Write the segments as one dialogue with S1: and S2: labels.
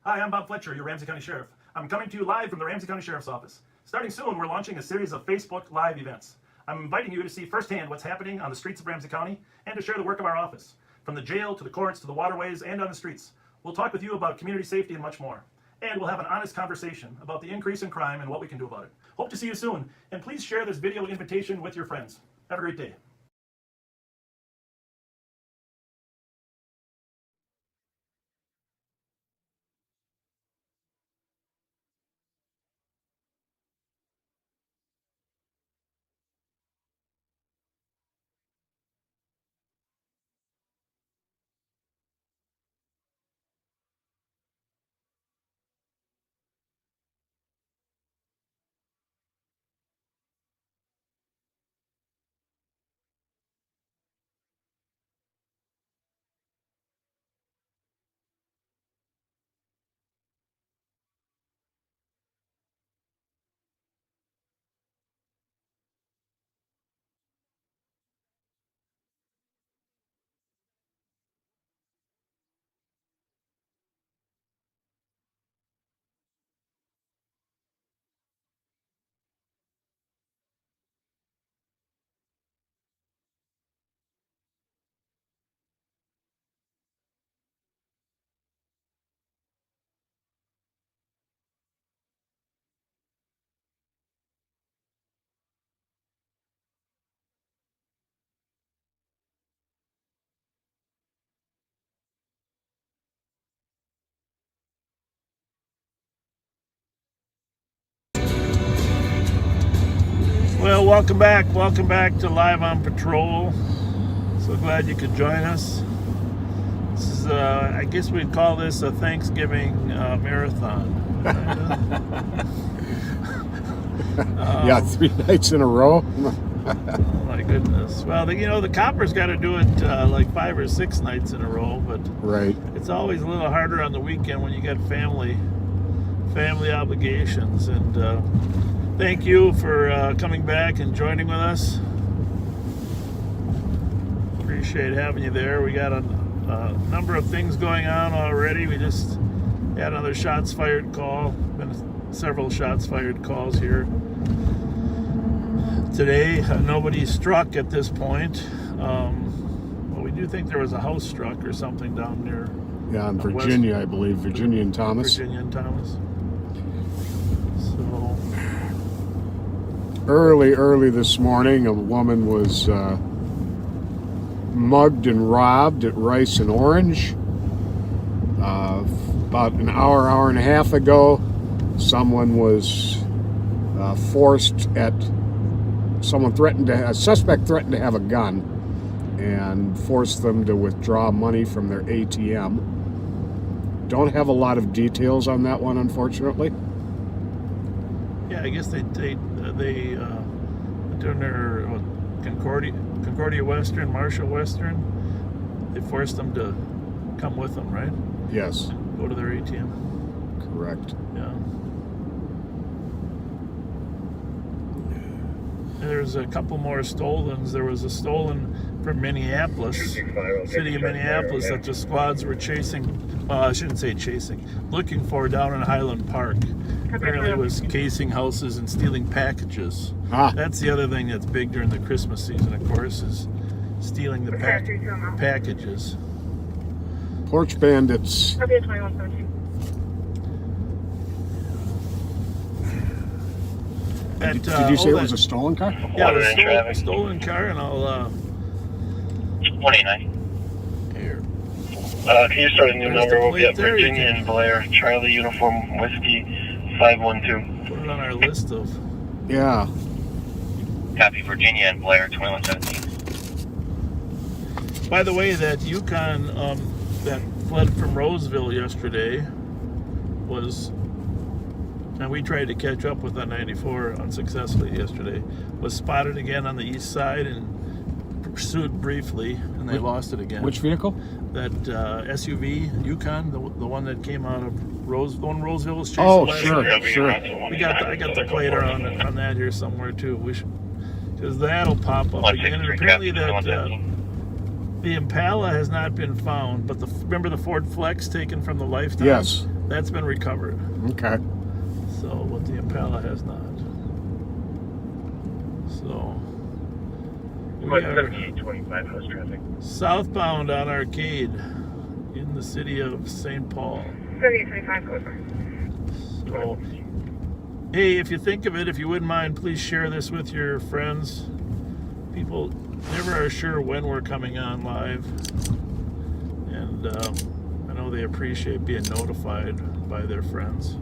S1: Hi, I'm Bob Fletcher, your Ramsey County Sheriff. I'm coming to you live from the Ramsey County Sheriff's Office. Starting soon, we're launching a series of Facebook Live events. I'm inviting you to see firsthand what's happening on the streets of Ramsey County and to share the work of our office. From the jail to the courts to the waterways and on the streets, we'll talk with you about community safety and much more. And we'll have an honest conversation about the increase in crime and what we can do about it. Hope to see you soon, and please share this video invitation with your friends. Have a great day. Well, welcome back to Live on Patrol. So glad you could join us. This is, I guess we'd call this a Thanksgiving marathon.
S2: Yeah, 3 nights in a row.
S1: Oh my goodness. Well, the coppers got to do it like 5 or 6 nights in a row, but
S2: Right.
S1: it's always a little harder on the weekend when you got family obligations. And thank you for coming back and joining with us. Appreciate having you there. We got a number of things going on already. We just had another shots fired call. Been several shots fired calls here today. Nobody struck at this point. Well, we do think there was a house struck or something down near.
S2: Yeah, in Virginia, I believe. Virginia and Thomas.
S1: Virginia and Thomas. So
S2: Early this morning, a woman was mugged and robbed at Rice and Orange. About an hour and a half ago, someone was a suspect threatened to have a gun and forced them to withdraw money from their ATM. Don't have a lot of details on that one, unfortunately.
S1: yeah, I guess they during their Concordia Western, Marshall Western, they forced them to come with them, right?
S2: Yes,
S1: Go to their ATM.
S2: correct.
S1: Yeah. And there's a couple more stolens. There was a stolen from Minneapolis, city of Minneapolis, that the squads were chasing. Well, I shouldn't say chasing. Looking for down in Highland Park. Apparently, it was casing houses and stealing packages. That's the other thing that's big during the Christmas season, of course, is stealing the packages.
S2: Porch bandits.
S3: Okay, 2117.
S2: Did you say it was a stolen car?
S1: Yeah, it was a stolen car, and I'll
S3: 29.
S1: here.
S3: Can you start a new
S1: There's
S3: number?
S1: the
S3: We'll be
S1: plate
S3: at
S1: there, you
S3: Virginia
S1: can-
S3: and Blair, Charlie Uniform Whiskey 512.
S1: Put it on our list of.
S2: Yeah.
S3: Copy, Virginia and Blair 2117.
S1: By the way, that Yukon that fled from Roseville yesterday was, and we tried to catch up with on 94 unsuccessfully yesterday, was spotted again on the east side and pursued briefly, and they lost it again.
S2: Which vehicle?
S1: That SUV Yukon, the one that came out of the one Roseville was chasing.
S2: Oh,
S1: last
S2: sure,
S1: night.
S2: sure.
S1: I got the plate on that here somewhere too. We should, because that'll pop up again. And apparently that the Impala has not been found, but remember the Ford Flex taken from the Lifetime?
S2: Yes.
S1: That's been recovered.
S2: Okay.
S1: So, what the Impala has not. So, we are
S3: 7825 house traffic.
S1: southbound on Arcade in the city of St. Paul.
S4: 7825, over.
S1: So, hey, if you think of it, if you wouldn't mind, please share this with your friends. People never are sure when we're coming on live. And I know they appreciate being notified by their friends.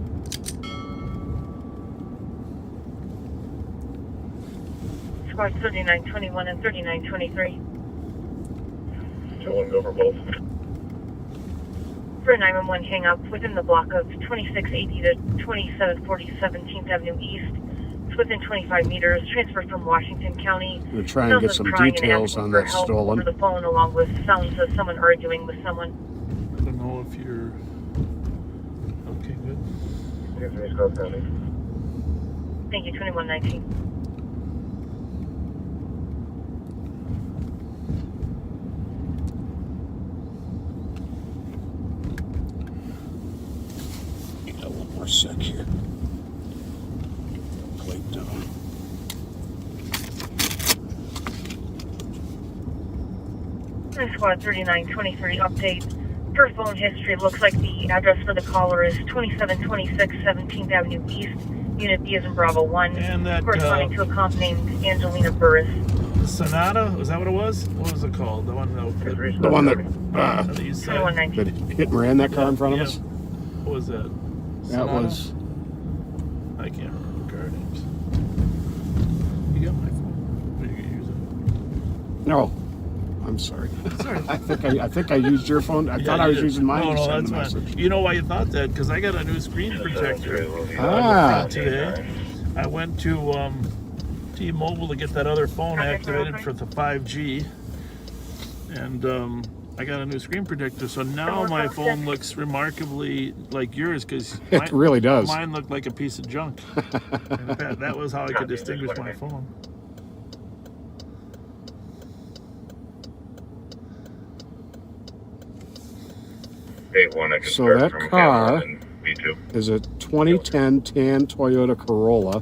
S4: Squad 3921 and 3923.
S3: So one go for both.
S4: For a 911 hang up within the block of 2680 to 2740 17th Avenue East. It's within 25 meters, transferred from Washington County.
S2: We're trying to get some details on that stolen.
S4: Over the phone, along with sounds of someone arguing with someone.
S1: I don't know if you're... Okay, good.
S4: Thank you, 2119.
S2: Got one more sec here. Plate down.
S4: Squad 3923 update. Per phone history, looks like the address for the caller is 2726 17th Avenue East. Unit B is in Bravo 1.
S1: And that,
S4: corresponding to a comp named Angelina Burris.
S1: Sonata, was that what it was? What was it called? The one that...
S2: The one that,
S1: on the east side?
S4: 2119.
S2: that hit and ran that car in front of
S1: Yeah.
S2: us?
S1: What was that?
S2: That
S1: Sonata?
S2: was...
S1: I can't remember car names. You got my phone. What are you gonna use it?
S2: No. I'm sorry.
S1: Sorry.
S2: I think I used your phone. I thought I was using mine to send the
S1: that's fine.
S2: message.
S1: You know why you thought that? Because I got a new screen protector
S2: Ah.
S1: today. I went to T-Mobile to get that other phone activated for the 5G, and I got a new screen protector. So now my phone looks remarkably like yours, because
S2: It really does.
S1: Mine looked like a piece of junk. And that was how I could distinguish my phone.
S2: So that car is a 2010 tan Toyota Corolla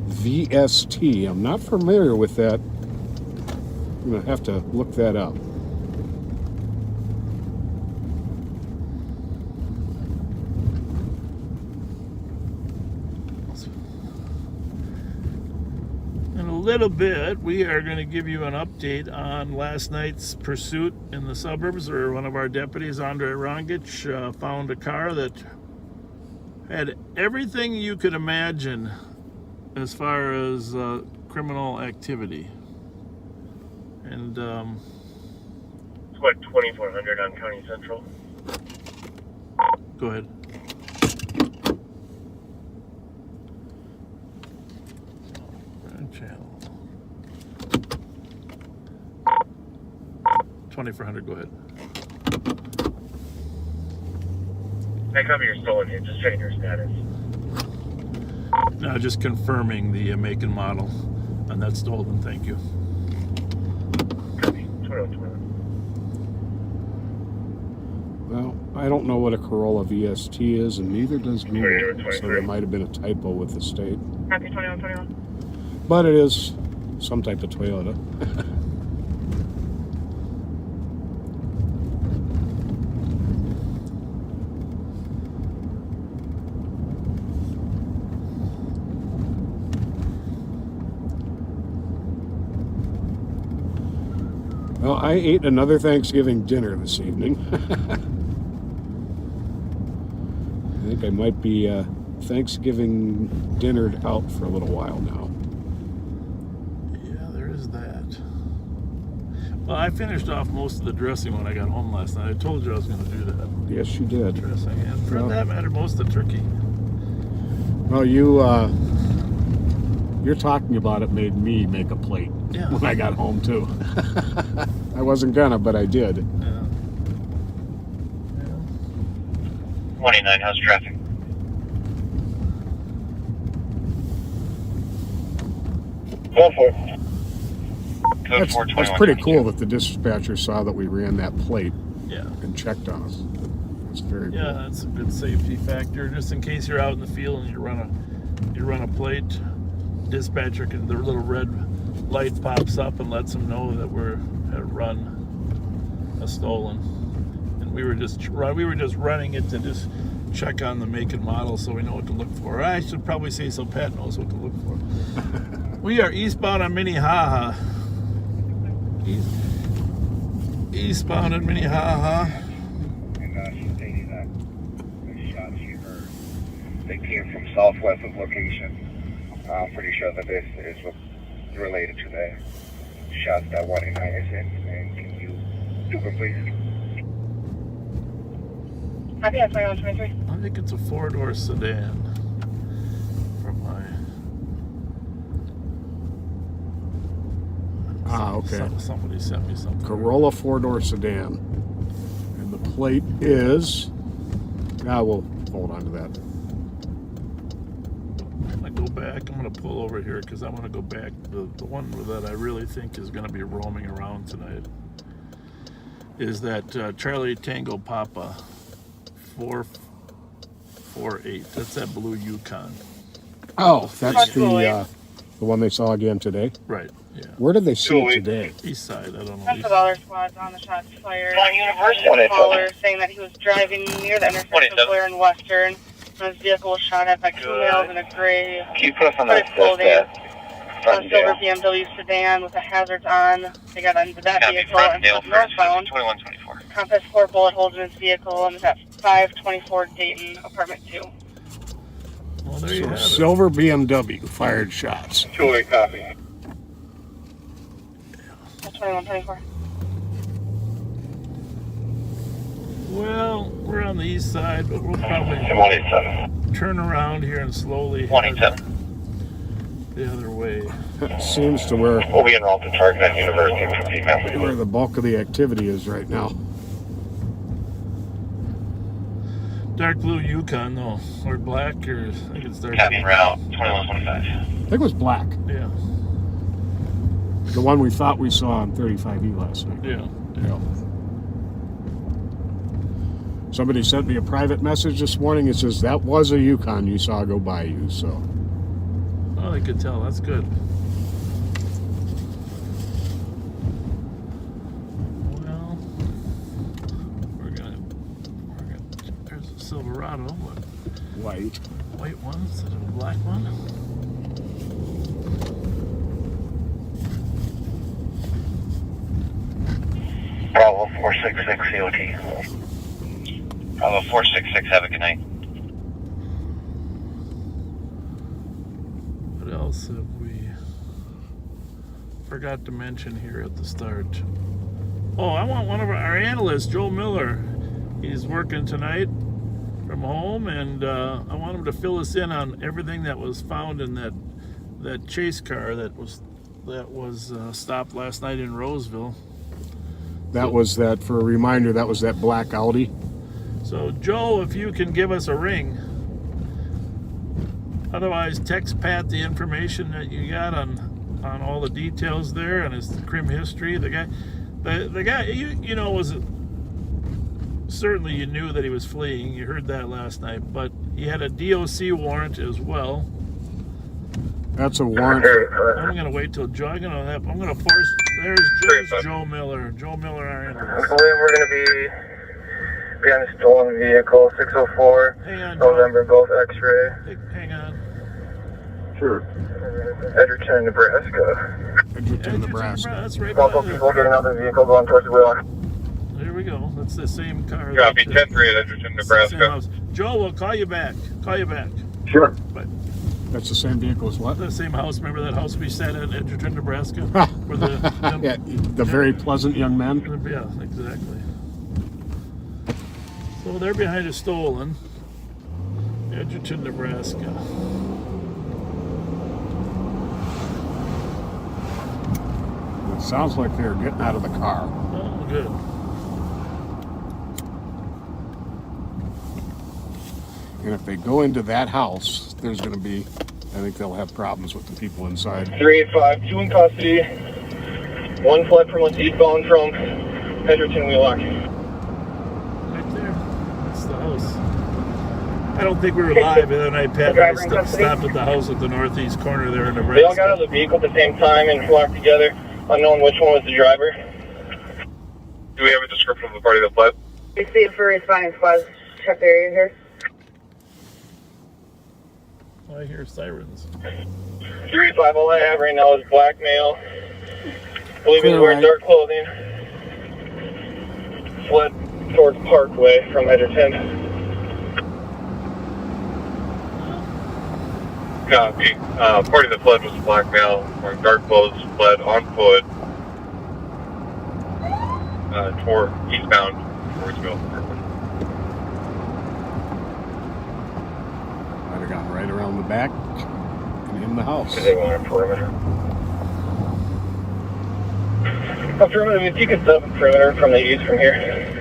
S2: VST. I'm not familiar with that. I'm going to have to look that up.
S1: In a little bit, we are going to give you an update on last night's pursuit in the suburbs, where one of our deputies, Andre Rongich, found a car that had everything you could imagine as far as criminal activity. And
S3: It's what, 2400 on County Central?
S1: go ahead. Channel 2400. Go ahead.
S3: I copy your stolen here. Just checking your status.
S1: No, just confirming the make and model on that stolen. Thank you.
S3: Copy. 2121.
S2: Well, I don't know what a Corolla VST is, and neither does Google.
S3: 23.
S2: So there might have been a typo with the state.
S4: Copy, 2121.
S2: But it is some type of Toyota. Well, I ate another Thanksgiving dinner this evening. I think I might be Thanksgiving dinnered out for a little while now.
S1: Yeah, there is that. Well, I finished off most of the dressing when I got home last night. I told you I was going to do that.
S2: Yes, you did.
S1: Dressing, and for
S2: Well,
S1: that matter, most of the turkey.
S2: Well, you're talking about it made me make a plate when I got home too. I wasn't gonna, but I did.
S1: Yeah.
S3: 29 house traffic. Go for it. Code
S2: That's
S3: 421.
S2: pretty cool that the dispatcher saw that we ran that plate
S1: Yeah.
S2: and checked on us. was very cool.
S1: Yeah, that's a good safety factor. Just in case you're out in the field and you run a plate, dispatcher can, the little red light pops up and lets them know that we're at run a stolen. And we were just running it to just check on the make and model so we know what to look for. I should probably say so Pat knows what to look for. We are eastbound on Minnehaha. Eastbound on Minnehaha.
S5: And she stated that the shots she heard, they came from southwest of location. I'm pretty sure that this is related to the shots that 189 is in. And can you do it, please?
S4: I think that's 2123.
S1: I think it's a four-door sedan. From my.
S2: Okay.
S1: Somebody sent me something.
S2: Corolla four-door sedan. And the plate is... we'll hold on to that.
S1: I'm going to go back. I'm going to pull over here because I want to go back. The one that I really think is going to be roaming around tonight is that Charlie Tango Papa 448. That's that blue Yukon.
S2: Oh, that's the one they saw again today?
S1: Right, yeah.
S2: Where did they see it today?
S1: East side, I don't know.
S4: That's the dollar squad's on the shots fired.
S3: On University.
S4: A caller saying that he was driving near the intersection of Blair and Western. And his vehicle was shot at by two males in a gray,
S3: Can you put us on
S4: hooded
S3: that
S4: clothing,
S3: front
S4: a silver
S3: Dale?
S4: BMW sedan with the hazards on. They got into that
S3: Copy,
S4: vehicle
S3: front
S4: and
S3: Dale
S4: went
S3: first,
S4: northbound.
S3: 2124.
S4: Compass 4 bullet holes in his vehicle and it's at 524 Dayton, apartment 2.
S1: Well, there you
S2: So
S1: have it.
S2: silver BMW fired shots.
S5: 2-way copy.
S4: That's 2124.
S1: Well, we're on the east side, but we'll probably
S3: 187.
S1: turn around here and slowly head
S3: 187.
S1: the other way.
S2: Seems to where
S3: We'll be en route to target at University from female.
S2: the bulk of the activity is right now.
S1: Dark blue Yukon, though, or black, or I think it's dark.
S3: Copy, route 2125.
S2: I think it was black.
S1: Yeah,
S2: The one we thought we saw on 35E last night.
S1: yeah.
S2: Somebody sent me a private message this morning. It says, that was a Yukon you saw go by you, so.
S1: Oh, they could tell. That's good. Well, we're gonna. There's a Silverado, but
S2: White.
S1: white one instead of a black one.
S3: Bravo 466 COT. Bravo 466, have a good night.
S1: What else have we forgot to mention here at the start? Oh, I want one of our analysts, Joe Miller. He's working tonight from home, and I want him to fill us in on everything that was found in that chase car that was stopped last night in Roseville.
S2: That was that, for a reminder, that was that black Audi.
S1: So, Joe, if you can give us a ring. Otherwise, text Pat the information that you got on all the details there and his crim history. The guy, you know, was certainly, you knew that he was fleeing. You heard that last night, but he had a DOC warrant as well.
S2: That's a warrant.
S1: I'm gonna wait till Joe. I'm gonna force. There's Joe Miller. Joe Miller, our
S5: I
S1: analyst.
S5: believe we're going to be on a stolen vehicle, 604,
S1: Hang on, Joe.
S5: November, both X-ray,
S1: Hang on.
S2: Sure.
S5: Edgerton, Nebraska.
S2: Edgerton, Nebraska.
S1: That's right.
S5: Multiple people getting out of the vehicle going towards the wheel.
S1: There we go. That's the same car.
S5: Copy,
S1: that-
S5: 10-3 at Edgerton,
S1: it's the same
S5: Nebraska.
S1: house. Joe, we'll call you back.
S2: Sure.
S1: But
S2: That's the same vehicle as what?
S1: the same house. Remember that house we sat at Edgerton, Nebraska? Where
S2: Yeah, the very pleasant young man.
S1: Yeah, exactly. So they're behind a stolen. Edgerton, Nebraska.
S2: It sounds like they're getting out of the car.
S1: Oh, good.
S2: And if they go into that house, there's going to be, I think they'll have problems with the people inside.
S5: 385, 2 in custody. 1 fled from us eastbound from Edgerton, Wheelock.
S1: Right there. That's
S6: house. I don't think we were live, and then I stopped at the house at the northeast corner there in Nebraska.
S3: They all got out of the vehicle at the same time and walked together, unknown which one was the driver. Do we have a description of the party that fled?
S4: We see it for responding squads. Check the area here.
S6: Oh, I hear sirens.
S3: 3-5, all I have right now is black male. I believe he's wearing dark clothing. Fled towards Parkway from Edgerton. Copy. Party that fled was a black male wearing dark clothes, fled on foot toward eastbound towards Mill.
S2: Might have gone right around the back and in the house.
S3: They want a perimeter. Affirmative, if you could set up a perimeter from the east from here.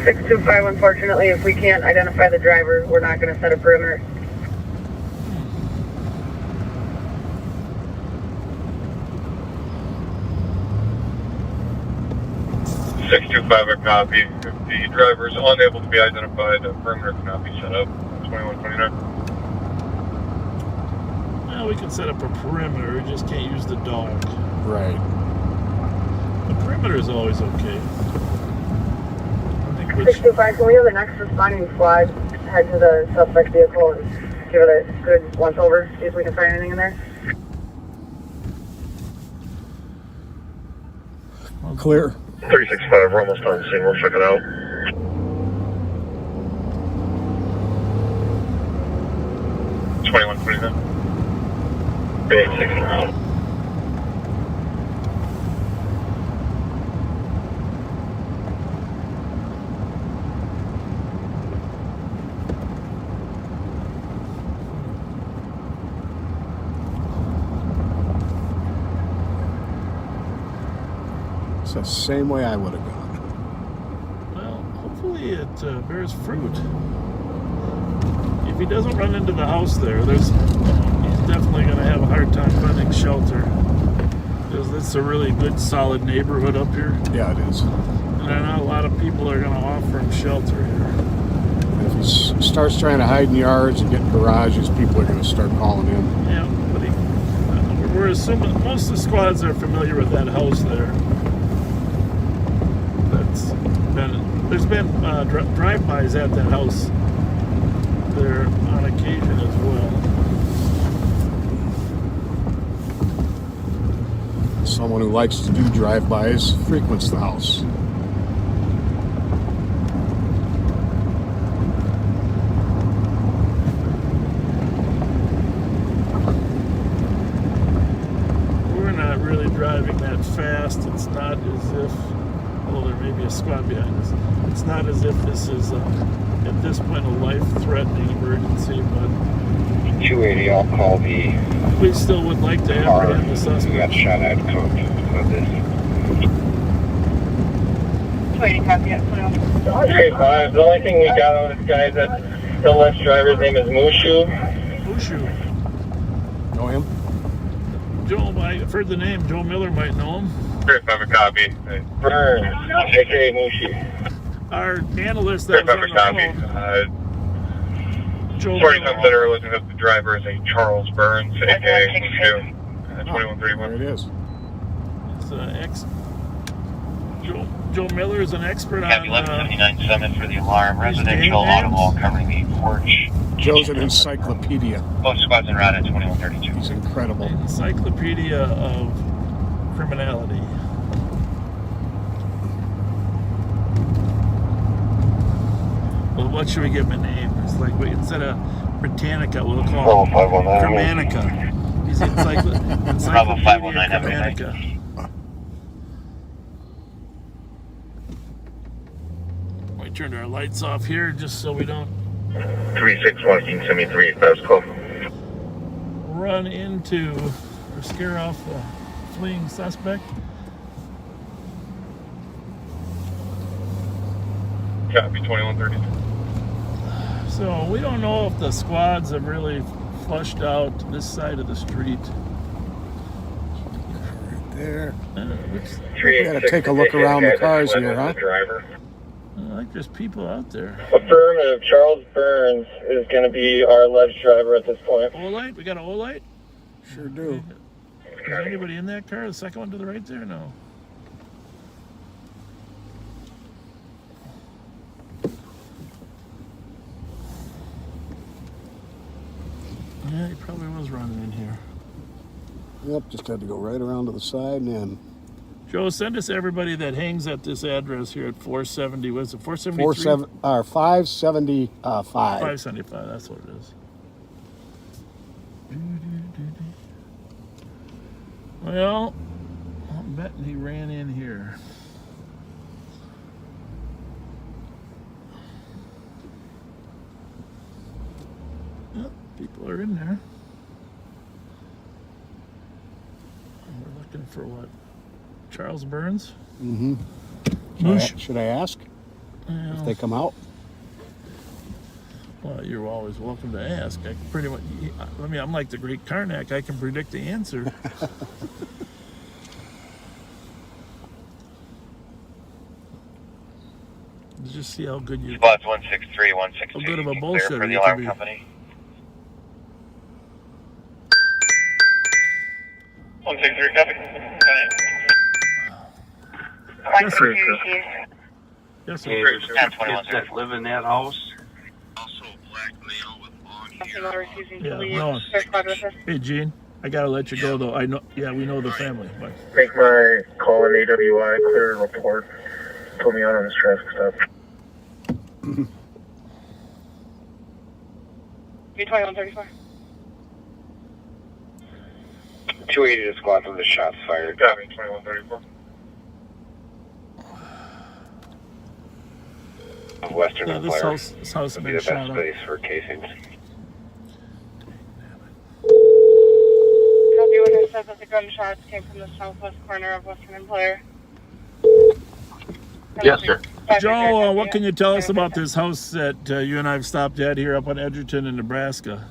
S4: 625, unfortunately, if we can't identify the driver, we're not going to set a perimeter.
S3: A copy. If the driver is unable to be identified, a perimeter cannot be set up. 2129.
S6: Well, we can set up a perimeter, we just can't use the dog.
S2: Right.
S6: The perimeter is always okay.
S4: 625, can we have the next responding squad head to the suspect vehicle and give it a good once over, see if we can find anything in there?
S2: Clear.
S3: 365, we're almost on the scene. We'll check it out. $21.29. 860 around.
S2: It's the same way I would have gone.
S6: Well, hopefully it bears fruit. If he doesn't run into the house there, he's definitely going to have a hard time finding shelter. Because it's a really good, solid neighborhood up here.
S2: Yeah, it is.
S6: And not a lot of people are going to offer him shelter here.
S2: And if he starts trying to hide in yards and get in garages, people are going to start calling in.
S6: Yeah, but we're assuming most of the squads are familiar with that house there. There's been drive-bys at that house there on occasion as well.
S2: Someone who likes to do drive-bys frequents the house.
S6: We're not really driving that fast. It's not as if... Well, there may be a squad behind us. It's not as if this is, at this point, a life-threatening emergency, but
S5: 280, I'll call the
S6: we still would like to
S5: car
S6: apprehend the
S5: who
S6: suspect.
S5: got shot at code of this.
S4: 280, copy it.
S3: 385, the only thing we got on this guy is that the left driver's name is Mushu.
S6: Mushu.
S2: Know him?
S6: Joe, I've heard the name. Joe Miller might know him.
S3: 385, a copy. Burns, aka Mushi.
S6: Our analyst that was on the
S3: 385,
S6: phone.
S3: a copy.
S6: Joe
S3: Sorting
S6: Miller.
S3: up that are looking up the driver is a Charles Burns, aka Mushu. 2131.
S2: There it is.
S6: It's Joe Miller is an expert
S3: Copy
S6: on
S3: 1179 Summit for the alarm.
S6: these
S3: Residential
S6: gang
S3: auto wall
S6: names.
S3: covering the porch.
S2: Joe's an encyclopedia.
S3: Both squads en route at 2132.
S2: He's incredible.
S6: encyclopedia of criminality. Well, what should we give him a name? It's like instead of Britannica, we'll call him
S3: 519.
S6: Germanica. He's Encyclopedia
S3: 519,
S6: Germanica. We turned our lights off here just so we don't
S3: 36 King 73, that's cool.
S6: run into or scare off the fleeing suspect.
S3: Copy 2132.
S6: So we don't know if the squads have really flushed out this side of the street.
S2: Right there.
S6: Looks,
S2: We gotta take a look around the cars here, huh?
S6: like there's people out there.
S3: Affirmative. Charles Burns is going to be our alleged driver at this point.
S6: Olight? We got an Olight?
S2: Sure do.
S6: Is there anybody in that car? The second one to the right there? No. Yeah, he probably was running in here.
S2: Yep, just had to go right around to the side and in.
S6: Joe, send us everybody that hangs at this address here at 470. What is it? 473?
S2: 575.
S6: 575. That's what it is. Well, I'm betting he ran in here. Yep, people are in there. And we're looking for what? Charles Burns?
S2: Mm-hmm. Should I ask if they come out?
S6: Well, you're always welcome to ask. I can pretty much. I mean, I'm like the great Karnak. I can predict the answer. Just see how good you.
S5: Spots 163, 162.
S6: A bit of a
S5: Clear
S6: bullshitter
S5: for the
S6: you
S5: alarm
S6: could be.
S5: company.
S3: 163, copy.
S6: Yes, sir. Yes, sir.
S5: 1021.
S7: That live in that house.
S5: Also blackmail with
S6: Yeah, no. Hey, Gene, I gotta let you go though. I know. Yeah, we know the family. But
S3: Make my call in AWI, clear and report. Put me out on this traffic stop.
S4: U2134.
S5: 280 to squad from the shots fired.
S3: Copy, 2134.
S5: Of Western
S6: yeah,
S5: and
S6: this
S5: Blair.
S6: house has
S5: Would be
S6: been
S5: the
S6: shot
S5: best
S6: up.
S5: space for casings.
S4: Copy, what I said that the gunshots came from the southwest corner of Western and Blair.
S7: Yes, sir.
S6: Joe, what can you tell us about this house that you and I have stopped at here up in Edgerton in Nebraska?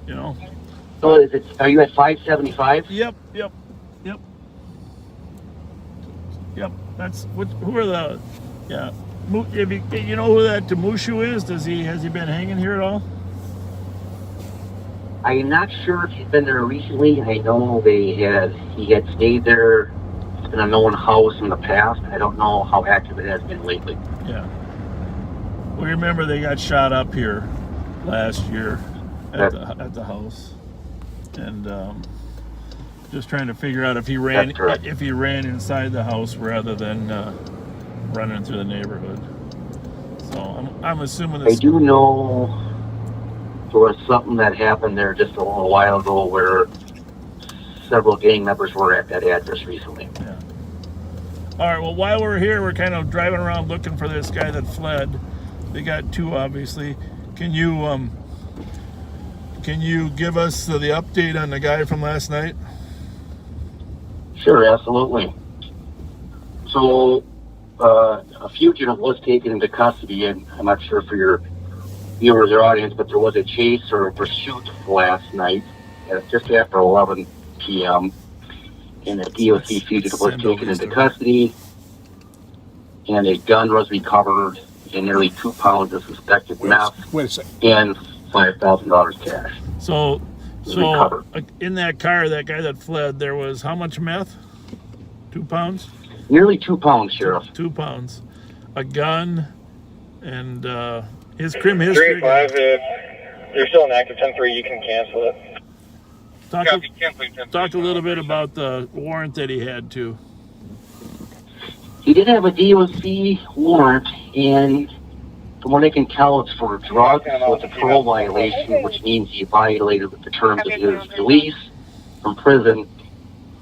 S6: You know?
S7: So is it? Are you at 575?
S6: Yep. That's what. Who are the? Yeah. You know who that Mushu is? Has he been hanging here at all?
S7: I'm not sure if he's been there recently. I know he had stayed there. It's been a known house in the past. I don't know how active it has been lately.
S6: Yeah. We remember they got shot up here last year at the house, and just trying to figure out if he ran inside the house rather than running through the neighborhood. So I'm assuming this.
S7: I do know there was something that happened there just a little while ago where several gang members were at that address recently.
S6: Yeah. All right. Well, while we're here, we're kind of driving around looking for this guy that fled. They got two, obviously. Can you give us the update on the guy from last night?
S7: Sure, absolutely. So, a fugitive was taken into custody, and I'm not sure for your viewers or audience, but there was a chase or a pursuit last night just after 11 p.m. and a DOC fugitive was taken into custody, and a gun was recovered, and nearly 2 pounds of suspected meth,
S2: Wait a second.
S7: and $5,000 cash.
S6: So
S7: recovered.
S6: In that car, that guy that fled, there was how much meth? 2 pounds?
S7: Nearly 2 pounds, Sheriff.
S6: 2 pounds. A gun, and his crim history.
S3: 3-5, if you're still in active 10-3, you can cancel it.
S6: Talk a little bit about the warrant that he had too.
S7: He did have a DOC warrant, and from what I can tell, it's for drugs with a parole violation, which means he violated the terms of his release from prison.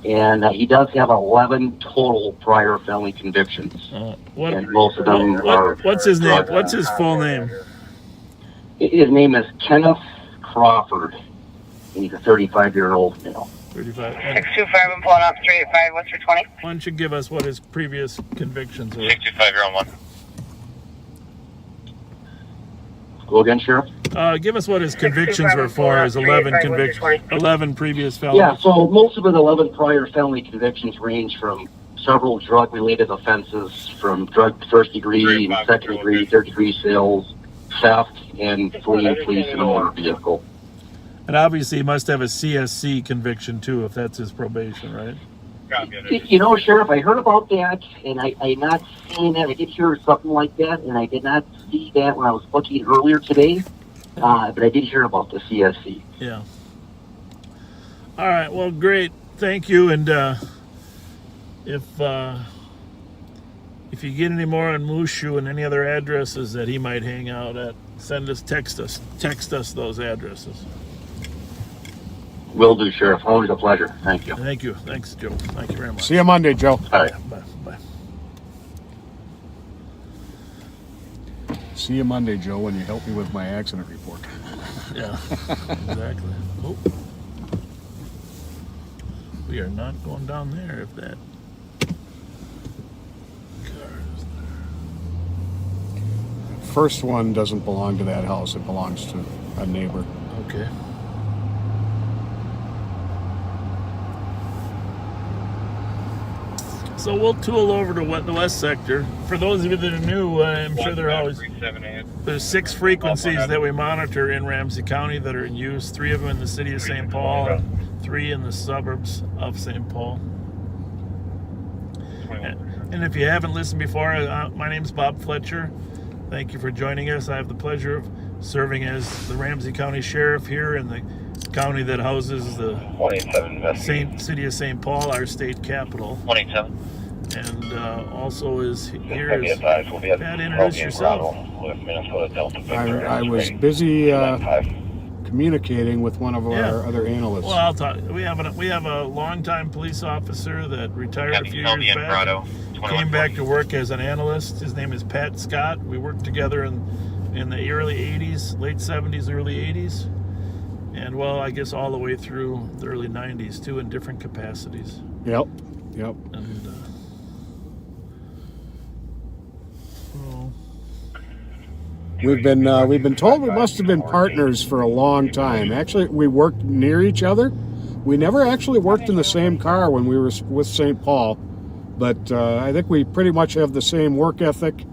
S7: And he does have 11 total prior felony convictions. And most of them are.
S6: What's his name? What's his full name?
S7: His name is Kenneth Crawford, and he's a 35-year-old male.
S6: 35.
S4: 625, I'm pulling up 385, what's your 20?
S6: Why don't you give us what his previous convictions were?
S3: 625, you're on one.
S7: Go again, Sheriff?
S6: Give us what his convictions were for. His 11 previous felonies.
S7: Yeah, so most of the 11 prior felony convictions range from several drug-related offenses, from drug first degree, second degree, third degree sales, theft, and fleeing police in a motor vehicle.
S6: And obviously he must have a CSC conviction too, if that's his probation, right?
S7: You know, Sheriff, I heard about that, and I not seen that. I did hear something like that, and I did not see that when I was looking earlier today. But I did hear about the CSC.
S6: Yeah. All right. Well, great. Thank you. And if you get any more on Mushu and any other addresses that he might hang out at, text us those addresses.
S7: Will do, Sheriff. Always a pleasure. Thank you.
S6: Thank you. Thanks, Joe. Thank you very much.
S2: See you Monday, Joe.
S7: All right.
S6: Bye. Bye.
S2: See you Monday, Joe, when you help me with my accident report.
S6: Yeah, exactly. Oh. We are not going down there if that car is there.
S2: First one doesn't belong to that house. It belongs to a neighbor.
S6: Okay. So we'll tool over to the west sector. For those of you that are new, I'm sure there's 6 frequencies that we monitor in Ramsey County that are in use. 3 of them in the city of St. Paul, and 3 in the suburbs of St. Paul. And if you haven't listened before, my name's Bob Fletcher. Thank you for joining us. I have the pleasure of serving as the Ramsey County Sheriff here in the county that houses the city of St. Paul, our state capital.
S3: 187.
S6: And also is here is Pat, introduce yourself.
S2: I was busy communicating with one of our other analysts.
S6: Well, I'll talk. We have a longtime police officer that retired a few years back. Came back to work as an analyst. His name is Pat Scott. We worked together in the early 80s, late 70s, early 80s. And well, I guess all the way through the early 90s too, in different capacities.
S2: Yep.
S6: And
S2: We've been told we must have been partners for a long time. Actually, we worked near each other. We never actually worked in the same car when we were with St. Paul, but I think we pretty much have the same work ethic,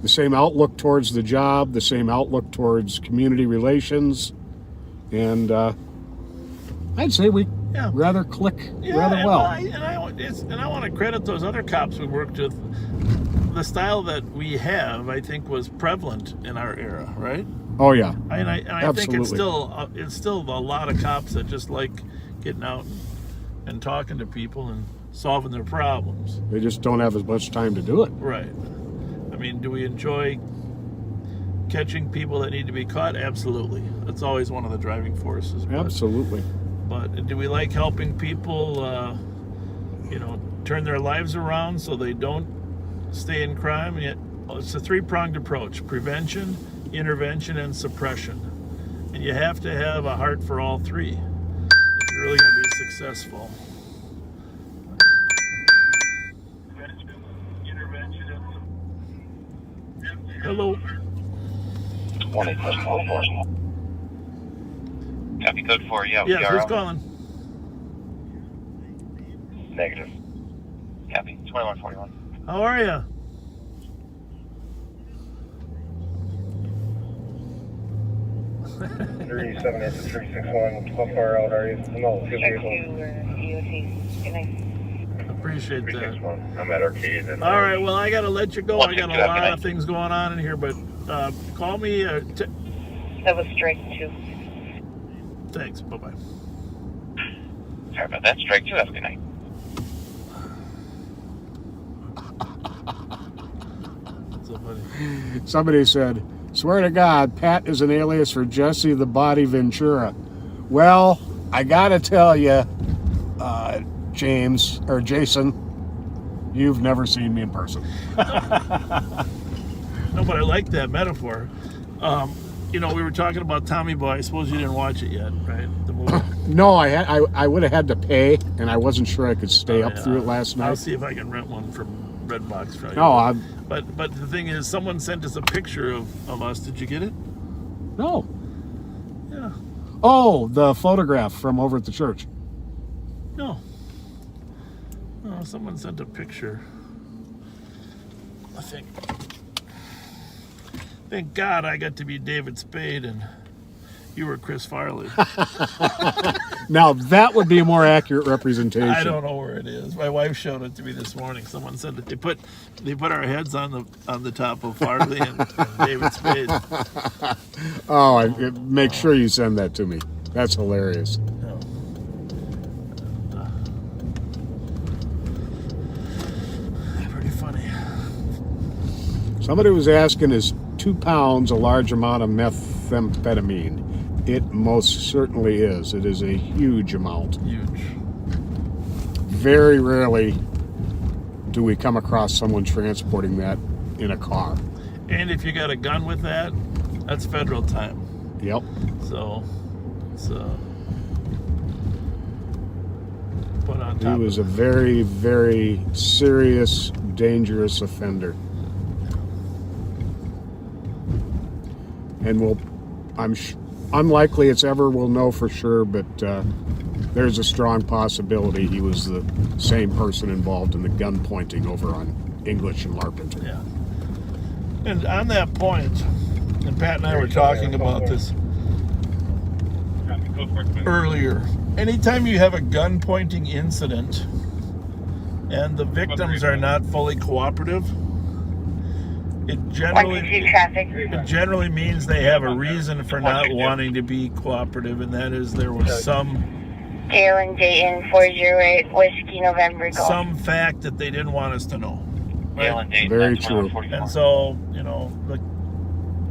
S2: the same outlook towards the job, the same outlook towards community relations, and I'd say we rather click rather well.
S6: I want to credit those other cops we worked with. The style that we have, I think, was prevalent in our era, right?
S2: Oh yeah,
S6: and I think
S2: absolutely.
S6: it's still a lot of cops that just like getting out and talking to people and solving their problems.
S2: They just don't have as much time to do it.
S6: Right. I mean, do we enjoy catching people that need to be caught? Absolutely. That's always one of the driving forces.
S2: Absolutely.
S6: But do we like helping people, turn their lives around so they don't stay in crime? Yet it's a 3-pronged approach: prevention, intervention, and suppression. And you have to have a heart for all 3 if you're really going to be successful. Hello.
S3: 18744. Copy code 4. Yeah.
S6: Yes, who's calling?
S3: Negative. Copy. 2141.
S6: How are you?
S5: Seven eight 361. How far out are you? No,
S6: Appreciate that.
S5: I'm at Arcade.
S6: All right, well, I got to let you go. I got a lot of things going on in here, but call me.
S4: That was strike 2.
S6: Thanks. Bye-bye.
S3: Sorry about that. Strike 2. Have a good night.
S6: That's so funny.
S2: Somebody said, "Swear to God, Pat is an alias for Jesse the Body Ventura." Well, I gotta tell you, James or Jason, you've never seen me in person.
S6: No, but I like that metaphor. We were talking about Tommy Boy. I suppose you didn't watch it yet, right? The movie.
S2: No, I would have had to pay, and I wasn't sure I could stay up through it last night.
S6: I'll see if I can rent one from Redbox for you.
S2: No,
S6: But the thing is, someone sent us a picture of us. Did you get it?
S2: No.
S6: Yeah.
S2: Oh, the photograph from over at the church.
S6: No. Oh, someone sent a picture. I think. Thank God I got to be David Spade and you were Chris Farley.
S2: Now, that would be a more accurate representation.
S6: I don't know where it is. My wife showed it to me this morning. Someone said that they put our heads on the top of Farley and David Spade.
S2: Oh, make sure you send that to me. That's hilarious.
S6: No. Pretty funny.
S2: Somebody was asking, is 2 pounds a large amount of methamphetamine? It most certainly is. It is a huge amount.
S6: Huge.
S2: Very rarely do we come across someone transporting that in a car.
S6: And if you got a gun with that, that's federal time.
S2: Yep.
S6: So it's put on
S2: He
S6: top.
S2: was a very, very serious, dangerous offender. And unlikely it's ever we'll know for sure, but there's a strong possibility he was the same person involved in the gun pointing over on English and Larpenteur.
S6: Yeah. And on that point, and Pat and I were talking about this earlier. Anytime you have a gun pointing incident and the victims are not fully cooperative, it generally means they have a reason for not wanting to be cooperative, and that is there was some
S8: Jalen Dayton 408 Whiskey November Golf.
S6: some fact that they didn't want us to know.
S3: Jalen Dayton,
S2: Very true.
S6: And so,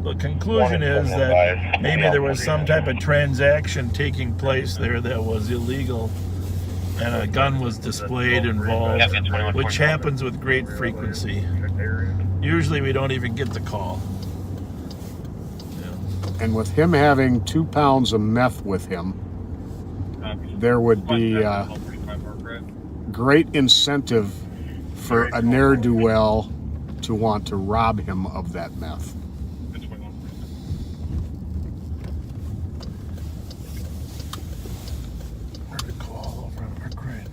S6: the conclusion is that maybe there was some type of transaction taking place there that was illegal, and a gun was displayed involved, which happens with great frequency. Usually we don't even get the call.
S2: And with him having 2 pounds of meth with him, there would be great incentive for a ne'er-do-well to want to rob him of that meth.
S6: Where'd it call over on our crate?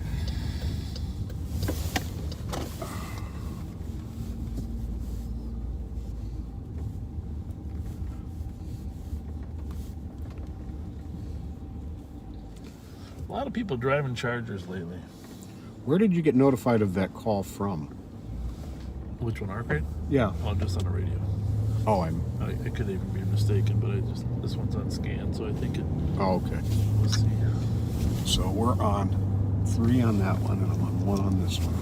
S6: A lot of people driving Chargers lately.
S2: Where did you get notified of that call from?
S6: Which one, our crate?
S2: Yeah.
S6: Oh, just on the radio.
S2: Oh,
S6: I could even be mistaken, but this one's on scan, so I think it.
S2: Oh, okay.
S6: Let's see.
S2: So we're on 3 on that one, and I'm on 1 on this one.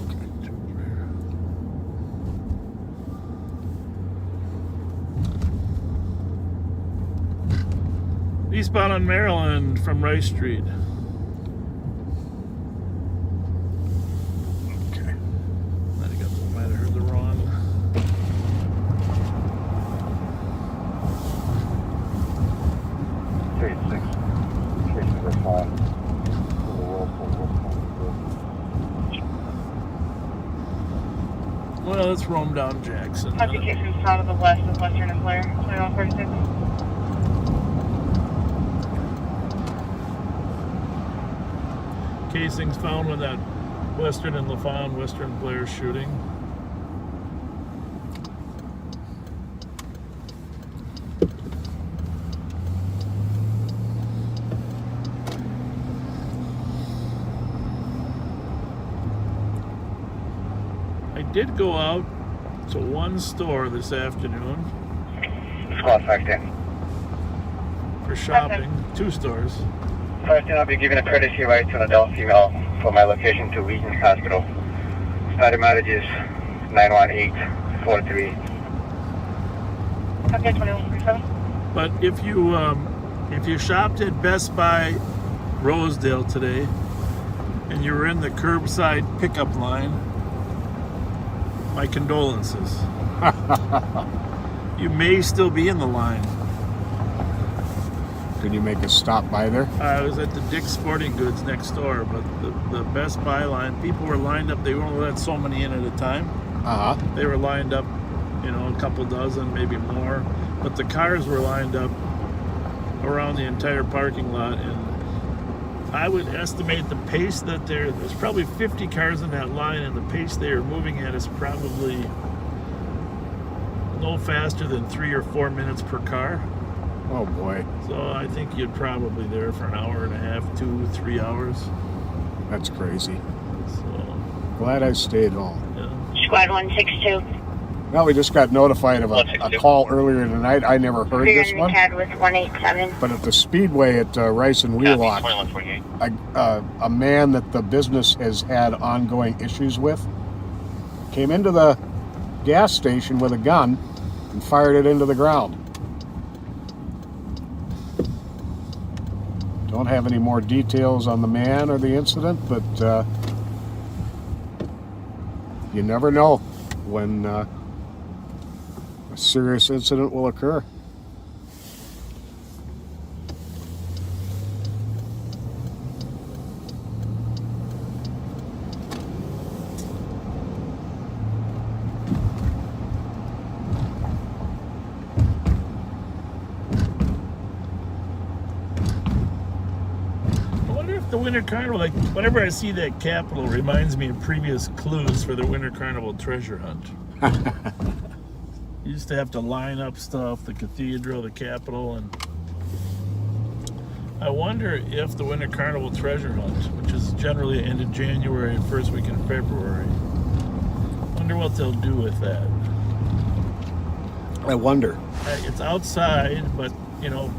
S2: Okay.
S6: Eastbound on Maryland from Rice Street.
S2: Okay.
S6: Might have heard the wrong. Well, let's roam down Jackson.
S4: Applications out of the west of Western and Blair, 2146.
S6: Casings found with that Western and LaFawn, Western Blair shooting. I did go out to one store this afternoon
S5: Squad 510.
S6: for shopping. 2 stores.
S5: First, I'll be giving a courtesy ride to an adult female for my location to Wheaton Hospital. Starting mileage is 91843.
S4: Okay, 2147.
S6: But if you shopped at Best Buy Rosedale today and you were in the curbside pickup line, my condolences. You may still be in the line.
S2: Can you make a stop by there?
S6: I was at the Dick's Sporting Goods next door, but the Best Buy line, people were lined up. They only let so many in at a time.
S2: Uh-huh.
S6: They were lined up, a couple dozen, maybe more. But the cars were lined up around the entire parking lot, and I would estimate the pace that there's probably 50 cars in that line, and the pace they are moving at is probably no faster than 3 or 4 minutes per car.
S2: Oh boy,
S6: So I think you'd probably there for an hour and a half, 2-3 hours.
S2: that's crazy.
S6: So
S2: Glad I stayed home.
S6: yeah.
S8: Squad 162.
S2: Well, we just got notified of a call earlier tonight. I never heard
S8: Clear
S2: this
S8: in the
S2: one.
S8: CAD with 187.
S2: But at the Speedway at Rice and Wheelock,
S3: 2148.
S2: a man that the business has had ongoing issues with came into the gas station with a gun and fired it into the ground. Don't have any more details on the man or the incident, but you never know when a serious incident will occur.
S6: I wonder if the Winter Carnival, like whenever I see that Capitol, reminds me of previous clues for the Winter Carnival treasure hunt. You used to have to line up stuff, the cathedral, the Capitol, and I wonder if the Winter Carnival treasure hunt, which is generally end of January and first week in February, wonder what they'll do with that.
S2: I wonder.
S6: It's outside, but you know,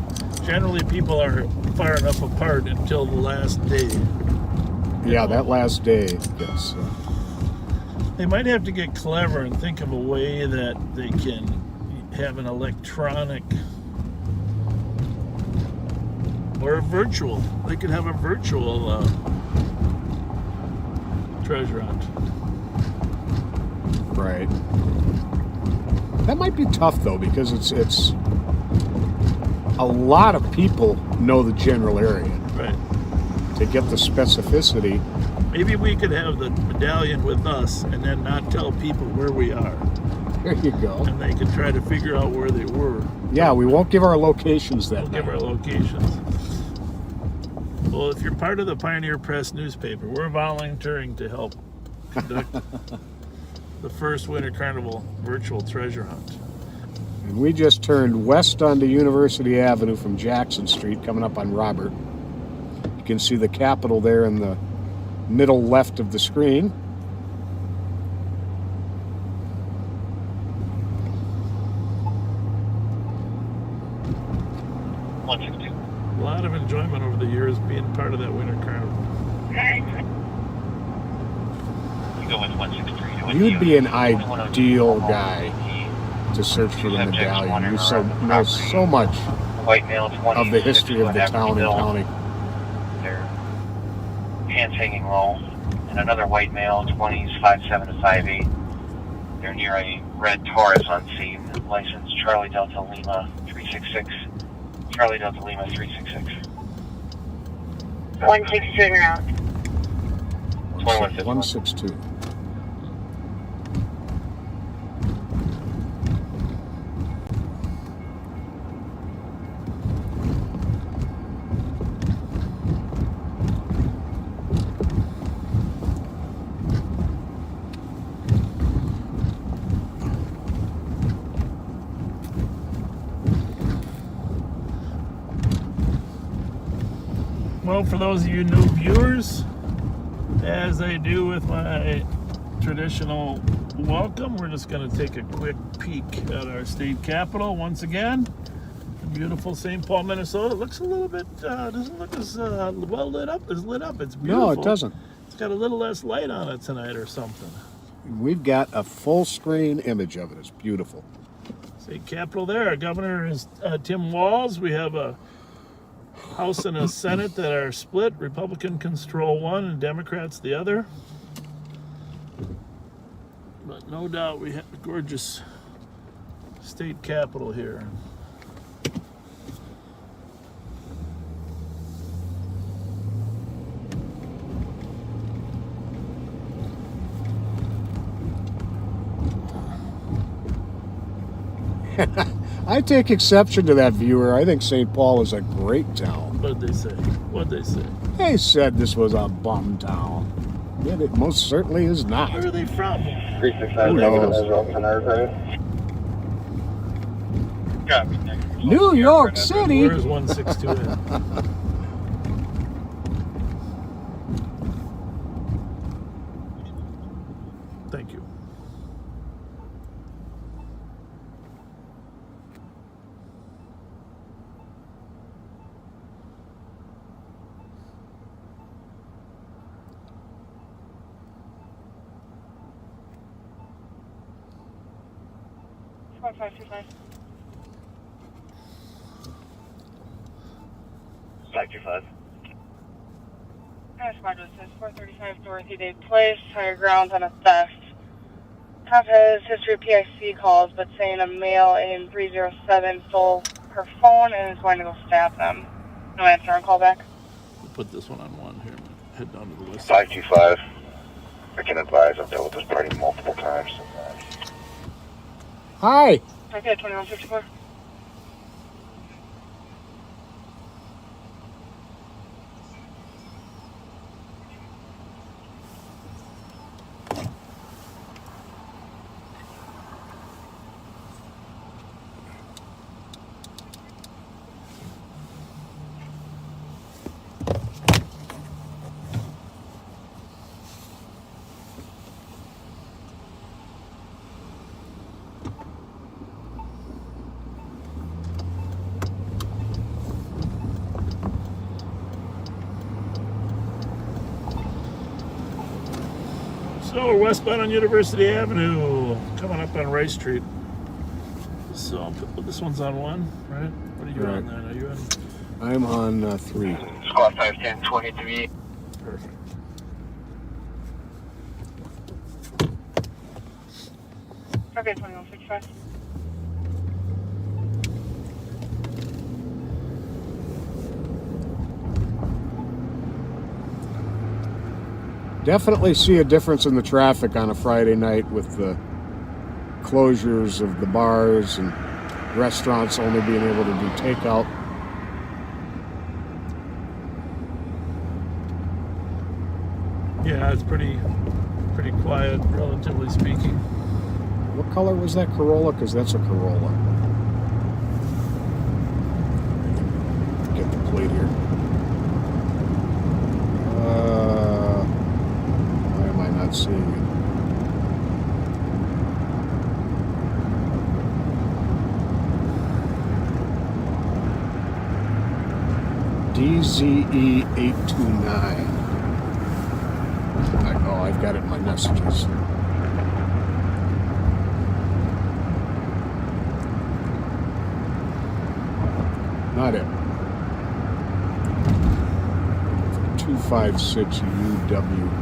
S6: generally people are far enough apart until the last day.
S2: Yeah, that last day, yes.
S6: They might have to get clever and think of a way that they can have an electronic or a virtual. They could have a virtual treasure hunt.
S2: Right. That might be tough though, because it's a lot of people know the general area.
S6: Right.
S2: To get the specificity.
S6: Maybe we could have the medallion with us and then not tell people where we are.
S2: There you go.
S6: And they could try to figure out where they were.
S2: Yeah, we won't give our locations that
S6: We'll
S2: night.
S6: give our locations. Well, if you're part of the Pioneer Press newspaper, we're volunteering to help conduct the first Winter Carnival virtual treasure hunt.
S2: And we just turned west onto University Avenue from Jackson Street, coming up on Robert. You can see the Capitol there in the middle left of the screen.
S6: A lot of enjoyment over the years being part of that Winter Carnival.
S3: You go with 163.
S2: You'd be an ideal guy to search for the medallion. You know so much
S3: White male 20
S2: of the history of the town and county.
S3: Their pants hanging low. And another white male, 20s, 5'7" to 5'8". They're near a red Taurus on scene. License Charlie Delta Lima 366. Charlie Delta Lima 366.
S8: 162 en route.
S3: 2151.
S2: 162.
S6: Well, for those of you new viewers, as I do with my traditional welcome, we're just going to take a quick peek at our state capitol once again. Beautiful St. Paul, Minnesota. It looks a little bit, doesn't look as well lit up as lit up. It's beautiful.
S2: No, it doesn't.
S6: It's got a little less light on it tonight or something.
S2: We've got a full screen image of it. It's beautiful.
S6: State capitol there. Our governor is Tim Walz. We have a House and a Senate that are split. Republican control one and Democrats the other. But no doubt we have a gorgeous state capitol here.
S2: I take exception to that, viewer. I think St. Paul is a great town.
S6: What'd they say? What'd they say?
S2: They said this was a bum town. Yet it most certainly is not.
S6: Where are they from?
S5: 365 negative.
S2: New York City.
S6: Where's 162 at? Thank you.
S4: Squad 525.
S5: 525.
S4: Squad says 435 Dorothy Day Place, higher grounds on a theft. Cop has history of PIC calls, but saying a male in 307 stole her phone and is going to go stab them. No answer on callback.
S6: We'll put this one on one here. Head down to the list.
S5: 525. I can advise I've dealt with this party multiple times.
S2: Hi.
S4: Okay, 2154.
S6: So we're westbound on University Avenue, coming up on Rice Street. So I'll put this one's on one, right? What are you on then? Are you on?
S2: I'm on 3.
S3: Squad 510, 23.
S6: Perfect.
S4: Okay, 2155.
S2: Definitely see a difference in the traffic on a Friday night with the closures of the bars and restaurants only being able to do takeout.
S6: Yeah, it's pretty quiet, relatively speaking.
S2: What color was that Corolla? Because that's a Corolla. Get the plate here. Why am I not seeing it? DZE 829. Oh, I've got it in my messages. Not it. 256 UWE.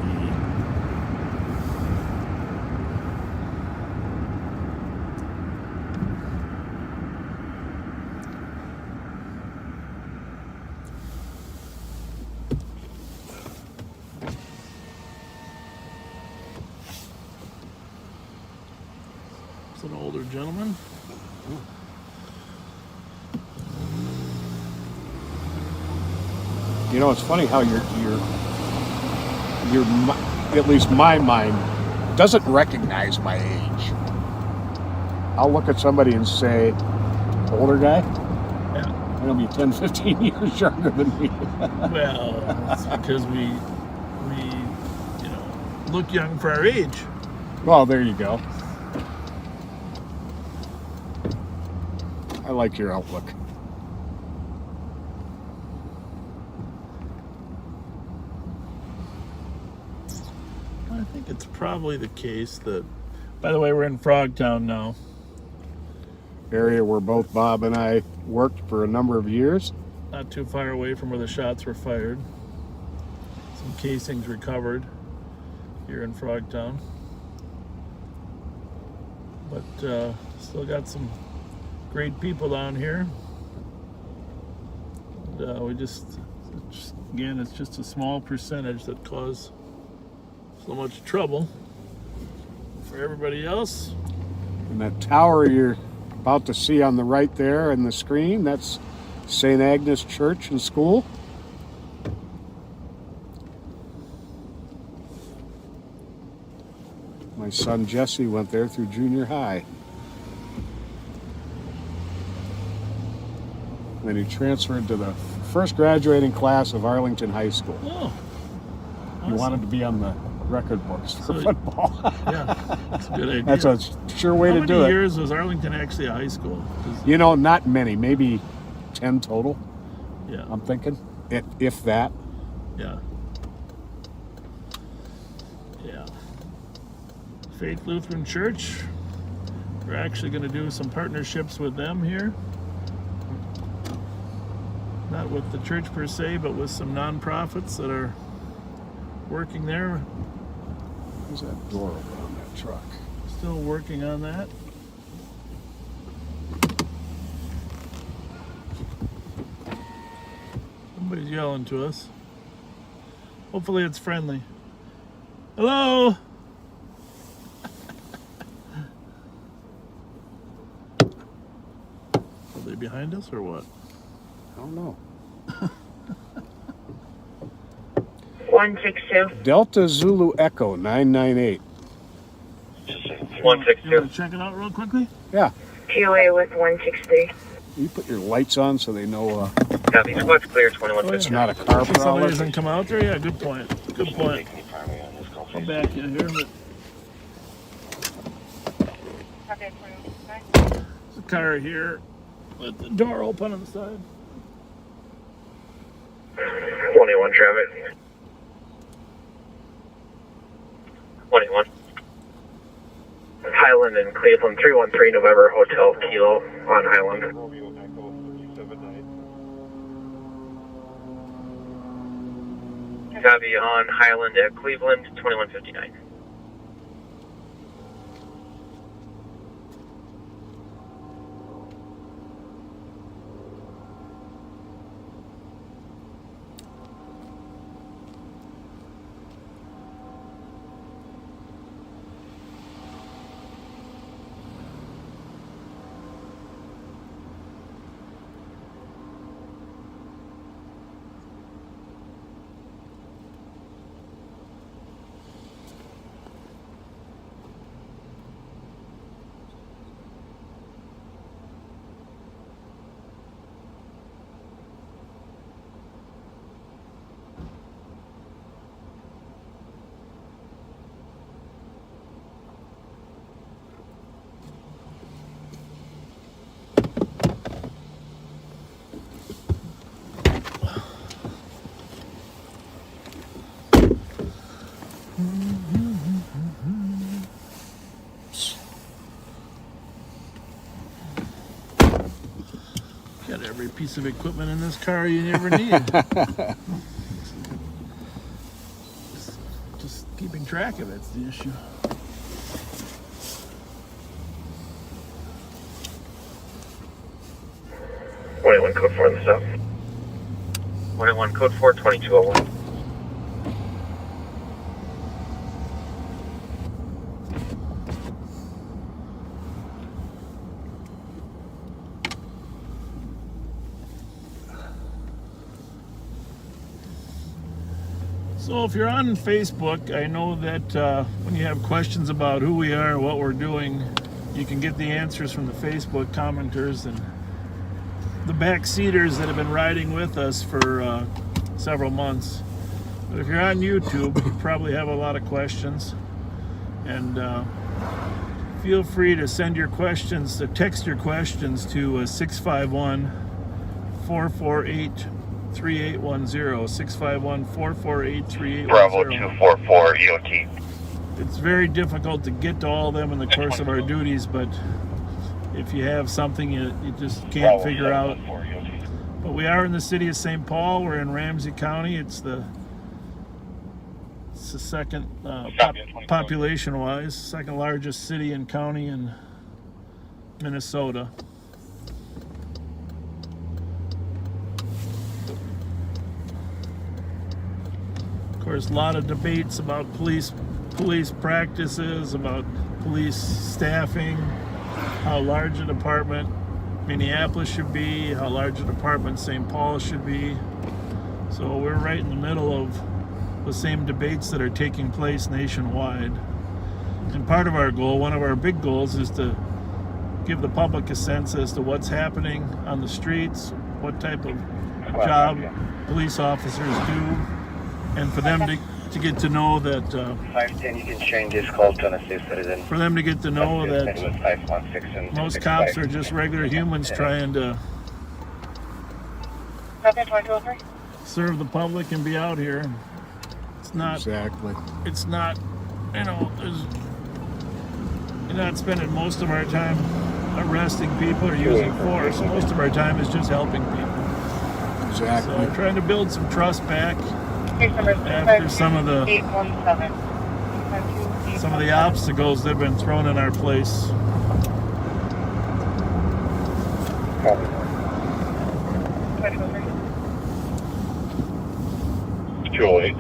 S6: It's an older gentleman.
S2: You know, it's funny how your at least my mind doesn't recognize my age. I'll look at somebody and say, older guy?
S6: Yeah.
S2: He'll be 10, 15 years younger than me.
S6: Well, it's because we look young for our age.
S2: Well, there you go. I like your outlook.
S6: I think it's probably the case that, by the way, we're in Frogtown now.
S2: Area where both Bob and I worked for a number of years.
S6: Not too far away from where the shots were fired. Some casings recovered here in Frogtown. But still got some great people down here. And, we just, again, it's just a small percentage that cause so much trouble for everybody else.
S2: And that tower you're about to see on the right there in the screen, that's St. Agnes Church and School. My son Jesse went there through junior high. Then he transferred to the first graduating class of Arlington High School.
S6: Oh,
S2: He
S6: awesome.
S2: wanted to be on the record books for
S6: So-
S2: football.
S6: Yeah, that's a good idea.
S2: That's a sure way
S6: How
S2: to
S6: many
S2: do it.
S6: years was Arlington actually a high school? 'Cause-
S2: You know, not many, maybe 10 total,
S6: yeah,
S2: I'm thinking, if that.
S6: yeah. Faith Lutheran Church. We're actually going to do some partnerships with them here. Not with the church per se, but with some nonprofits that are working there.
S2: There's that door open on that truck.
S6: Still working on that. Somebody's yelling to us. Hopefully it's friendly. Hello? Are they behind us or what?
S2: I don't know.
S8: 162.
S2: Delta Zulu Echo 998.
S3: 162.
S6: You want to check it out real quickly?
S2: Yeah,
S8: QA with 163.
S2: you put your lights on so they know
S3: Copy. Squad's clear.
S2: it's
S3: 2150.
S2: not a car
S6: Somebody
S2: prowler.
S6: doesn't come out there? Yeah, good point. Good point. I'll back you here, but
S4: Okay,
S6: there's a car here with the door open on the side.
S3: 21 traffic. 21. Highland and Cleveland, 313 November Hotel Kilo on Highland. Copy on Highland at Cleveland, 2159.
S6: Got every piece of equipment in this car you ever need. Just keeping track of it's the issue.
S3: Code 4 on the south. 21 code 4, 2201.
S6: So if you're on Facebook, I know that when you have questions about who we are, what we're doing, you can get the answers from the Facebook commenters and the backseaters that have been riding with us for several months. But if you're on YouTube, you probably have a lot of questions. And feel free to send your questions, to text your questions to 651-448-3810, 651-448-3810.
S3: Bravo 244 EOT.
S6: It's very difficult to get to all of them in the course of our duties, but if you have something you just can't figure out. But we are in the city of St. Paul. We're in Ramsey County. It's the second, population-wise, second largest city and county in Minnesota. Of course, a lot of debates about police practices, about police staffing. how large a department Minneapolis should be, how large a department St. Paul should be. So we're right in the middle of the same debates that are taking place nationwide. And part of our goal, one of our big goals, is to give the public a sense as to what's happening on the streets, what type of job police officers do, and for them to get to know that
S5: 510, you can change this call to an assist citizen.
S6: for them to get to know
S5: It
S6: that
S5: was 516 and
S6: most cops are just regular humans trying to
S4: Copy 2203.
S6: serve the public and be out here. It's not,
S2: Exactly.
S6: it's not, you know, you're not spending most of our time arresting people or using force. Most of our time is just helping people.
S2: Exactly.
S6: So trying to build some trust back
S4: Case number
S6: after some of the
S4: 817.
S6: obstacles that have been thrown in our place.
S5: Copy.
S4: 2203.
S5: 208.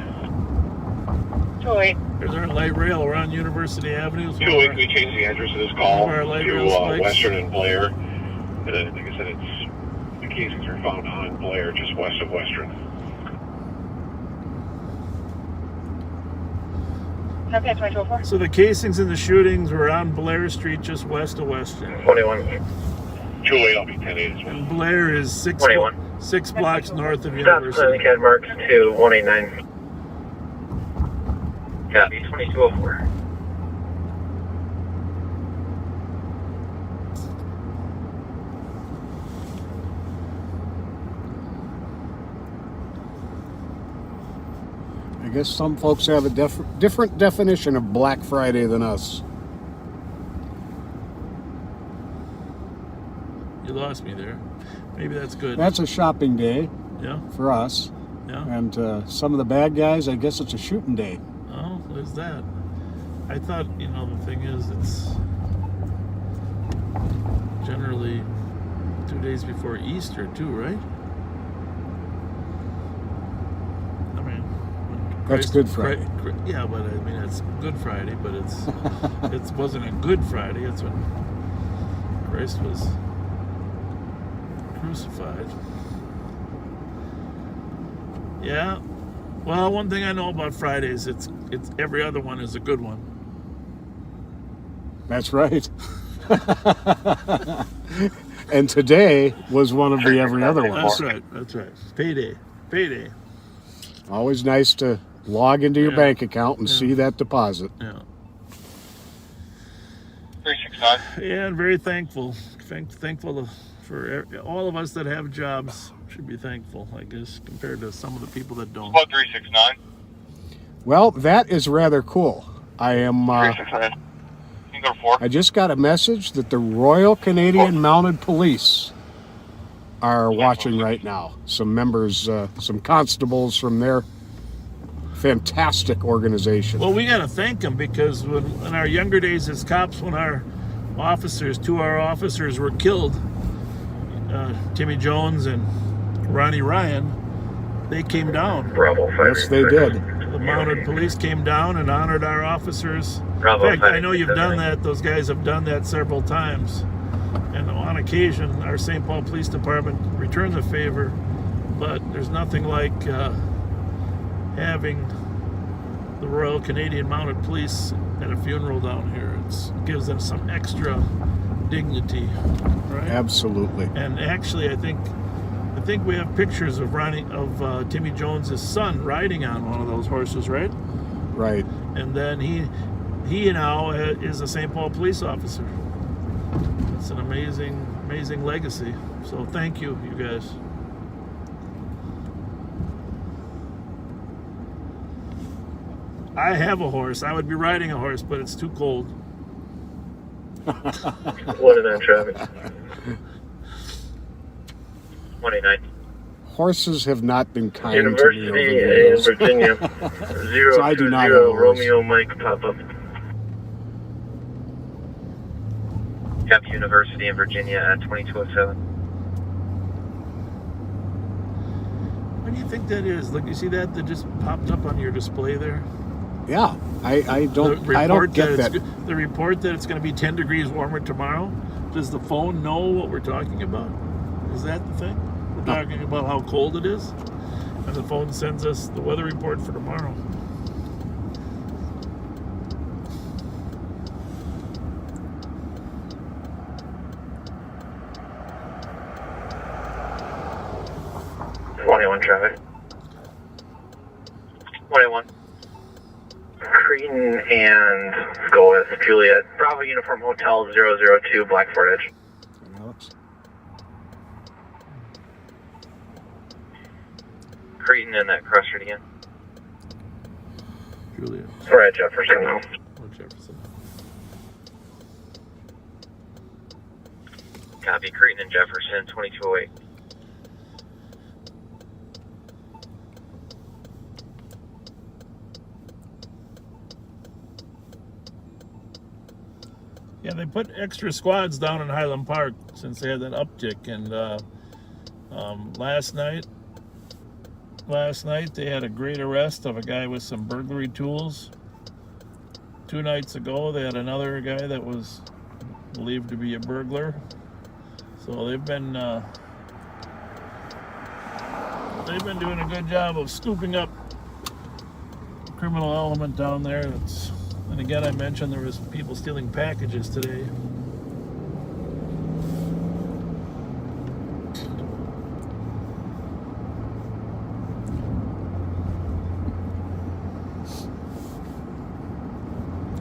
S4: 208.
S6: There's our light rail around University Avenue.
S5: 208, we changed the address of this call
S6: Our light
S5: to
S6: rail spikes.
S5: Western and Blair. And then, like I said, the casings are found on Blair, just west of Western.
S4: Copy 2204.
S6: So the casings and the shootings were on Blair Street, just west of Western.
S5: 21. 208, I'll be 10-8 as well.
S6: And Blair is
S3: 21.
S6: six blocks north of
S3: Stop
S6: University.
S3: sign CAD marks to 189. Copy 2204.
S2: I guess some folks have a different definition of Black Friday than us.
S6: You lost me there. Maybe that's good.
S2: That's a shopping day
S6: Yeah,
S2: for us.
S6: yeah.
S2: And some of the bad guys, I guess it's a shooting day.
S6: Oh, there's that. I thought, you know, the thing is, it's generally 2 days before Easter, too, right? I mean,
S2: That's Good Friday.
S6: Yeah, but I mean, it's Good Friday, but it wasn't a Good Friday. It's when Christ was crucified. Yeah. Well, one thing I know about Fridays, it's every other one is a good one.
S2: That's right. And today was one of the every other ones.
S6: That's right. That's right. Payday. Payday.
S2: Always nice to log into your
S6: Yeah.
S2: bank account and
S6: Yeah.
S2: see that deposit.
S6: Yeah.
S5: 369.
S6: Yeah, and very thankful. Thankful for all of us that have jobs. Should be thankful, I guess, compared to some of the people that don't.
S5: 369.
S2: Well, that is rather cool. I am.
S5: 369. You can go to 4.
S2: I just got a message that the Royal Canadian Mounted Police are watching right now. Some members, some constables from their fantastic organization.
S6: Well, we got to thank them because in our younger days as cops, when our officers, 2 of our officers were killed, Timmy Jones and Ronnie Ryan, they came down.
S3: Bravo 5.
S2: Yes, they did.
S6: The mounted police came down and honored our officers.
S3: Bravo
S6: In fact, I
S3: 5.
S6: know you've done that. Those guys have done that several times. And on occasion, our St. Paul Police Department returned the favor. But there's nothing like having the Royal Canadian Mounted Police at a funeral down here. It gives them some extra dignity, right?
S2: Absolutely.
S6: And actually, I think we have pictures of Timmy Jones's son riding on one of those horses, right?
S2: Right.
S6: And then he now is a St. Paul police officer. It's an amazing legacy. So thank you, you guys. I have a horse. I would be riding a horse, but it's too cold.
S3: 109 traffic. 189.
S2: Horses have not been kind to me
S3: University
S2: over the
S3: in
S2: years.
S3: Virginia.
S2: So I do not have a
S3: 020
S2: horse.
S3: Romeo Mike pop up. Cap University in Virginia at 2207.
S6: What do you think that is? Look, you see that just popped up on your display there?
S2: Yeah, I don't get that.
S6: The report that it's going to be 10 degrees warmer tomorrow. Does the phone know what we're talking about? Is that the thing? We're talking about how cold it is, and the phone sends us the weather report for tomorrow.
S3: Traffic. 21. Cretan and let's go with Juliet. Bravo Uniform Hotel 002 Blackford Edge.
S2: Alex?
S3: Cretan and that crossroad again.
S6: Julia.
S3: We're at Jefferson now.
S6: Or Jefferson.
S3: Copy. Cretan and Jefferson 2208.
S6: Yeah, they put extra squads down in Highland Park since they had that uptick, and last night they had a great arrest of a guy with some burglary tools. 2 nights ago they had another guy that was believed to be a burglar. So they've been doing a good job of scooping up the criminal element down there. And again, I mentioned there was people stealing packages today.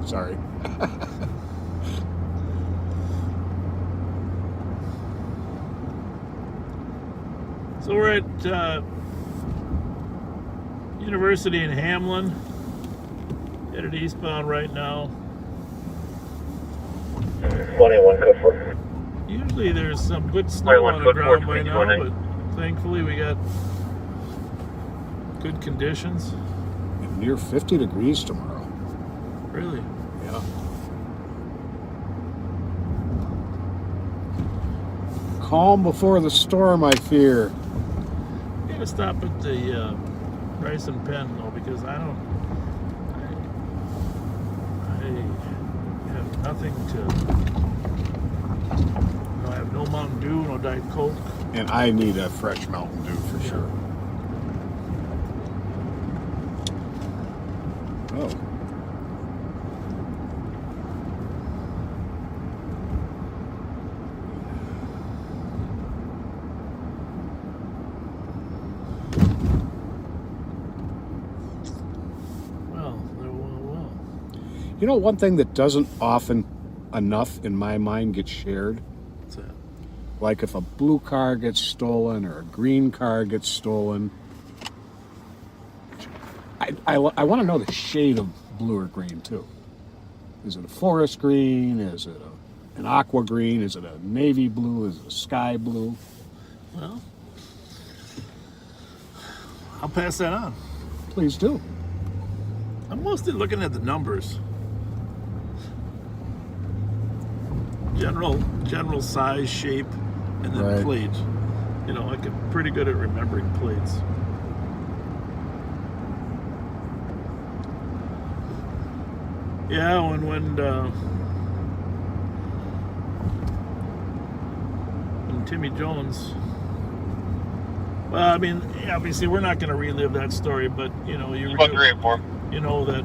S2: Sorry.
S6: So we're at University in Hamlin. Headed eastbound right now.
S3: 21 code 4.
S6: Usually there's some good snow on the ground by now, but thankfully we got good conditions.
S2: Near 50 degrees tomorrow.
S6: Really?
S2: Yeah. Calm before the storm, I fear.
S6: I'm gonna stop at the Rice and Penn though, because I have nothing to. I have no Mountain Dew, no Diet Coke.
S2: And I need a fresh Mountain Dew for sure. Oh.
S6: Well.
S2: You know, one thing that doesn't often enough in my mind get shared?
S6: What's that?
S2: Like if a blue car gets stolen or a green car gets stolen. I want to know the shade of blue or green too. Is it a forest green? Is it an aqua green? Is it a navy blue? Is it a sky blue?
S6: Well, I'll pass that on.
S2: Please do.
S6: I'm mostly looking at the numbers. General size, shape, and then
S2: Right.
S6: plate. You know, I'm pretty good at remembering plates. Yeah, when Timmy Jones. Well, I mean, obviously we're not going to relive that story, but you know, you know that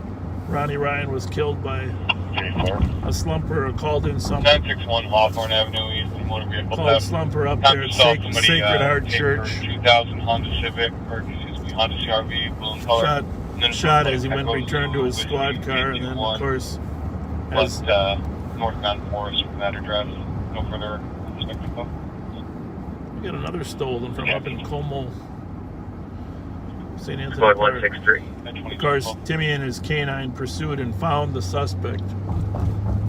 S6: Ronnie Ryan was killed by a slumper, called in something.
S9: 961 Hawthorne Avenue, East Motor Vehicle
S6: Called slumper up there at Sacred Heart Church.
S9: 2000 Honda Civic, or excuse me, Honda CRV, blue in color.
S6: Shot as he returned to his squad car, and then of course, as
S9: northbound Forest from that address. No further spectacle.
S6: we got another stolen from up in Como, St. Anthony
S3: Squad
S6: Park.
S3: 163.
S6: Of course, Timmy and his canine pursued and found the suspect.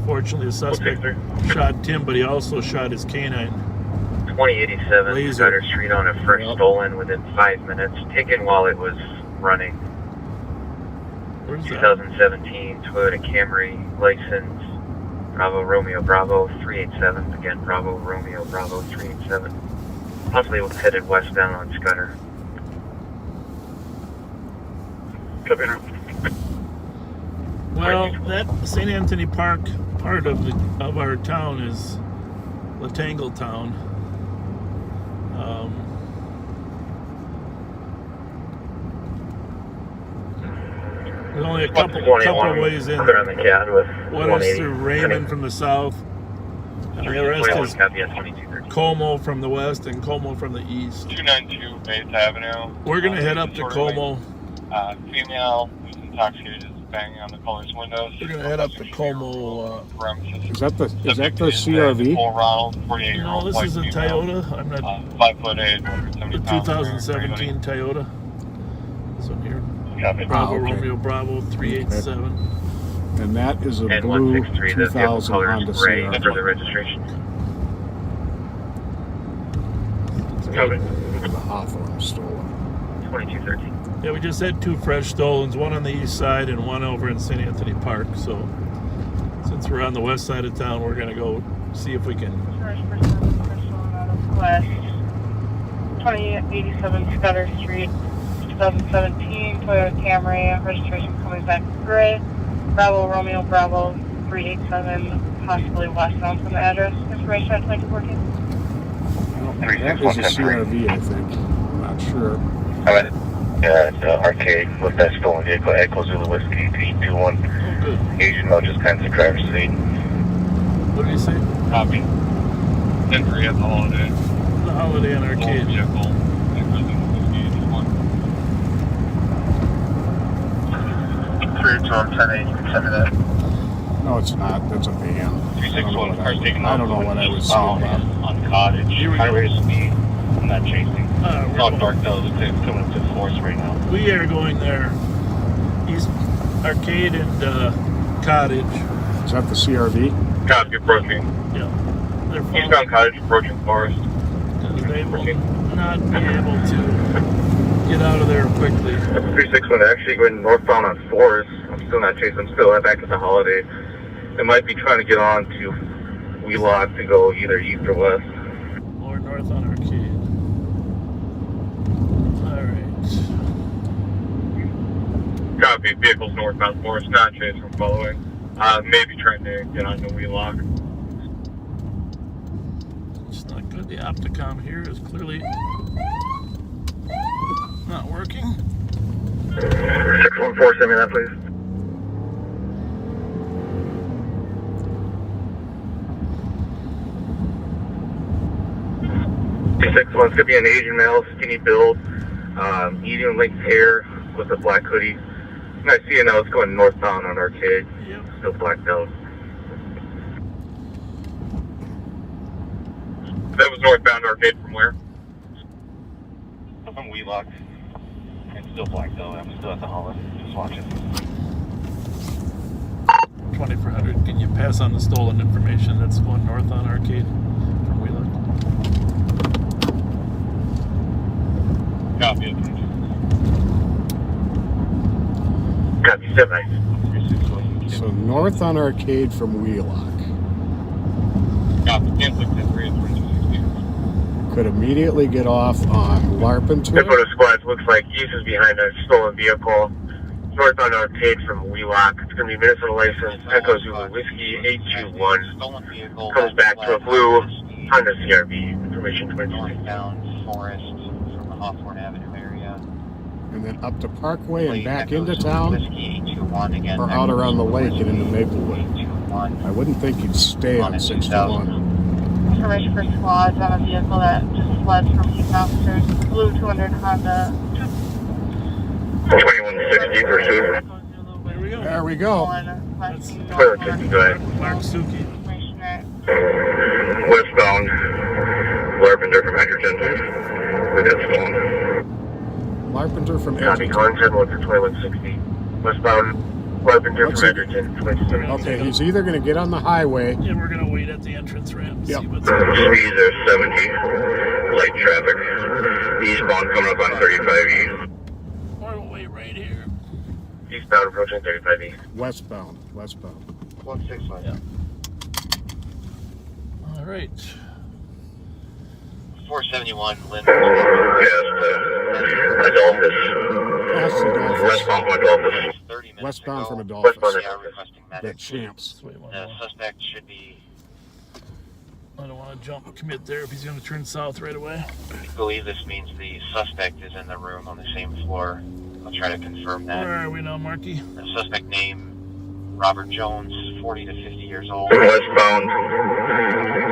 S6: Fortunately, the suspect shot Tim, but he also shot his canine.
S3: 2087
S6: Laser.
S3: Cutter Street on a fresh stolen within 5 minutes. Taken while it was running.
S6: Where's that?
S3: 2017 Toyota Camry, license Bravo Romeo Bravo 387. Again, Bravo Romeo Bravo 387. Possibly headed westbound on Scudder. Copy now.
S6: Well, that St. Anthony Park part of our town is Tangletown. There's only a couple ways in there. One is through Raymond from the south, and the rest is Como from the west and Como from the east.
S9: 292 Bates Avenue.
S6: We're gonna head up to Como.
S9: Female who's intoxicated is banging on the caller's windows.
S6: We're gonna head up to Como.
S2: Is that the CRV?
S6: No, this is a Toyota. I'm not.
S9: 5'8",
S6: The 2017 Toyota. This one here. Bravo Romeo Bravo 387.
S2: And that is a blue 2000 Honda CRV.
S3: For the registration.
S2: The Hawthorne stolen.
S3: 2213.
S6: Yeah, we just had 2 fresh stolens, one on the east side and one over in St. Anthony Park. So since we're on the west side of town, we're gonna go see if we can.
S4: West 2087 Scudder Street, 2017 Toyota Camry, registration coming back gray. Bravo Romeo Bravo 387, possibly westbound from the address. Information at 2214.
S2: That is a CRV, I think. I'm not sure.
S3: I'm at the arcade with that stolen vehicle, Echo Zulu Whiskey 321.
S6: Oh, good.
S3: Asian male just kind of driver's seat.
S6: What did you say?
S9: Copy. 10-3 at the Holiday.
S6: The Holiday Inn Arcade.
S9: Vehicle. Echo Zulu Whiskey 81.
S3: 321, 10-8, you can send me that.
S2: No, it's not. That's a van.
S9: 361, car's taking
S2: I don't know what I was seeing about.
S9: on Cottage. Highway speed. I'm not chasing. It's all
S6: We're-
S9: dark though. Looks like it's coming up to force right now.
S6: We are going there. East Arcade and Cottage.
S2: Is that the CRV?
S9: Copy, approaching.
S6: Yeah. They're full.
S9: Eastbound Cottage, approaching Forest.
S6: They will not be able to get out of there quickly.
S3: 361, they're actually going northbound on Forest. I'm still not chasing. I'm still back at the Holiday. They might be trying to get on to Wheelock to go either east or west.
S6: Or north on Arcade. Alright.
S9: Copy, vehicles northbound Forest, not chasing, following. Maybe trying to get on to Wheelock.
S6: It's not good. The Opticom here is clearly not working.
S3: 614, send me that, please. One's gonna be an Asian male, skinny build, medium length hair with a black hoodie. And I see it now, it's going northbound on Arcade.
S6: Yep.
S3: Still blacked out.
S9: That was northbound Arcade from where?
S3: From Wheelock. It's still blacked out. I'm still at the Holiday. Just watching.
S6: 2400. Can you pass on the stolen information that's going north on Arcade from Wheelock?
S9: Copy it.
S3: Copy, 7.
S2: So north on Arcade from Wheelock.
S9: Copy, cancel 10-3 at 2216.
S2: Could immediately get off on Larpenteur.
S3: Dakota Squad looks like east is behind a stolen vehicle. North on Arcade from Wheelock. It's going to be Minnesota license, Echo Zulu Whiskey 821. Comes back to a blue Honda CRV. Information 22.
S10: Northbound Forest from the Hawthorne Avenue area.
S2: And then up to Parkway and back into town.
S10: Whiskey 821 again.
S2: Or out around the lake and into Maplewood.
S10: 821.
S2: I wouldn't think you'd stay on 61.
S4: Information for squads on a vehicle that just fled from East officers. Blue 200 Honda.
S3: 2160 pursuit.
S6: There we go.
S2: There we go.
S6: That's
S3: Go ahead.
S6: Mark Suki.
S3: Westbound, Larpenter from Edgerton. With that phone.
S2: Larpenteur from
S3: Copy,
S2: Edgerton.
S3: contact one for 2160. Westbound, Larpenter
S2: What's
S3: from
S2: it?
S3: Edgerton. 2270.
S2: Okay, he's either going to get on the highway.
S6: Yeah, we're gonna wait at the entrance ramp and
S2: Yep.
S6: see what's
S3: Speeds are 70. Light traffic. Eastbound coming up on 35E.
S6: We'll wait right here.
S3: Eastbound approaching 35E.
S2: Westbound.
S3: 161.
S6: Yeah. All right.
S10: 471 Lynn.
S3: Yes, Adolphus.
S2: Past Adolphus.
S3: Westbound from Adolphus.
S10: 30 minutes
S2: Westbound
S10: ago.
S2: from Adolphus.
S3: Westbound.
S10: They are requesting
S2: That
S10: medic.
S2: champs.
S6: Let's wait one
S10: The
S6: more.
S10: suspect should be
S6: I don't want to commit there if he's going to turn south right away.
S3: I believe this means the suspect is in the room on the same floor. I'll try to confirm that.
S6: Where are we now, Marky?
S3: The suspect name, Robert Jones, 40 to 50 years old.
S9: Westbound,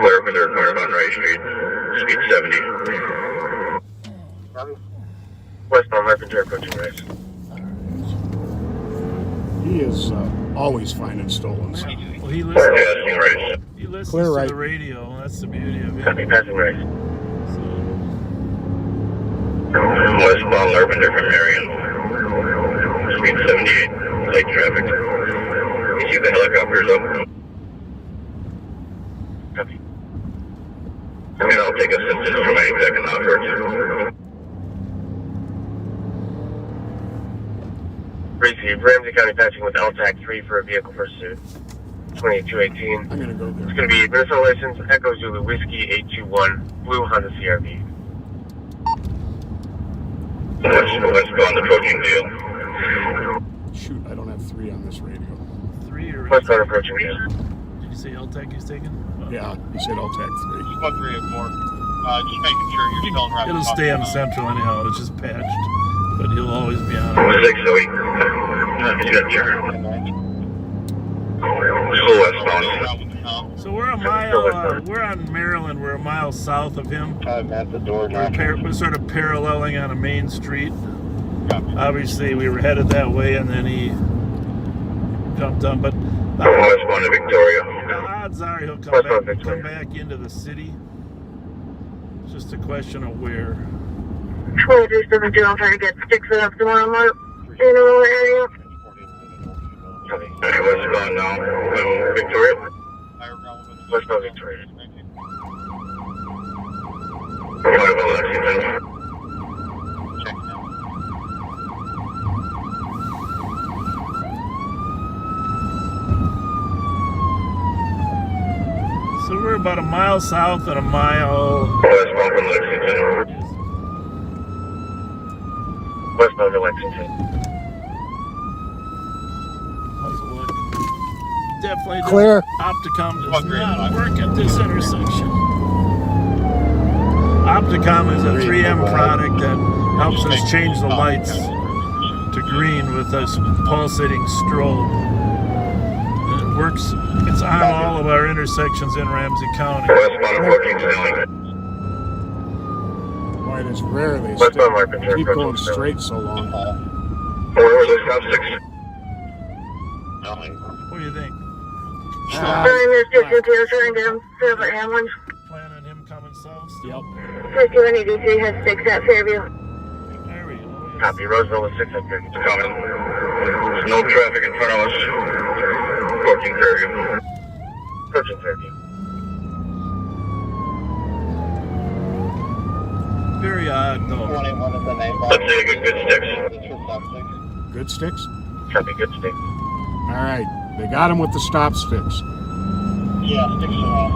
S9: clear for their corner on Wright Street, speed 70. Westbound, left and approaching Wright.
S2: He is always finding stolen.
S6: Well, he listens,
S9: Passing Wright.
S6: he listens
S2: Clear
S6: to
S2: right.
S6: the radio. That's the beauty of it.
S9: Copy, passing Wright.
S6: So,
S9: Westbound, Lavender from Marion, speed 78, light traffic. You see the helicopters up. Copy. And I'll take assistance from any second offer. Received. Ramsey County patching with LTAC 3 for a vehicle pursuit. 2218.
S2: I'm going to go there.
S9: It's going to be Minnesota license, Echo Zulu Whiskey 821, blue Honda CRV. Westbound approaching deal.
S2: Shoot, I don't have 3 on this radio.
S6: 3 or
S9: Westbound approaching deal.
S6: did you say LTAC he's taking?
S2: Yeah, he said I'll take 3.
S10: 134. Just making sure you're still in
S6: It'll stay on Central anyhow. It's just patched, but he'll always be on.
S9: 608. He's got a turn. Still westbound.
S6: So we're a mile. We're on Maryland. We're a mile south of him.
S5: I'm at the door
S6: We're,
S5: now.
S6: we're sort of paralleling on a main street. Obviously, we were headed that way, and then he jumped on. But
S9: Westbound to Victoria.
S6: the odds are he'll
S9: Westbound
S6: come
S9: Victoria.
S6: back into the city. It's just a question of where.
S8: 2372, I'm trying to get sticks it up tomorrow morning in the rural area.
S9: Westbound now. Victoria. Westbound Victoria. Arrival Lexington.
S6: So we're about a mile south and a mile.
S9: Westbound from Lexington. Westbound to Lexington.
S6: How's it look? Definitely does-
S2: Clear.
S6: Opticom does not work at this intersection. Opticom is a 3M product that helps us change the lights to green with this pulsating strobe. And it works. It's on all of our intersections in Ramsey County.
S9: Westbound approaching Snelling.
S2: Boy, it is rare they
S9: Westbound Larpenteur
S2: keep going
S9: approaching Snelling.
S2: straight so long.
S9: Where was this stop 6?
S6: What do you think?
S8: Sorry, Miss 52, trying to get him set up at ambulance.
S6: Plan on him coming south still?
S2: Yep.
S8: 5183 has 6 at Fairview.
S6: There we go. Yes.
S9: Copy. Roseville with 6 up here. It's coming. There's no traffic in front of us. Approaching Fairview. Approaching Fairview.
S6: Very odd though.
S5: 181 is the name.
S9: Let's say good sticks.
S5: This was stop 6.
S2: Good sticks?
S9: Copy. Good sticks.
S2: All right. They got him with the stop sticks.
S5: Yeah, sticks are off.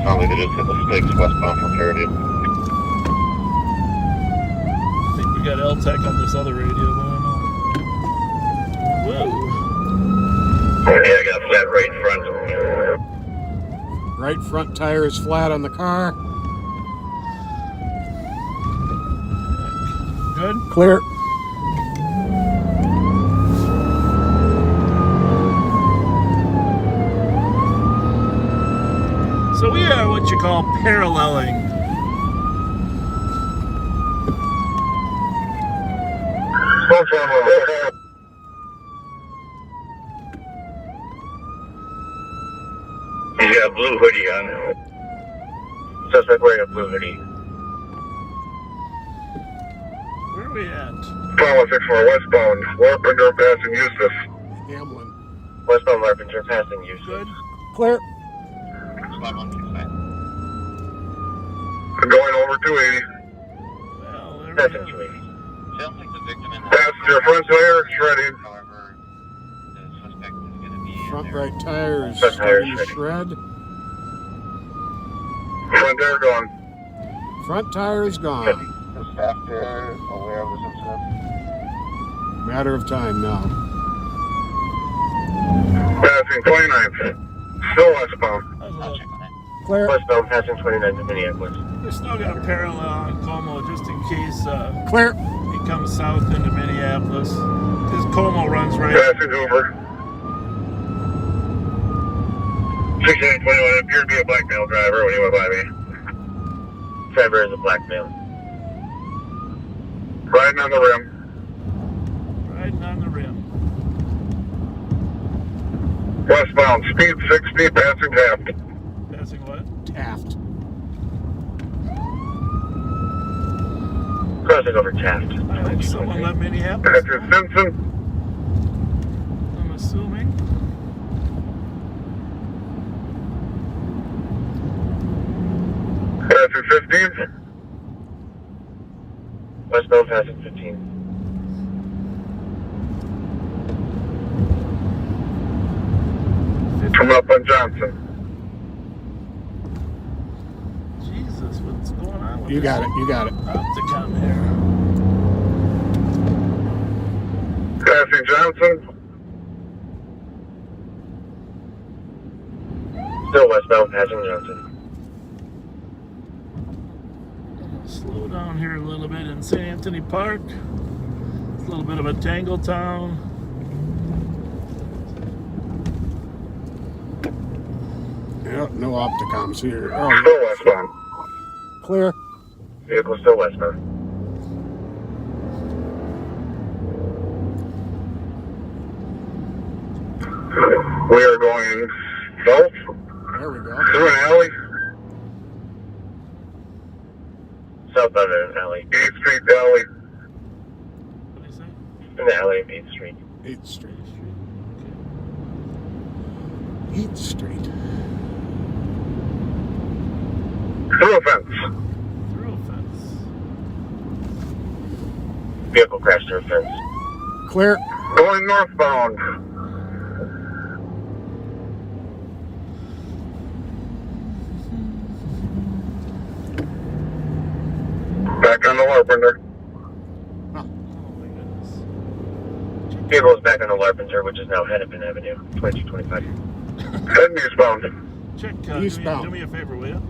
S5: Sounds like they just hit the stakes westbound from Fairview.
S6: I think we got LTAC on this other radio, but I don't know. Whoa.
S9: Yeah, I got a flat right in front.
S2: Right front tire is flat on the car.
S6: Good?
S2: Clear.
S6: So we are what you call paralleling.
S9: He's got a blue hoodie on. Suspect wearing a blue hoodie.
S6: Where are we at?
S9: 5164 westbound. Larpenteur passing Yusuf.
S2: Hamlin.
S9: Westbound Larpenteur passing Yusuf.
S6: Good?
S2: Clear.
S9: Going over 280.
S6: Well, there we
S9: Passing
S6: go.
S9: 280.
S10: Sounds like the victim in the
S9: Passenger front tire shredded.
S10: However, the suspect is going to be in
S2: Front
S10: there.
S2: right tire is
S9: Front tire
S2: starting to
S9: is
S2: shred.
S9: Front tire gone.
S2: Front tire is gone.
S5: The staff there aware of this incident?
S2: Matter of time now.
S5: Passing 29th. Still westbound.
S6: That was a
S10: I'll
S6: little-
S10: check on that.
S2: Clear.
S3: Westbound passing 29th to Minneapolis.
S6: we still got a parallel on Como just in case
S2: Clear.
S6: he comes south into Minneapolis. Because Como runs right.
S5: Passing over.
S9: 6821 appeared to be a black male driver when he went by me.
S3: Driver is a black male.
S5: Riding on the rim.
S6: Riding on the rim.
S5: Westbound. Speed 60. Passing Taft.
S6: Passing what?
S2: Taft.
S3: Crossing over Taft.
S6: I hope someone left Minneapolis.
S5: Passing Simpson.
S6: I'm assuming.
S5: Passing 15th.
S3: Westbound passing 15.
S5: Coming up on Johnson.
S6: Jesus, what's going on with
S2: You
S6: this
S2: got it. You got it.
S6: Opticom here?
S5: Passing Johnson.
S3: Still westbound passing Johnson.
S6: Slow down here a little bit in St. Anthony Park. It's a little bit of a tangle town.
S2: Yeah, no opticoms here. Oh,
S5: Still westbound.
S2: clear.
S3: Vehicle still westbound.
S5: We are going south
S2: There we go.
S5: through an alley.
S3: Southbound in an alley.
S5: 8th Street alley.
S6: What do you say?
S3: In the alley of 8th Street.
S2: 8th Street.
S6: Okay.
S2: 8th Street.
S5: Through a fence.
S6: Through a fence.
S3: Vehicle crashed through a fence.
S2: Clear.
S5: Going northbound. Back on the Larpenter.
S6: Oh my goodness.
S3: Vehicle is back on the Larpenter, which is now Hennepin Avenue, 2225.
S5: Heading eastbound.
S6: Check,
S2: Eastbound.
S6: do me a favor, will you?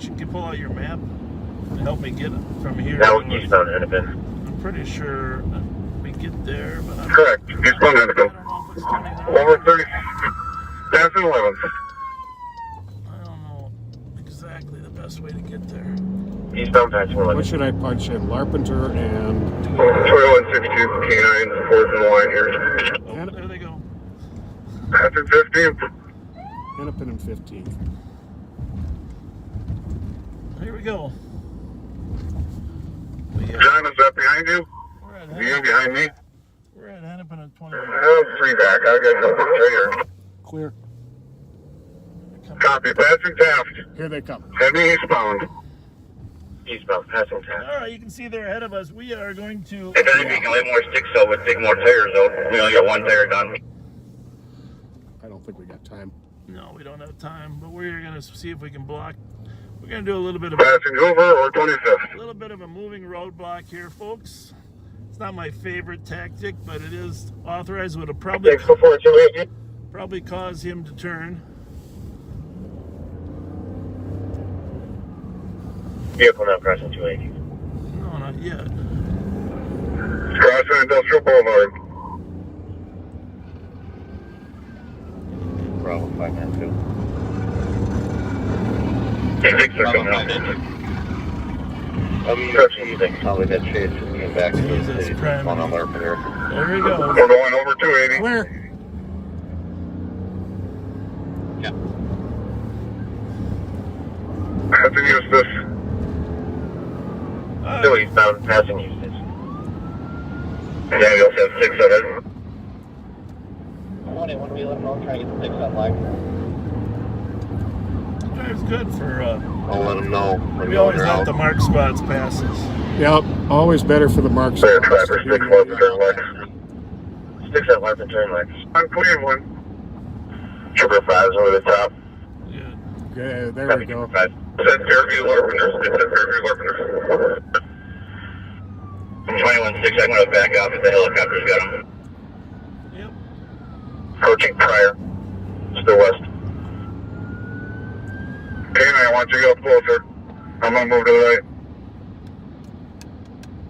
S6: You can pull out your map and help me get from here.
S3: Now
S6: to-
S3: eastbound Hennepin.
S6: I'm pretty sure we get there, but I'm,
S5: Correct. Eastbound
S6: I
S5: Hennepin.
S6: don't know if it's turning out.
S5: Over 30. Passing 11th.
S6: I don't know exactly the best way to get there.
S3: Eastbound passing 11.
S2: What should I punch in? Larpenter and
S5: 2162 K9, 4th in the line here.
S6: Oh, there they go.
S5: Passing 15th.
S2: Hennepin and 15th.
S6: Here we go. We,
S5: John, is that behind you?
S6: we're at
S5: You
S6: Hennepin,
S5: behind me?
S6: we're at Hennepin at 20.
S5: Three back. I got something right here.
S2: Clear.
S5: Copy. Passing Taft.
S2: Here they come.
S5: Heading eastbound.
S3: Eastbound passing Taft.
S6: All right, you can see there ahead of us. We are going to.
S9: If anything, can lay more sticks though, would take more tires though. We only got one tire done.
S2: I don't think we got time.
S6: No, we don't have time, but we're going to see if we can block. We're going to do a little bit of
S5: Passing over or 25th.
S6: a moving roadblock here, folks. It's not my favorite tactic, but it is authorized. Would have probably
S3: before 280.
S6: cause him to turn.
S3: Vehicle now crossing 280.
S6: No, not yet.
S5: Crossing Industrial Boulevard.
S3: Bravo 592.
S9: Sticks are
S10: Bravo
S9: coming out.
S10: 592.
S3: Probably that chase is getting back to the
S6: Jesus
S3: city.
S6: Christ.
S3: On Larpenter.
S6: There we go.
S5: We're going over 280.
S2: Clear.
S5: Passing Eustis.
S3: Still eastbound passing Eustis.
S9: Yeah, we also have 6 of it.
S10: When we let them know, try to get the sticks unlocked.
S6: Drives good for.
S3: I'll let them know.
S6: We always let the mark spots passes.
S2: Yep. Always better for the marks.
S5: Clear driver 6 left to turn left.
S3: Sticks at Larpenter and Lex.
S5: On Cleveland.
S9: Trooper 5's over the top.
S6: Good.
S2: Okay, there we go.
S9: 5. It says Fairview Larpenter. It says Fairview Larpenter. From 21-6, I'm going to back out because the helicopter's got him.
S6: Yep.
S5: Approaching Pryor.
S9: or west?
S5: K9, I want you to go closer. I'm gonna move to the right.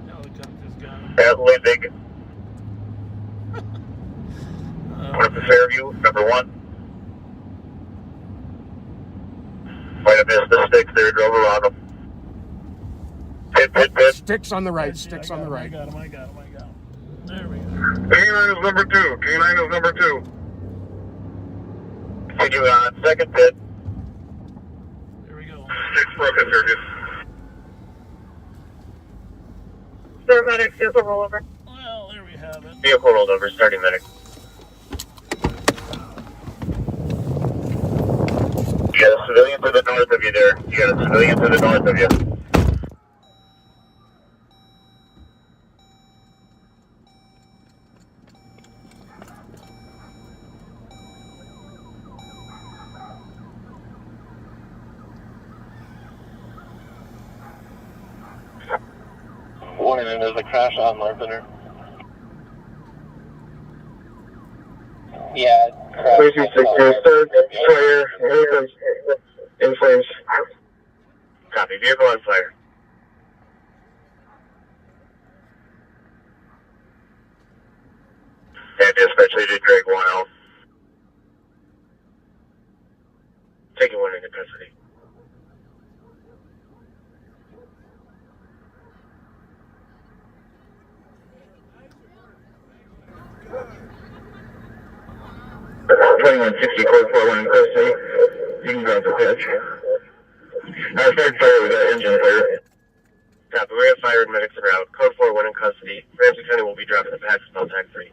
S6: Helicopter's gone.
S9: At Liddig. North of Fairview, number 1. Might have missed the sticks there, drove around them. Pit.
S2: Sticks on the right, sticks on the right.
S6: I got him. There we go.
S5: K9 is number 2. K9 is number 2.
S9: Continue on, second pit.
S6: There we go.
S9: 6 broken, Sturgis.
S8: Paramedics, vehicle rollover.
S6: Well, there we have it.
S9: Vehicle rolled over, starting medic. You got a civilian to the north of you there. You got a civilian to the north of you.
S10: Warning, and there's a crash on Larpener. Yeah, crash.
S5: 326, third, fire, in flames.
S9: Copy, vehicle on fire. And dispatch leader drag 1 out. Taking 1 into custody. Code 41 in custody. You can go to the pitch. Our third fire, we got engine fire. Copy, we have fire and medics around. Code 41 in custody. Ramsey County will be dropping the packs until tag 3.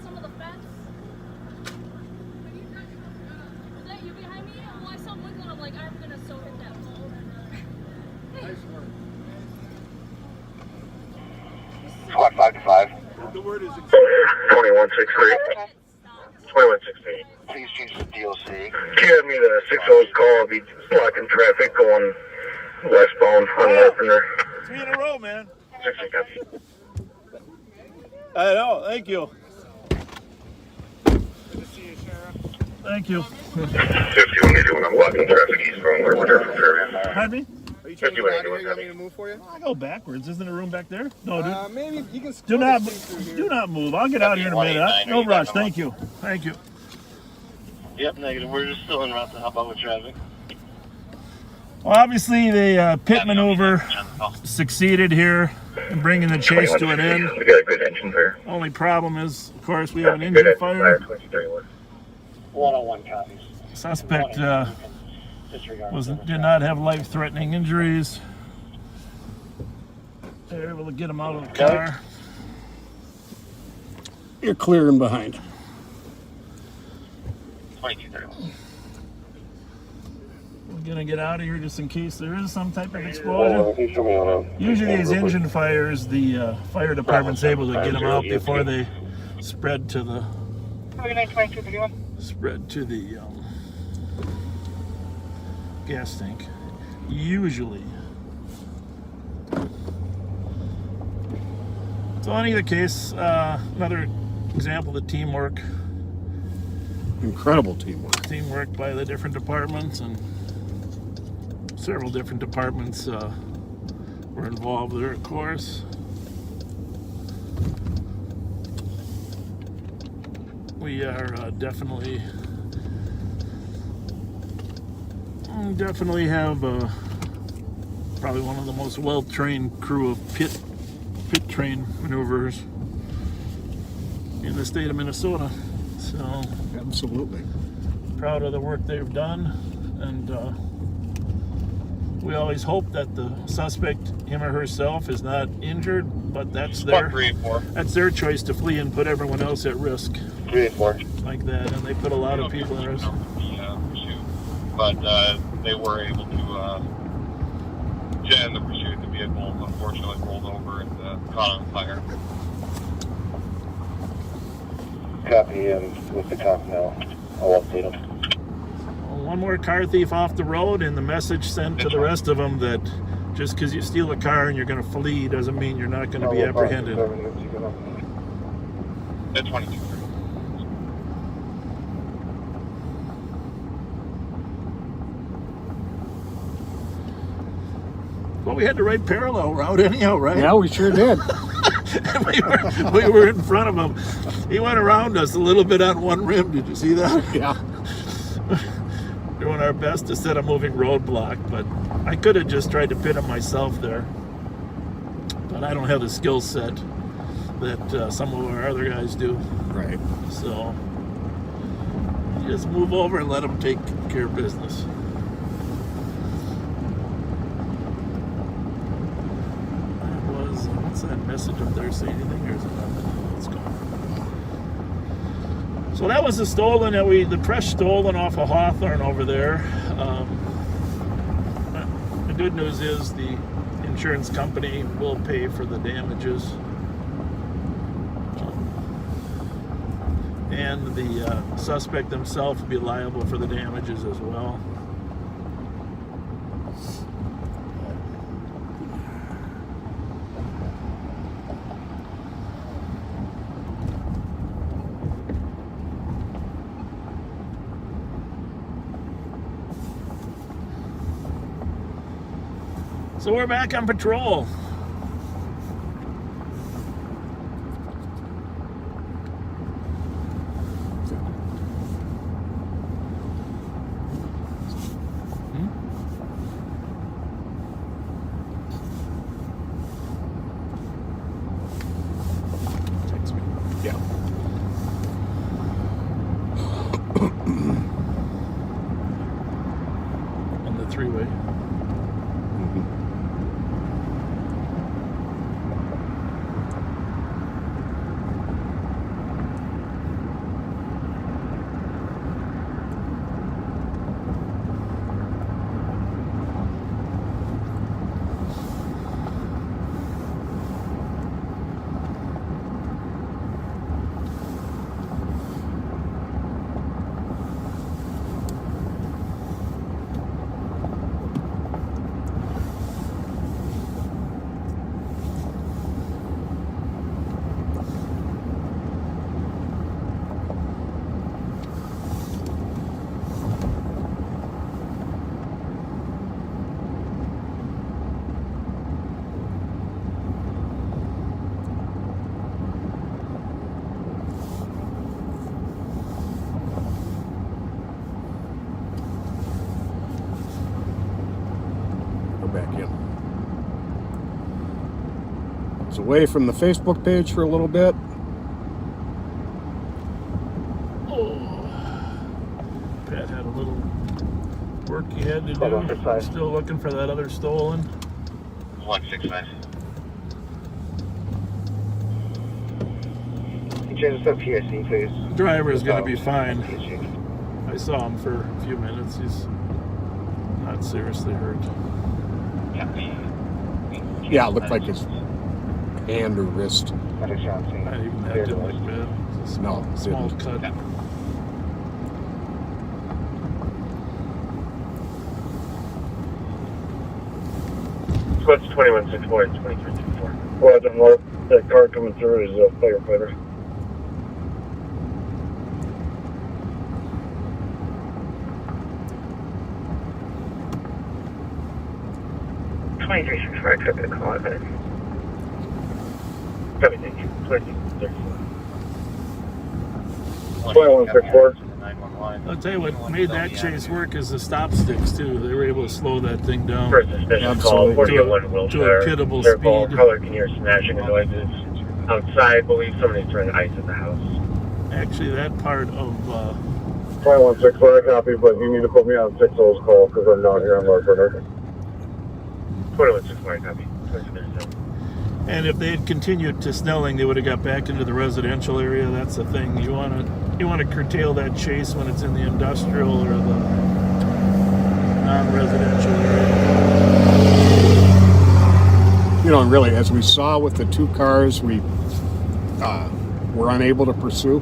S11: Some of the fence. Is that you behind me? Well, I saw wiggling. I'm like, I'm gonna so hit that pole. Nice work.
S9: Squad 5 to 5.
S6: The word is
S9: 2163. 2163.
S10: Please change the DOC.
S5: Give me the 6-0 call. I'll be blocking traffic going westbound on Larpener.
S6: 3 in a row, man.
S9: 60 copy.
S6: I know. Thank you. Thank you.
S9: 5181, I'm blocking traffic eastbound. We're there from Fairview.
S6: Pardon me?
S12: Are you trying to get out of here? You want me to move for you?
S6: I go backwards. Isn't there room back there? No, dude.
S12: Maybe you can.
S6: Do not move. I'll get out of here in a minute. No rush. Thank you. Thank you.
S10: Yep, negative. We're just still en route to help out with traffic.
S6: Well, obviously the pit maneuver succeeded here in bringing the chase to an end.
S9: We got a good engine fire.
S6: Only problem is, of course, we have an engine fire.
S10: 101 copies.
S6: Suspect did not have life-threatening injuries. They were able to get him out of the car.
S2: You're clear and behind.
S9: 2231.
S6: We're gonna get out of here just in case there is some type of explosion. Usually these engine fires, the fire department's able to get them out before they spread to the gas tank. Usually. So in either case, another example of teamwork.
S2: Incredible teamwork.
S6: Teamwork by the different departments, and several different departments were involved there, of course. We are definitely have probably one of the most well-trained crew of pit train maneuvers in the state of Minnesota. So
S2: absolutely
S6: proud of the work they've done, and we always hope that the suspect, him or herself, is not injured, but that's their choice to flee and put everyone else at risk.
S9: 3 and 4.
S6: Like that, and they put a lot of people at risk.
S9: But they were able to end the pursuit. The
S10: vehicle unfortunately rolled over and caught on fire.
S5: Copy, and with the cop now. I'll update him.
S6: One more car thief off the road, and the message sent to the rest of them that just because you steal a car and you're going to flee doesn't mean you're not going to be apprehended.
S10: At 22.
S6: Well, we had the right parallel route anyhow, right?
S2: Yeah, we sure did.
S6: we were in front of him. He went around us a little bit on one rim. Did you see that?
S2: Yeah.
S6: Doing our best to set a moving roadblock, but I could have just tried to pin him myself there. But I don't have the skill set that some of our other guys do.
S2: Right.
S6: So just move over and let them take care of business. What's that message up there? Say anything, or is it nothing? Let's go. So that was the stolen that the press stolen off of Hawthorne over there. The good news is the insurance company will pay for the damages, and the suspect himself will be liable for the damages as well. So we're back on patrol. Text me.
S2: Yeah.
S6: On the three-way.
S2: Back in. I was away from the Facebook page for a little bit.
S6: Pat had a little work he had to do. Still looking for that other stolen.
S3: 165.
S5: Can you change this up PSC, please?
S6: Driver is going to be fine. I saw him for a few minutes. He's not seriously hurt.
S2: Yeah, it looked like his hand or wrist.
S6: Not even that didn't look bad. It's a small cut.
S3: Yeah.
S9: So it's 2164 and 2364. Well, I don't know. That car coming through is a firefighter.
S5: I took a call at it.
S9: Everything. 2234. 2164.
S6: I'll tell you what made that chase work is the stop sticks too. They were able to slow that thing down
S9: First suspicious call, 41 Wilshire.
S6: to a pitiable
S9: Circle,
S6: speed.
S9: color can hear smashing noises. Outside, believe somebody's throwing ice at the house.
S6: Actually, that part of
S9: 2164, I copy, but you need to put me on 6 O's call because I'm not here on my printer. 2164, I copy. 2237.
S6: and if they had continued to Snelling, they would have got back into the residential area. That's the thing. You want to curtail that chase when it's in the industrial or the non-residential area.
S2: you know, really, as we saw with the 2 cars we were unable to pursue.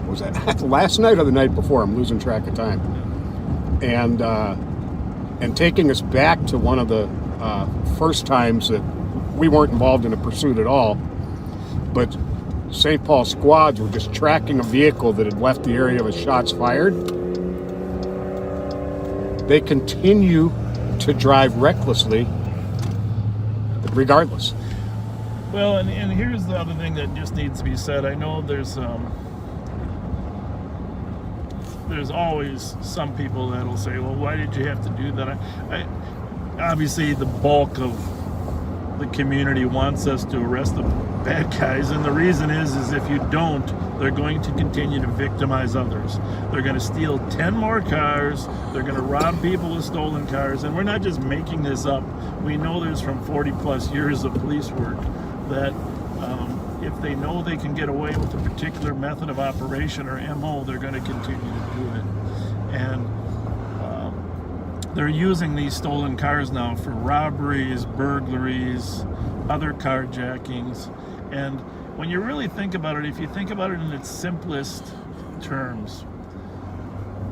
S2: Was that last night or the night before? I'm losing track of time. And taking us back to one of the first times that we weren't involved in a pursuit at all, but St. Paul squads were just tracking a vehicle that had left the area of shots fired. They continue to drive recklessly regardless.
S6: Well, and here's the other thing that just needs to be said. I know there's always some people that'll say, well, why did you have to do that? I obviously the bulk of the community wants us to arrest the bad guys, and the reason is if you don't, they're going to continue to victimize others. They're going to steal 10 more cars, they're going to rob people with stolen cars, and we're not just making this up. We know there's from 40 plus years of police work that if they know they can get away with a particular method of operation or MO, they're going to continue to do it. And they're using these stolen cars now for robberies, burglaries, other carjackings. And when you really think about it, if you think about it in its simplest terms,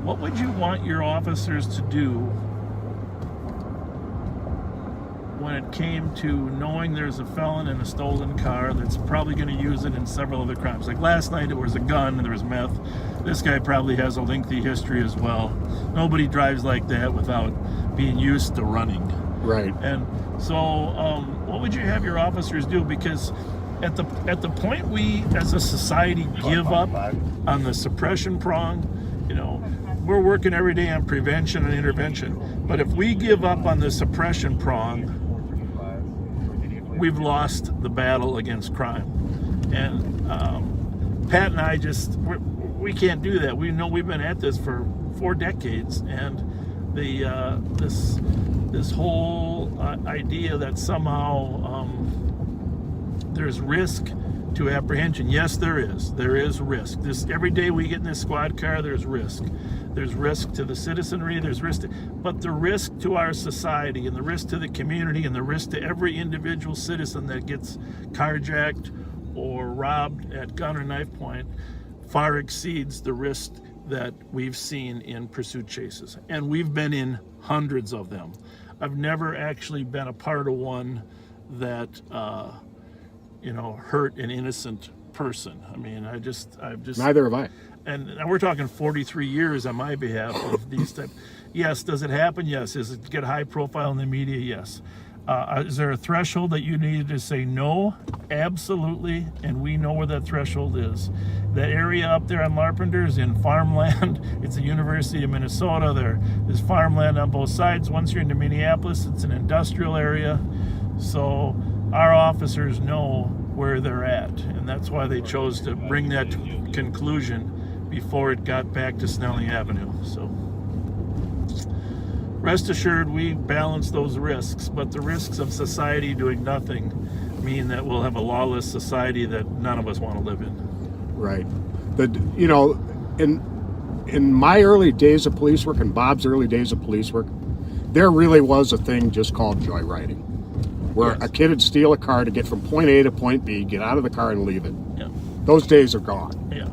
S6: what would you want your officers to do when it came to knowing there's a felon in a stolen car that's probably going to use it in several other crimes? Like last night it was a gun and there was meth. This guy probably has a lengthy history as well. Nobody drives like that without being used to running.
S2: Right.
S6: And so what would you have your officers do? Because at the point we as a society give up on the suppression prong, you know, we're working every day on prevention and intervention. But if we give up on the suppression prong, we've lost the battle against crime. And Pat and I we can't do that. We know we've been at this for 4 decades, and the this whole idea that somehow there's risk to apprehension. Yes, there is. There is risk. Every day we get in this squad car, there's risk. There's risk to the citizenry, there's risk but the risk to our society and the risk to the community and the risk to every individual citizen that gets carjacked or robbed at gun or knife point far exceeds the risk that we've seen in pursuit chases. And we've been in hundreds of them. I've never actually been a part of one that hurt an innocent person. I mean, I've just
S2: Neither have I.
S6: And we're talking 43 years on my behalf of these type. Yes, does it happen? Yes. Does it get high profile in the media? Yes. Is there a threshold that you need to say no? Absolutely, and we know where that threshold is. That area up there on Larpenteur is in farmland. It's the University of Minnesota. There's farmland on both sides. Once you're into Minneapolis, it's an industrial area. So our officers know where they're at, and that's why they chose to bring that to conclusion before it got back to Snelling Avenue. So rest assured, we balance those risks, but the risks of society doing nothing mean that we'll have a lawless society that none of us want to live in.
S2: Right. In my early days of police work and Bob's early days of police work, there really was a thing just called joyriding, where a kid would steal a car to get from point A to point B, get out of the car and leave it.
S6: Yeah.
S2: Those days are gone.
S6: Yeah.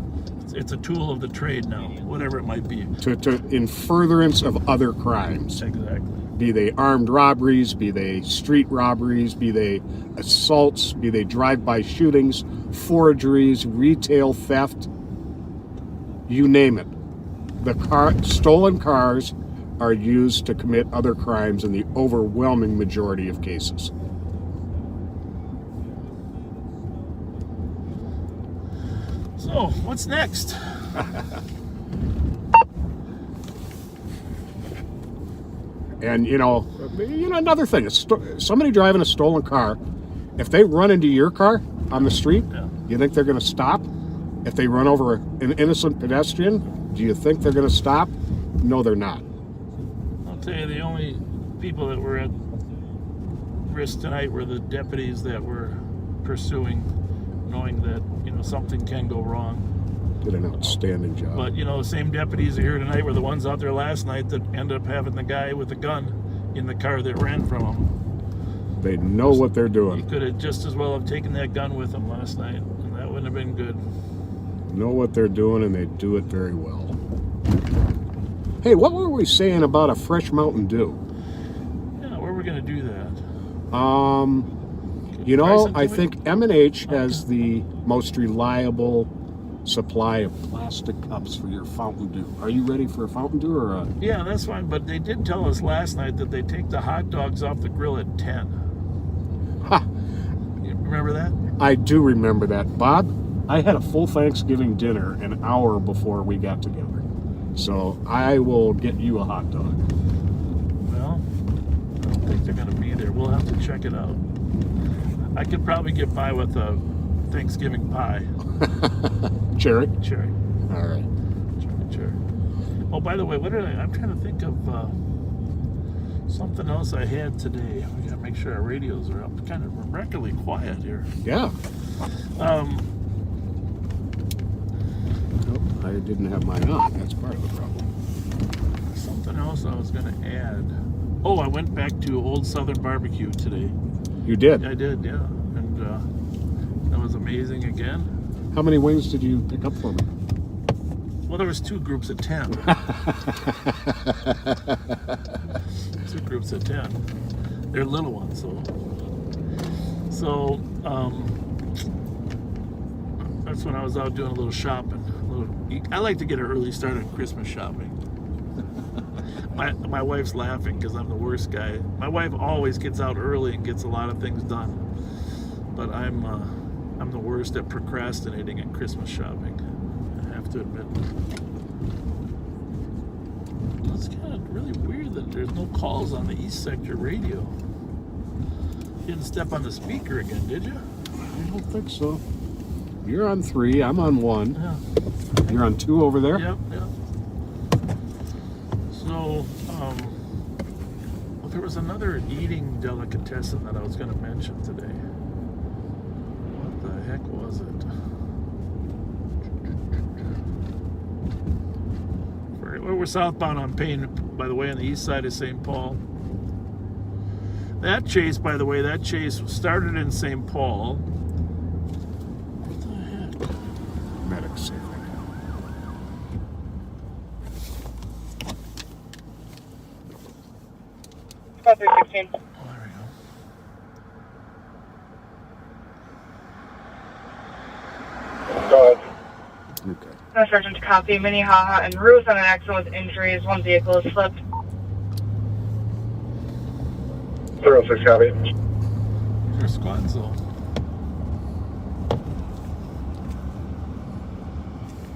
S6: It's a tool of the trade now, whatever it might be.
S2: In furtherance of other crimes.
S6: Exactly.
S2: Be they armed robberies, be they street robberies, be they assaults, be they drive-by shootings, forgeries, retail theft, you name it. Stolen cars are used to commit other crimes in the overwhelming majority of cases.
S6: So, what's next?
S2: And another thing, somebody driving a stolen car, if they run into your car on the street, you think they're going to stop? If they run over an innocent pedestrian, do you think they're going to stop? No, they're not.
S6: I'll tell you, the only people that were at risk tonight were the deputies that were pursuing, knowing that something can go wrong.
S2: Did an outstanding job.
S6: But the same deputies are here tonight were the ones out there last night that ended up having the guy with the gun in the car that ran from them.
S2: They know what they're
S6: He
S2: doing.
S6: could have just as well have taken that gun with him last night, and that wouldn't have been good.
S2: Know what they're doing, and they do it very well. Hey, what were we saying about a fresh Mountain Dew?
S6: Yeah, where are we going to do that?
S2: You know,
S6: Price it
S2: I
S6: to
S2: think M&H has the most reliable supply of plastic cups for your Fountain Dew. Are you ready for a Fountain Dew or a...
S6: Yeah, that's fine, but they did tell us last night that they take the hot dogs off the grill at 10.
S2: Ha!
S6: You remember that?
S2: I do remember that. Bob, I had a full Thanksgiving dinner an hour before we got together. So I will get you a hot dog.
S6: Well, I don't think they're going to be there. We'll have to check it out. I could probably get by with a Thanksgiving pie.
S2: Cherry?
S6: Cherry.
S2: All right.
S6: Cherry. Oh, by the way, I'm trying to think of something else I had today. We got to make sure our radios are up. Kind of remarkably quiet here.
S2: Yeah. Nope, I didn't have mine on. That's part of the problem.
S6: Something else I was going to add. Oh, I went back to Old Southern Barbecue today.
S2: You did?
S6: I did, yeah. And that was amazing again.
S2: How many wings did you pick up for me?
S6: Well, there was 2 groups of 10. 2 groups of 10. They're little ones, so that's when I was out doing a little shopping. I like to get an early start on Christmas shopping. My wife's laughing because I'm the worst guy. My wife always gets out early and gets a lot of things done, but I'm the worst at procrastinating at Christmas shopping. I have to admit. It's kind of really weird that there's no calls on the East Sector radio. You didn't step on the speaker again, did you?
S2: I don't think so. You're on 3, I'm on 1.
S6: Yeah.
S2: You're on 2 over there?
S6: Yep. So, well, there was another eating delicatessen that I was going to mention today. What the heck was it? We're southbound on Payne, by the way, on the east side of St. Paul. That chase, by the way, started in St. Paul. What the heck?
S2: Medics saving.
S4: About 316.
S6: Oh, there we go.
S5: Go ahead.
S2: Okay.
S4: No Sergeant to copy. Minnehaha and Ruth on an accident with injuries. One vehicle is slipped.
S5: 306 copy.
S6: Your squad's though.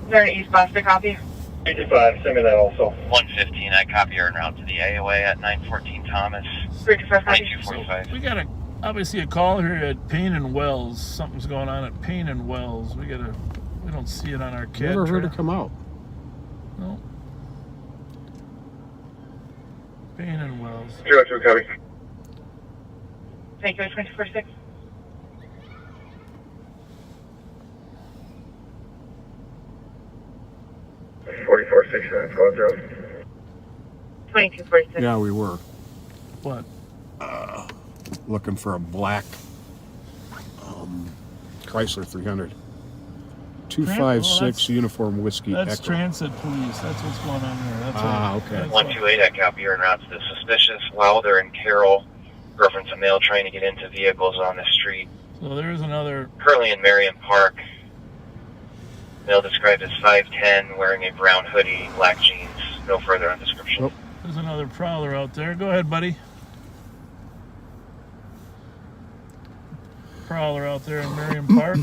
S4: Is there an East Bus to copy?
S5: 85, send me that also.
S3: 115, I copy her en route to the AOA at 914 Thomas.
S4: 325 copy.
S3: 2245.
S6: We got obviously a call here at Payne and Wells. Something's going on at Payne and Wells. We don't see it on our CAD.
S2: Never heard it come out.
S6: No. Payne and Wells.
S5: 02 copy.
S4: Thank you, 2046.
S5: Forty-four 69, squad 0.
S4: 2246.
S2: Yeah, we were.
S6: What?
S2: Looking for a black Chrysler 300. 256 uniform whiskey
S6: That's
S2: Echo.
S6: transit police. That's what's going on there. That's
S2: Okay.
S3: 128, I copy her en route to the suspicious Wilder and Carroll. Reference a male trying to get into vehicles on the street.
S6: So there's another.
S3: Currently in Marion Park. Male described as 5'10", wearing a brown hoodie, black jeans. No further on description.
S6: There's another prowler out there. Go ahead, buddy. Prowler out there in Marion Park.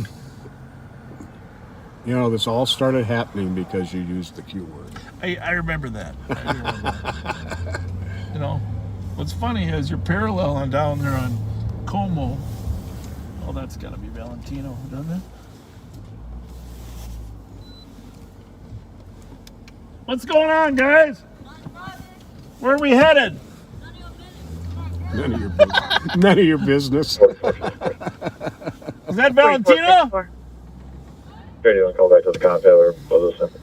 S2: You know, this all started happening because you used the Q word.
S6: I remember that. You know, what's funny is you're paralleling down there on Como. Oh, that's got to be Valentino, doesn't it? What's going on, guys? Where are we headed?
S2: None of your business. None of your business.
S6: Is that Valentino?
S5: Radio and call back to the comp or both of them.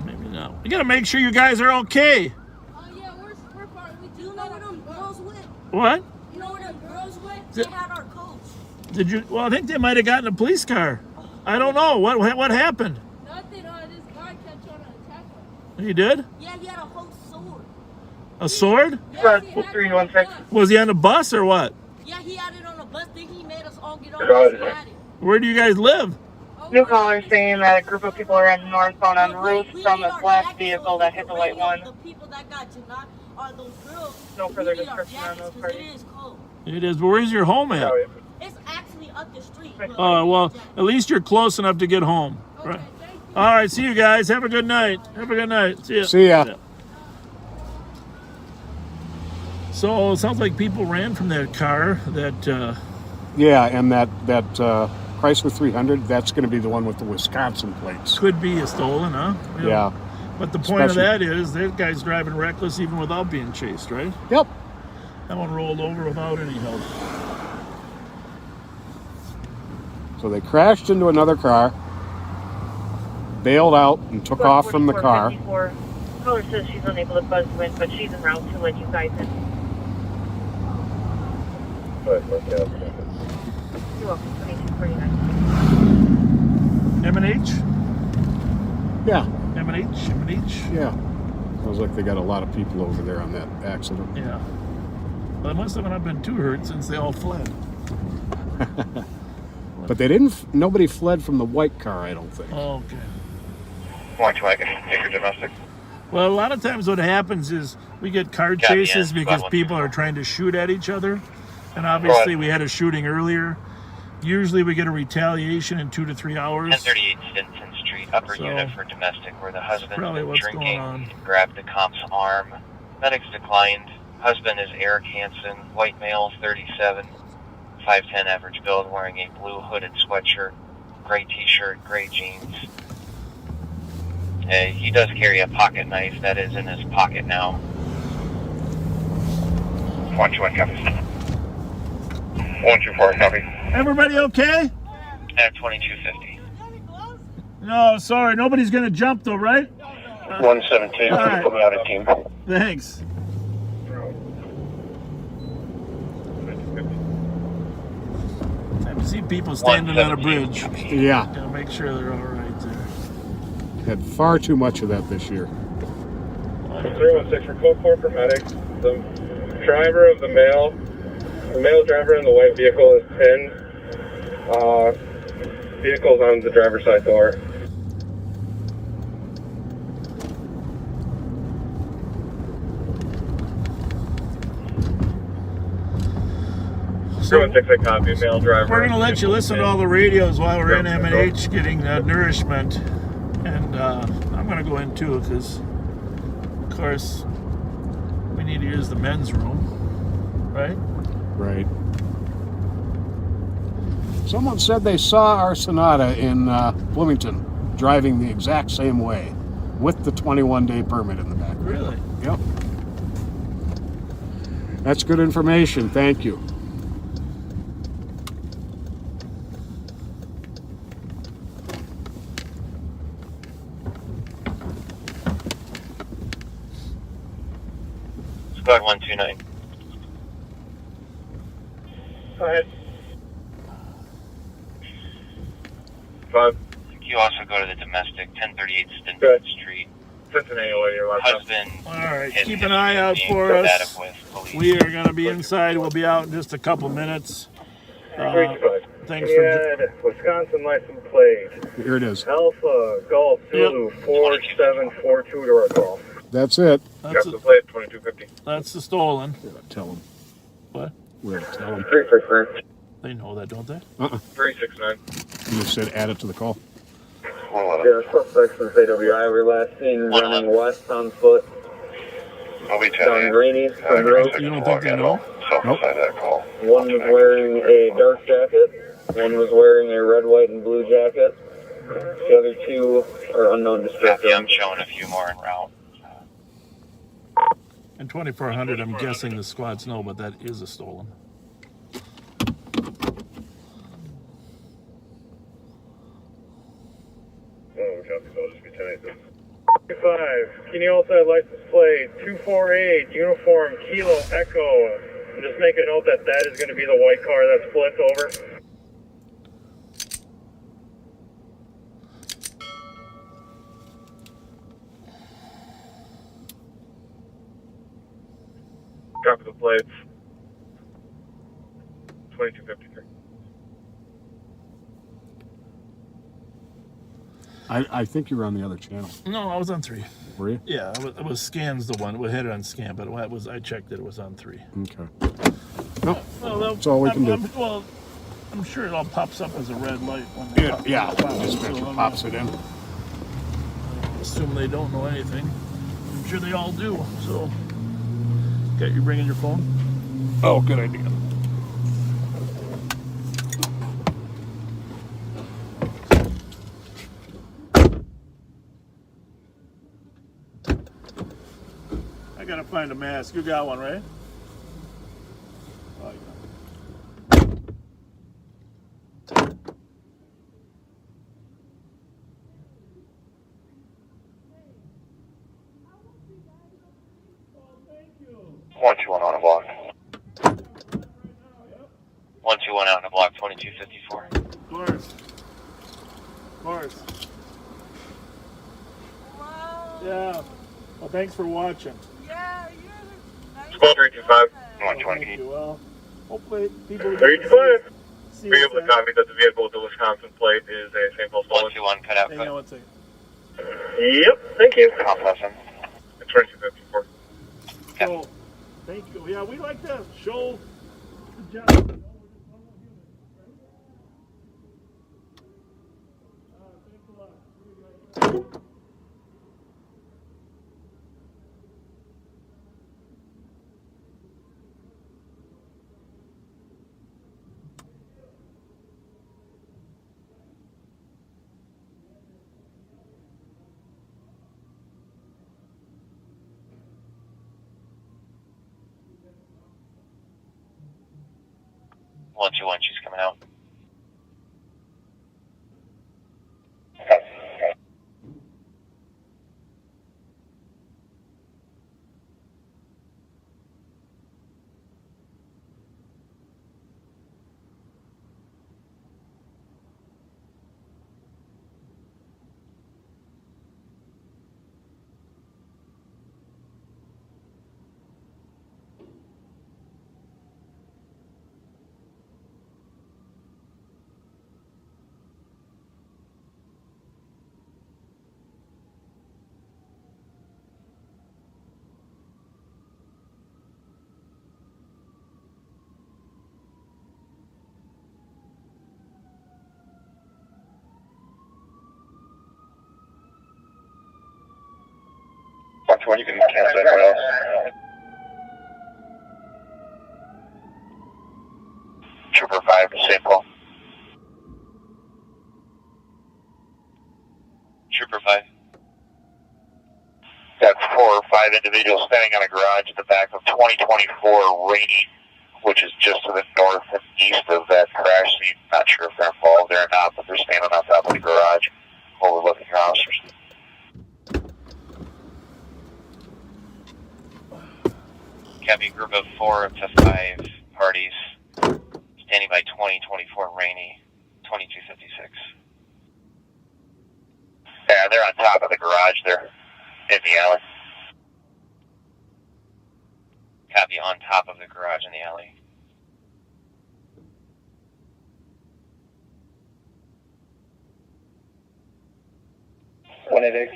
S6: Maybe not. You gotta make sure you guys are okay.
S11: Yeah, we're fine. Do you know where them girls went?
S6: What?
S11: You know where them girls went? They had our coach.
S6: Did you? Well, I think they might have gotten a police car. I don't know. What happened?
S11: Nothing. This guy kept trying to attack us.
S6: He did?
S11: Yeah, he had a whole sword.
S6: A sword?
S11: Yes, he had it on the bus.
S6: Was he on a bus or what?
S11: Yeah, he had it on a bus. Then he made us all get on. He had it.
S6: Where do you guys live?
S4: New caller saying that a group of people are heading northbound on route from the black vehicle that hit the white one.
S11: The people that got tonight are those girls.
S4: No further description on those
S11: It
S4: parties.
S11: is cold.
S6: It is. But where's your home at?
S11: It's actually up the street.
S6: Oh, well, at least you're close enough to get home. Right. All right, see you guys. Have a good night. Have a good night. See ya.
S2: See ya.
S6: Yeah. So it sounds like people ran from that car. That.
S2: Yeah, and that Chrysler 300, that's going to be the one with the Wisconsin plates.
S6: Could be a stolen, huh?
S2: Yeah.
S6: But the point of
S2: Especially-
S6: that is that guy's driving reckless even without being chased, right?
S2: Yep.
S6: That one rolled over without any help.
S2: So they crashed into another car, bailed out, and took off from the car.
S8: Caller says she's unable to buzz you in, but she's en route to let you guys in. You're welcome, 2249.
S6: M&H?
S2: Yeah.
S6: M&H?
S2: Yeah. Sounds like they got a lot of people over there on that accident.
S6: Yeah. Well, it must have not been too hurt since they all fled.
S2: But they didn't. Nobody fled from the white car, I don't think.
S6: Oh, okay.
S9: Watch wagon, take your domestic.
S6: Well, a lot of times what happens is we get car chases because people are trying to shoot at each other. And obviously we had a shooting earlier. Usually we get a retaliation in 2 to 3 hours.
S3: 1038 Stinson Street, upper unit for domestic, where the husband
S6: probably
S3: was
S6: what's
S3: drinking
S6: going on.
S3: and grabbed the comp's arm. Medics declined. Husband is Eric Hansen, white male, 37, 5'10", average build, wearing a blue hooded sweatshirt, gray t-shirt, gray jeans. He does carry a pocket knife that is in his pocket now.
S9: 121 copy. 124 copy.
S6: Everybody okay?
S3: At 2250.
S6: No, sorry. Nobody's going to jump though, right?
S9: 117,
S6: all right.
S9: put me out of team.
S6: Thanks. Time to see people standing on a bridge.
S2: Yeah.
S6: Gotta make sure they're all right there.
S2: Had far too much of that this year.
S9: 316 for code 4 for medics. The driver of the male driver in the white vehicle is pinned. Vehicle's on the driver's side door.
S6: So
S9: 316 copy, male driver.
S6: we're going to let you listen to all the radios while we're in M&H getting nourishment. And I'm going to go in too because, of course, we need to use the men's room, right?
S2: Right. Someone said they saw our Sonata in Bloomington driving the exact same way with the 21-day permit in the back.
S6: Really?
S2: Yep. That's good information. Thank you.
S3: Squad 129.
S9: Go ahead. 5.
S3: You also go to the domestic, 1038 Stinson
S9: Good.
S3: Street.
S9: Cincinnati, what your last
S3: Husband.
S6: All right,
S3: his
S6: keep an
S3: history
S6: eye
S3: of
S6: out
S3: being
S6: for
S3: combative
S6: us.
S3: with police.
S6: We are going to be inside. We'll be out in just a couple minutes. Thanks for...
S9: Ed, Wisconsin license plate.
S2: Here it is.
S9: Alpha Golf Zulu 4742 to our call.
S2: That's it.
S6: That's,
S9: Got the plate 2250.
S6: that's the stolen.
S2: Tell them.
S6: What?
S2: We're gonna tell them.
S9: 363.
S6: They know that, don't they?
S9: 369.
S2: You said add it to the call.
S9: Yeah, suspects from AWI were last seen running west on foot.
S5: I'll be
S9: Down Greenies from Road.
S6: You don't think they know?
S2: Nope.
S5: that call.
S9: One was wearing a dark jacket. One was wearing a red, white, and blue jacket. The other two are unknown
S3: Copy,
S9: description.
S3: I'm showing a few more en route.
S6: In 2400, I'm guessing the squads know, but that is a stolen.
S9: Oh, copy, so I'll just be 10-8. 5, can you also have license plate 248 Uniform Kilo Echo? Just make a note that that is going to be the white car that's flipped over. Copy the plates. 2253.
S2: I think you were on the other channel.
S6: No, I was on 3.
S2: Were you?
S6: Yeah, it was Scan's the one. We had it on Scan, but I checked it. It was on 3.
S2: Okay. No,
S6: Well,
S2: that's all we can do.
S6: I'm sure it all pops up as a red light when
S2: Dispatcher pops it in.
S6: Assume they don't know anything. I'm sure they all do. So, okay, you bringing your phone?
S2: Oh, good idea.
S6: I gotta find a mask. You got one, right? Oh, yeah.
S3: One two one on a block. 121 out in the block, 2254.
S6: Of course. Yeah. Well, thanks for watching.
S9: Squad 325.
S3: 120.
S6: Well, hopefully people.
S9: 325.
S6: See
S9: Be
S6: you
S9: able to
S6: soon.
S9: copy that the vehicle with the Wisconsin plate is a St. Paul Solid.
S3: 121, cut out.
S6: Hang on one second.
S9: Yep, thank you.
S3: Comp lesson.
S9: 2254.
S6: So, thank you. Yeah, we like to show the job.
S3: One two one, she's coming out. One, you can cancel everyone else. Trooper 5, St. Paul. Trooper 5. Got 4 or 5 individuals standing on a garage at the back of 2024 Rainy, which is just to the north and east of that crash scene. Not sure if they're involved there or not, but they're standing on top of the garage overlooking your officers. Copy, group of 4 up to 5 parties standing by 2024 Rainy, 2256. Yeah, they're on top of the garage there in the alley. Copy, on top of the garage in the alley. One at 8.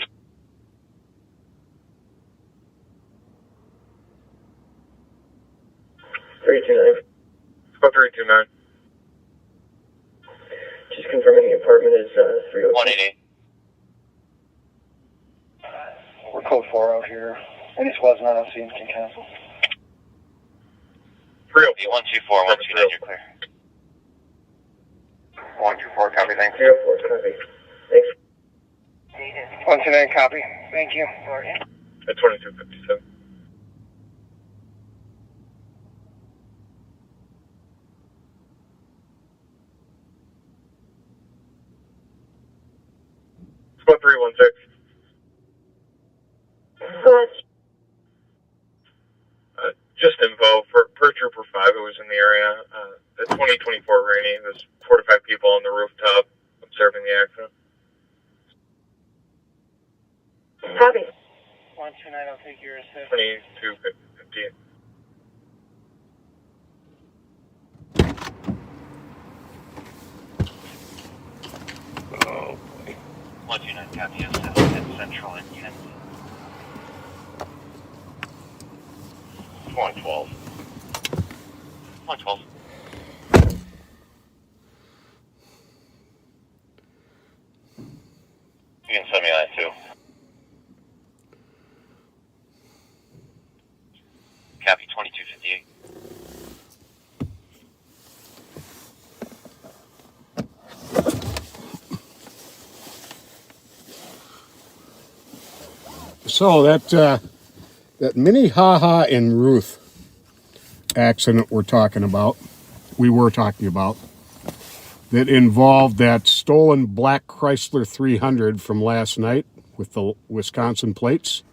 S9: Squad 329. Just confirming the apartment is 306.
S3: 188. We're code 4 out here. I just wasn't on scene, can cancel.
S9: 304.
S3: 124, 129, you're clear. 124, copy, thanks.
S9: 304, copy. Thanks.
S3: 129, copy, thank you.
S9: At 2257. Squad 316. 335 who was in the area. The 2024 rainy, there's 4 to 5 people on the rooftop observing the accident.
S8: Copy.
S4: 129, I'll take your assist.
S9: 2215.
S6: Oh, boy.
S3: 129, copy, assist at Central and Kent. 112. 112. You can send me that too. Copy, 2258.
S2: So that Minnehaha and Ruth accident we were talking about, that involved that stolen black Chrysler 300 from last night with the Wisconsin plates.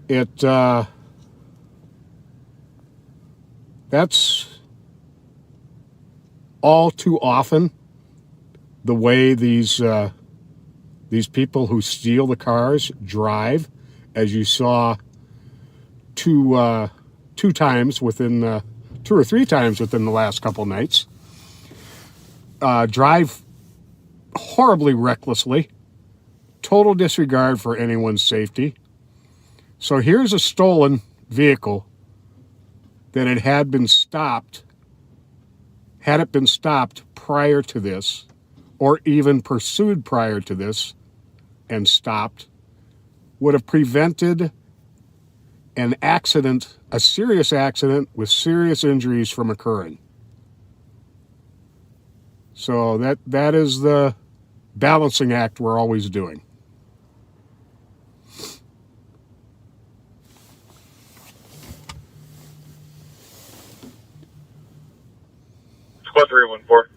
S2: That's all too often the way these people who steal the cars drive, as you saw two or three times within the last couple nights. Drive horribly recklessly, total disregard for anyone's safety. So here's a stolen vehicle that had been stopped, had it been stopped prior to this, or even pursued prior to this and stopped, would have prevented an accident, a serious accident with serious injuries from occurring. So that is the balancing act we're always doing.
S9: Squad 314.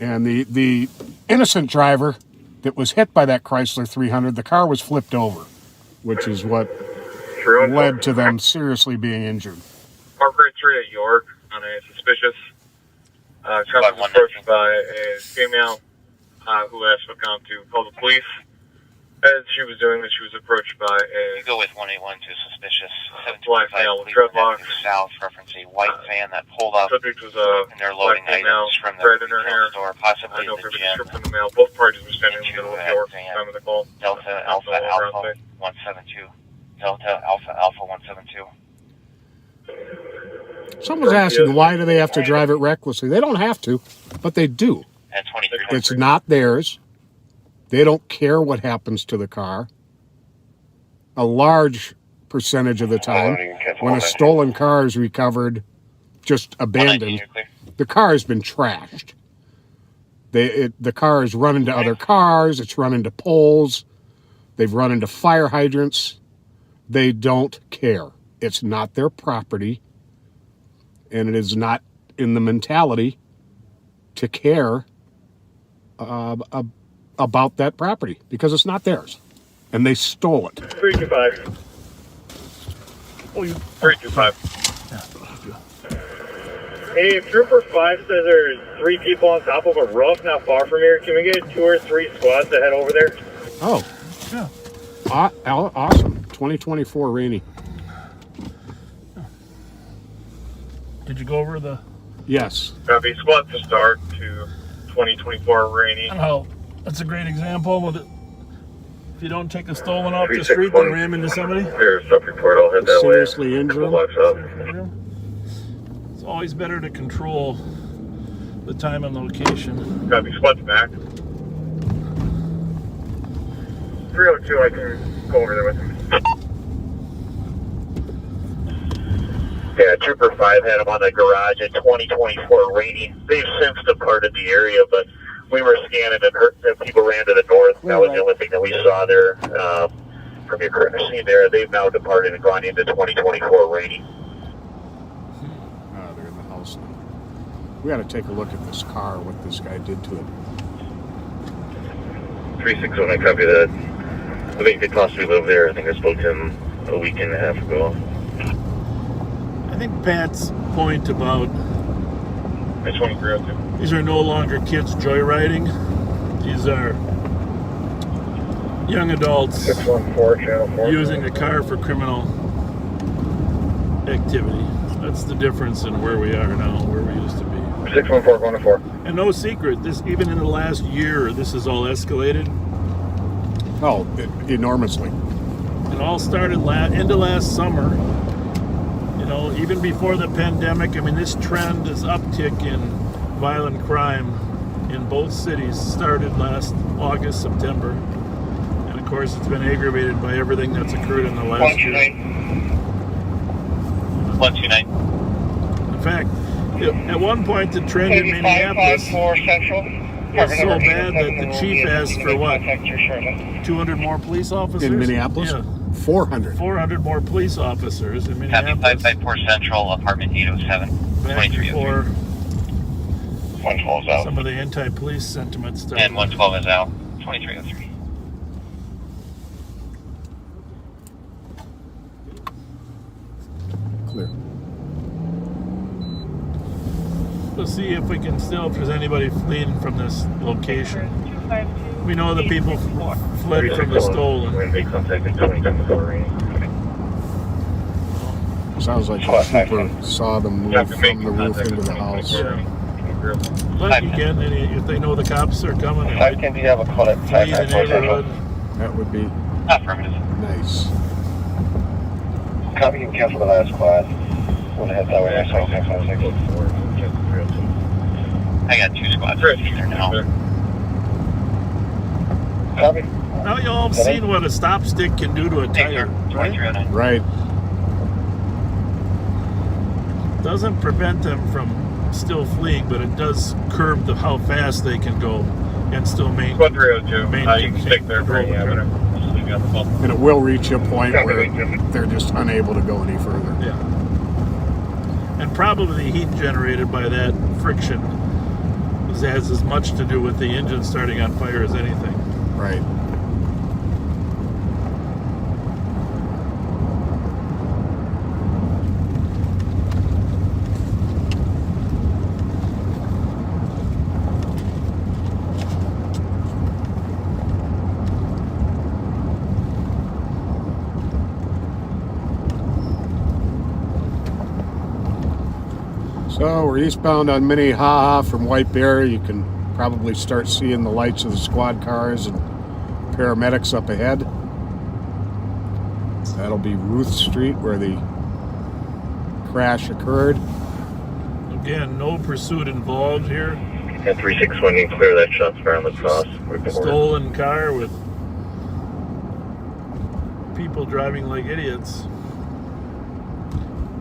S2: And the innocent driver that was hit by that Chrysler 300, the car was flipped over, which is what led to them seriously being injured.
S9: Park Rate 3 at York on a suspicious traffic was approached by a female who asked Macomb to call the police. As she was doing this, she was approached by a...
S3: Go with 181 to suspicious.
S9: Black male with dreadlocks.
S3: South, referencing white van that pulled up.
S9: Subject was
S3: and they're loading items from the
S9: red in her hair.
S3: store, possibly
S9: No
S3: the
S9: further
S3: gym.
S9: description in the mail. Both parties were standing in the middle of York at the time of the call.
S3: Delta Alpha Alpha 172. Delta Alpha Alpha 172.
S2: Someone's asking, why do they have to drive it recklessly? They don't have to, but they do.
S3: At 23.
S2: It's not theirs. They don't care what happens to the car. A large percentage of the time, when a stolen car is recovered, just abandoned, the car has been trashed. The car has run into other cars, it's run into poles, they've run into fire hydrants. They don't care. It's not their property, and it is not in the mentality to care about that property, because it's not theirs, and they stole it.
S9: 325.
S1: Oh, you.
S9: 325.
S13: Hey, if Trooper 5 says there's 3 people on top of a roof not far from here, can we get 2 or 3 squads to head over there?
S2: Oh,
S1: Yeah.
S2: Awesome. 2024 rainy.
S6: Did you go over the...
S2: Yes.
S9: Copy. Squad to start to 2024 rainy.
S6: I don't know. That's a great example. With it. If you don't take a stolen off the street, then ram into somebody.
S9: Here's sub report. I'll head that way.
S2: Seriously injured.
S9: Blocks up.
S6: It's always better to control the time and location.
S9: Copy. Squad's back. 302. I can go over there with him.
S7: Yeah, Trooper 5 had him on the garage at 2024 rainy. They've since departed the area, but we were scanning and people ran to the north. That was the only thing that we saw there from your current scene there. They've now departed and gone into 2024 rainy.
S2: They're in the house now. We got to take a look at this car, what this guy did to it.
S9: 361. I copy that. I think they possibly live there. I think I spoke to him a week and a half ago.
S6: I think Pat's point about
S9: I 2302.
S6: these are no longer kids joyriding. These are young adults
S9: 614, channel 4.
S6: using a car for criminal activity. That's the difference in where we are now, where we used to be.
S9: 614, going to 4.
S6: And no secret, this even in the last year, this has all escalated.
S2: Oh, enormously.
S6: It all started into last summer. You know, even before the pandemic. I mean, this trend, this uptick in violent crime in both cities started last August, September. And of course, it's been aggravated by everything that's occurred in the last year.
S3: 129.
S6: In fact, at one point, the trend in Minneapolis was so bad that the chief asked for what? 200 more police officers?
S2: In Minneapolis?
S6: Yeah.
S2: 400.
S6: 400 more police officers in
S3: Copy
S6: Minneapolis.
S3: 554 Central, apartment 807,
S6: Back
S3: 2303.
S6: before
S9: 112 is out.
S6: some of the anti-police sentiment started.
S3: And 112 is out, 2303.
S2: Clear.
S6: We'll see if we can still, if there's anybody fleeing from this location. We know the people fled from the stolen.
S2: Sounds like the trooper saw them move from the roof into the house.
S6: But again, if they know the cops are coming, they might
S9: Can you have a call at
S6: flee the neighborhood.
S2: That would be
S3: Affirmative.
S2: nice.
S9: Copy, you can cancel the last class. We'll head that way.
S3: I got 2 squads there now.
S9: Copy.
S6: Now you all have seen what a stop stick can do to a tire, right?
S3: 2309.
S2: Right.
S6: Doesn't prevent them from still fleeing, but it does curb how fast they can go and still maintain.
S9: 302. You can stick there for any minute. Just leave you on the phone.
S2: And it will reach a point where they're just unable to go any further.
S6: Yeah. And probably the heat generated by that friction has as much to do with the engine starting on fire as anything.
S2: Right. So we're eastbound on Minnehaha from White Bear. You can probably start seeing the lights of the squad cars and paramedics up ahead. That'll be Ruth Street where the crash occurred.
S6: Again, no pursuit involved here.
S9: At 361, you can clear that shots around the cross.
S6: Stolen car with people driving like idiots.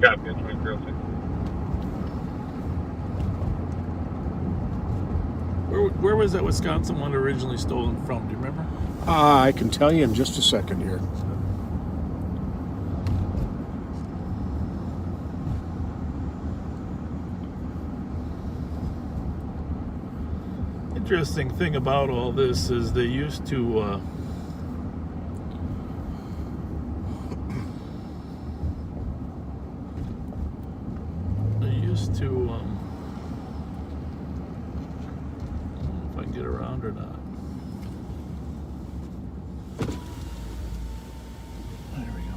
S9: Copy, 2306.
S6: Where was that Wisconsin one originally stolen from? Do you remember?
S2: I can tell you in just a second here.
S6: Interesting thing about all this is they used to I don't know if I can get around or not. There we go.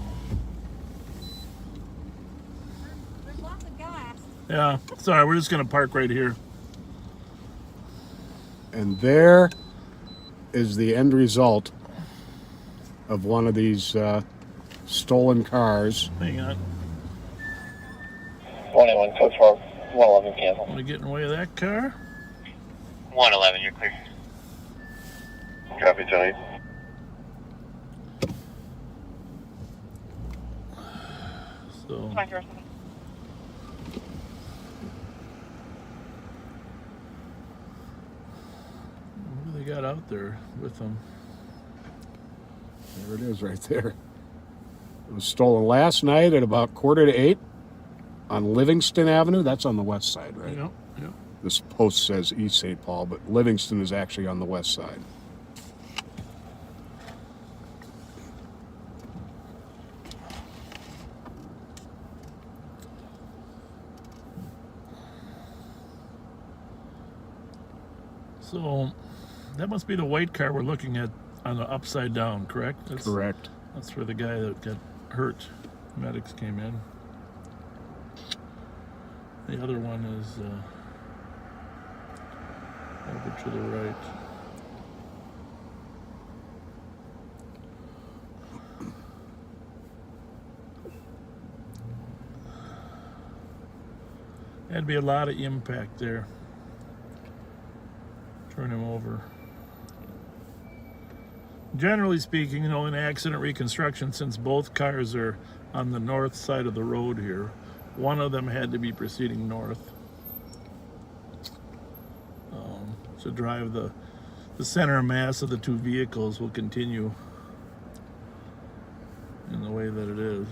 S11: There's lots of gas.
S6: Yeah, sorry, we're just gonna park right here.
S2: And there is the end result of one of these stolen cars.
S6: Hang on.
S3: 111, code 4, 111, cancel.
S6: Want to get in the way of that car?
S3: 111, you're clear.
S9: Copy, Tony.
S6: So. What do they got out there with them?
S2: There it is right there. It was stolen last night at about 7:45 on Livingston Avenue. That's on the west side, right?
S6: Yep, yep.
S2: This post says East St. Paul, but Livingston is actually on the west side.
S6: So that must be the white car we're looking at on the upside down, correct?
S2: Correct.
S6: That's where the guy that got hurt, medics came in. The other one is over to the right. That'd be a lot of impact there. Turn him over. Generally speaking, in accident reconstruction, since both cars are on the north side of the road here, one of them had to be proceeding north to drive the center of mass of the two vehicles will continue in the way that it is.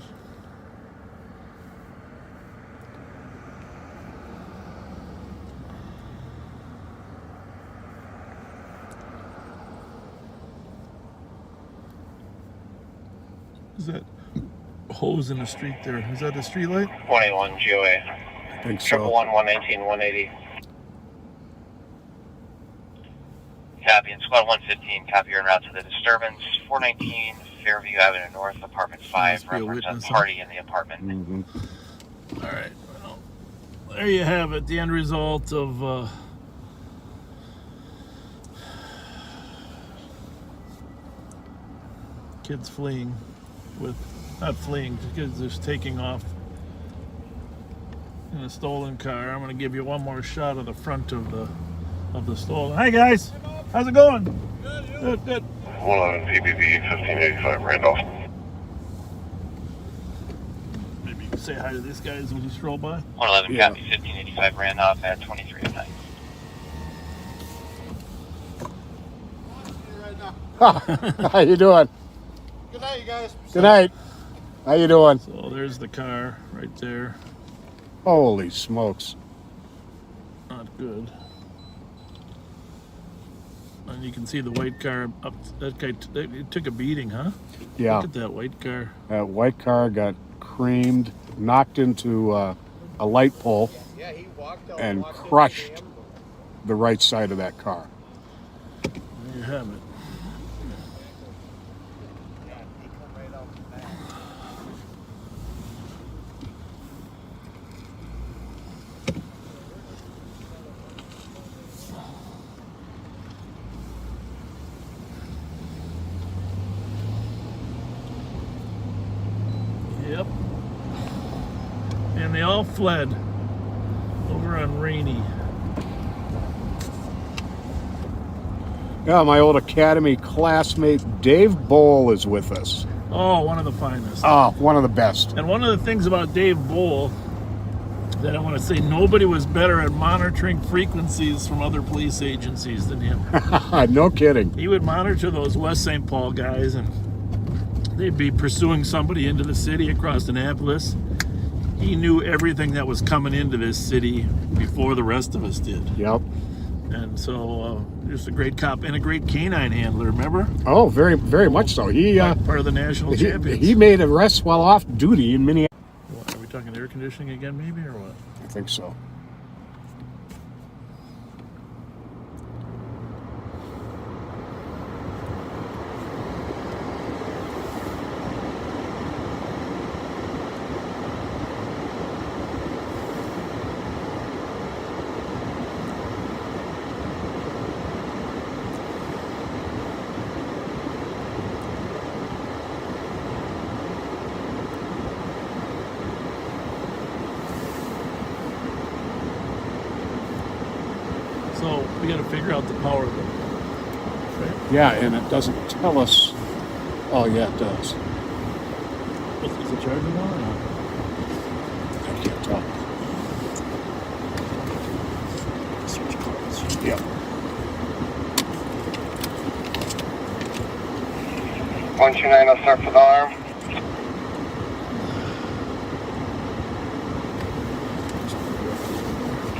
S6: Is that hose in the street there? Is that the street light?
S3: 21 GOA.
S2: I think so.
S3: 111 119 180. Copy, and Squad 115, copy, you're en route to the disturbance. 419 Fairview Avenue North, apartment 5, reference a party in the apartment.
S2: Mm-hmm.
S6: All right, well, there you have it, the end result of kids fleeing not fleeing, kids just taking off in a stolen car. I'm going to give you one more shot of the front of the stolen. Hi guys, how's it going? Good, good.
S9: 111 PBV 1585 Randolph.
S6: Maybe you can say hi to these guys when you stroll by.
S3: 111 copy, 1585 Randolph at 2309.
S2: How you doing?
S12: Good night, you guys.
S2: Good night. How you doing?
S6: So there's the car right there.
S2: Holy smokes.
S6: Not good. And you can see the white car up. That guy it took a beating, huh?
S2: Yeah.
S6: Look at that white car.
S2: That white car got creamed, knocked into a light pole,
S12: He walked out
S2: and crushed the right side of that car.
S6: There you have it. Yep. And they all fled over on Rainy.
S2: Yeah, my old academy classmate Dave Bowl is with us.
S6: Oh, one of the finest.
S2: Oh, one of the best.
S6: And one of the things about Dave Bowl that I want to say, nobody was better at monitoring frequencies from other police agencies than him.
S2: No kidding.
S6: He would monitor those West St. Paul guys, and they'd be pursuing somebody into the city across Annapolis. He knew everything that was coming into this city before the rest of us did.
S2: Yep.
S6: And so, just a great cop and a great canine handler, remember?
S2: Oh, very, very much so. He
S6: part of the national champions.
S2: He made arrests while off duty in Minneapolis.
S6: What, are we talking air conditioning again, maybe, or what?
S2: I think so.
S6: So we got to figure out the power of it. Right?
S2: Yeah, and it doesn't tell us. Oh, yeah, it does.
S6: Is the charger on or not?
S2: I can't tell.
S6: Search cards.
S2: Yep.
S5: 129, I'll start for the arm.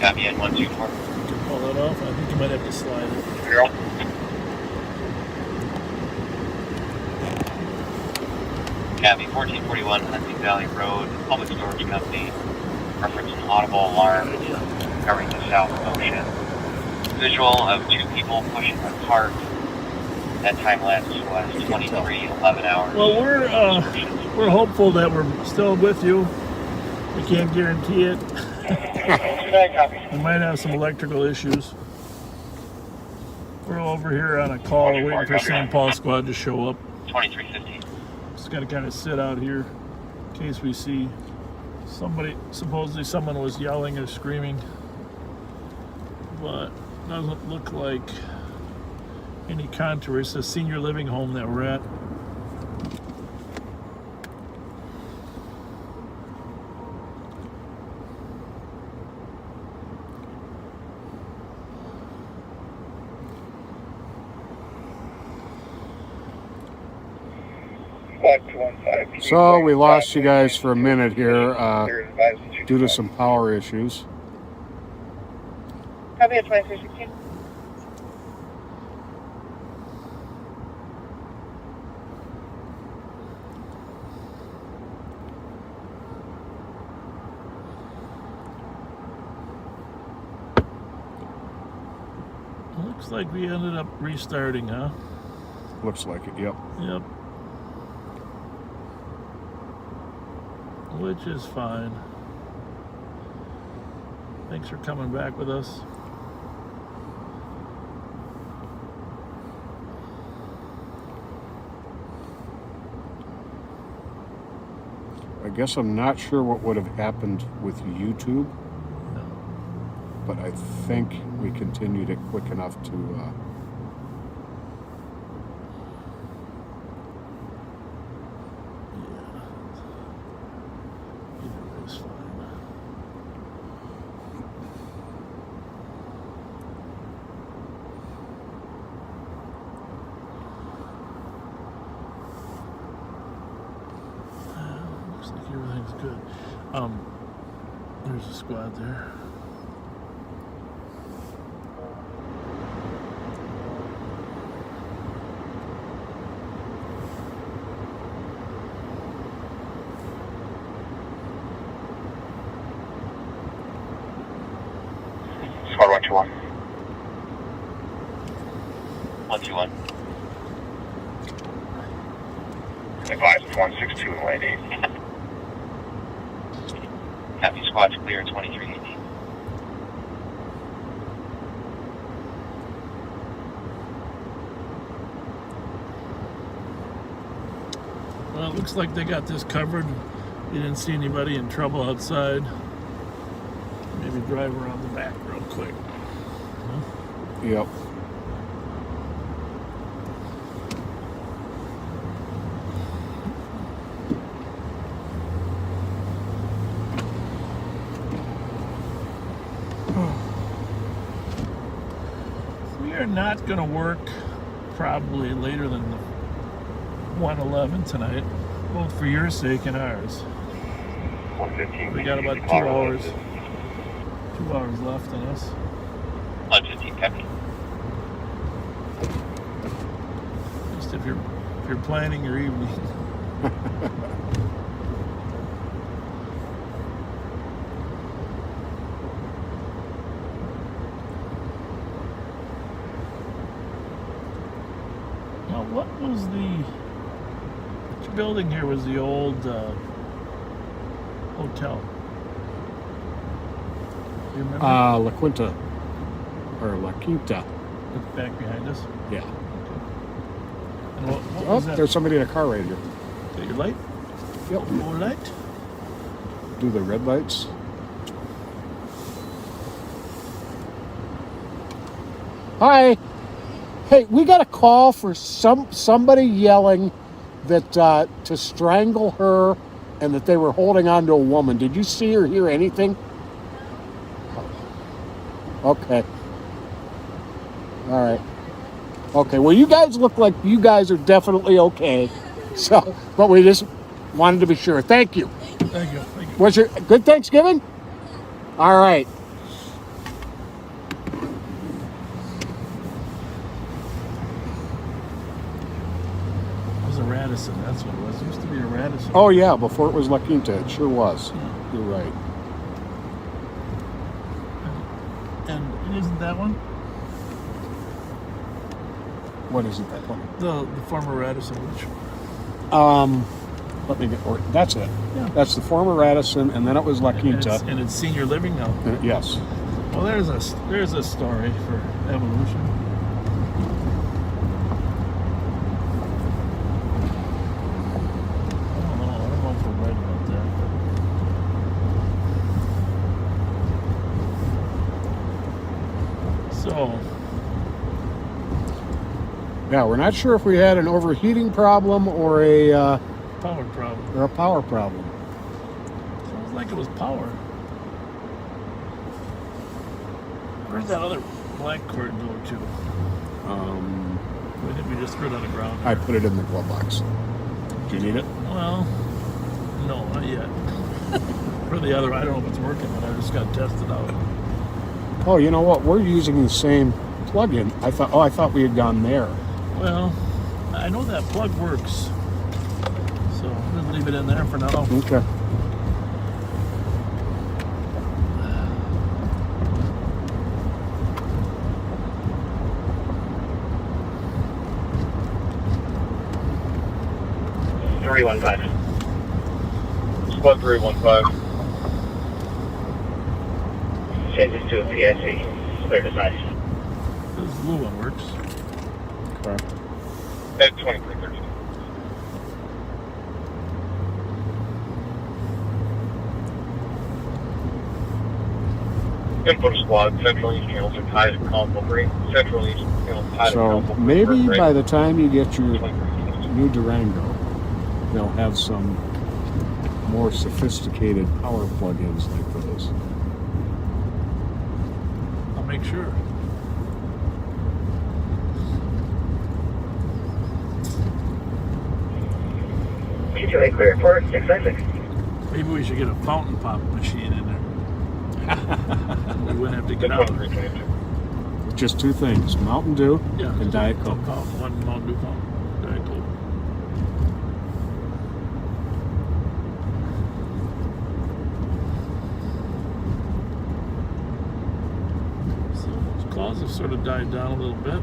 S3: Copy in 124.
S6: Pull that off. I think you might have to slide it.
S5: Zero.
S3: Copy 1441 Hunting Valley Road, Public Storage Company. Reference an audible alarm covering the south ocean. visual of two people pushing a cart. That time lapse was 23:11 hours.
S6: Well, we're hopeful that we're still with you. We can't guarantee it. We might have some electrical issues. We're over here on a call waiting for St. Paul squad to show up.
S3: 23:15.
S6: Just gotta kind of sit out here in case we see somebody. Supposedly someone was yelling or screaming, but doesn't look like any contour. It's a senior living home that we're at.
S2: So we lost you guys for a minute here due to some power issues.
S4: Copy at 2316.
S6: Looks like we ended up restarting, huh?
S2: Looks like it, yep.
S6: Yep. Which is fine. Thanks for coming back with us.
S2: I guess I'm not sure what would have happened with YouTube, but I think we continued it quick enough to
S6: Everything's good. There's a squad there.
S3: Squad 121. 121.
S5: Advise 162 and lane 8.
S3: Copy, squad's clear, 2318.
S6: Well, it looks like they got this covered. You didn't see anybody in trouble outside. Maybe drive around the back real quick.
S2: Yep.
S6: We are not going to work probably later than 1:11 tonight, both for your sake and ours.
S5: 115.
S6: We got about 2 hours. 2 hours left on us.
S3: 115, copy.
S6: Just if you're planning your evening. Now, what was which building here was the old hotel? Do you remember?
S2: La Quinta, or La Quinta.
S6: Look back behind us.
S2: Yeah.
S6: And what
S2: Oh,
S6: was that?
S2: there's somebody in a car right here.
S6: Is that your light?
S2: Yep.
S6: Your light?
S2: Do the red lights. Hi. Hey, we got a call for somebody yelling that to strangle her and that they were holding on to a woman. Did you see or hear anything? Okay. All right. Okay. Well, you guys look like you guys are definitely okay. So, but we just wanted to be sure. Thank you.
S6: Thank you. Thank you.
S2: Was your good Thanksgiving? All right.
S6: It was a Radisson. That's what it was. It used to be a Radisson.
S2: Oh yeah, before it was La Quinta, it sure was. You're right.
S6: And isn't that one?
S2: What is it, that one?
S6: The former Radisson, which
S2: Let me get, that's it.
S6: Yeah.
S2: That's the former Radisson, and then it was La Quinta.
S6: and it's senior living now.
S2: Yes.
S6: Well, there's a story for evolution. I don't know if we're right about that. So,
S2: Yeah, we're not sure if we had an overheating problem or a
S6: power problem.
S2: power problem.
S6: Sounds like it was power. Where's that other black cord go to? Why didn't we just throw it on the ground?
S2: I put it in the glove box. Do you need it?
S6: Well, no, not yet. For the other, I don't know if it's working, but I just got to test it out.
S2: Oh, you know what? We're using the same plug-in. I thought we had gone there.
S6: Well, I know that plug works. So I'm going to leave it in there for now.
S2: Okay.
S9: Squad 315.
S5: Changes to a PSC. Clear to size.
S6: This blue one works.
S2: Okay.
S9: At 2330. Input squad, Central East channels are tied at column 3. Central East channels tied at
S2: So
S9: column 3.
S2: maybe by the time you get your new Durango, they'll have some more sophisticated power plug-ins like those.
S6: I'll make sure.
S5: Mutually clear for 696.
S6: Maybe we should get a fountain pop machine in there. We wouldn't have to get out.
S2: Just two things, Mountain Dew and Diet Coke.
S6: One Mountain Dew fountain, Diet Coke. So those calls have sort of died down a little bit.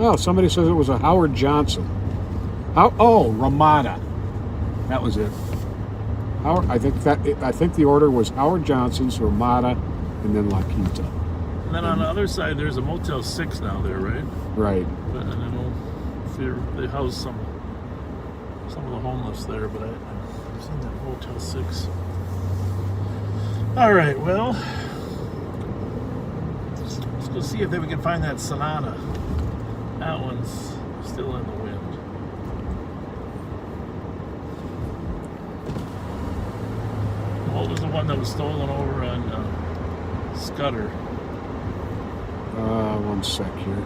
S2: Oh, somebody says it was a Howard Johnson. Oh, Ramada. That was it. I think the order was Howard Johnson's, Ramada, and then La Quinta.
S6: And then on the other side, there's a Motel 6 now there, right?
S2: Right.
S6: But I don't know if they house some of the homeless there, but I've seen that Motel 6. All right, well, let's go see if we can find that Sonata. That one's still in the wind. What was the one that was stolen over on Scudder?
S2: One sec here.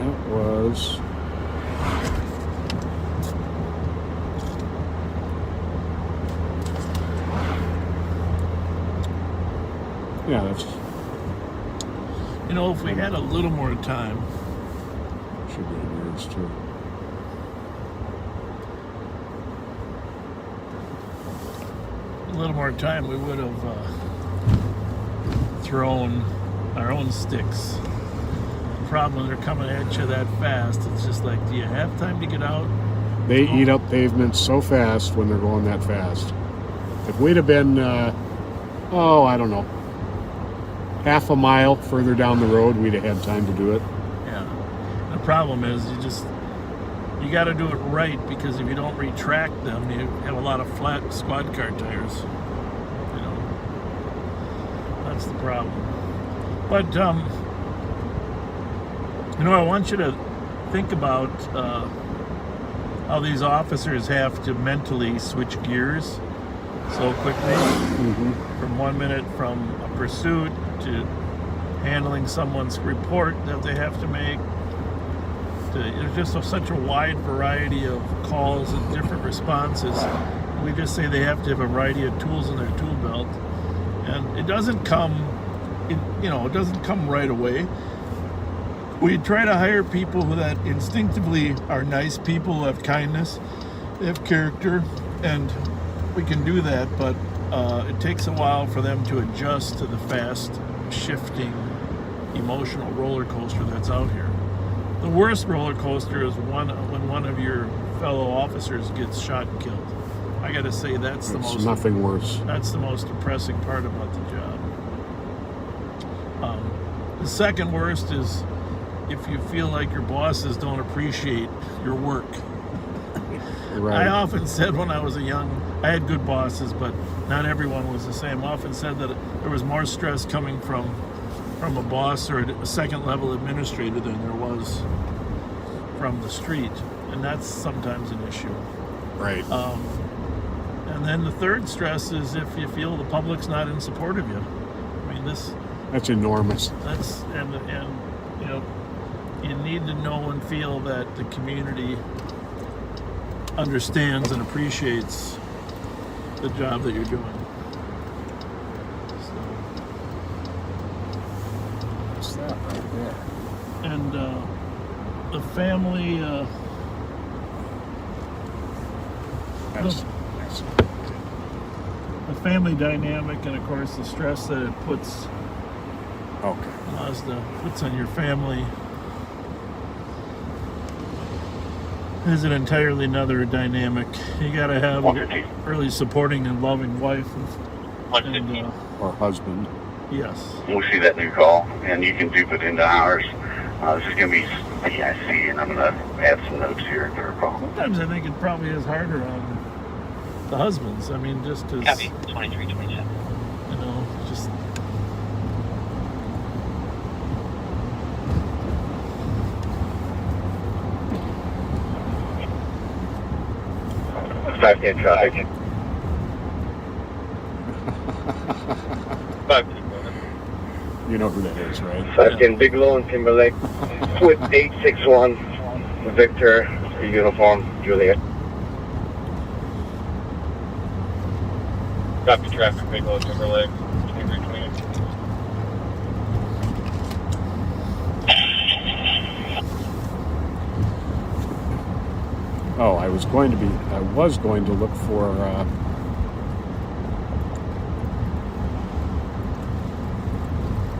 S2: It was... Yeah, that's...
S6: You know, if we had a little more time...
S2: Should be in yours, too.
S6: A little more time, we would have thrown our own sticks. The problem when they're coming at you that fast, it's just like, do you have time to get out?
S2: They eat up pavements so fast when they're going that fast. If we'd have been, I don't know, half a mile further down the road, we'd have had time to do it.
S6: Yeah. The problem is you got to do it right, because if you don't retract them, you have a lot of flat squad car tires. You know, that's the problem. But you know, I want you to think about how these officers have to mentally switch gears so quickly. From 1 minute from a pursuit to handling someone's report that they have to make, there's just such a wide variety of calls and different responses. We just say they have to have a variety of tools in their tool belt, and it doesn't come, it doesn't come right away. We try to hire people who that instinctively are nice people, who have kindness, they have character, and we can do that, but it takes a while for them to adjust to the fast shifting emotional roller coaster that's out here. The worst roller coaster is when one of your fellow officers gets shot and killed. I gotta say that's
S2: nothing worse.
S6: That's the most depressing part about the job. The second worst is if you feel like your bosses don't appreciate your work.
S2: Right.
S6: I often said when I was I had good bosses, but not everyone was the same. I often said that there was more stress coming from a boss or a second level administrator than there was from the street, and that's sometimes an issue.
S2: Right.
S6: And then the third stress is if you feel the public's not in support of you. I mean,
S2: that's enormous.
S6: And you need to know and feel that the community understands and appreciates the job that you're doing.
S2: What's that right there?
S6: And the family, the family dynamic, and of course the stress that it puts on your family is an entirely another dynamic. You got to have a really supporting and loving wife
S2: or husband.
S6: Yes.
S5: We'll see that new call, and you can dupe it into ours. This is going to be PIC, and I'm going to add some notes here to our call.
S6: Sometimes I think it probably is harder on the husbands. I mean, just as...
S3: Copy, 2327.
S6: Just...
S5: 510 traffic.
S3: 510.
S2: You know who that is, right?
S5: 510 Bigelow and Timberlake with 861 Victor uniform Juliet.
S9: Copy traffic, Bigelow, Timberlake, 2328.
S2: Oh, I was going to look for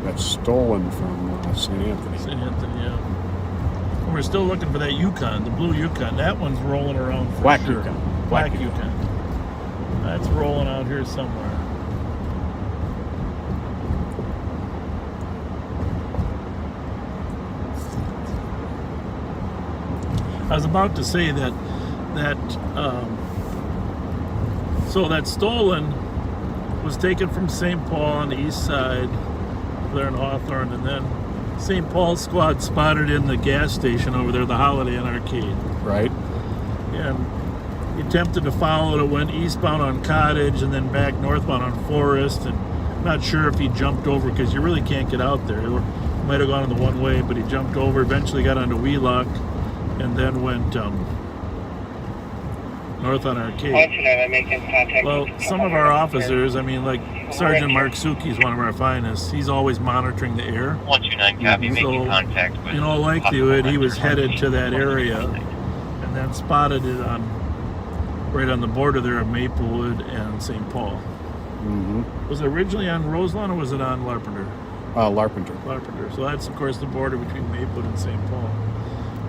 S2: that's stolen from St. Anthony.
S6: St. Anthony, yeah. We're still looking for that Yukon, the blue Yukon. That one's rolling around for
S2: Black
S6: sure.
S2: Yukon.
S6: Black Yukon. That's rolling out here somewhere. I was about to say that so that stolen was taken from St. Paul on the east side there in Hawthorne, and then St. Paul squad spotted in the gas station over there, the Holiday Inn Arcade.
S2: Right.
S6: And he attempted to follow it. It went eastbound on Cottage and then back northbound on Forest, and I'm not sure if he jumped over because you really can't get out there. He might have gone in the one way, but he jumped over, eventually got onto Wheelock, and then went north on Arcade. Well, some of our officers, I mean, like Sergeant Mark Suki is one of our finest. He's always monitoring the air.
S3: 129 copy, making contact with...
S6: In all likelihood, he was headed to that area and then spotted it right on the border there of Maplewood and St. Paul.
S2: Mm-hmm.
S6: Was it originally on Roselawn or was it on Larpenteur?
S2: Larpenteur.
S6: Larpenteur. So that's, of course, the border between Maplewood and St. Paul,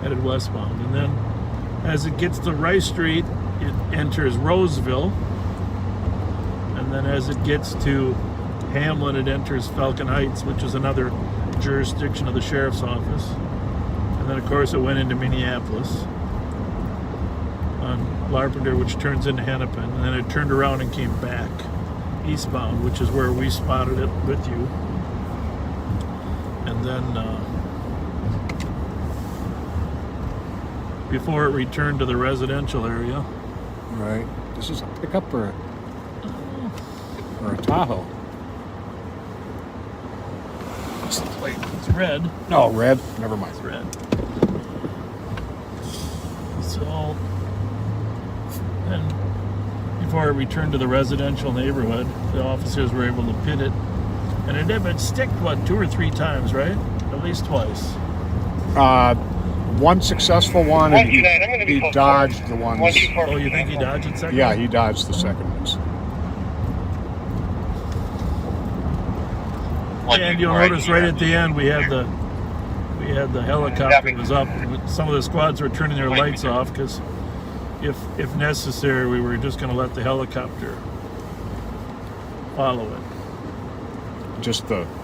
S6: headed westbound. And then as it gets to Rice Street, it enters Roseville. And then as it gets to Hamlin, it enters Falcon Heights, which is another jurisdiction of the sheriff's office. And then, of course, it went into Minneapolis on Larpenteur, which turns into Hennepin. And then it turned around and came back eastbound, which is where we spotted it with you. And then before it returned to the residential area.
S2: Right. This is a pickup or a Tahoe? What's the plate?
S6: It's red.
S2: No, red. Never mind.
S6: It's red. So, and before it returned to the residential neighborhood, the officers were able to pit it. And it had been sticked, what, 2 or 3 times, right? At least twice.
S2: One successful one, and he dodged the ones.
S6: Oh, you think he dodged it second?
S2: Yeah, he dodged the second ones.
S6: And you'll notice right at the end we had the helicopter was up. Some of the squads were turning their lights off because if necessary, we were just going to let the helicopter follow it.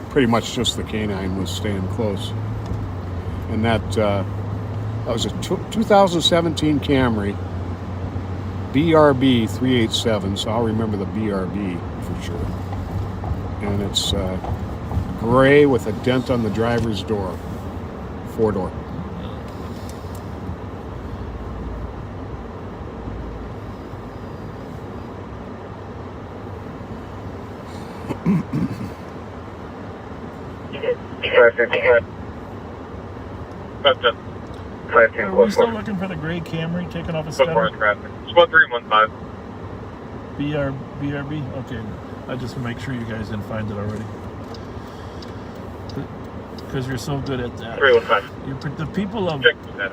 S2: Pretty much just the canine was staying close. And that was a 2017 Camry, BRB 387, so I'll remember the BRB for sure. And it's gray with a dent on the driver's door, 4-door.
S6: Are we still looking for the gray Camry taking off a stutter?
S9: Squad 315.
S6: BRB? Okay. I just make sure you guys didn't find it already. Because you're so good at that.
S9: 315.
S6: The people of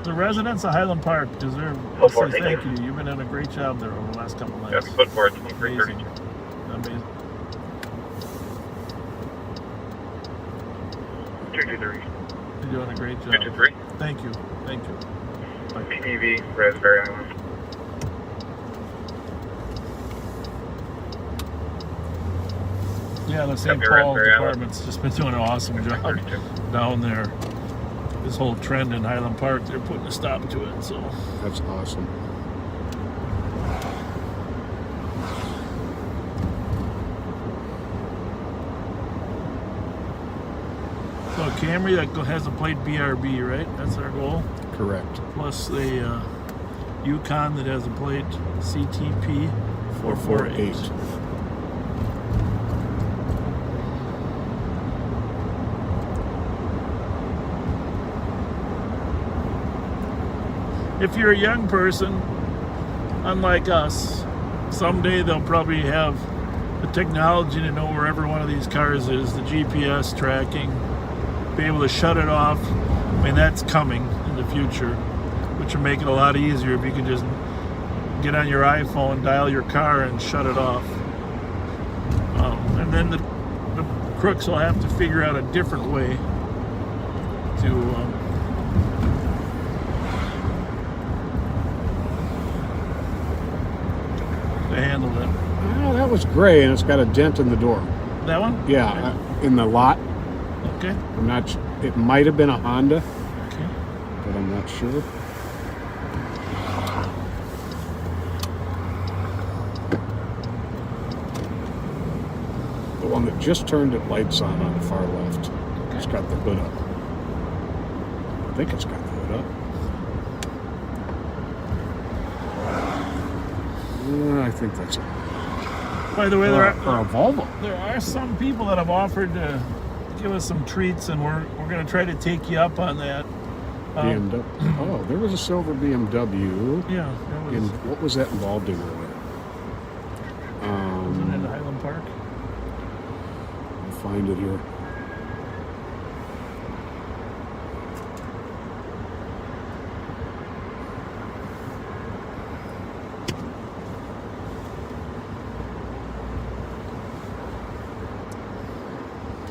S6: the residents of Highland Park deserve to say thank you. You've been doing a great job there over the last couple of nights.
S9: Yeah, foot forward,
S6: Amazing.
S9: 223.
S6: You're doing a great job.
S9: 223.
S6: Thank you. Thank you.
S9: PPV, Raspberry Island.
S6: Yeah, the St. Paul department's just been doing an awesome job down there. This whole trend in Highland Park, they're putting a stop to it. So
S2: that's awesome.
S6: So a Camry that has a plate BRB, right? That's our goal.
S2: Correct.
S6: Plus a Yukon that has a plate CTP 448. If you're a young person, unlike us, someday they'll probably have the technology to know where every one of these cars is, the GPS tracking, be able to shut it off. I mean, that's coming in the future, which will make it a lot easier if you can just get on your iPhone, dial your car, and shut it off. And then the crooks will have to figure out a different way to handle it.
S2: Oh, that was gray, and it's got a dent in the door.
S6: That one?
S2: Yeah, in the lot.
S6: Okay.
S2: I'm not. It might have been a Honda.
S6: Okay.
S2: But I'm not sure. The one that just turned its lights on the far left. Okay. It's got the hood up. I think it's got the hood up. I think that's it.
S6: By the way,
S2: or a Volvo.
S6: There are some people that have offered to give us some treats, and we're going to try to take you up on that.
S2: BMW. Oh, there was a silver BMW.
S6: Yeah.
S2: What was that involved in earlier?
S6: Was it in Highland Park?
S2: I'll find it here.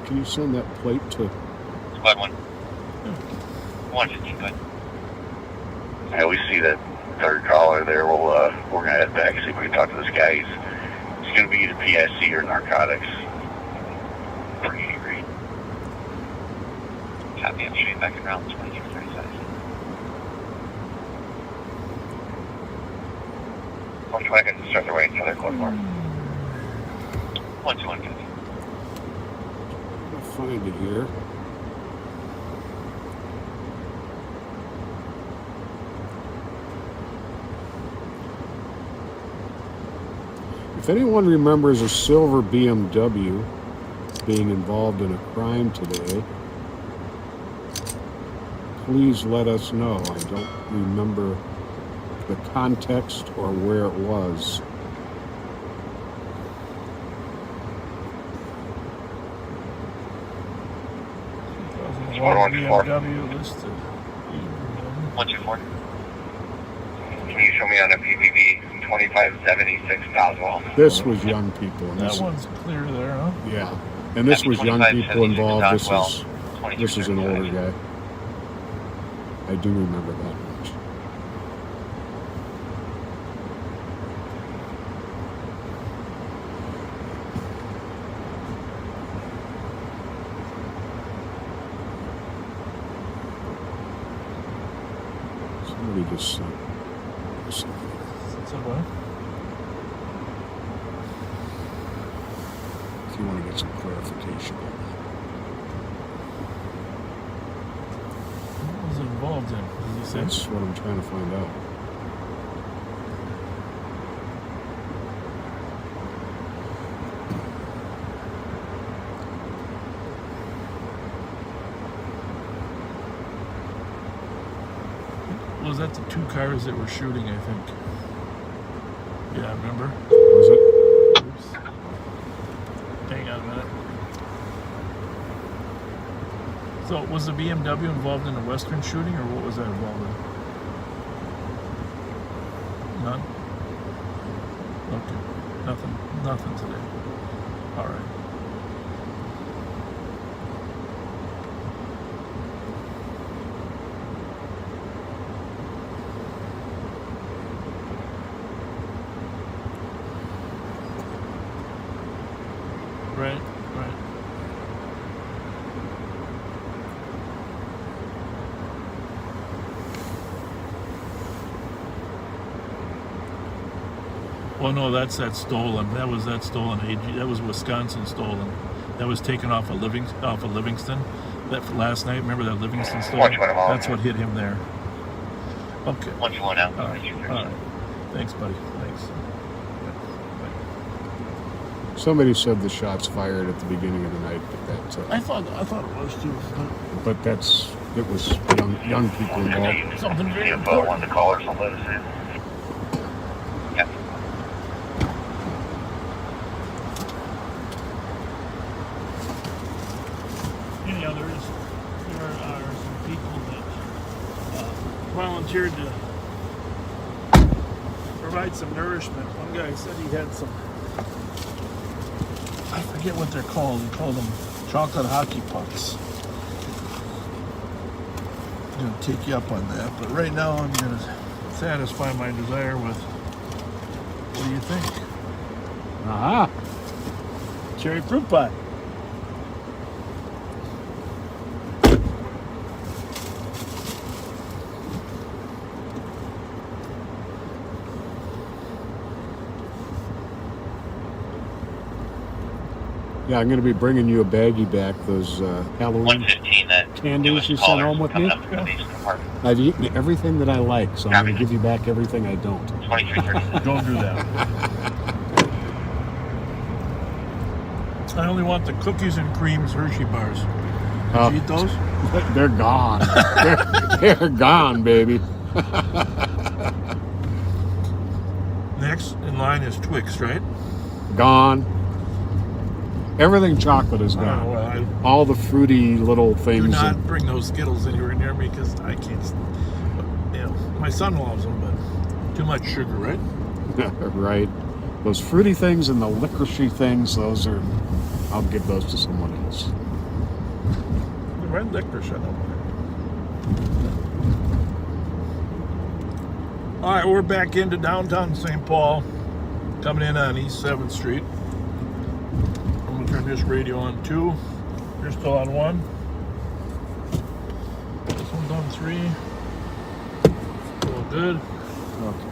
S2: Can you send that plate to
S3: Squad 1? 115, good. Yeah, we see that third caller there. We're gonna head back and see if we can talk to this guy. He's gonna be either PSC or narcotics. Pretty angry. Copy, I'm shooting back around 2235. 120, I can start the way into their close bar. 121, good.
S2: I'll find it here. If anyone remembers a silver BMW being involved in a crime today, please let us know. I don't remember the context or where it was.
S6: BMW listed.
S3: 124. Can you show me on a PPV 2576 Boswell?
S2: This was young people. And
S6: That
S2: this,
S6: one's clear there, huh?
S2: yeah. And this was young people involved. This is an older guy. I do remember that much. Somebody just sent something.
S6: So what?
S2: If you want to get some clarification on that.
S6: What was it involved in? Did he say?
S2: That's what I'm trying to find out.
S6: Was that the two cars that were shooting, I think? Yeah, remember?
S2: Was it?
S6: Oops. Hang on a minute. So, was the BMW involved in the Western shooting, or what was that involved in? None? Okay. Nothing today. All right. Right. Well, no, that's that stolen. That was that stolen AG. That was Wisconsin stolen. That was taken off of Livingston. That last night. Remember that Livingston stolen? That's what hit him there. Okay.
S3: 121 now.
S6: All right. Thanks, buddy. Thanks.
S2: Somebody said the shots fired at the beginning of the night, but that's.
S6: I thought it was too.
S2: But it was young people involved.
S6: Something very
S3: If
S6: important.
S3: one of the callers will let us in. Yep.
S6: Anyhow, there are some people that volunteered to provide some nourishment. One guy said he had some, I forget what they're called. They call them chocolate hockey pucks. I'm going to take you up on that. But right now I'm going to satisfy my desire with, what do you think?
S2: Aha!
S6: Cherry fruit pie.
S2: Yeah, I'm going to be bringing you a baggie back. Those Halloween
S3: 115, that
S2: candies you sent home with me. I've eaten everything that I like, so I'm going to give you back everything I don't.
S3: 2330.
S6: Don't do that. I only want the cookies and creams Hershey bars. Did you eat those?
S2: They're gone. they're gone, baby.
S6: Next in line is Twix, right?
S2: Gone. Everything chocolate is gone.
S6: Oh, well,
S2: all the fruity little things.
S6: Do not bring those Skittles anywhere near me because I can't. You know, my son loves them, but too much sugar, right?
S2: Right. Those fruity things and the licoricey things, those are. I'll give those to someone else.
S6: The red licorice, I don't mind. All right, we're back into downtown St. Paul, coming in on East 7th Street. I'm gonna turn this radio on 2. You're still on 1. This one's on 3. All good.
S2: Okay.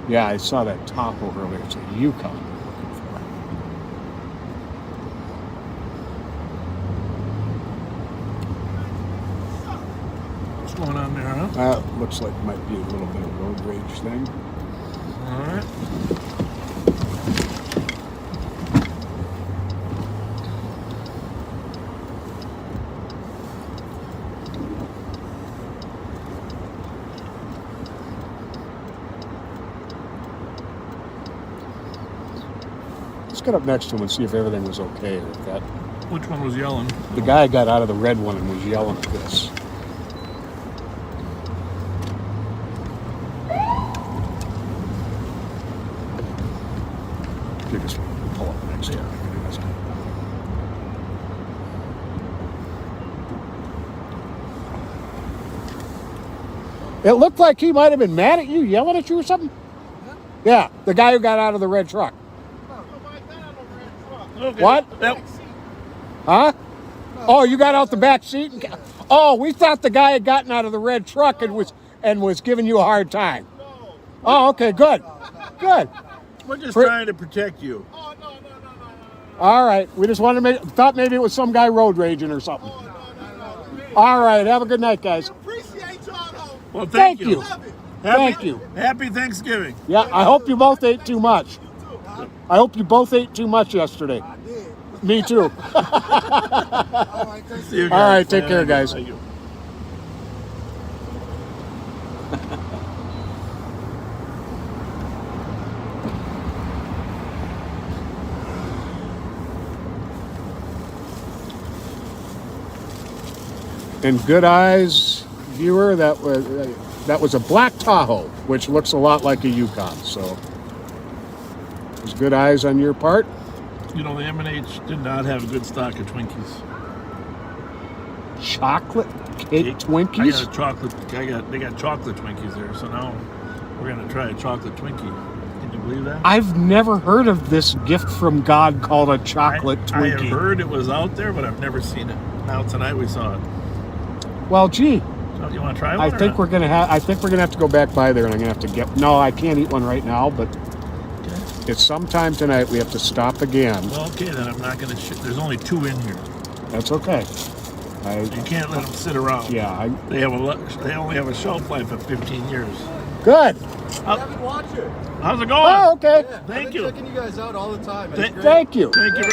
S2: Yeah, I saw that Tahoe earlier. It's a Yukon.
S6: What's going on there, huh?
S2: Looks like it might be a little bit of road rage thing.
S6: All right.
S2: get up next to him and see if everything was okay. Or if that
S6: Which one was yelling?
S2: the guy got out of the red one and was yelling at this. You just pull up next to him. It looked like he might have been mad at you, yelling at you or something. Yeah, the guy who got out of the red truck.
S6: Okay.
S2: What?
S6: That,
S2: Huh? Oh, you got out the back seat? Oh, we thought the guy had gotten out of the red truck and was giving you a hard time. Oh, okay, good. Good.
S6: we're just trying to protect you.
S2: All right. We just wanted to thought maybe it was some guy road raging or something. All right. Have a good night, guys.
S6: Well, thank you.
S2: Thank you.
S6: Happy Thanksgiving.
S2: Yeah, I hope you both ate too much. I hope you both ate too much yesterday. Me too.
S6: See you guys.
S2: All right, take care, guys.
S6: Thank you.
S2: In good eyes, viewer, that was a black Tahoe, which looks a lot like a Yukon. So, there's good eyes on your part.
S6: You know, the M&H did not have a good stock of Twinkies.
S2: Chocolate cake
S6: I
S2: Twinkies.
S6: got a chocolate. They got chocolate Twinkies there. So now we're gonna try a chocolate Twinkie. Can you believe that?
S2: I've never heard of this gift from God called a chocolate
S6: I
S2: Twinkie.
S6: have heard it was out there, but I've never seen it. Now tonight we saw it.
S2: Well, gee,
S6: So you want to try one?
S2: I
S6: or
S2: think
S6: not?
S2: we're gonna have to go back by there, and I'm gonna have to get. No, I can't eat one right now, but it's sometime tonight. We have to stop again.
S6: Well, okay, then I'm not gonna. There's only 2 in here.
S2: That's okay.
S6: You can't let them sit around.
S2: Yeah,
S6: They only have a shelf life of 15 years.
S2: Good.
S12: Happy watcher.
S6: How's it going?
S2: Oh, okay.
S12: Yeah,
S6: Thank
S12: I've
S6: you.
S12: been checking you guys out all the time. Man. It's great.
S2: Thank you.
S6: Thank you.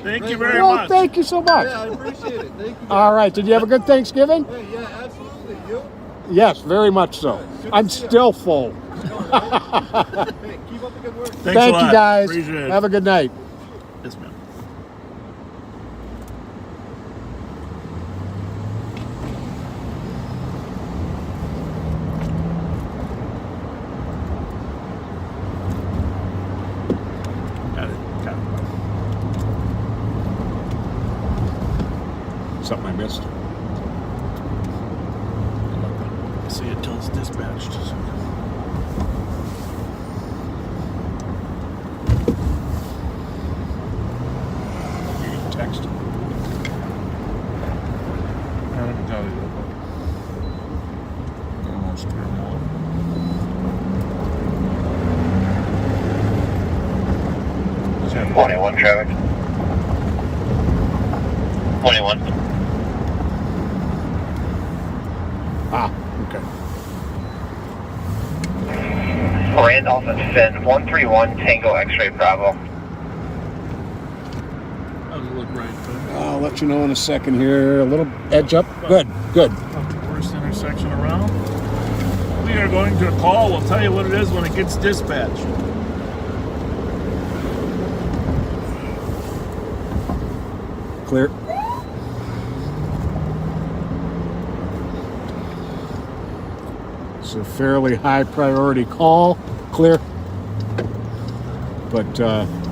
S6: Thank you very
S2: Well,
S6: much.
S2: thank you so much.
S12: Yeah, I appreciate it. Thank you.
S2: All right. Did you have a good Thanksgiving?
S12: Hey, yeah, absolutely. You?
S2: Yes, very much so.
S12: Good
S2: I'm
S12: to see you.
S2: still full.
S12: Hey, keep up the good work.
S6: Thanks
S2: Thank
S6: a lot.
S2: you, guys.
S6: Appreciate it.
S2: Have a good night.
S6: Yes, ma'am. Got it.
S2: Something I missed.
S6: See it till it's dispatched.
S2: Text.
S6: I haven't got it yet, but almost remote. Is that
S3: 21 traffic. 21.
S2: Ah, okay.
S3: Randolph and Finn, 131 Tango X-Ray Bravo.
S6: How's it look right, but
S2: I'll let you know in a second here. A little edge up. Good, good.
S6: about the worst intersection around. We are going to a call. We'll tell you what it is when it gets dispatched.
S2: Clear. It's a fairly high priority call. Clear. But,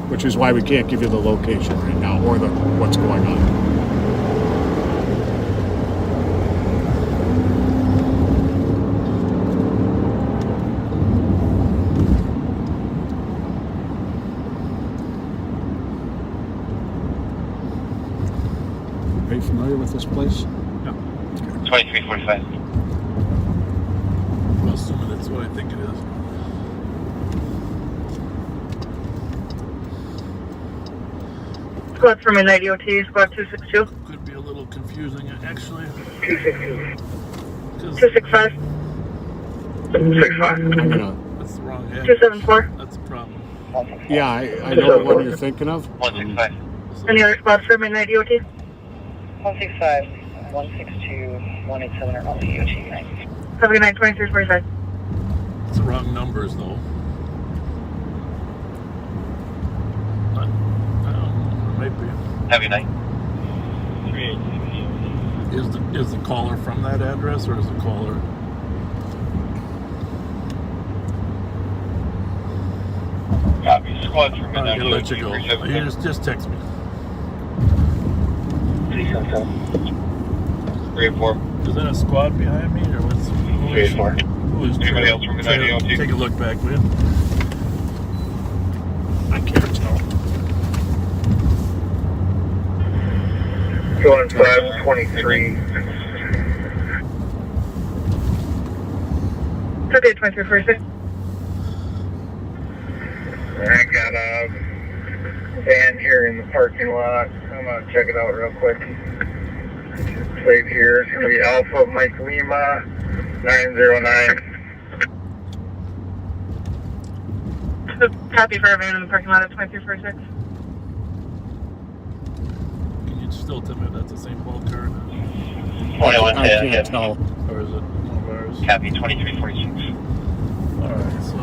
S2: which is why we can't give you the location right now or what's going on. Are you familiar with this place?
S6: No.
S3: 2345.
S6: I'm assuming that's what I think it is.
S8: Squad for midnight EOT, squad 262.
S6: Could be a little confusing, actually.
S8: 262.
S6: 'Cause
S8: 265. 65.
S2: I'm gonna,
S6: that's the wrong head.
S8: 274.
S6: That's a problem.
S2: yeah, I know the one you're thinking of.
S3: 165.
S8: Any other squad for midnight EOT?
S14: 165, 162, 187 are all the EOT.
S8: Have a good night, 2345.
S6: It's the wrong numbers, though.
S3: Have a good night.
S6: Is the caller from that address, or is the caller?
S3: Copy. Squad from
S6: I'm
S3: midnight.
S6: gonna let you go. You just text me.
S3: 3 and 4.
S6: Is that a squad behind me, or what's?
S3: 3 and 4.
S6: Who is
S3: Anybody else from midnight?
S6: Take a look back, will you? I can't tell.
S13: 1523.
S8: Okay, 2346.
S13: I got a van here in the parking lot. I'm gonna check it out real quick. Plate here is gonna be Alpha Mike Lima 909.
S8: Copy for a van in the parking lot at 2346.
S6: Can you still tell me if that's the same ball card?
S3: 21
S2: I can't tell.
S6: Or is it one of ours?
S3: Copy 2346.
S6: Alright, so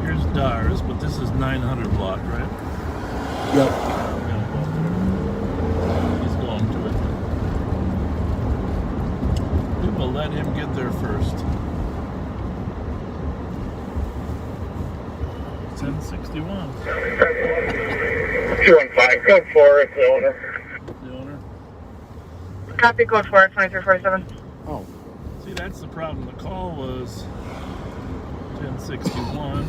S6: here's Dars, but this is 900 block, right?
S2: Yep.
S6: He's going to it. We will let him get there first. 1061.
S13: 215, code 4, it's the owner.
S6: The owner.
S8: Copy code 4 at 2347.
S2: Oh.
S6: See, that's the problem. The call was 1061,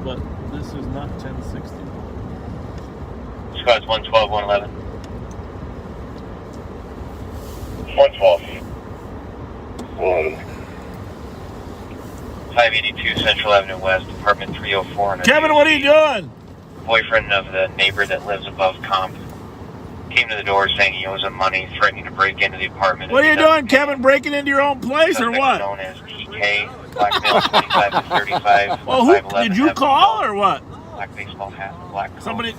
S6: but this is not 1061.
S3: Squad's 112, 111.
S13: 112.
S3: 582 Central Avenue West, apartment 304.
S6: Kevin, what are you doing?
S3: Boyfriend of the neighbor that lives above comp came to the door saying he owes him money, threatening to break into the apartment.
S6: What are you doing, Kevin? Breaking into your own place or what?
S3: Known as TK, black male, 25 to 35.
S6: Well, who did you call or what?
S3: Black baseball hat, black coat.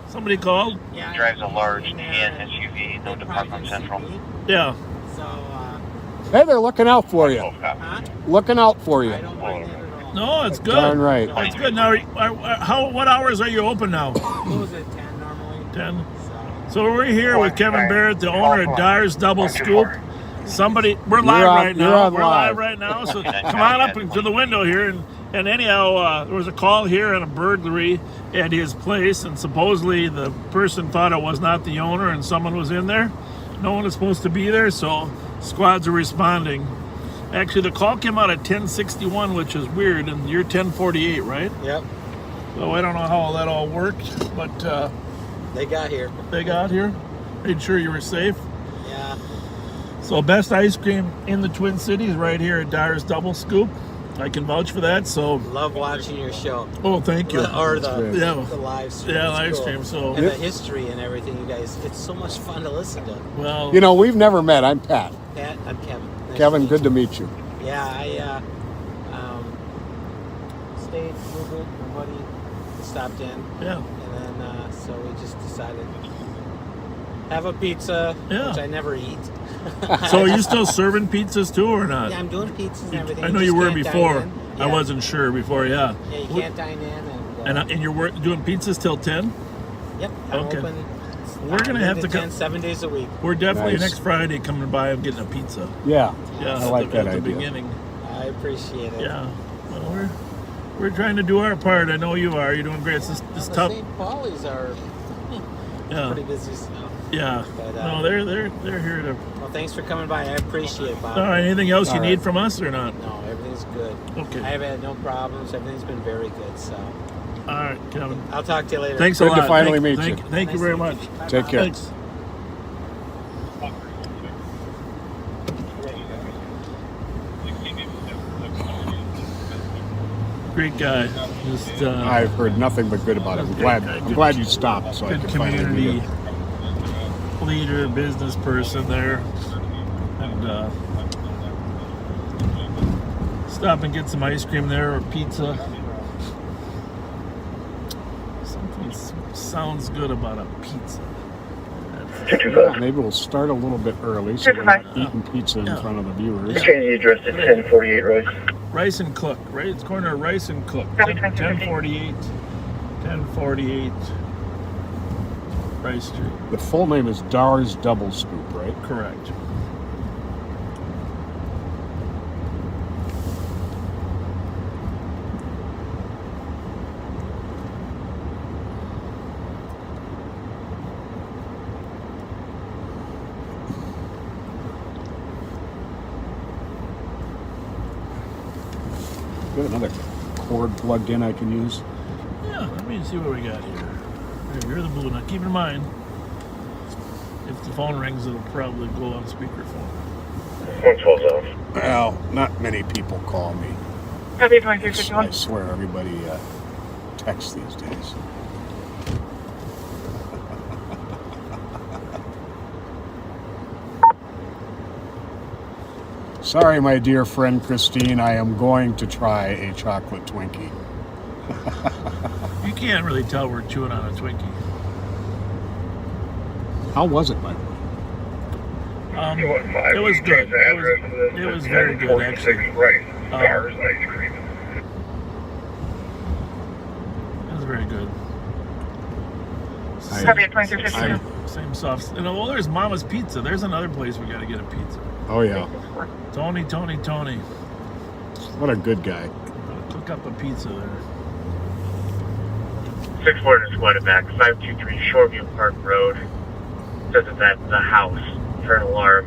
S6: Somebody called?
S3: He drives a large tan SUV, no department central.
S6: Yeah.
S2: Hey, they're looking out for you. Looking out for you.
S6: No, it's good.
S2: Darn right.
S6: It's good. Now, what hours are you open now?
S15: Close at 10 normally.
S6: 10. So we're here with Kevin Barrett, the owner of Dars Double Scoop. We're live right now. We're live right now. So come on up to the window here. And anyhow, there was a call here on a burglary at his place, and supposedly the person thought it was not the owner, and someone was in there. No one is supposed to be there, so squads are responding. Actually, the call came out at 1061, which is weird, and you're 1048, right?
S15: Yep.
S6: So I don't know how that all worked, but
S15: they got here.
S6: They got here? Made sure you were safe?
S15: Yeah.
S6: So best ice cream in the Twin Cities right here at Dars Double Scoop. I can vouch for that. So
S15: love watching your show.
S6: Oh, thank you.
S15: Or the live stream.
S6: Yeah,
S15: it's
S6: live
S15: cool.
S6: stream. So
S15: and the history and everything, you guys. It's so much fun to listen to.
S6: Well,
S2: you know, we've never met. I'm Pat.
S15: Pat, I'm Kevin. Nice
S2: Kevin, good to meet you.
S15: Yeah, I stayed a little bit. My buddy stopped in.
S6: Yeah.
S15: And then so we just decided have a pizza, which I never eat.
S6: So are you still serving pizzas too, or not?
S15: Yeah, I'm doing pizzas and everything.
S6: I know you were before. I wasn't sure before. Yeah.
S15: Yeah, you can't dine in.
S6: And you're doing pizzas till 10?
S15: Yep. I'm
S6: okay.
S15: Open.
S6: We're gonna have to
S15: 10, 7 days a week.
S6: We're definitely next Friday coming by and getting a pizza.
S2: Yeah.
S6: Yeah.
S2: I like that
S6: at the
S2: idea.
S6: beginning.
S15: I appreciate it.
S6: Yeah. Well, we're trying to do our part. I know you are. You're doing great. It's tough.
S15: St. Pauli's are pretty busy still.
S6: Yeah.
S15: But,
S6: no, they're here to.
S15: Well, thanks for coming by. I appreciate it, Bob.
S6: All right. Anything else you need from us or not?
S15: No, everything's good.
S6: Okay.
S15: I have had no problems. Everything's been very good. So.
S6: All right, Kevin.
S15: I'll talk to you later.
S6: Thanks a lot.
S2: Good to finally meet you.
S6: Thank you very much.
S2: Take care.
S6: Thanks. Great guy. Just
S2: I've heard nothing but good about him. I'm glad you stopped so I could finally meet him.
S6: Leader, business person there, and stop and get some ice cream there or pizza. Something sounds good about a pizza.
S2: Yeah, maybe we'll start a little bit early so we're not eating pizza in front of the viewers.
S13: Change the address to 1048 Royce.
S6: Rice and Cook, right? It's corner of Rice and Cook. 1048 Rice Street.
S2: The full name is Dar's Double Scoop, right?
S6: Correct.
S2: Got another cord plugged in I can use.
S6: Yeah, let me see what we got here. You're the blue. Now keep in mind, if the phone rings, it'll probably go on speakerphone.
S9: 112's off.
S2: Well, not many people call me.
S4: Copy
S2: I
S4: 2351.
S2: swear everybody texts these days. Sorry, my dear friend Christine, I am going to try a chocolate Twinkie.
S6: You can't really tell we're chewing on a Twinkie.
S2: How was it, Mike?
S6: It was good. It was very good, actually.
S13: Stars ice cream.
S6: It was very good.
S4: Copy 2352.
S6: Same soft. Well, there's Mama's Pizza. There's another place we got to get a pizza.
S2: Oh, yeah.
S6: Tony.
S2: What a good guy.
S6: Cook up a pizza there.
S9: 6-4 is squatted back. 523 Shoreview Park Road. Says it's at the house. For an alarm.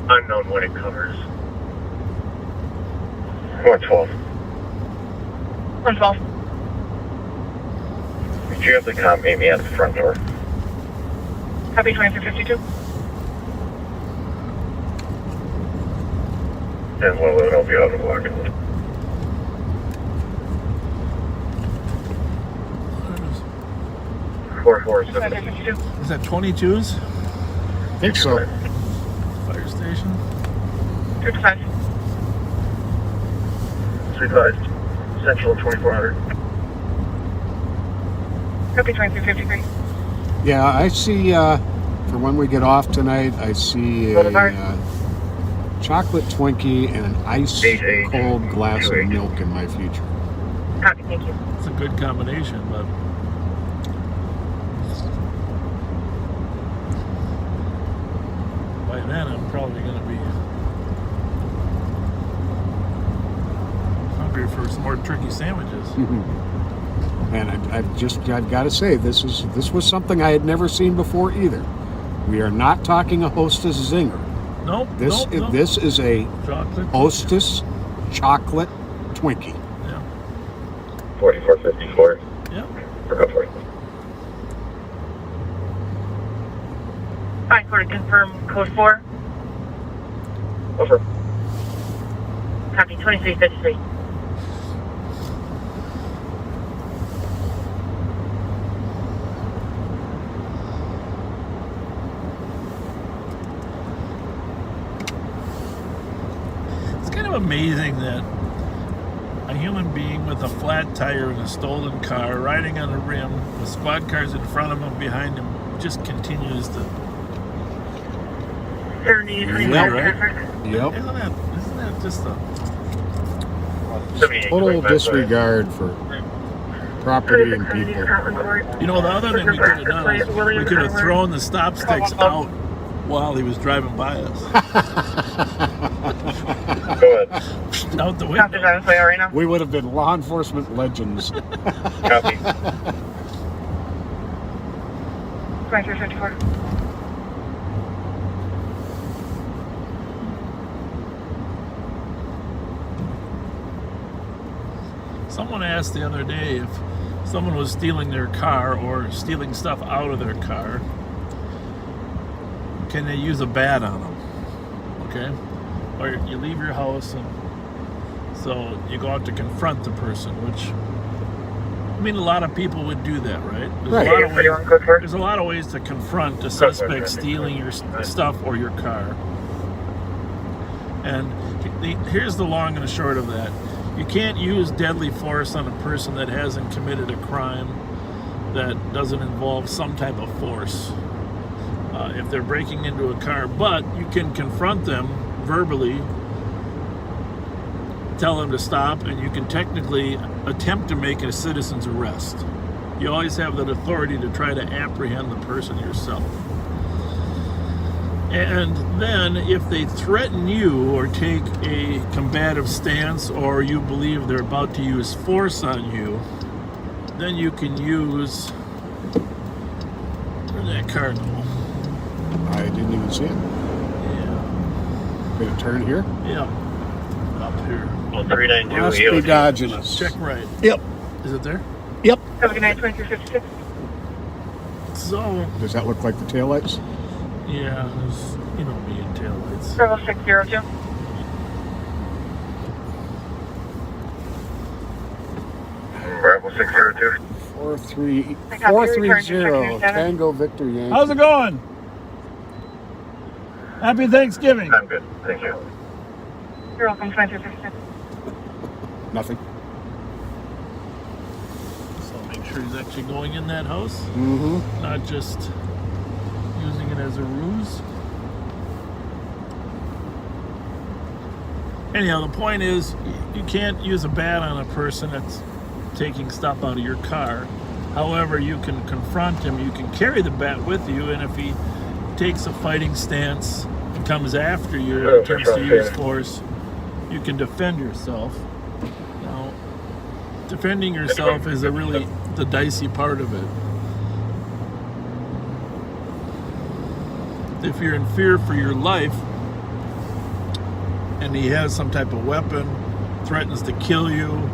S9: Unknown what it covers. 112.
S4: 112.
S9: Did you have the comp meet me at the front door?
S4: Copy 2352.
S9: And well, it'll be out of luck. 447.
S6: Is that 22s?
S2: I think so.
S6: Fire station?
S4: 225.
S9: 35. Central 2400.
S4: Copy 2353.
S2: Yeah, I see, for when we get off tonight, I see a chocolate Twinkie and an ice cold glass of milk in my future.
S4: Copy, thank you.
S6: It's a good combination, but by then I'm probably going to be hungry for some more turkey sandwiches.
S2: And I've got to say, this was something I had never seen before either. We are not talking a Hostess Zinger.
S6: Nope.
S2: This is a
S6: chocolate
S2: Hostess chocolate Twinkie.
S6: Yeah.
S9: 4454.
S6: Yeah.
S9: Go for it.
S4: 5-4 to confirm code 4.
S9: Over.
S4: Copy 2353.
S6: Amazing that a human being with a flat tire and a stolen car riding on a rim with squad cars in front of him, behind him, just continues to.
S2: Yep.
S6: Isn't that just a
S2: total disregard for property and people?
S6: You know, the other thing we could have done is we could have thrown the stop sticks out while he was driving by us.
S9: Go ahead.
S6: Out the window.
S4: Right now.
S2: We would have been law enforcement legends.
S9: Copy.
S4: 2354.
S6: Someone asked the other day if someone was stealing their car or stealing stuff out of their car, can they use a bat on them? Okay? Or you leave your house and so you go out to confront the person, which, I mean, a lot of people would do that, right? There's a lot of ways to confront a suspect stealing your stuff or your car. And here's the long and the short of that. You can't use deadly force on a person that hasn't committed a crime that doesn't involve some type of force. If they're breaking into a car, but you can confront them verbally tell him to stop, and you can technically attempt to make a citizen's arrest. You always have that authority to try to apprehend the person yourself. And then if they threaten you or take a combative stance, or you believe they're about to use force on you, then you can use... Where'd that car go?
S2: I didn't even see it.
S6: Yeah.
S2: Gonna turn here?
S6: Yeah. Up here.
S9: Well, 392
S2: Must be dodging us.
S6: Check right.
S2: Yep.
S6: Is it there?
S2: Yep.
S4: Have a good night, 2356.
S6: So...
S2: Does that look like the taillights?
S6: Yeah, there's, you know me in taillights.
S4: Bravo 602.
S9: Bravo 602.
S2: 430 Tango Victor Yankee.
S16: How's it going? Happy Thanksgiving.
S9: I'm good, thank you.
S4: You're welcome, 2356.
S2: Nothing.
S6: So make sure he's actually going in that house.
S2: Mm-hmm.
S6: Not just using it as a ruse. Anyhow, the point is, you can't use a bat on a person that's taking stuff out of your car. However, you can confront him, you can carry the bat with you, and if he takes a fighting stance and comes after you and attempts to use force, you can defend yourself. Now, defending yourself is really the dicey part of it. If you're in fear for your life and he has some type of weapon, threatens to kill you,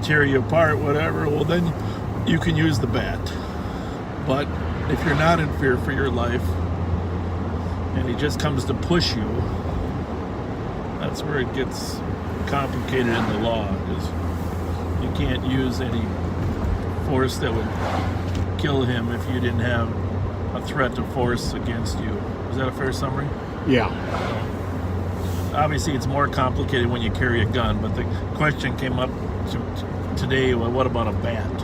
S6: tear you apart, whatever, well then you can use the bat. But if you're not in fear for your life and he just comes to push you, that's where it gets complicated in the law, is you can't use any force that would kill him if you didn't have a threat of force against you. Is that a fair summary?
S2: Yeah.
S6: Obviously, it's more complicated when you carry a gun, but the question came up today, well, what about a bat?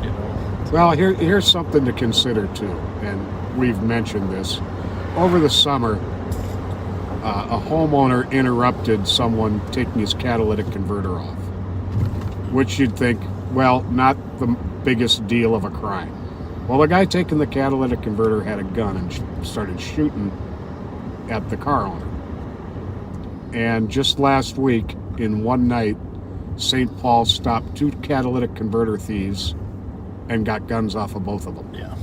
S6: You know?
S2: Well, here's something to consider too, and we've mentioned this. Over the summer, a homeowner interrupted someone taking his catalytic converter off, which you'd think, well, not the biggest deal of a crime. Well, the guy taking the catalytic converter had a gun and started shooting at the car owner. And just last week, in one night, St. Paul stopped 2 catalytic converter thieves and got guns off of both of them.
S6: Yeah.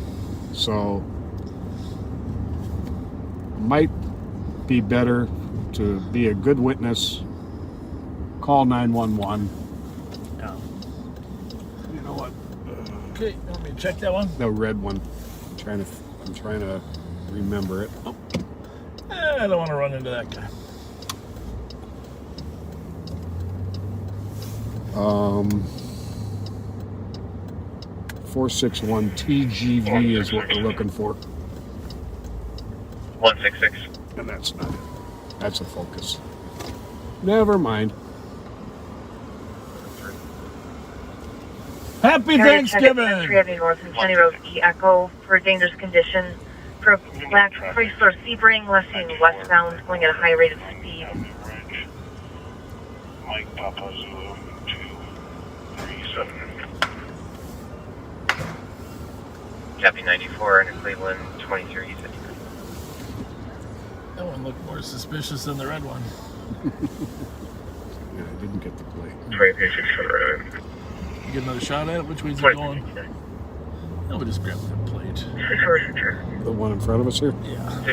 S2: So, might be better to be a good witness, call 911.
S6: Yeah. You know what? Okay, you want me to check that one?
S2: The red one. I'm trying to remember it.
S6: Oh. I don't want to run into that guy.
S2: 461 TGV is what we're looking for.
S9: 166.
S2: And that's not it. That's a Focus. Never mind.
S16: Happy Thanksgiving.
S8: 380 North and County Road E Echo for dangerous condition for black Chrysler Sebring left seen westbound going at a high rate of speed.
S9: Mike Papa Zulu 237. Copy 94 in Cleveland 2359.
S6: That one looked more suspicious than the red one.
S2: Yeah, I didn't get the plate.
S9: 2356 for the road.
S6: You get another shot at it? Which way's it going? No, we just grab that plate.
S2: The one in front of us here?
S6: Yeah.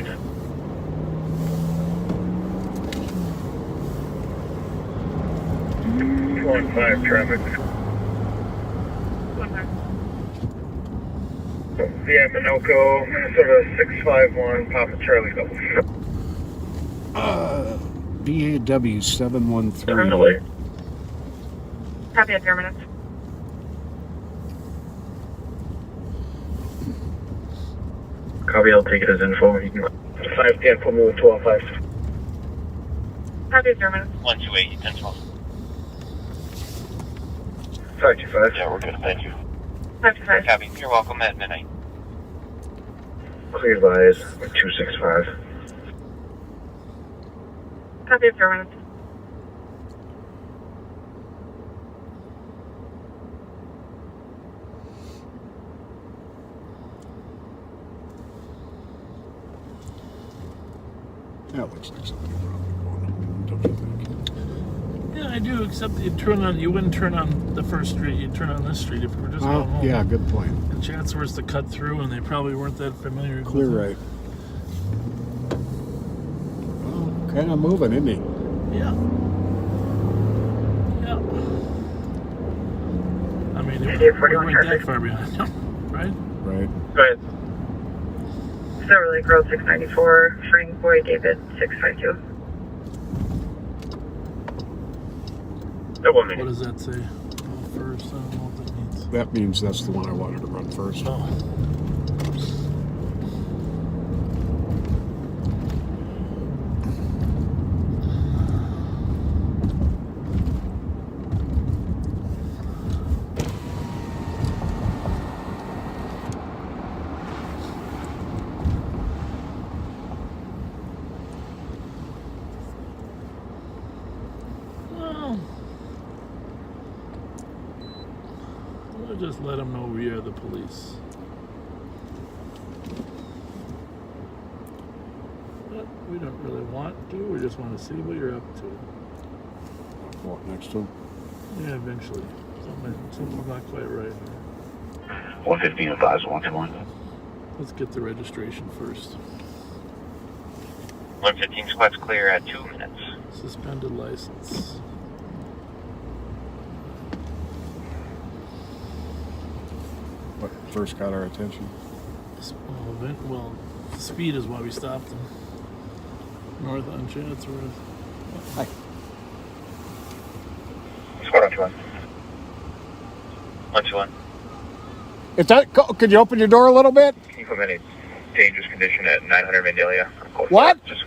S13: 1-5 traffic. Via Minoco, Minnesota 651, Papa Charlie Double.
S2: BAW 713.
S8: Happy at 0 minutes.
S9: Copy, I'll take it as info. You can
S13: 510, put me with 12-5.
S8: Happy at 0 minutes.
S3: 128, 10-12.
S13: 525.
S9: Yeah, we're good, thank you.
S8: 525.
S3: Copy, you're welcome at midnight.
S9: Clear lies 265.
S8: Happy at 0 minutes.
S2: That looks like something wrong, don't you think?
S6: Yeah, I do, except you wouldn't turn on the first street, you'd turn on this street if we were just going home.
S2: Yeah, good point.
S6: And chance was to cut through, and they probably weren't that familiar
S2: Clear
S6: with
S2: right. Well, kind of moving, isn't he?
S6: Yeah. Yeah. I mean, we weren't that far behind him, right?
S2: Right.
S9: Right.
S8: Silver Lake Road 694, Frank Boy David 652.
S6: What does that say? Oh, first, I don't know what that means.
S2: That means that's the one I wanted to run first.
S6: Oh. Just let them know we are the police. But we don't really want to. We just want to see what you're up to.
S2: Walk next to him.
S6: Yeah, eventually. Something's not quite right here.
S7: 115 advised 121.
S6: Let's get the registration first.
S3: 115 squad's clear at 2 minutes.
S6: Suspended license.
S2: What first got our attention?
S6: Well, speed is why we stopped them. North on Chatsworth.
S2: Hi.
S3: Squad on 2-1. 121.
S2: Is that? Could you open your door a little bit?
S3: Can you put me in a dangerous condition at 900 Vandalia?
S2: What?
S3: Just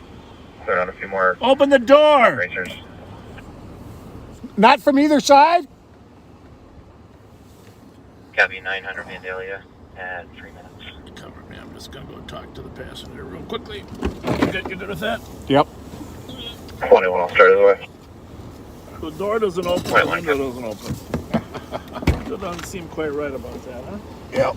S3: clear on a few more
S6: Open the door!
S3: racers.
S2: Not from either side?
S3: Copy 900 Vandalia at 3 minutes.
S6: Cover me. I'm just going to go talk to the passenger real quickly. You good with that?
S2: Yep.
S3: 21, I'll start the way.
S6: The door doesn't open,
S3: Wait,
S6: the window doesn't open. That doesn't seem quite right about that, huh?
S2: Yep.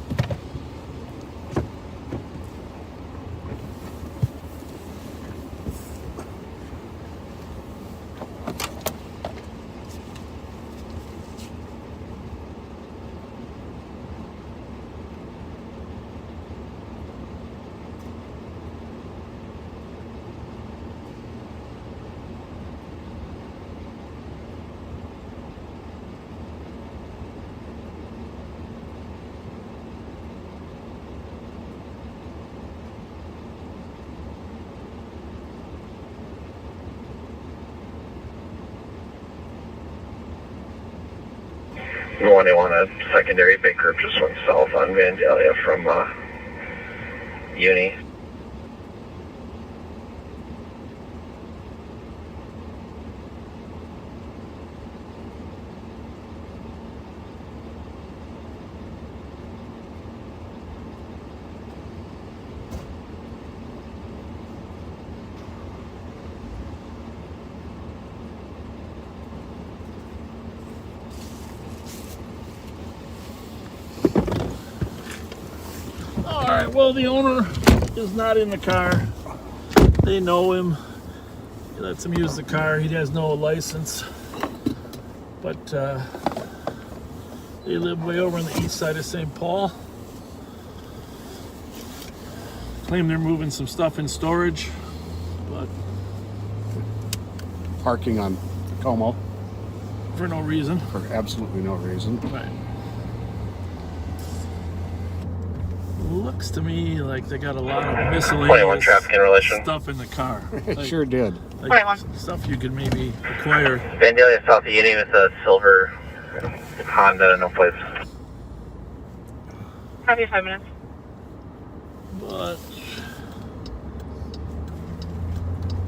S9: They want a secondary big group just went south on Vandalia from Uni.
S6: Alright, well, the owner is not in the car. They know him. He lets him use the car. He has no license. But they live way over on the east side of St. Paul. Claim they're moving some stuff in storage, but
S2: Parking on Como
S6: for no reason.
S2: for absolutely no reason.
S6: Right. Looks to me like they got a lot of
S9: 21
S6: miscellaneous
S9: traffic in relation.
S6: stuff in the car.
S2: It sure did.
S6: Like stuff you could maybe acquire.
S9: Vandalia south of Uni with a silver Honda, no plates.
S4: Copy 5 minutes.
S6: But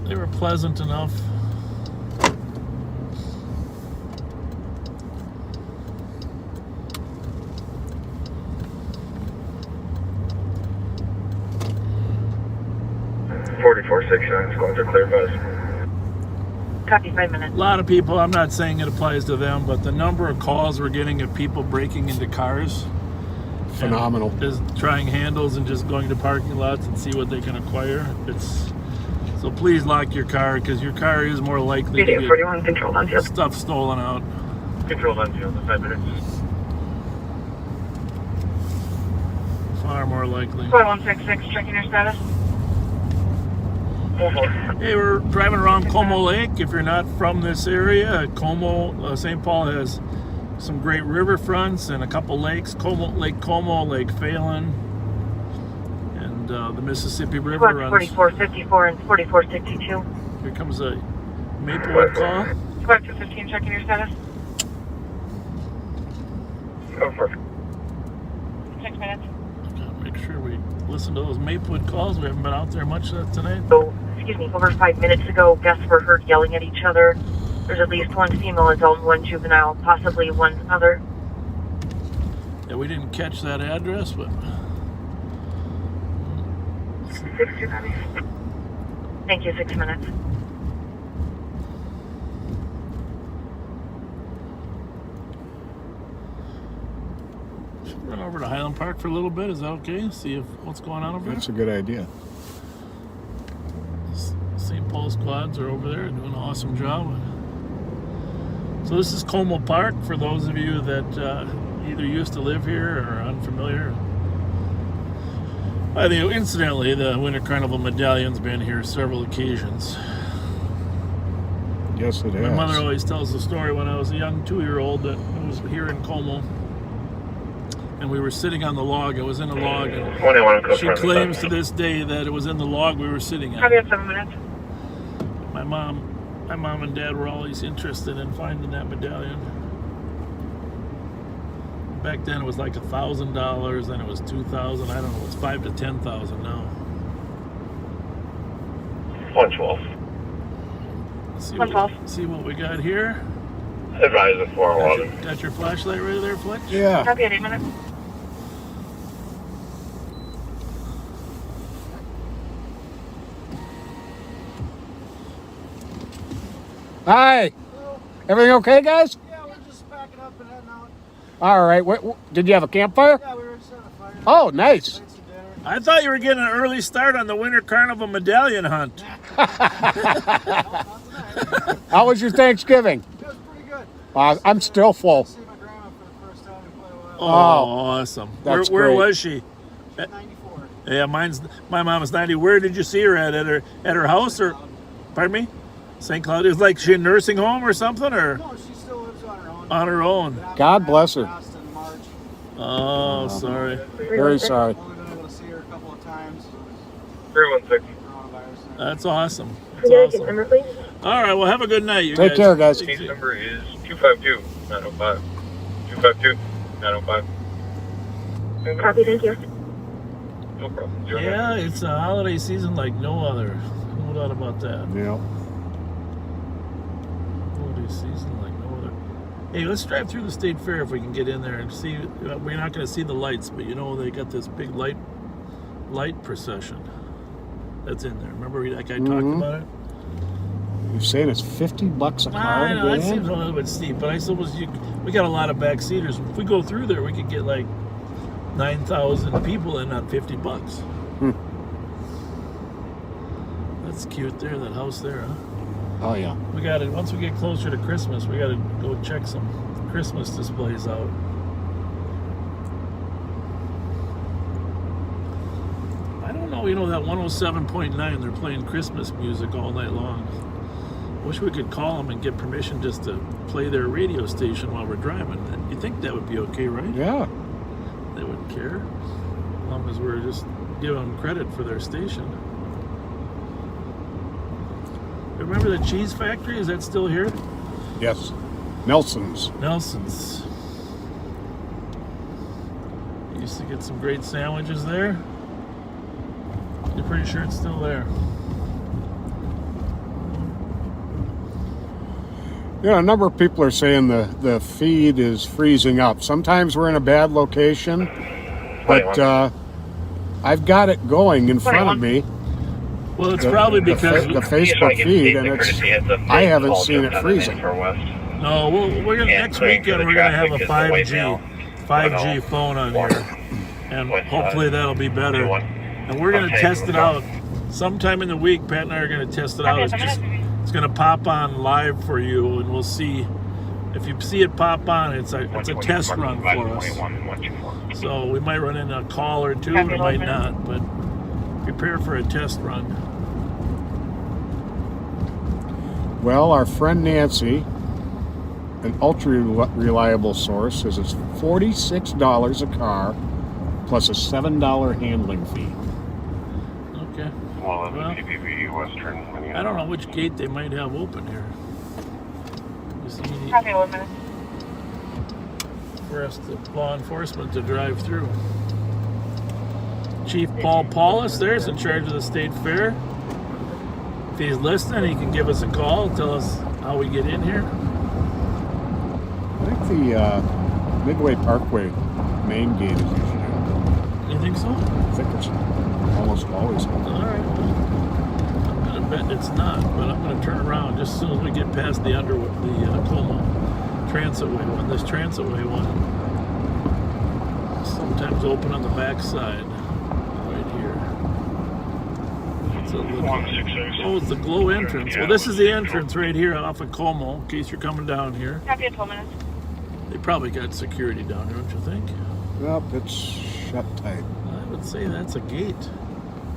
S6: they were pleasant enough.
S9: Is going to clear bus.
S8: Copy 5 minutes.
S6: A lot of people, I'm not saying it applies to them, but the number of calls we're getting of people breaking into cars.
S2: Phenomenal.
S6: Just trying handles and just going to parking lots and see what they can acquire. It's So please lock your car, because your car is more likely to
S8: Radio
S6: get
S8: 41 controlled on field.
S6: stuff stolen out.
S9: Controlled on field in 5 minutes.
S6: Far more likely.
S4: 4166, checking your status.
S6: Hey, we're driving around Como Lake. If you're not from this area, Como, St. Paul has some great riverfronts and a couple lakes. Lake Como, Lake Phelan, and the Mississippi River
S8: Squad
S6: runs.
S8: 4454 and 4462.
S6: Here comes a Maplewood call.
S4: Squad 215, checking your status.
S9: Go for it.
S4: 6 minutes.
S6: Make sure we listen to those Maplewood calls. We haven't been out there much tonight.
S8: So, excuse me, over 5 minutes ago, guests were heard yelling at each other. There's at least one female adult, one juvenile, possibly one other.
S6: Yeah, we didn't catch that address, but...
S8: 629. Thank you, 6 minutes.
S6: Run over to Highland Park for a little bit. Is that okay? See if what's going on over there.
S2: That's a good idea.
S6: St. Paul squads are over there doing an awesome job. So this is Como Park for those of you that either used to live here or are unfamiliar. I think, incidentally, the Winter Carnival Medallion's been here several occasions.
S2: Yes, it
S6: My
S2: has.
S6: mother always tells the story when I was a young 2-year-old that I was here in Como. And we were sitting on the log. I was in a log, and she claims to this day that it was in the log we were sitting
S4: Have
S6: on.
S4: you had 7 minutes?
S6: My mom and dad were always interested in finding that medallion. Back then it was like $1,000, then it was $2,000. I don't know. It's $5,000 to $10,000 now.
S9: 112.
S6: See what we got here.
S9: Advise at 411.
S6: Got your flashlight ready there, Fletcher?
S2: Yeah.
S4: Copy at 8 minutes.
S2: Hi. Everything okay, guys?
S12: Yeah, we're just packing up and heading out.
S2: All right. Did you have a campfire?
S12: Yeah, we were setting a fire.
S2: Oh, nice.
S6: I thought you were getting an early start on the Winter Carnival medallion hunt.
S2: How was your Thanksgiving?
S12: It was pretty good.
S2: I'm still full.
S12: See my grandma for the first time in quite a while.
S6: Oh, awesome.
S2: That's
S6: Where
S2: great.
S6: was she?
S12: 94.
S6: Yeah, my mom is 90. Where did you see her at? At her house or? Pardon me? St. Cloud. Is like she in a nursing home or something, or?
S12: No, she still lives on her own.
S6: On her own.
S2: God bless her.
S12: Passed in March.
S6: Oh, sorry.
S2: Very sorry.
S12: Only been able to see her a couple of times.
S9: 316.
S12: Coronavirus.
S6: That's awesome.
S8: Can I
S6: That's
S8: get
S6: awesome.
S8: number, please?
S6: All right, well, have a good night, you
S2: Take
S6: guys.
S2: care, guys.
S9: Case number is 252-905. 252-905.
S8: Copy, thank you.
S9: No problem. Zero
S6: Yeah, it's a holiday season like no other. No doubt about that.
S2: Yeah.
S6: Holiday season like no other. Hey, let's drive through the state fair if we can get in there and see. We're not going to see the lights, but you know they got this big light procession that's in there. Remember that guy talked about it?
S2: You're saying it's $50 a car
S6: I
S2: to
S6: know
S2: get
S6: that
S2: in?
S6: seems a little bit steep, but I suppose we got a lot of backseaters. If we go through there, we could get like 9,000 people in on $50. That's cute there, that house there, huh?
S2: Oh, yeah.
S6: We got it. Once we get closer to Christmas, we got to go check some Christmas displays out. I don't know, you know, that 107.9, they're playing Christmas music all night long. Wish we could call them and get permission just to play their radio station while we're driving. You think that would be okay, right?
S2: Yeah.
S6: They wouldn't care, as long as we're just giving them credit for their station. Remember the cheese factory? Is that still here?
S2: Yes. Nelson's.
S6: Nelson's. Used to get some great sandwiches there. You're pretty sure it's still there.
S2: Yeah, a number of people are saying the feed is freezing up. Sometimes we're in a bad location, but I've got it going in front of me.
S6: Well, it's probably because
S2: the Facebook feed, and I haven't seen it freezing.
S6: No, we're gonna next weekend we're gonna have a 5G phone on here, and hopefully that'll be better. And we're gonna test it out Sometime in the week, Pat and I are going to test it out. It's going to pop on live for you, and we'll see. If you see it pop on, it's a test run for us. So we might run in a call or two, or might not, but prepare for a test run.
S2: Well, our friend Nancy, an ultra-reliable source, says it's $46 a car plus a $7 handling fee.
S6: Okay.
S9: Well, TPV Western.
S6: I don't know which gate they might have open here. You see,
S4: Copy, 1 minute.
S6: for us, the law enforcement, to drive through. Chief Paul Paulus there's in charge of the state fair. If he's listening, he can give us a call, tell us how we get in here.
S2: I think the Midway Parkway main gate is usually open.
S6: You think so?
S2: I think it's almost always open.
S6: All right. I'm gonna bet it's not, but I'm gonna turn around just as soon as we get past the Como transitway one. This transitway one sometimes open on the back side, right here. Oh, it's the Glow entrance. Well, this is the entrance right here off of Como, in case you're coming down here.
S4: Copy, 12 minutes.
S6: They probably got security down here, don't you think?
S2: Nope, it's shut tight.
S6: I would say that's a gate.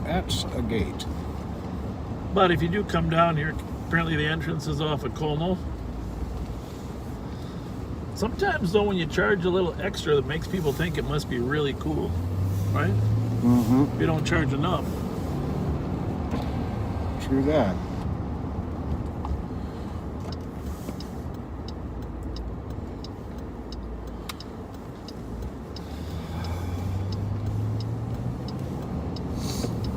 S2: That's a gate.
S6: But if you do come down here, apparently the entrance is off of Como. Sometimes, though, when you charge a little extra, that makes people think it must be really cool, right?
S2: Mm-hmm.
S6: If you don't charge enough.
S2: True that.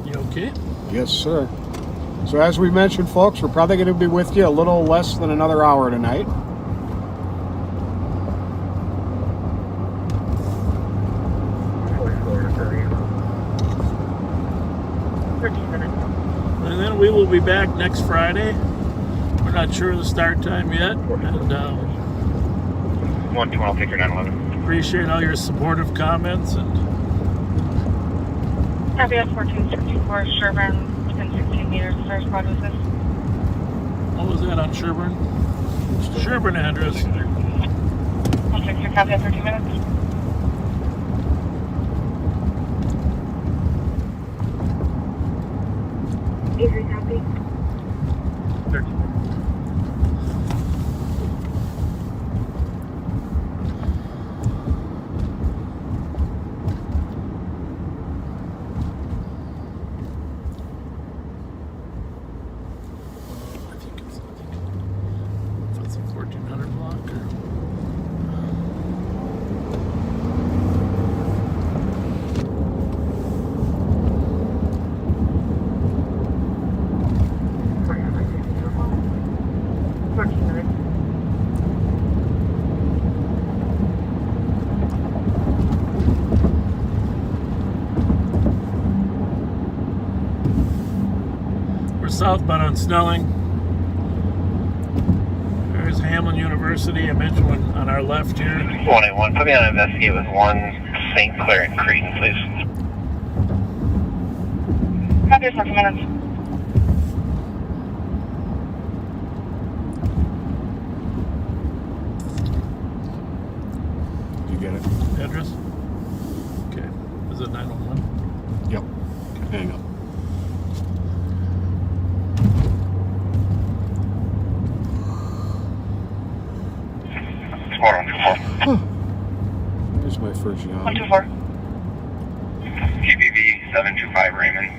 S6: You okay?
S2: Yes, sir. So as we mentioned, folks, we're probably going to be with you a little less than another hour tonight.
S6: And then we will be back next Friday. We're not sure of the start time yet. And
S9: 1-2, I'll take your 911.
S6: appreciate all your supportive comments. And
S4: Copy, 1464 Sherburne, within 16 meters. First squad was this.
S6: what was that on Sherburne? Sherburne address.
S4: 163, copy, 13 minutes.
S8: Avery, copy.
S9: 13.
S6: I think it's a 1400 block or. We're southbound on Snelling. There's Hamlin University. I mentioned one on our left here.
S3: 181, put me on investigate with 1 St. Clair and Creighton, please.
S4: Copy, 14 minutes.
S2: You get it?
S6: Address? Okay. Is it 911?
S2: Yep. Hang up.
S3: Squad 124.
S2: There's my first yawn.
S4: 124.
S3: TPV 725 Raymond.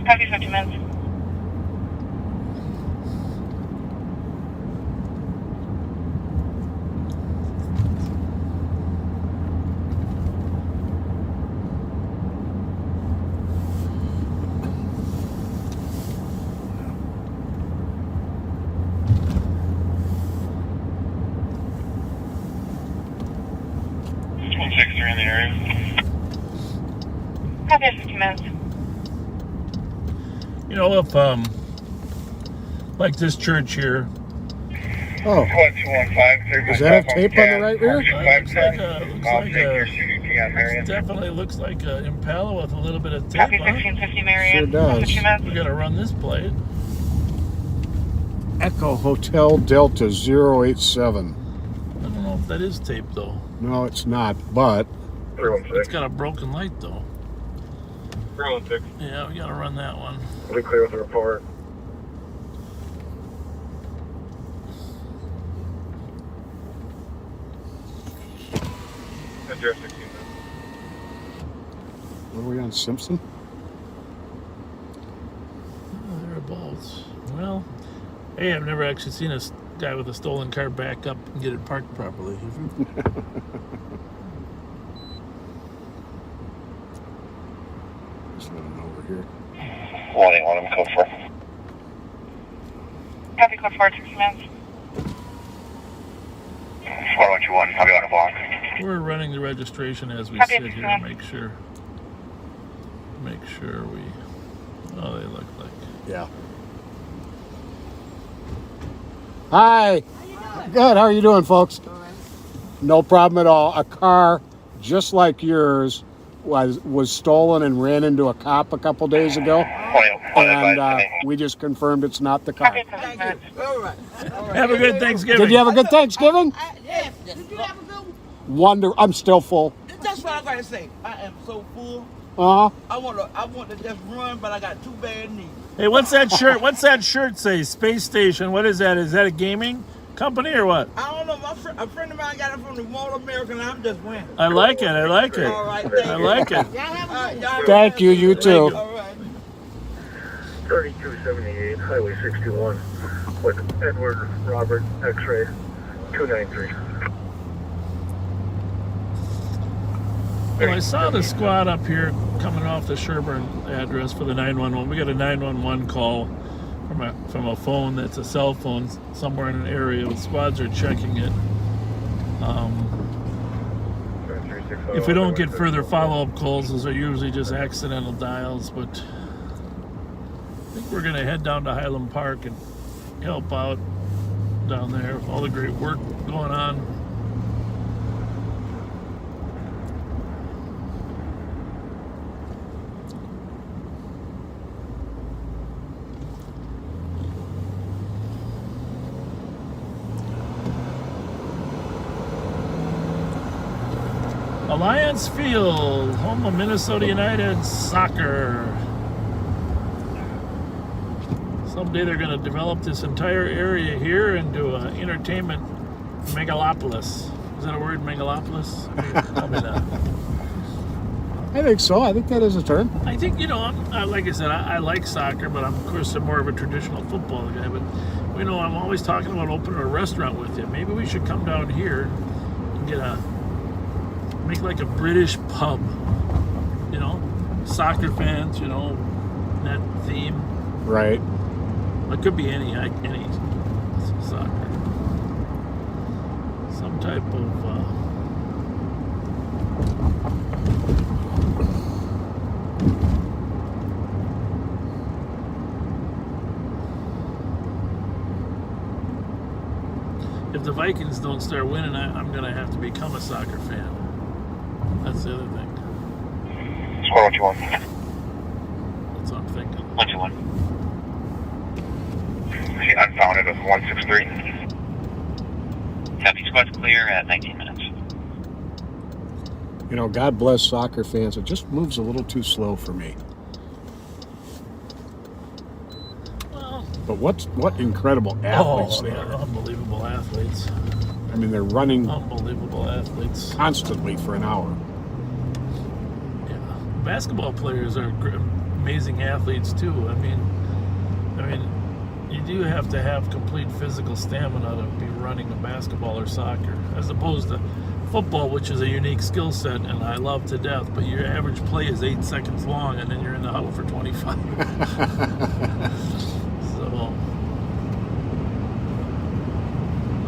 S4: Copy, 15 minutes.
S3: In the area.
S4: Copy, 15 minutes.
S6: You know, if like this church here.
S2: Oh.
S13: 1215.
S2: Is that a tape on the right rear?
S6: Looks like a Definitely looks like an Impala with a little bit of tape
S4: Copy
S6: on it.
S4: 1650 Marion.
S2: Sure does.
S6: We gotta run this plate.
S2: Echo Hotel Delta 087.
S6: I don't know if that is tape though.
S2: No, it's not, but...
S9: 316.
S6: It's got a broken light though.
S9: 316.
S6: Yeah, we gotta run that one.
S9: We'll be clear with the report. That's your 16.
S2: What are we on, Simpson?
S6: Oh, thereabouts. Well, hey, I've never actually seen a guy with a stolen car back up and get it parked properly.
S2: Just let him know we're here.
S3: 181, code 4.
S4: Copy code 4, 60 minutes.
S3: 4121, I'll be on a block.
S6: We're running the registration as we
S4: Copy,
S6: sit here. Make sure we. Oh, they look like.
S2: Yeah. Hi. Good. How are you doing, folks? No problem at all. A car just like yours was stolen and ran into a cop a couple days ago, and we just confirmed it's not the car.
S4: Copy, 10 minutes.
S16: All right.
S6: Have a good Thanksgiving.
S2: Did you have a good Thanksgiving?
S16: Yes. Did you have a good one?
S2: Wonder. I'm still full.
S16: That's what I gotta say. I am so full.
S2: Uh-huh.
S16: I want to just run, but I got 2 bad knees.
S6: Hey, what's that shirt? What's that shirt say? Space Station. What is that? Is that a gaming company or what?
S16: I don't know. A friend of mine got it from the Mall American. I'm just winning.
S6: I like it. I like it.
S16: All right, thank
S6: I
S16: you.
S6: like it.
S2: Thank you. You too.
S16: All right.
S9: 3278, Highway 61, with Edward Robert X-ray 293.
S6: Well, I saw the squad up here coming off the Sherburne address for the 911. We got a 911 call from a phone that's a cell phone somewhere in an area. The squads are checking it. If we don't get further follow-up calls, those are usually just accidental dials, but I think we're going to head down to Highland Park and help out down there with all the great work going on. Alliance Field, home of Minnesota United soccer. Someday they're going to develop this entire area here into an entertainment megalopolis. Is that a word, megalopolis? Probably not.
S2: I think so. I think that is a term.
S6: I think, like I said, I like soccer, but I'm, of course, more of a traditional football guy. But, I'm always talking about opening a restaurant with you. Maybe we should come down here and make like a British pub, soccer fans, that theme.
S2: Right.
S6: It could be any soccer. Some type of if the Vikings don't start winning, I'm going to have to become a soccer fan. That's the other thing.
S3: Squad 121.
S6: That's what I'm thinking.
S3: 121. Unfounded with 163. Copy, squad's clear at 19 minutes.
S2: God bless soccer fans. It just moves a little too slow for me.
S6: Well,
S2: but what incredible athletes they
S6: they're
S2: are.
S6: unbelievable athletes.
S2: I mean, they're running
S6: Unbelievable athletes.
S2: constantly for an hour.
S6: Yeah, basketball players are amazing athletes too. I mean, you do have to have complete physical stamina to be running a basketball or soccer, as opposed to football, which is a unique skill set, and I love to death. But your average play is 8 seconds long, and then you're in the huddle for 25. So,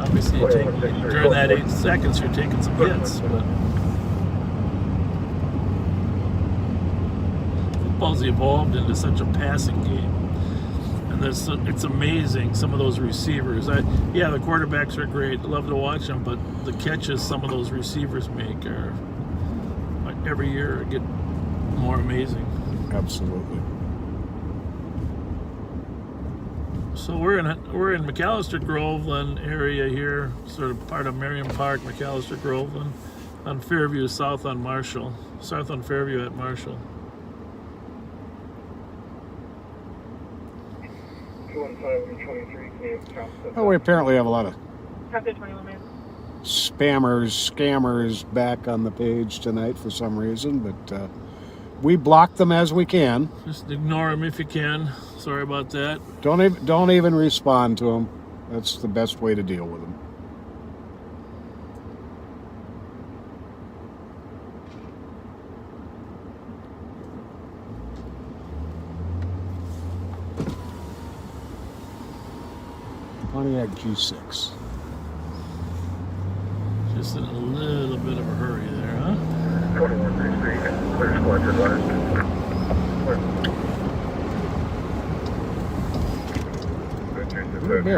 S6: obviously, during that 8 seconds, you're taking some hits, but football's evolved into such a passing game. And it's amazing, some of those receivers. The quarterbacks are great. I love to watch them, but the catches some of those receivers make are every year get more amazing.
S2: Absolutely.
S6: So we're in McAllister Groveland area here, sort of part of Merriam Park, McAllister Groveland, on Fairview, south on Fairview at Marshall.
S13: 215 and 23.
S2: Oh, we apparently have a lot of
S8: Traffic 21 minutes.
S2: scammers back on the page tonight for some reason, but we block them as we can.
S6: Just ignore them if you can. Sorry about that.
S2: Don't even respond to them. That's the best way to deal with them. Pontiac G6.
S6: Just in a little bit of a hurry there, huh?
S13: 2133, clear squad to advised.
S6: Yeah, a little bit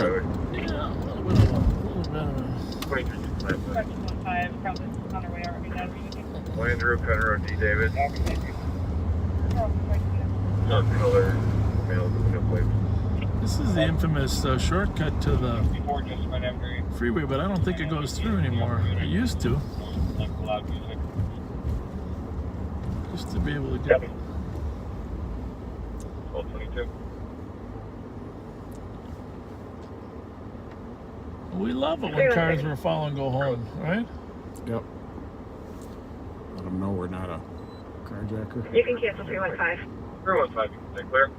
S6: of a
S4: 2325, probably on our way out right now.
S13: Andrew, Penrose, D. David. Color, male, no plates.
S6: This is the infamous shortcut to the freeway, but I don't think it goes through anymore. It used to. Used to be able to get.
S13: 1222.
S6: We love it when cars we're following go home, right?
S2: Yep. Let them know we're not a carjacker.
S8: You can cancel 315.
S13: 315, you can stay clear.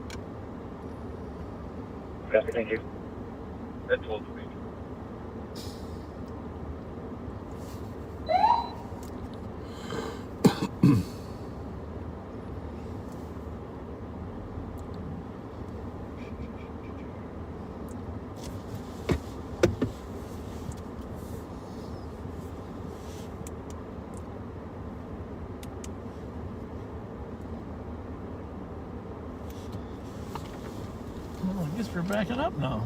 S13: Copy, thank you. That's 1222.
S6: Well, I guess we're backing up now.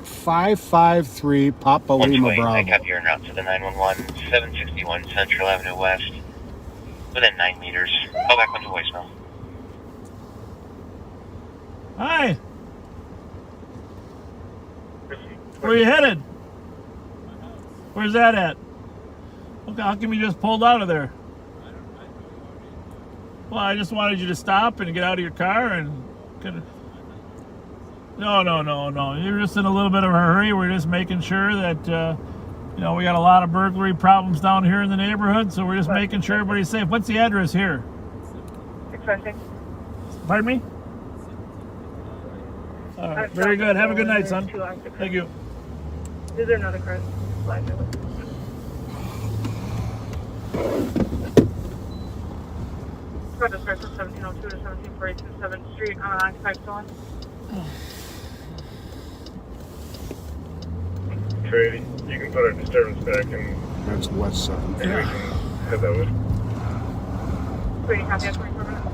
S2: 553 Papa Lima
S3: I
S2: Bravo.
S3: copy your route to the 911, 761 Central Avenue West, within 9 meters. Call back onto voicemail.
S6: Hi. Where are you headed? Where's that at? Okay, how come you just pulled out of there? Well, I just wanted you to stop and get out of your car and kind of. No. You're just in a little bit of a hurry. We're just making sure that, we got a lot of burglary problems down here in the neighborhood, so we're just making sure everybody's safe. What's the address here?
S8: 656.
S6: Pardon me? All right, very good. Have a good night, son. Thank you.
S8: Is there another car? Project starts from 1702 to 1742 7th Street on unoccupied stolen.
S13: Trady, you can put our disturbance back and
S2: That's west side.
S13: we can head that way.
S8: Wait, copy at 24 minutes.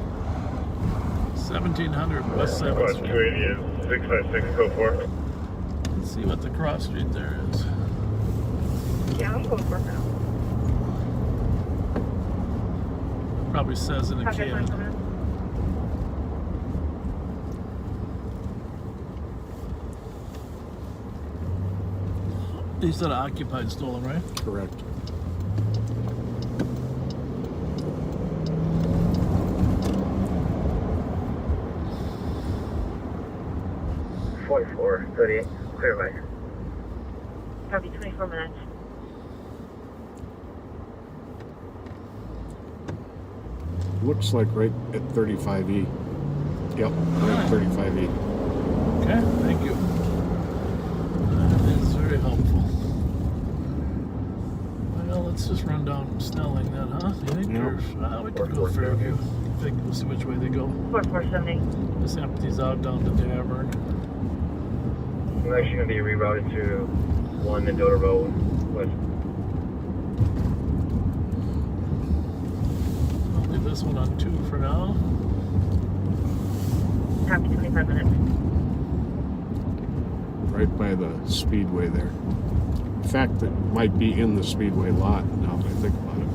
S6: 1700 West 7th
S13: Squad
S6: Street.
S13: 280 is 656, code 4.
S6: Let's see what the cross street there is.
S8: Yeah, I'm going for it now.
S6: Probably says in a
S8: Copy at 24
S6: can.
S8: minutes.
S6: He said occupied stolen, right?
S2: Correct.
S13: .44, 38, clear back.
S8: Copy 24 minutes.
S2: Looks like right at 35E. Yep, right at 35E.
S6: Okay, thank you. That is very helpful. Well, let's just run down Snelling then, huh? You think?
S2: Yep.
S6: Or, we can go Fairview. We'll see which way they go.
S8: 4470.
S6: This empties out down to Tavern.
S13: I'm actually going to be rerouted to 1 Mendota Road west.
S6: I'll leave this one on 2 for now.
S8: Copy 25 minutes.
S2: Right by the speedway there. In fact, it might be in the speedway lot now that I think about it.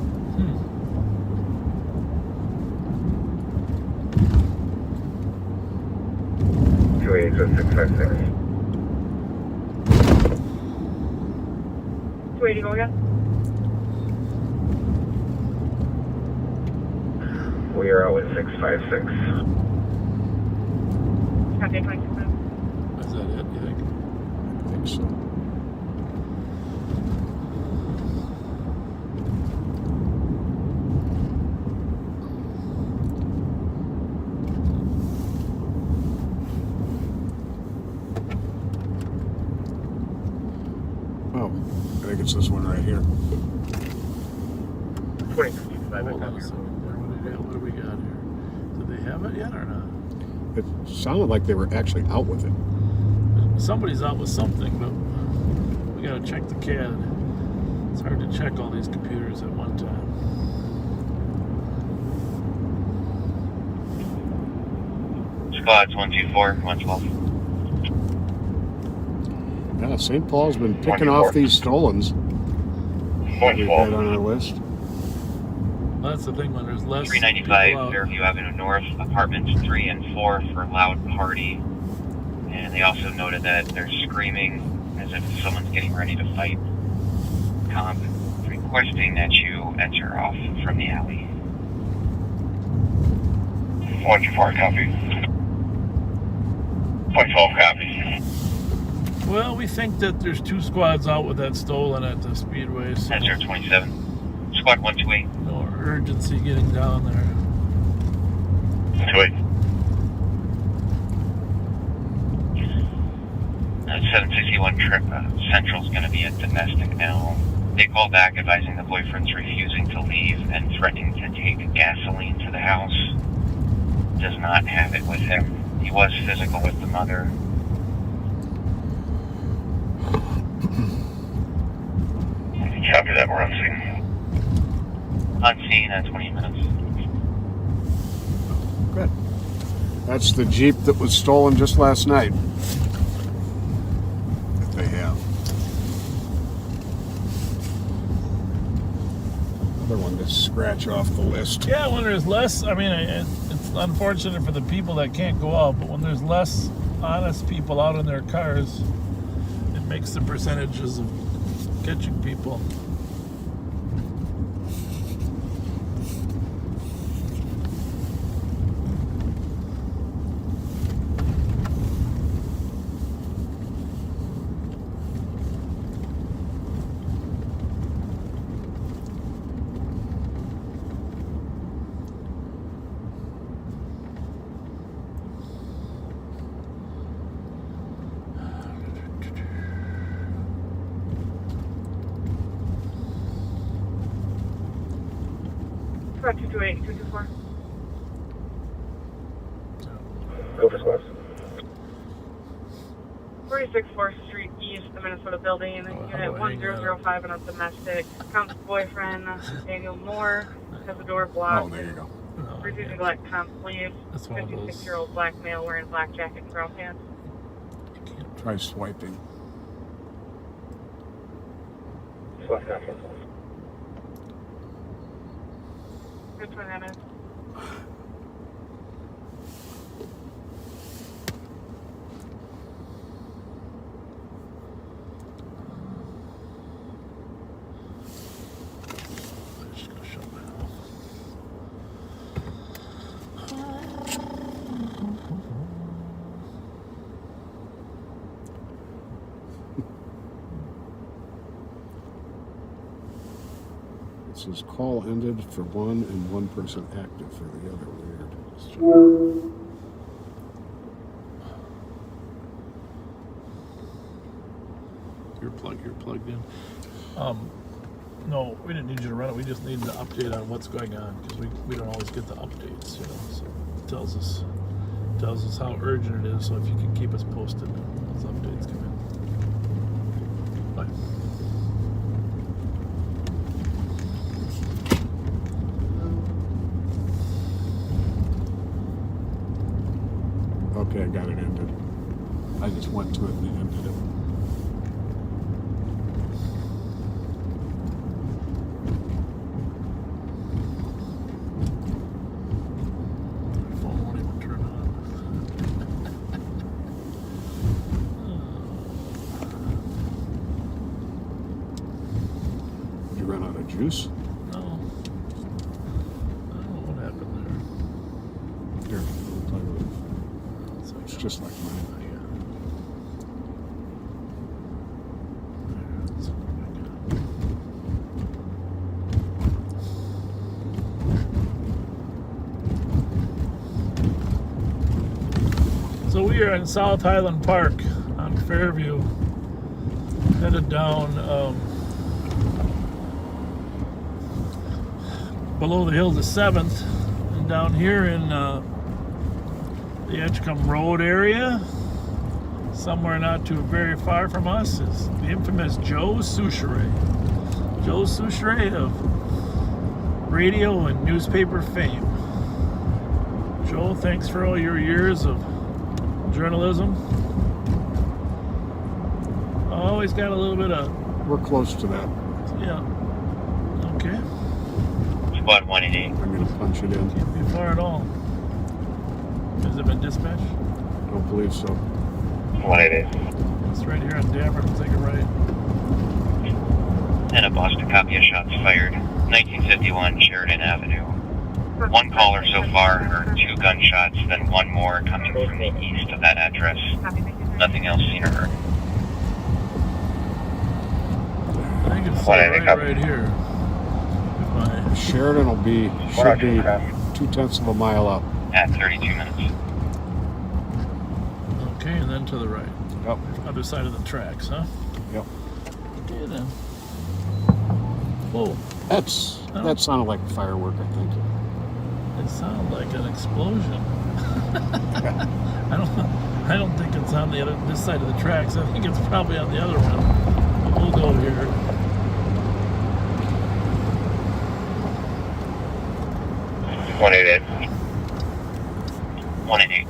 S13: So 656.
S4: 280, go again.
S13: We are out with 656.
S4: Copy, 26.
S6: Is that it, you think?
S2: I think so. Oh, I think it's this one right here.
S13: 2055.
S6: Hold on a second. What do we got here? Do they have it yet or not?
S2: It sounded like they were actually out with it.
S6: Somebody's out with something, but we gotta check the CAD. It's hard to check all these computers at one time.
S3: Squads 124, 112.
S2: Yeah, St. Paul's been picking off these stolens we've had on our list.
S6: Well, that's the thing, when there's less
S3: 395 Fairview Avenue North, apartments 3 and 4 for loud party. And they also noted that they're screaming as if someone's getting ready to fight. Comp requesting that you enter off from the alley.
S13: 124, copy. 112, copy.
S6: Well, we think that there's 2 squads out with that stolen at the speedway. So
S3: That's 027. Squad 128.
S6: no urgency getting down there.
S13: 28.
S3: 761 trip Central's going to be at domestic now. They called back advising the boyfriend's refusing to leave and threatening to take gasoline to the house. Does not have it with him. He was physical with the mother.
S13: Copy that, we're on scene.
S3: On scene at 20 minutes.
S2: Good. That's the Jeep that was stolen just last night. That they have. Another one to scratch off the list.
S6: Yeah, when there's less, I mean, it's unfortunate for the people that can't go out, but when there's less honest people out in their cars, it makes the percentages of catching people.
S4: Squad 228, 224.
S13: Go for squads.
S4: 46 4th Street East, the Minnesota Building, Unit 1005 and a domestic. Comp's boyfriend, Daniel Moore, has the door blocked.
S2: Oh, there you go.
S4: Refusing to let Comp leave.
S6: That's one of those.
S4: 56-year-old black male wearing black jacket and brown pants.
S2: Try swiping.
S13: Squad copy.
S4: Good 29 minutes.
S6: I'm just gonna shut my mouth.
S2: It says call ended for one and one person active for the other. Weird. Let's check.
S6: You're plugged in. No, we didn't need you to run it. We just needed an update on what's going on because we don't always get the updates, you know. So it tells us how urgent it is. So if you can keep us posted when those updates come in. Bye.
S2: Okay, I got it ended. I just went to it and it ended it. juice?
S6: No. I don't know what happened
S2: Here, I'll play with it.
S6: there.
S2: It's just like mine.
S6: So we are in South Highland Park on Fairview, headed down below the hills of 7th, and down here in the Edgecombe Road area, somewhere not too very far from us, is the infamous Joe Souchere. Joe Souchere of radio and newspaper fame. Joe, thanks for all your years of journalism. Always got a little bit of...
S2: We're close to that.
S6: Yeah. Okay.
S3: Squad 188.
S2: I'm going to punch it in.
S6: Can't be far at all. Has it been dispatched?
S2: Don't believe so.
S3: 188.
S6: It's right here on Dameron. Take a right.
S3: And a Boston copy of shots fired. 1951 Sheridan Avenue. One caller so far heard 2 gunshots, then 1 more coming from the east of that address. Nothing else seen or heard.
S6: I think it's right here.
S2: Sheridan should be 2/10 of a mile up.
S3: At 32 minutes.
S6: Okay, and then to the right.
S2: Yep.
S6: Other side of the tracks, huh?
S2: Yep.
S6: Okay then. Whoa.
S2: That sounded like a firework, I think.
S6: It sounded like an explosion. I don't think it's on this side of the tracks. I think it's probably on the other one. But we'll go here.
S3: One 188.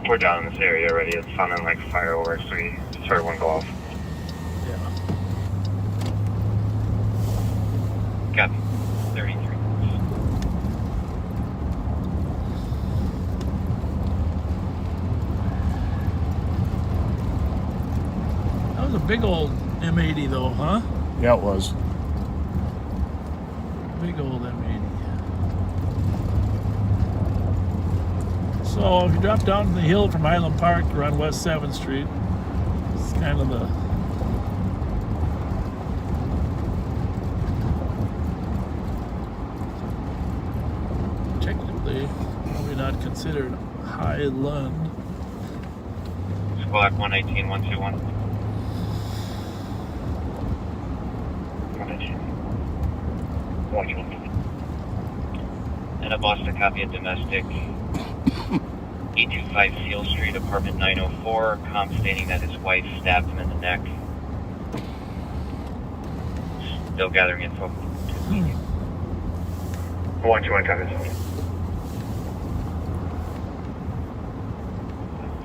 S3: We're down in this area already. It's sounding like fireworks. We just heard one go off.
S6: Yeah.
S3: Copy. 33.
S6: That was a big old M80 though, huh?
S2: Yeah, it was.
S6: Big old M80. So if you drop down to the hill from Highland Park, you're on West 7th Street. It's kind of the technically probably not considered Highland.
S3: Squad 118, 121. 118. And a Boston copy of domestic. 825 Seal Street, apartment 904. Com stating that his wife stabbed him in the neck. Still gathering info. 121 copies.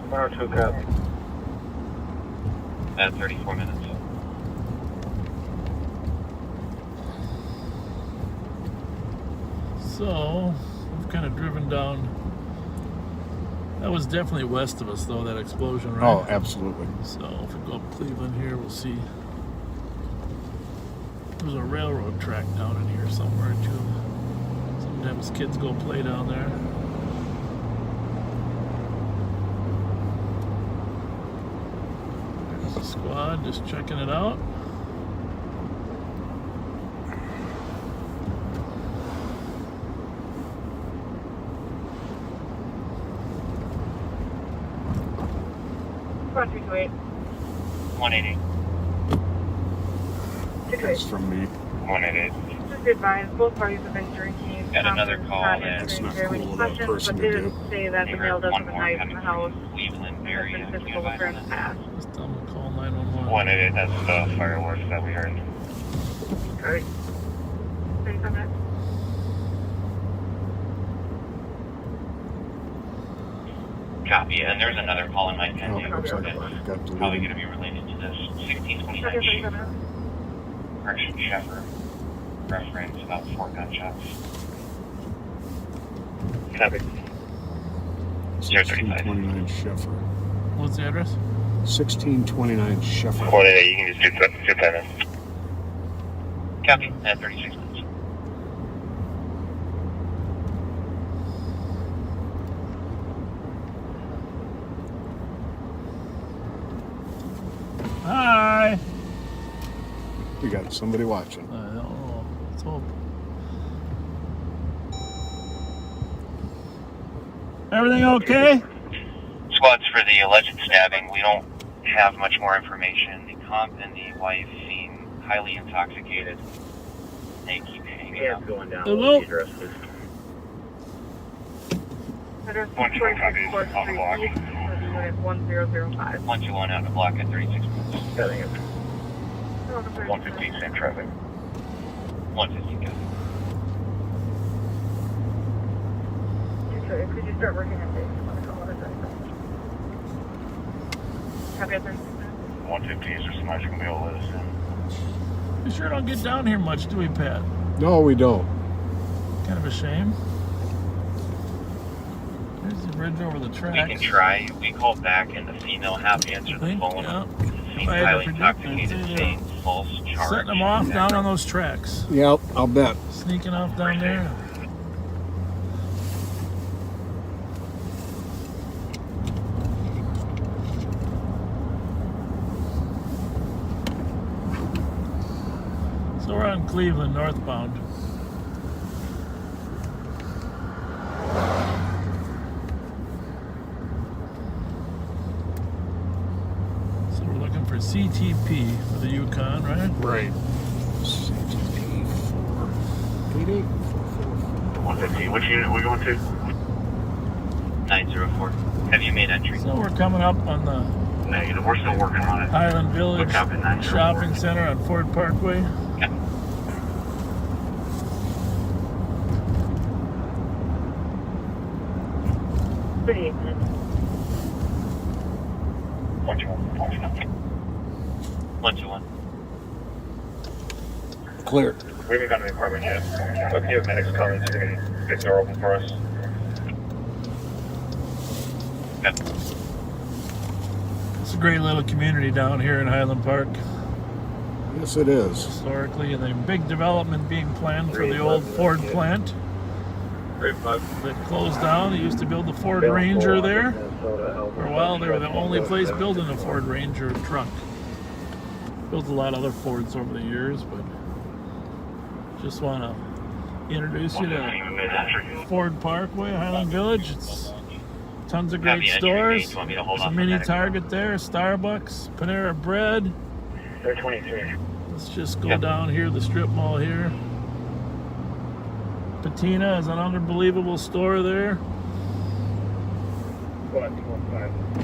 S3: 102 copy. At 34 minutes.
S6: So we've kind of driven down. That was definitely west of us, though, that explosion, right?
S2: Oh, absolutely.
S6: So if we go up Cleveland here, we'll see. There's a railroad track down in here somewhere, too. Sometimes kids go play down there. There's the squad just checking it out.
S8: Squad 328.
S3: 188.
S2: That's from me.
S3: 188.
S8: Just advised, both parties have been drinking.
S3: Got another call
S2: It's not
S8: very
S2: cool
S8: many
S2: of that
S8: questions,
S2: person
S8: but
S2: to
S8: didn't
S2: do.
S8: say that the male does have a knife in the house.
S3: Cleveland
S8: Has
S3: area.
S8: been physical with her in the past.
S6: Just tell them to call 911.
S3: 188, that's the fireworks that we heard.
S8: Okay. 35 minutes.
S3: Copy, and there's another call in my pen.
S2: Oh, looks like it got
S3: Probably
S2: deleted.
S3: going to be related to this. 1629
S8: Okay, 35 minutes.
S3: Correction, Sheffer. Reference about 4 gunshots. Copy. 035.
S2: 1629 Sheffer.
S6: What's the address?
S2: 1629 Sheffer.
S3: 188, you can just do 10 minutes. Copy, at 36 minutes.
S6: Hi.
S2: We got somebody watching.
S6: I don't know. Let's hope. Everything okay?
S3: Squads for the alleged stabbing. We don't have much more information. The comp and the wife seem highly intoxicated. They keep hanging out.
S9: Going down.
S6: Hello?
S9: Address, please.
S4: Address
S3: 125
S4: 4th
S3: on the block.
S4: Street, unit 1005.
S3: 121 out of the block at 36 minutes.
S9: Setting it.
S3: 115, same traffic. 115, go.
S4: Could you start working at base? Copy at 36 minutes.
S3: 115, is there some much you can be able to let us in?
S6: We sure don't get down here much, do we, Pat?
S2: No, we don't.
S6: Kind of a shame. There's the bridge over the
S3: We
S6: tracks.
S3: can try. We called back and the female half answered the phone.
S6: Yeah.
S3: Seemed
S6: I had to
S3: highly
S6: predict
S3: intoxicated,
S6: it,
S3: saying false charge.
S6: Setting them off down on those tracks.
S2: Yep, I'll bet.
S6: Sneaking off down there. So we're on Cleveland northbound. So we're looking for CTP for the Yukon, right?
S2: Right. CTP 488
S3: 115. Which unit are we going to? 904. Have you made entry?
S6: So we're coming up on the
S3: Negative. We're still working on it.
S6: Highland Village
S3: Look up at 904.
S6: Shopping Center on Ford Parkway.
S3: Yeah.
S4: Pretty minutes.
S3: 121.
S2: Clear.
S9: We haven't gotten an apartment yet. But if you have medics coming, so they can get the door open for us.
S6: It's a great little community down here in Highland Park.
S2: Yes, it is.
S6: Historically, and a big development being planned for the old Ford plant that closed down. They used to build the Ford Ranger there. For a while, they were the only place building a Ford Ranger truck. Built a lot of other Fords over the years, but just want to introduce you to Ford Parkway, Highland Village. It's tons of great stores. There's a mini Target there, Starbucks, Panera Bread.
S9: They're 23.
S6: Let's just go down here, the strip mall here. Patina is an unbelievable store there.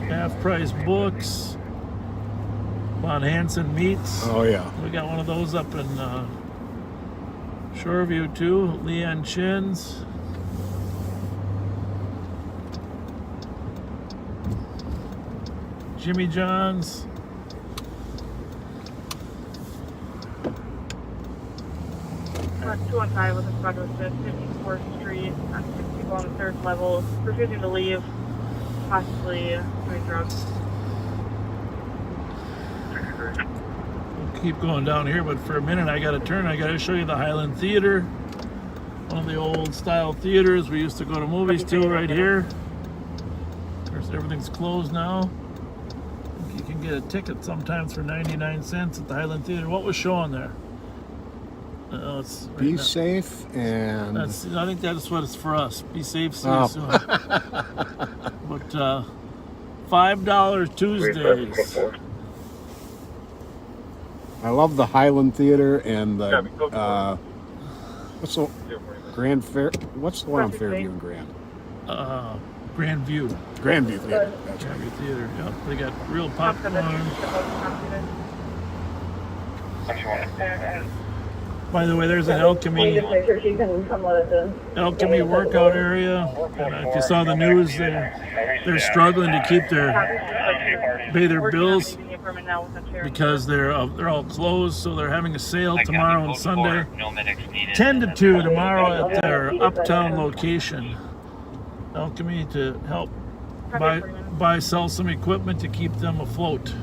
S6: Half price books. Von Hansen Meats.
S2: Oh, yeah.
S6: We got one of those up in Shoreview too. Leanne Chin's. Jimmy John's.
S4: About 215 with a squad was at 54th Street on 6 people on the 3rd level, refusing to leave, possibly doing drugs.
S6: We'll keep going down here, but for a minute I gotta turn. I gotta show you the Highland Theater. One of the old style theaters we used to go to movies to right here. Of course, everything's closed now. You can get a ticket sometimes for 99 cents at the Highland Theater. What was showing there? It's right
S2: Be
S6: now.
S2: safe and...
S6: I think that's what it's for us. Be safe, see
S2: Oh.
S6: you soon. But $5 Tuesdays.
S2: I love the Highland Theater and the what's the Grand Fair? What's the one on Fairview and Grand?
S6: Grand View.
S2: Grandview Theater. That's
S6: Grandview Theater. Yep, they got real popcorn. By the way, there's an Alchemy workout area. If you saw the news, they're struggling to keep pay their bills because they're all closed. So they're having a sale tomorrow and Sunday, 10 to 2 tomorrow at their Uptown location. Alchemy to help sell some equipment to keep them afloat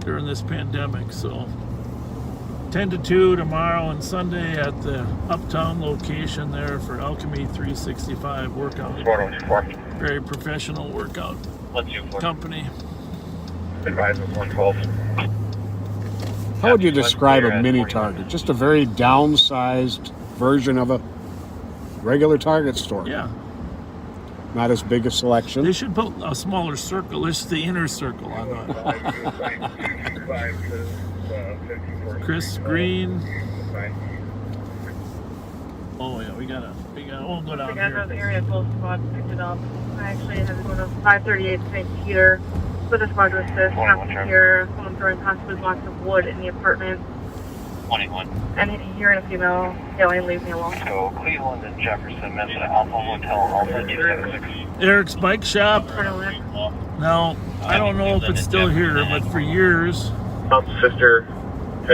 S6: during this pandemic. So 10 to 2 tomorrow and Sunday at the Uptown location there for Alchemy 365 workout. Very professional workout company.
S9: Advise us 112.
S2: How would you describe a mini Target? Just a very downsized version of a regular Target store.
S6: Yeah.
S2: Not as big a selection.
S6: They should put a smaller circle. It's the inner circle on that. Chris Green. Oh yeah, we gotta. We'll go down
S8: I got
S6: here.
S8: the area full squad picked it up. I actually had to go to 538 St. Peter with a squad to assist. Happened to hear someone throwing possibly blocks of wood in the apartment.
S3: 21.
S8: And hearing a female yelling, "Leave me alone."
S3: So Cleveland and Jefferson, Minnesota Alpha Hotel, Alpha 276.
S6: Eric's Bike Shop. Now, I don't know if it's still here, but for years,
S9: Sister.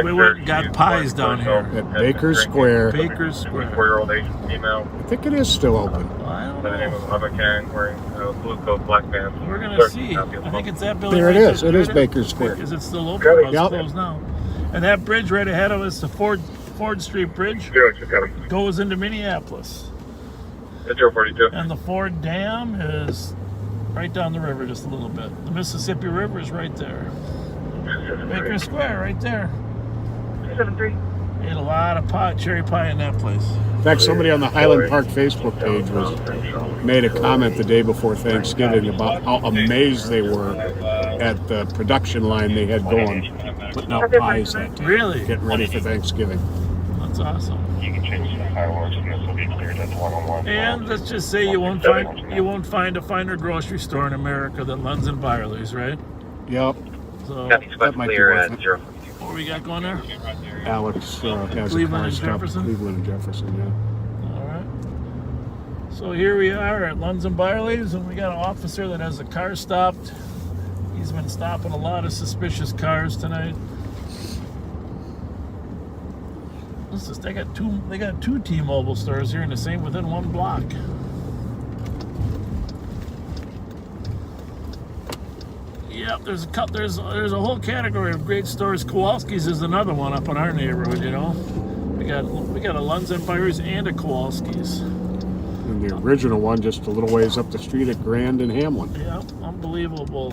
S6: we went and got pies down here.
S2: At Baker Square.
S6: Baker Square.
S9: 4-year-old Asian female.
S2: I think it is still open.
S6: I don't
S9: By the name
S6: know.
S9: of Ava Kang, wearing blue coat, black pants.
S6: We're gonna see. I think it's that building.
S2: There it
S6: right
S2: is. It is Baker Square.
S6: Is it still open? Or it's
S2: Yep.
S6: closed now. And that bridge right ahead of us, the Ford Street Bridge, goes into Minneapolis.
S9: 042.
S6: And the Ford Dam is right down the river just a little bit. The Mississippi River is right there. Baker Square right there.
S8: 273.
S6: Ate a lot of cherry pie in that place.
S2: In fact, somebody on the Highland Park Facebook page made a comment the day before Thanksgiving about how amazed they were at the production line they had going, putting out pies that day.
S6: Really?
S2: Getting ready for Thanksgiving.
S6: That's awesome.
S9: You can change the fireworks and this will be cleared at 101.
S6: And let's just say you won't find a finer grocery store in America than Lunds and Byerly's, right?
S2: Yep.
S6: So
S2: That might be worth it.
S6: what we got going there?
S2: Alex has
S6: Cleveland
S2: a car
S6: and
S2: stop.
S6: Jefferson?
S2: Cleveland and Jefferson, yeah.
S6: All right. So here we are at Lunds and Byerly's, and we got an officer that has a car stopped. He's been stopping a lot of suspicious cars tonight. They got two T-Mobile stores here in the same within one block. Yep, there's a whole category of great stores. Kowalski's is another one up in our neighborhood. You know, we got a Lunds and Byerly's and a Kowalski's.
S2: And the original one just a little ways up the street at Grand and Hamlin.
S6: Yeah, unbelievable.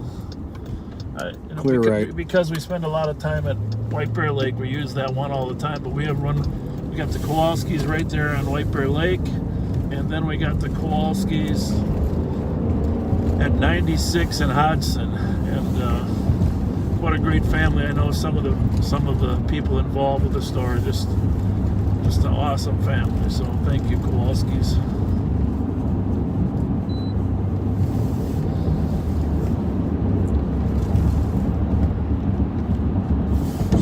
S2: Clear right.
S6: Because we spend a lot of time at White Bear Lake, we use that one all the time. But we got the Kowalski's right there on White Bear Lake, and then we got the Kowalski's at 96 in Hodgson. And what a great family! I know some of the people involved with the store. Just an awesome family. So thank you, Kowalski's.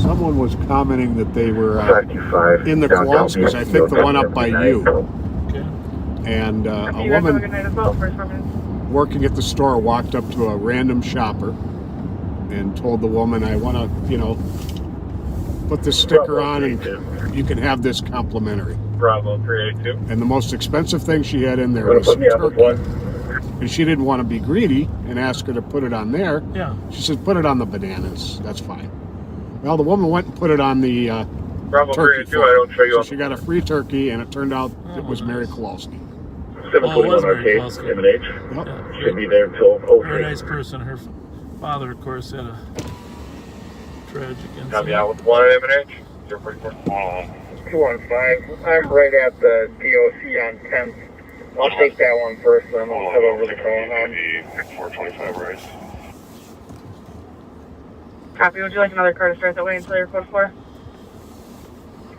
S2: Someone was commenting that they were
S9: 55
S2: in the Kowalski's. I think the one up by you.
S6: Okay.
S2: And a
S8: You guys have a
S2: woman
S8: good night as well for minutes.
S2: working at the store walked up to a random shopper and told the woman, I want to, put this sticker on and you can have this complimentary.
S9: Bravo 382.
S2: And the most expensive thing she had in there was some turkey. And she didn't want to be greedy and ask her to put it on there.
S6: Yeah.
S2: She said, put it on the bananas. That's fine. Well, the woman went and put it on the
S9: Bravo
S2: turkey
S9: 382, I don't show you
S2: so
S9: up.
S2: she got a free turkey, and it turned out it was Mary Kowalski.
S9: 721 Arcade, M&H.
S2: Yep.
S9: Should be there until
S6: Very
S9: 03.
S6: nice person. Her father, of course, had a tragic incident.
S9: Copy out with 1 at M&H. 044.
S13: 215. I'm right at the DOC on 10th. I'll take that one first, then we'll head over to Cullinan.
S9: 425 Rice.
S8: Copy. Would you like another car to start that way until you're code 4?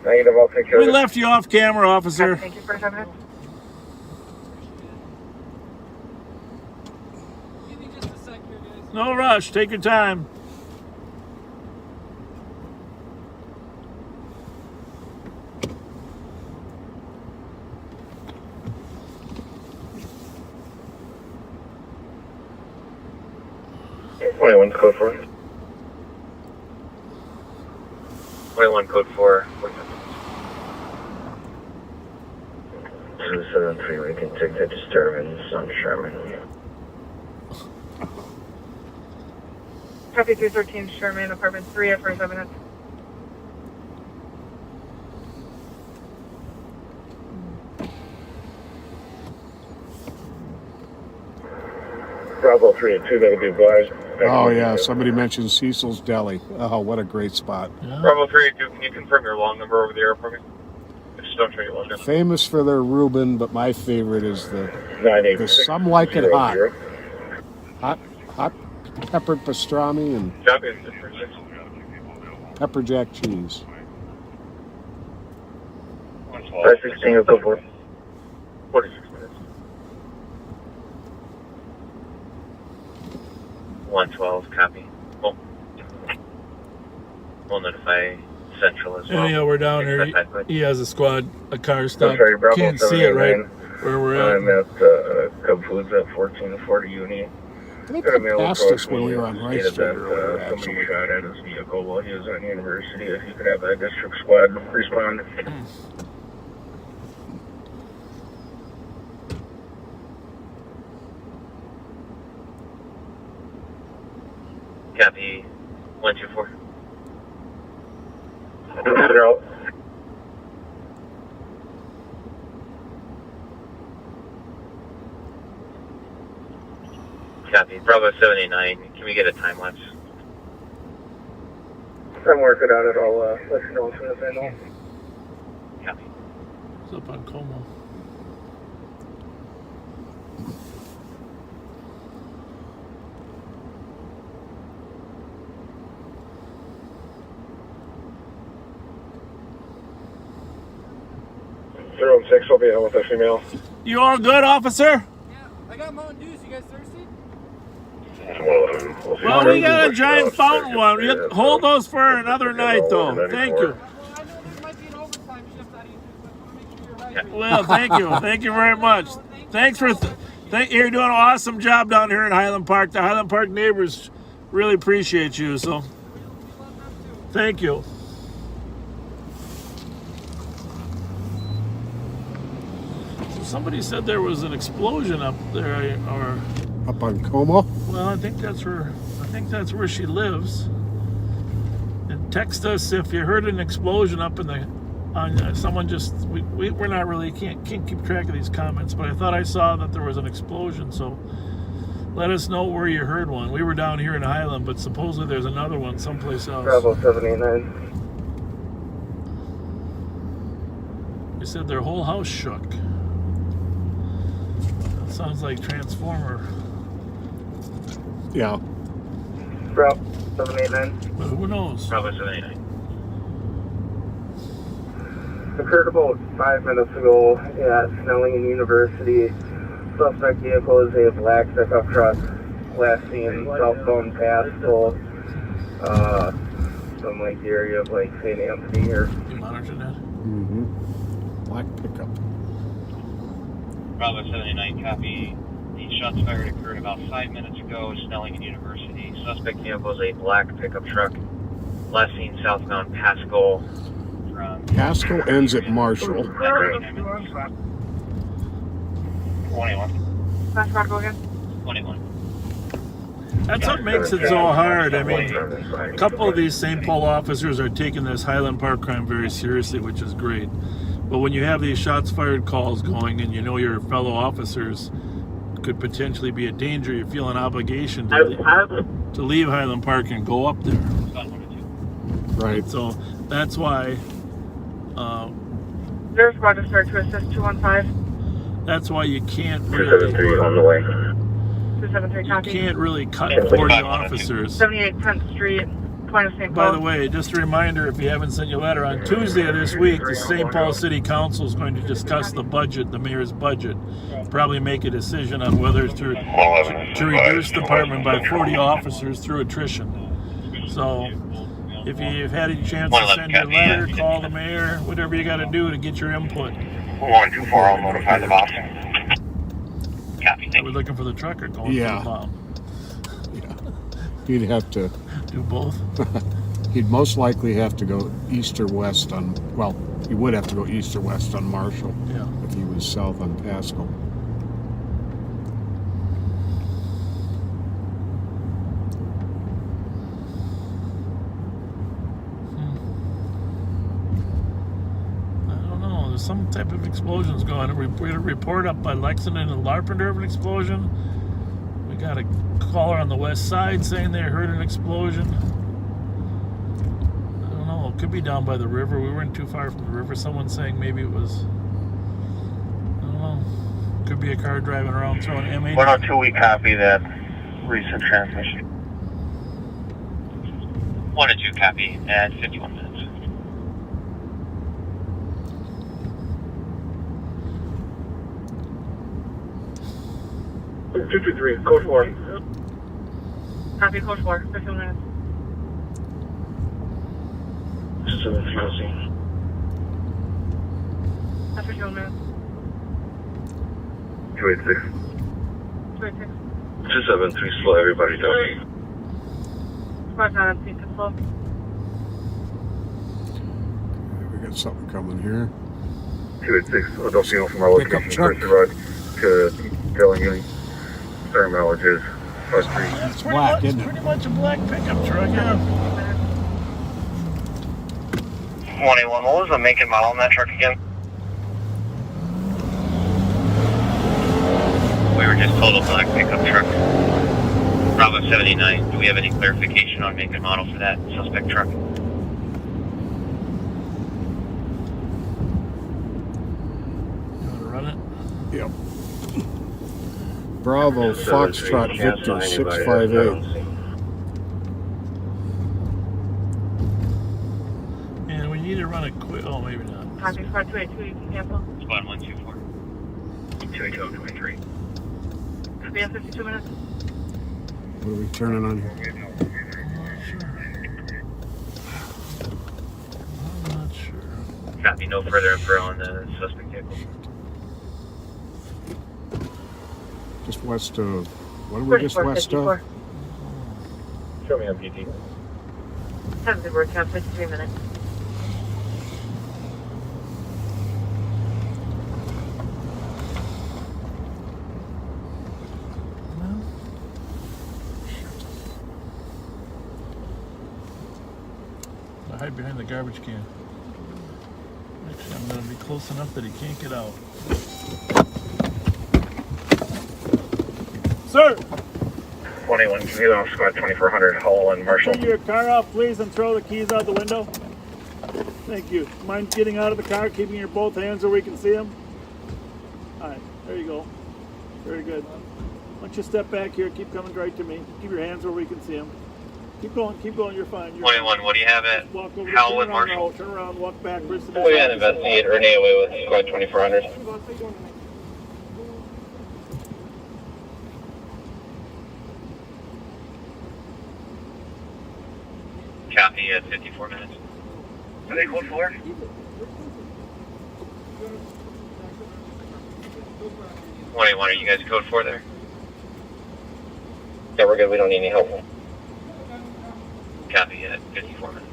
S13: Negative, I'll take care
S6: We
S13: of it.
S6: left you off camera, officer.
S8: Thank you for 7 minutes.
S6: No rush. Take your time.
S9: Okay. 21 code 4. 21 code 4. 273, we can take that disturbance on Sherman.
S8: Copy 313 Sherman, apartment 3 at 47 minutes.
S9: Bravo 382, that'll be advised.
S2: Oh, yeah. Somebody mentioned Cecil's Deli. Oh, what a great spot.
S3: Bravo 382, can you confirm your long number over the air for me? Just don't show you long number.
S2: Famous for their Reuben, but my favorite is the
S9: 986.
S2: Some Like It Hot. Hot peppered pastrami and pepper jack cheese.
S9: 516 will go for
S3: 46 minutes. 112, copy. Oh. We'll notify Central as well.
S6: Anyhow, we're down here. He has a squad, a car stop.
S9: sorry, Bravo
S6: Can't see it right
S9: 789.
S6: where we're at.
S9: I'm at Cub Foods at 1440 Uni.
S2: I think they passed us when we were on Rice Street earlier,
S9: Somebody
S2: actually.
S9: shot at his vehicle while he was on University. If you could have that district squad respond.
S3: Copy 124.
S9: They're out.
S3: Copy. Bravo 789. Can we get a time lapse?
S9: I'm working on it. I'll let you know as soon as I know.
S3: Copy.
S6: It's up on Como.
S9: Zero 6 will be out with a female.
S6: You all good, officer?
S16: I got Mountain Dews. You guys thirsty?
S6: Well, we got a giant fountain one. You hold those for another night, though. Thank you. Well, thank you. Thank you very much. Thanks for... you're doing an awesome job down here in Highland Park. The Highland Park neighbors really appreciate you, so... Thank you. So somebody said there was an explosion up there, or...
S2: Up on Como?
S6: Well, I think that's where she lives. And text us if you heard an explosion up in the. Someone just we're not really can't keep track of these comments, but I thought I saw that there was an explosion. So let us know where you heard one. We were down here in Highland, but supposedly there's another one someplace else.
S9: Bravo 789.
S6: They said their whole house shook. That sounds like Transformer.
S2: Yeah.
S9: Bravo 789.
S6: But who knows?
S3: Bravo 789.
S9: Occurred about 5 minutes ago at Snelling University. Suspect vehicle is a black pickup truck. Last seen southbound Pasco. From like the area of like St. Anthony here.
S6: You monitored that?
S2: Mm-hmm. Black pickup.
S3: Bravo 79, copy. The shots fired occurred about 5 minutes ago, Snelling University. Suspect vehicle is a black pickup truck. Last seen southbound Pasco.
S2: Pasco ends at Marshall.
S3: 21.
S8: Flash back again.
S3: 21.
S6: That's what makes it so hard. I mean, a couple of these St. Paul officers are taking this Highland Park crime very seriously, which is great. But when you have these shots fired calls going and you know your fellow officers could potentially be a danger, you feel an obligation to leave Highland Park and go up there.
S2: Right.
S6: So that's why...
S8: There's squad to start to assist 215.
S6: That's why you can't
S9: 273 on the way.
S8: 273
S6: you
S8: copy.
S6: can't really cut 40 officers.
S8: 78 10th Street, point of St. Paul.
S6: By the way, just a reminder, if you haven't sent your letter, on Tuesday of this week, the St. Paul City Council is going to discuss the budget, the mayor's budget, probably make a decision on whether to reduce the department by 40 officers through attrition. So, if you've had a chance to send your letter, call the mayor, whatever you got to do to get your input.
S3: 124, I'll notify the boss. Copy.
S6: Are we looking for the truck or going for the bomb?
S2: Yeah. He'd have to
S6: do both.
S2: He'd most likely have to go east or west on. Well, he would have to go east or west on Marshall.
S6: Yeah.
S2: If he was south on Pasco.
S6: Some type of explosions going. We had a report up by Lexington and Larpenteur of an explosion. We got a caller on the west side saying they heard an explosion. I don't know. It could be down by the river. We weren't too far from the river. Someone's saying maybe it was, I don't know. Could be a car driving around throwing M80.
S3: 102, we copy that recent transmission.
S10: 102, copy at 51 minutes.
S13: Two, 3, code 4.
S8: Copy code 4, 15 minutes.
S13: 730.
S8: After 15 minutes.
S13: 286.
S8: 286.
S13: 273, slow everybody down.
S8: Squad 9, please slow.
S2: We got something coming here.
S13: 286, don't see from our location,
S2: truck.
S13: First Road to telling you certain mileages.
S6: That's pretty much a black pickup truck, yeah.
S3: 181, what was the make and model on that truck again?
S10: We were just told a black pickup truck. Bravo 79, do we have any clarification on make and model for that suspect truck?
S6: You want to run it?
S2: Yep. Bravo Foxtrot Victor 658.
S6: And we need to run it quick. Oh, maybe not.
S8: Copy squad 282, you can cancel.
S10: Squad 124.
S3: 282, 23.
S8: Copy at 52 minutes.
S2: What are we turning on here?
S6: I'm not sure.
S10: Copy, no further info on the suspect vehicle.
S2: Just west of. What are we just west of?
S13: Show me on PT.
S8: 70 word count, 53 minutes.
S6: I hide behind the garbage can. Actually, I'm going to be close enough that he can't get out. Sir!
S13: 21, get off squad 2400, Hull and Marshall.
S6: Turn your car off, please, and throw the keys out the window. Thank you. Mind getting out of the car, keeping your both hands where we can see them? All right, there you go. Very good. Why don't you step back here, keep coming right to me. Keep your hands where we can see them. Keep going, you're fine. You're
S10: 21,
S6: fine.
S10: what do you have at
S6: Walk over,
S10: Howell
S6: turn
S10: and
S6: around,
S10: Marshall?
S6: Turn around, walk backwards. To the
S3: We had investigate Renee away with squad 2400.
S10: Copy at 54 minutes.
S3: Are they code 4?
S10: Are you guys code 4 there?
S3: Yeah, we're good, we don't need any help.
S10: Copy at 54 minutes.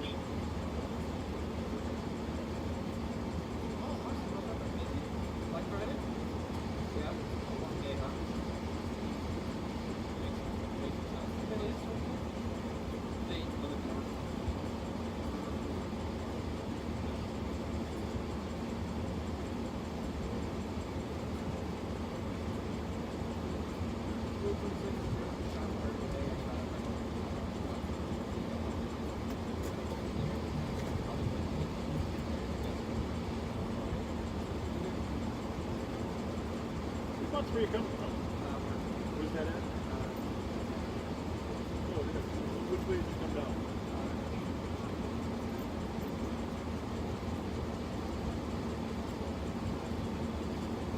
S6: Where you coming from? Where's that at? Oh, which way did you come down?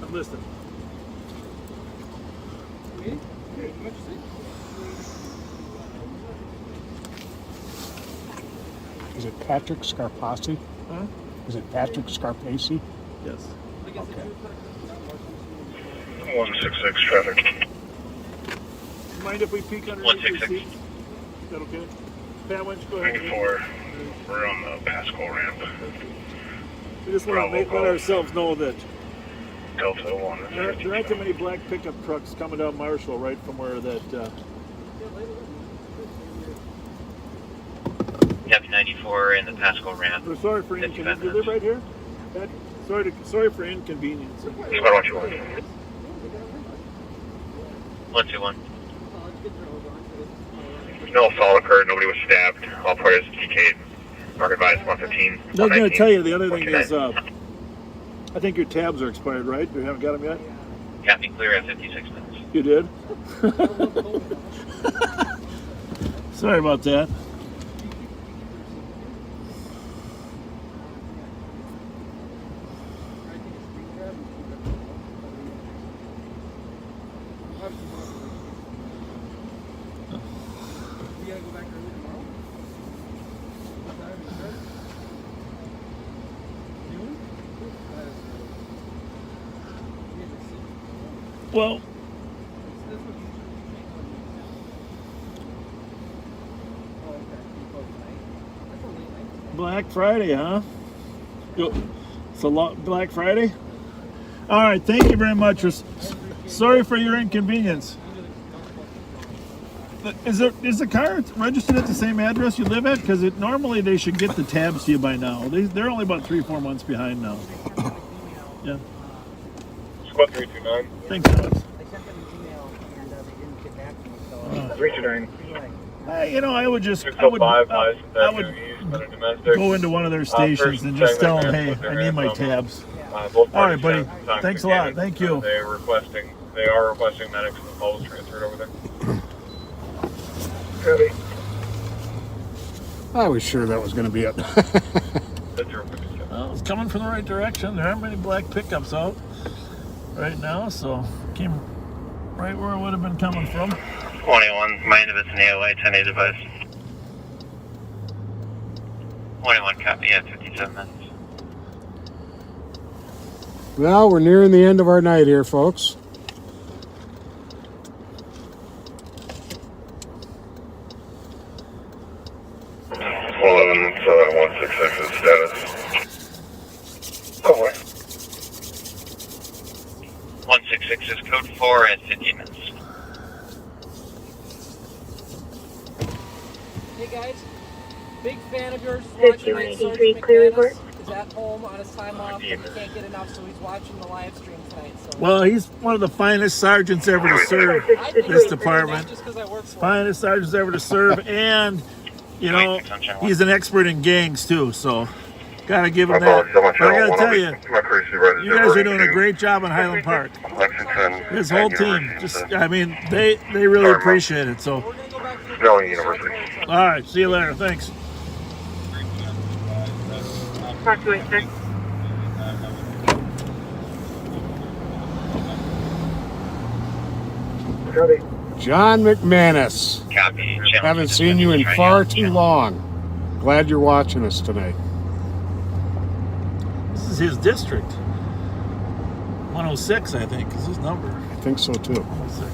S6: I'm listening.
S2: Is it Patrick Scarpasi?
S6: Huh?
S2: Is it Patrick Scarpasi?
S6: Yes.
S2: Okay.
S13: 166 traffic.
S6: Mind if we peek underneath your seats? Is that okay? Pat, why don't you go ahead?
S13: 94. We're on the Pascal ramp.
S6: We just want to let ourselves know that
S13: Delta 1.
S6: there aren't too many black pickup trucks coming down Marshall right from where that.
S10: Copy 94 in the Pascal ramp.
S6: We're sorry for inconvenience. You live right here? Pat, sorry for inconvenience.
S13: Squad 121.
S10: 121.
S9: No assault occurred. Nobody was stabbed. All parties TK'd. Mark advised 115.
S6: I was going to tell you, the other thing is, I think your tabs are expired, right? You haven't got them yet?
S10: Copy clear at 56 minutes.
S6: You did? Sorry about that. Well, Black Friday, huh? It's a lot. Black Friday. All right. Thank you very much. Sorry for your inconvenience. Is the car registered at the same address you live at? Because normally they should get the tabs to you by now. They're only about 3-4 months behind now. Yeah.
S9: Squad 329.
S6: Thanks, Alex.
S13: 329.
S6: I would just, I would
S9: domestic.
S6: go into one of their stations and just tell them, hey, I need my tabs. All right, buddy. Thanks a lot. Thank you.
S9: They are requesting medics and calls transferred over there.
S13: Copy.
S2: I was sure that was going to be it.
S6: Well, it's coming from the right direction. There aren't many black pickups out right now, so came right where it would have been coming from.
S10: 21, my end of it's an AOA 10A device. 21, copy, yeah, 57 minutes.
S2: Well, we're nearing the end of our night here, folks.
S9: So 166 is status.
S13: Over.
S10: 166 is code 4 at 15 minutes.
S15: Hey guys, big fan of yours. Watching Night Sergeant McManus is at home on his time off, but he can't get enough, so he's watching the live stream tonight. So.
S6: Well, he's one of the finest sergeants ever to serve this department. Finest sergeants ever to serve, and he's an expert in gangs too. So, gotta give him that. But I gotta tell you, you guys are doing a great job in Highland Park. His whole team, they really appreciate it. So.
S9: University.
S6: All right, see you later. Thanks.
S8: Talk to you later.
S2: John McManus.
S10: Copy.
S2: Haven't seen you in far too long. Glad you're watching us tonight.
S6: This is his district. 106, I think, is his number.
S2: I think so too.
S6: 106.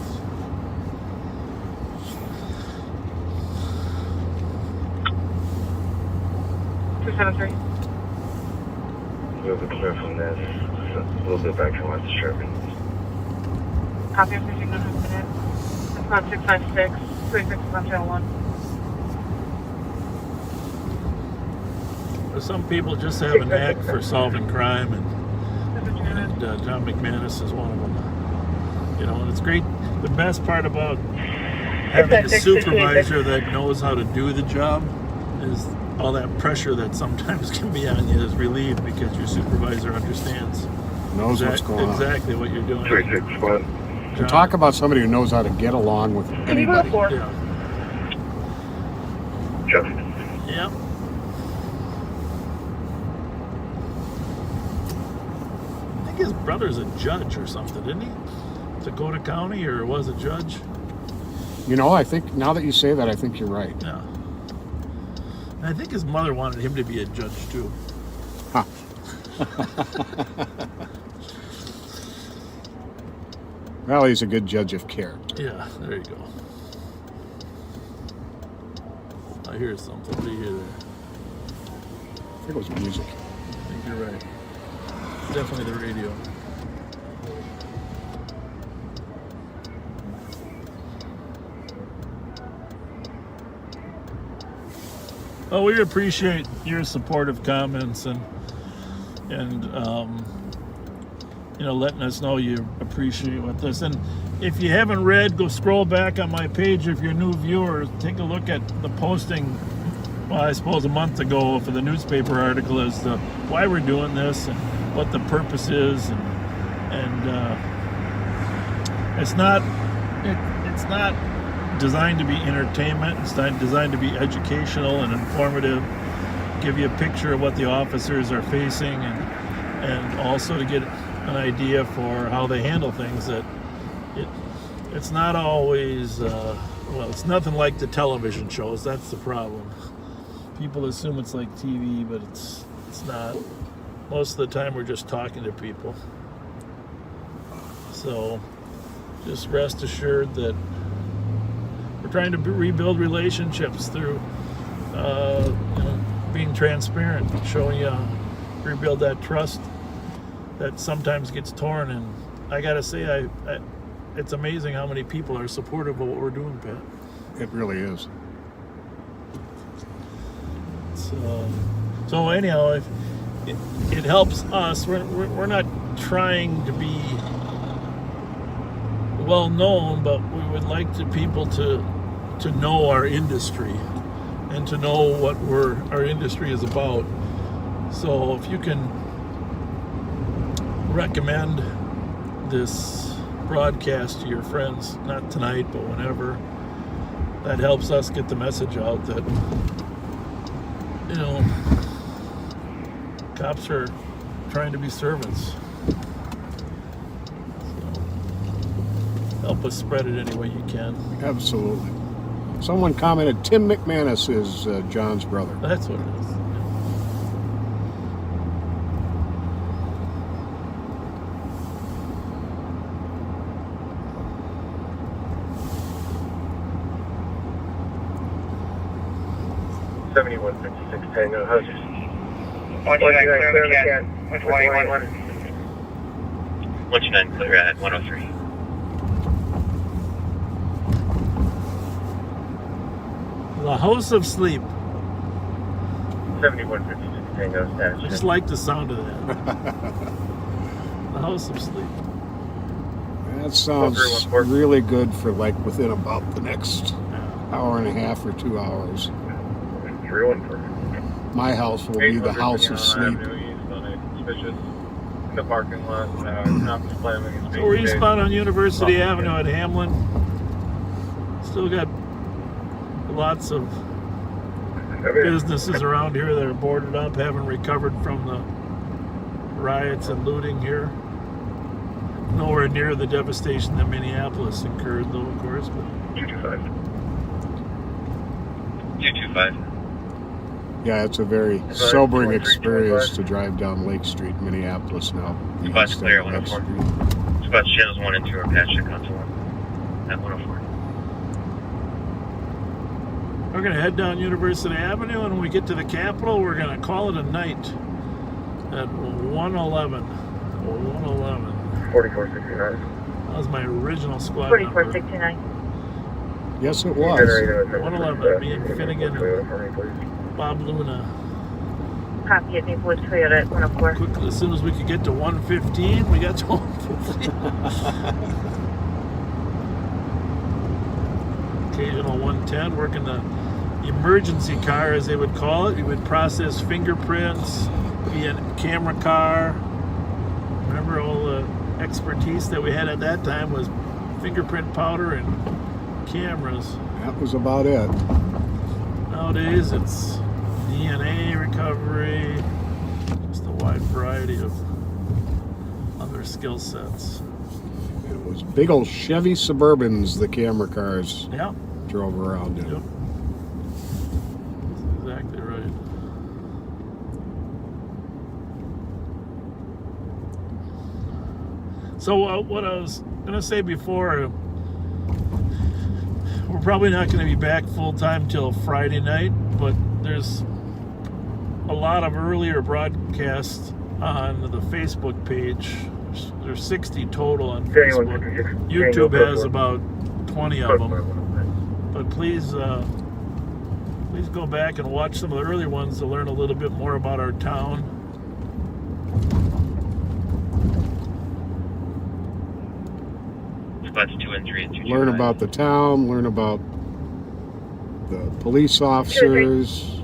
S9: We'll be clear from this. So we'll go back to what's disturbing.
S8: Copy of 15 minutes. That's about 656. 26 is on channel 1.
S6: Some people just have a knack for solving crime, and John McManus is one of them. And it's great. The best part about having a supervisor that knows how to do the job is all that pressure that sometimes can be on you is relieved because your supervisor understands.
S2: Knows what's going on.
S6: Exactly what you're doing.
S9: 361.
S2: And talk about somebody who knows how to get along with anybody.
S6: Yeah.
S9: Justin.
S6: Yep. I think his brother's a judge or something, didn't he? Dakota County, or was a judge?
S2: I think now that you say that, I think you're right.
S6: Yeah. And I think his mother wanted him to be a judge too.
S2: Huh. Well, he's a good judge of character.
S6: Yeah, there you go. I hear something. What do you hear there?
S2: I think it was music.
S6: I think you're right. It's definitely the radio. Well, we appreciate your supportive comments and letting us know you appreciate with us. And if you haven't read, go scroll back on my page. If you're a new viewer, take a look at the posting, well, I suppose a month ago for the newspaper article as to why we're doing this and what the purpose is. And it's not designed to be entertainment. It's not designed to be educational and informative, give you a picture of what the officers are facing, and also to get an idea for how they handle things. That it's not always it's nothing like the television shows. That's the problem. People assume it's like TV, but it's not. Most of the time we're just talking to people. So just rest assured that we're trying to rebuild relationships through being transparent, showing you rebuild that trust that sometimes gets torn. And I gotta say, it's amazing how many people are supportive of what we're doing, Pat.
S2: It really is.
S6: So anyhow, it helps us. We're not trying to be well known, but we would like people to know our industry and to know what our industry is about. So if you can recommend this broadcast to your friends, not tonight, but whenever, that helps us get the message out that, cops are trying to be servants. So help us spread it any way you can.
S2: Absolutely. Someone commented Tim McManus is John's brother.
S6: That's what it is.
S9: 7156 Tango. How's your
S3: 129 clear the cat.
S9: 121.
S10: 129 clear at 103.
S6: The House of Sleep.
S9: 7156 Tango.
S6: I just like the sound of that. The House of Sleep.
S2: That sounds really good for within about the next hour and a half or 2 hours. My house will be the House of Sleep.
S9: In the parking lot, cops slamming his
S6: So we're eastbound on University Avenue at Hamlin. Still got lots of businesses around here that are boarded up, haven't recovered from the riots and looting here. Nowhere near the devastation that Minneapolis incurred, though, of course. But
S9: 225.
S10: 225.
S2: Yeah, it's a very sobering experience to drive down Lake Street, Minneapolis now.
S10: Squad's clear at 104. Squad channels 1 and 2 are patched at console 1 at 104.
S6: we're going to head down University Avenue, and when we get to the Capitol, we're going to call it a night at 111. 111.
S9: 4469.
S6: That was my original squad
S8: 4469.
S6: number.
S2: Yes, it was.
S6: 111. Me and Finnegan and Bob Luna.
S8: Copy at Maplewood Toyota at 104.
S6: Quickly, as soon as we could get to 115, we got to 115. Occasional 110, working the emergency car, as they would call it. We would process fingerprints, be a camera car. Remember, all the expertise that we had at that time was fingerprint powder and cameras.
S2: That was about it.
S6: Nowadays, it's DNA recovery, just a wide variety of other skill sets.
S2: It was big old Chevy Suburbans, the camera cars drove around in.
S6: Yep. That's exactly right. So what I was going to say before, we're probably not going to be back full-time till Friday night, but there's a lot of earlier broadcasts on the Facebook page. There's 60 total on Facebook. YouTube has about 20 of them. But please go back and watch some of the earlier ones to learn a little bit more about our town.
S10: spots 2 and 3 and 2.
S2: learn about the town, learn about the police officers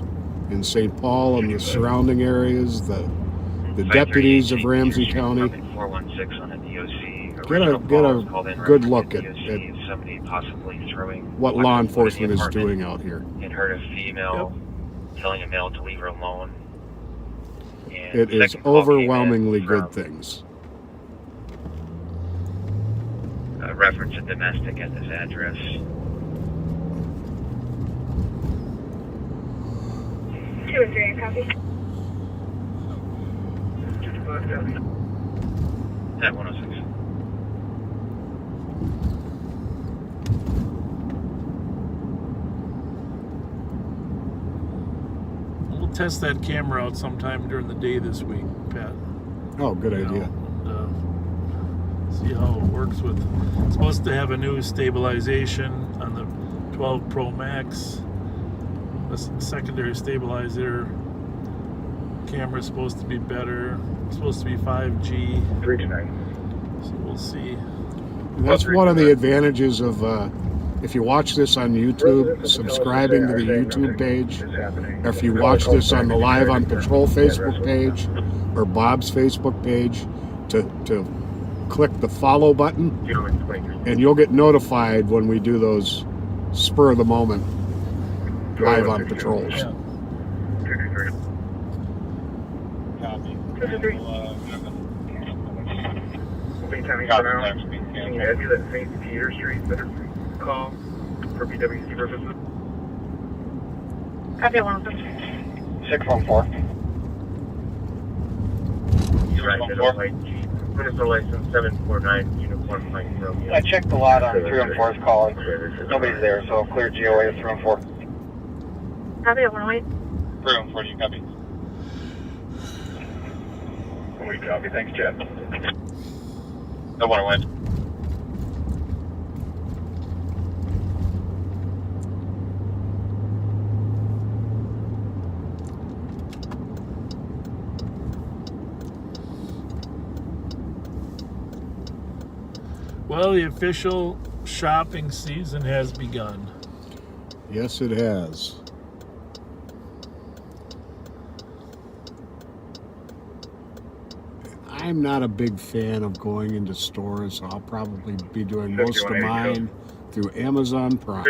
S2: in St. Paul and the surrounding areas, the deputies of Ramsey County.
S10: 416 on a DOC.
S2: Get a good look at
S10: somebody possibly throwing
S2: what law enforcement is doing out here.
S10: And heard a female telling a male to leave her alone. And
S2: It is overwhelmingly good things.
S10: Reference a domestic at this address.
S8: 2 and 3, copy.
S10: At 106.
S6: We'll test that camera out sometime during the day this week, Pat.
S2: Oh, good idea.
S6: See how it works with. It's supposed to have a new stabilization on the 12 Pro Max. A secondary stabilizer. Camera's supposed to be better. It's supposed to be 5G.
S13: 329.
S6: So we'll see.
S2: That's one of the advantages of if you watch this on YouTube, subscribing to the YouTube page, or if you watch this on the Live on Patrol Facebook page or Bob's Facebook page, to click the follow button, and you'll get notified when we do those spur of the moment Live on Patrols.
S6: Yeah.
S13: 223.
S8: Copy.
S13: County for now. Can you add you that St. Peter Street better call for BWC purposes?
S8: Copy at 106.
S3: 614.
S13: You're right, Minister license 749 uniform Mike Romeo.
S3: I checked the lot on 3 and 4's calling. Nobody's there, so clear GOA of 3 and 4.
S8: Copy at 108.
S10: 3 and 4, you copy.
S13: We copy. Thanks, Jeff.
S10: No 108.
S6: Well, the official shopping season has begun.
S2: Yes, it has. I'm not a big fan of going into stores, so I'll probably be doing most of mine through Amazon Prime.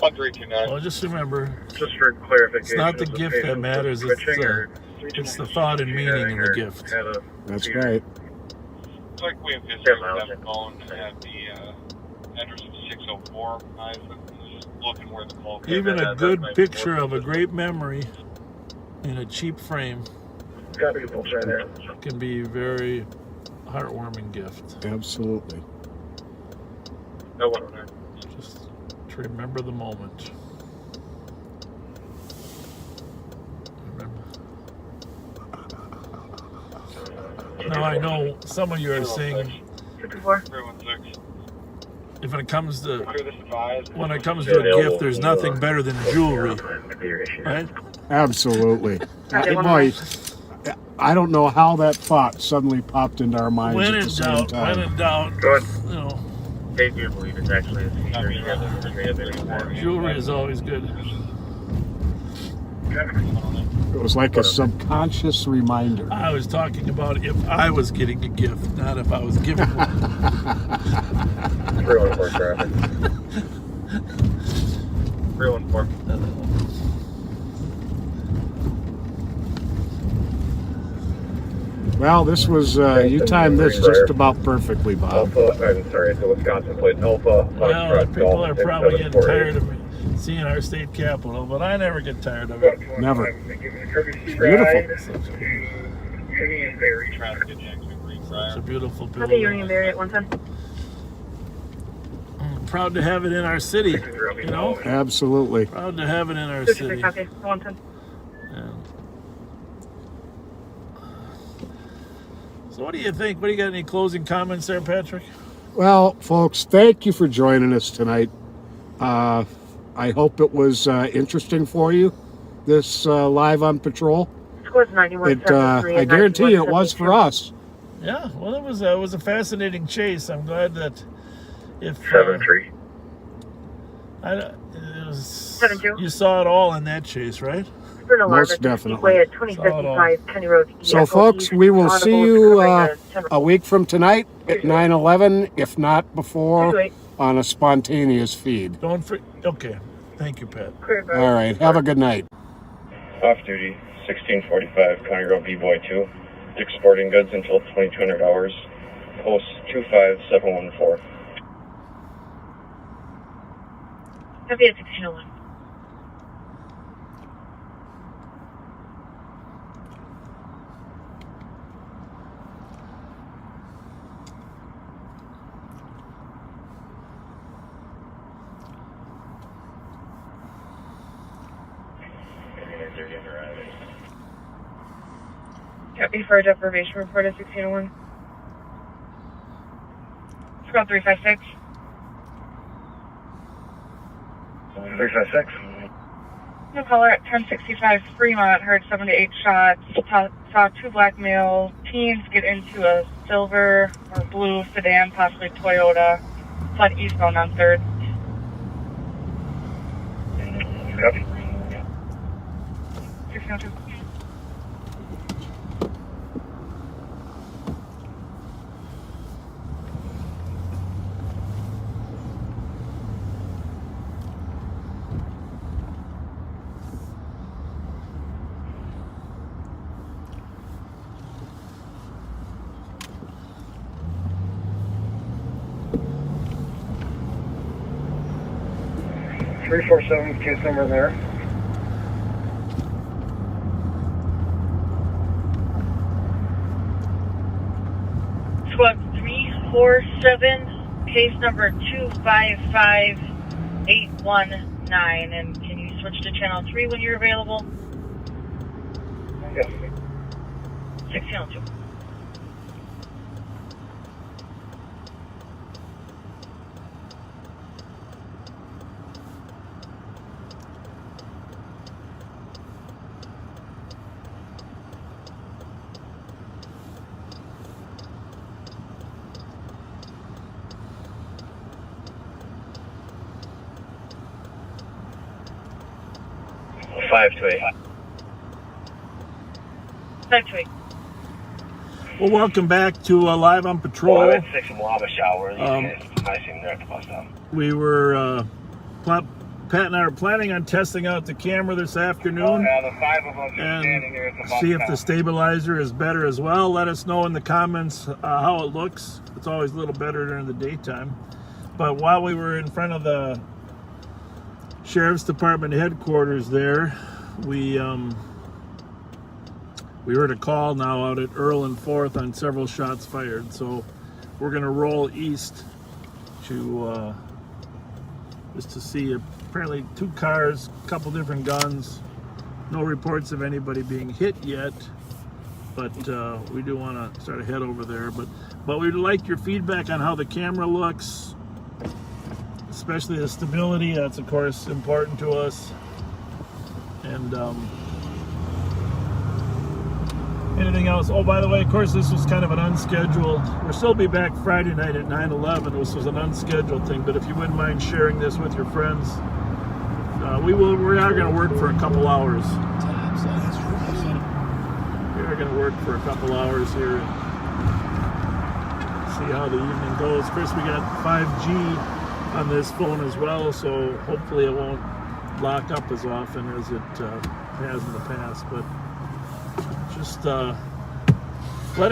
S6: Well, just remember,
S13: just for clarification,
S6: it's not the gift that matters, it's the thought and meaning in the gift.
S2: That's right.
S10: Looks like we have visitors on the phone at the address of 604. I was just looking where the call came.
S6: Even a good picture of a great memory in a cheap frame can be a very heartwarming gift.
S2: Absolutely.
S10: No 109.
S6: Just to remember the moment. Now I know some of you are saying, if it comes to when it comes to a gift, there's nothing better than jewelry, right?
S2: Absolutely. Boy, I don't know how that thought suddenly popped into our minds
S6: When
S2: at
S6: in
S2: the same
S6: doubt,
S2: time.
S6: when in doubt,
S13: Good.
S6: you know,
S10: They do believe it's actually a senior.
S6: jewelry is always good.
S2: It was like a subconscious reminder.
S6: I was talking about if I was getting a gift, not if I was giving one.
S13: 314 traffic.
S10: 314.
S2: Well, this was, you timed this just about perfectly, Bob.
S13: Alpha, I'm sorry, it's a Wisconsin plate. Alpha,
S6: Well, people are probably getting tired of me seeing our state capitol, but I never get tired of it.
S2: Never.
S13: Beautiful.
S6: It's a beautiful
S8: Copy
S6: building.
S8: Union Berry at 110.
S6: I'm proud to have it in our city, you know?
S2: Absolutely.
S6: Proud to have it in our
S8: 53
S6: city.
S8: copy, 110.
S6: And so what do you think? What do you got? Any closing comments there, Patrick?
S2: Well, folks, thank you for joining us tonight. I hope it was interesting for you, this Live on Patrol.
S8: Score's 9173.
S2: I guarantee you it was for us.
S6: Yeah, well, it was a fascinating chase. I'm glad that If
S13: 7-3.
S6: You saw it all in that chase, right?
S2: Most definitely.
S8: At 2055 Kenny Road.
S2: So, folks, we will see you a week from tonight at 9/11, if not before, on a spontaneous feed.
S6: Okay. Thank you, Pat.
S2: All right. Have a good night.
S9: Off duty, 1645, County Road B-Boy 2. Exporting goods until 2200 hours. Post 25714.
S8: Copy at 1601. Copy for a deprivation report at 1601. Squad 356.
S13: 356.
S8: No caller at 1065 Fremont heard 7 to 8 shots. Saw 2 black male teens get into a silver or blue sedan, possibly Toyota. Fled eastbound on 3rd.
S13: Copy.
S8: 1602.
S13: .347 case number there.
S8: Squad 347, case number 255819. And can you switch to channel 3 when you're available?
S13: Yes.
S8: 1602.
S9: Five to 8.
S8: 5 to 8.
S6: Well, welcome back to Live on Patrol.
S9: Well, I went 6 in lava shower. I seen there at the bus stop.
S6: We were, Pat and I are planning on testing out the camera this afternoon.
S13: Yeah, the 5 of us are standing here at the bus
S6: see if
S13: stop.
S6: the stabilizer is better as well. Let us know in the comments how it looks. It's always a little better during the daytime. But while we were in front of the Sheriff's Department headquarters there, we heard a call now out at Earl and 4th on several shots fired. So we're going to roll east to just to see apparently 2 cars, a couple different guns. No reports of anybody being hit yet, but we do want to start to head over there. But we'd like your feedback on how the camera looks, especially the stability. That's of course important to us. And anything else? Oh, by the way, of course, this was kind of an unscheduled. We'll still be back Friday night at 9/11. This was an unscheduled thing, but if you wouldn't mind sharing this with your friends, we are going to work for a couple hours. We are going to work for a couple hours here and see how the evening goes. Of course, we got 5G on this phone as well, so hopefully it won't lock up as often as it has in the past. But just let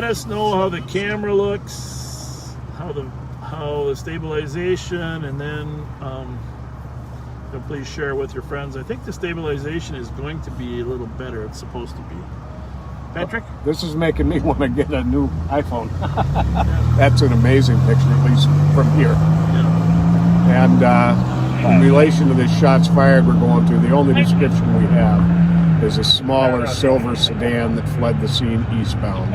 S6: us know how the camera looks, how the stabilization, and then please share with your friends. I think the stabilization is going to be a little better. It's supposed to be. Patrick?
S2: This is making me want to get a new iPhone. That's an amazing picture, at least from here.
S6: Yeah.
S2: And in relation to the shots fired we're going through, the only description we have is a smaller silver sedan that fled the scene eastbound.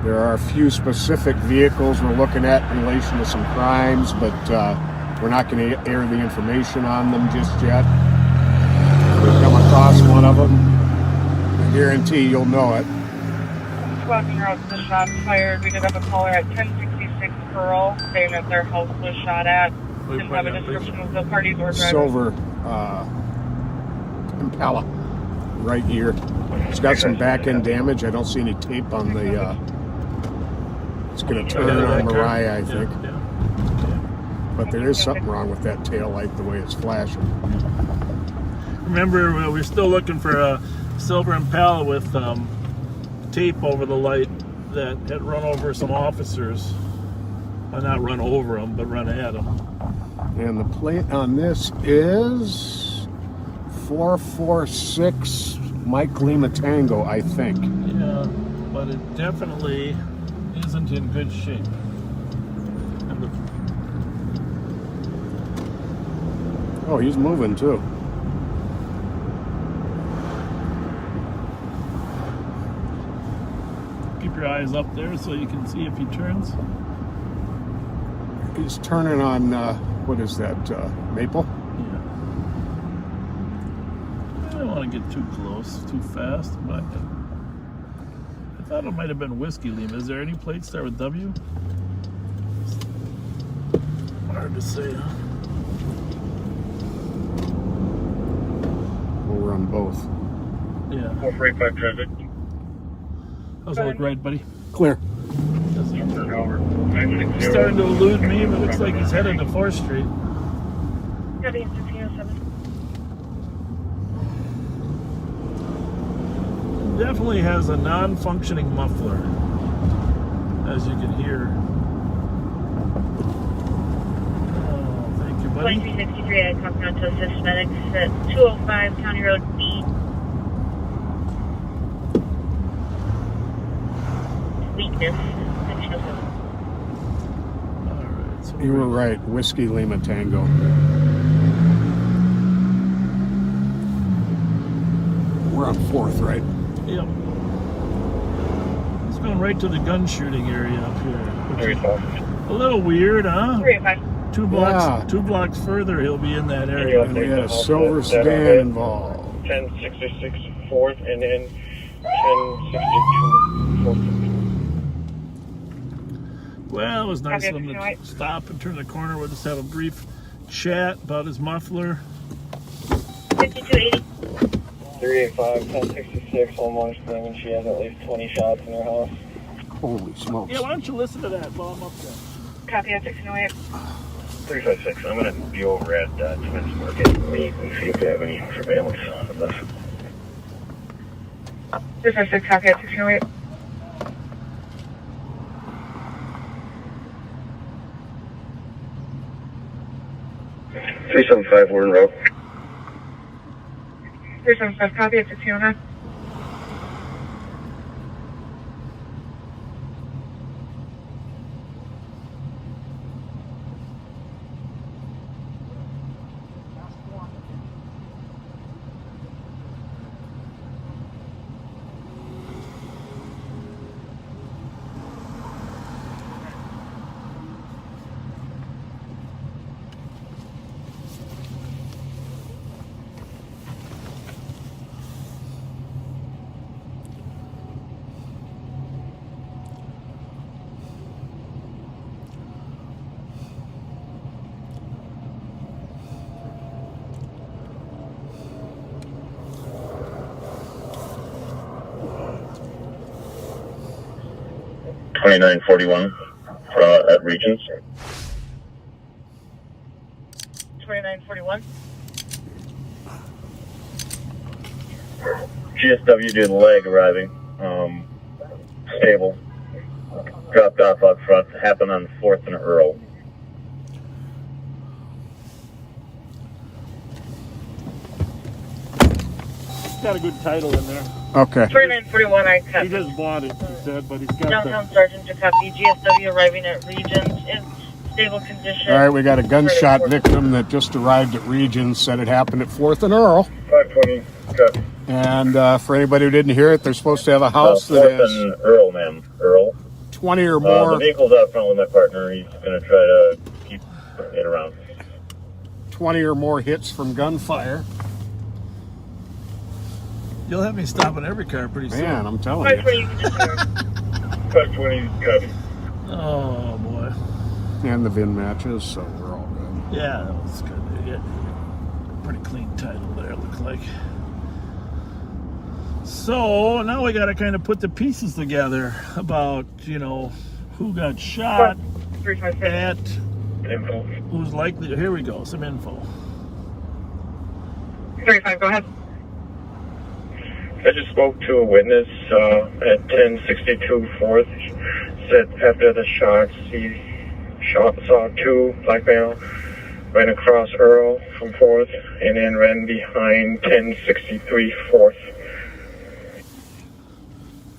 S2: There are a few specific vehicles we're looking at in relation to some crimes, but we're not going to air the information on them just yet. If we come across across one of them, I guarantee you'll know it.
S8: Squad zero, the shots fired. We did have a caller at 1066 Burrill saying that their house was shot at. Didn't have a description of the parties or driver.
S2: Silver Impala right here. It's got some back end damage. I don't see any tape on the. It's going to turn on Mariah, I think. But there is something wrong with that tail light, the way it's flashing.
S6: Remember, we're still looking for a silver Impala with tape over the light that had run over some officers. Well, not run over them, but run at them.
S2: And the plate on this is 446 Mike Lima Tango, I think.
S6: Yeah, but it definitely isn't in good shape. And
S2: oh, he's moving too.
S6: keep your eyes up there so you can see if he turns.
S2: He's turning on, what is that, Maple?
S6: Yeah. I don't want to get too close, too fast, but I thought it might have been Whiskey Lima. Is there any plate start with W? Hard to say, huh?
S2: We'll run both.
S6: Yeah.
S9: 445 traffic.
S6: How's it look right, buddy?
S2: Clear.
S9: Over.
S6: He's starting to elude me, but it looks like he's headed to 4th Street. Definitely has a non-functioning muffler, as you can hear. Oh, thank you, buddy.
S17: 2363, I come down to assist medics at 205 County Road B. Weakness.
S6: Alright, so
S2: You were right, Whiskey Lima Tango. We're on 4th, right?
S6: Yep. It's going right to the gun shooting area up here. Which is a little weird, huh?
S17: 305.
S6: Two blocks further, he'll be in that area.
S2: And we had a silver sedan involved.
S9: 1066 4th and then 1062 4th.
S6: Well, it was nice of him to stop and turn the corner. We'll just have a brief chat about his muffler.
S17: 5280.
S9: 385, 1066, almost claiming she has at least 20 shots in her house.
S2: Holy smokes.
S6: Yeah, why don't you listen to that while I'm up there?
S17: Copy at 1608.
S9: 356, I'm going to be over at Twins Market and see if they have any surveillance on the bus.
S8: 356, copy at 1608.
S9: $375, we're in row.
S8: 375, copy at 1609.
S9: $29.41 at Regions.
S8: 2941.
S9: GSW did leg arriving. Stable. Dropped off out front. Happened on 4th and Earl.
S6: It's got a good title in there.
S2: Okay.
S8: 2941, I cut.
S6: He just bought it, he said, but he's got
S8: Downtown Sergeant to copy. GSW arriving at Regions in stable condition.
S2: All right, we got a gunshot victim that just arrived at Regions, said it happened at 4th and Earl.
S9: 520, cut.
S2: And for anybody who didn't hear it, they're supposed to have a house that
S9: 4th
S2: has
S9: and Earl, ma'am. Earl.
S2: 20 or more.
S9: The vehicle's out front with my partner. He's going to try to keep it around.
S2: 20 or more hits from gunfire.
S6: You'll have me stopping every car pretty soon.
S2: Man, I'm telling you.
S13: 520, copy.
S6: Oh boy.
S2: And the VIN matches, so we're all good.
S6: Yeah, that was good. Yeah, pretty clean title there, looks like. So now we got to kind of put the pieces together about, you know, who got shot at,
S13: info.
S6: who's likely to. Here we go, some info.
S8: 35, go ahead.
S9: I just spoke to a witness at 1062 4th. Said after the shots, he saw two black male ran across Earl from 4th and then ran behind 1063 4th.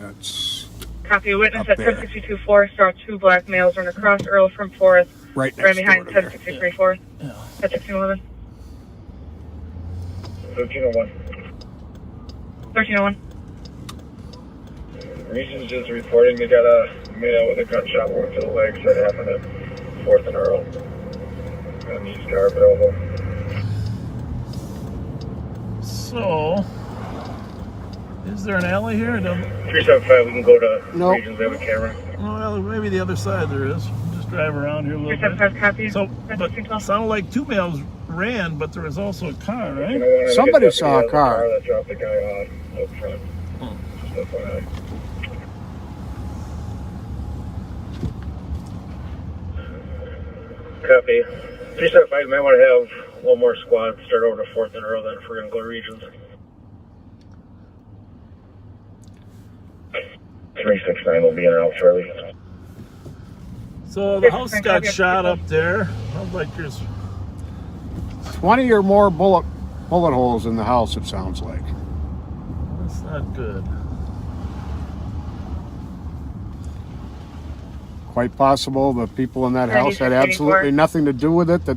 S2: That's
S8: Copy. A witness
S2: up
S8: at
S2: there.
S8: 1062 4th saw two black males run across Earl from 4th.
S2: Right
S8: ran
S2: next
S8: behind
S2: door to there.
S8: 1063 4th.
S6: Yeah.
S8: At 1611.
S13: 1301.
S8: 1301.
S13: Region's just reporting they got a male with a gunshot wound to the legs that happened at 4th and Earl. And he's car available.
S6: So, is there an alley here?
S13: 375, we can go to
S2: Nope.
S13: Regions, they have a camera.
S6: Well, maybe the other side there is. Just drive around here a little bit.
S8: 375, copy.
S6: So, but it sounded like two males ran, but there was also a car, right?
S13: You know what,
S2: Somebody
S13: I guess
S2: saw a
S13: that's the
S2: car.
S13: that dropped the guy off up front. Just FYI. Copy. 375, you might want to have one more squad start over to 4th and Earl then if we're going to go to Regions. 369 will be in and out shortly.
S6: So the house got shot up there. Sounds like there's
S2: 20 or more bullet holes in the house, it sounds like.
S6: That's not good.
S2: Quite possible the people in that house had absolutely nothing to do with it, that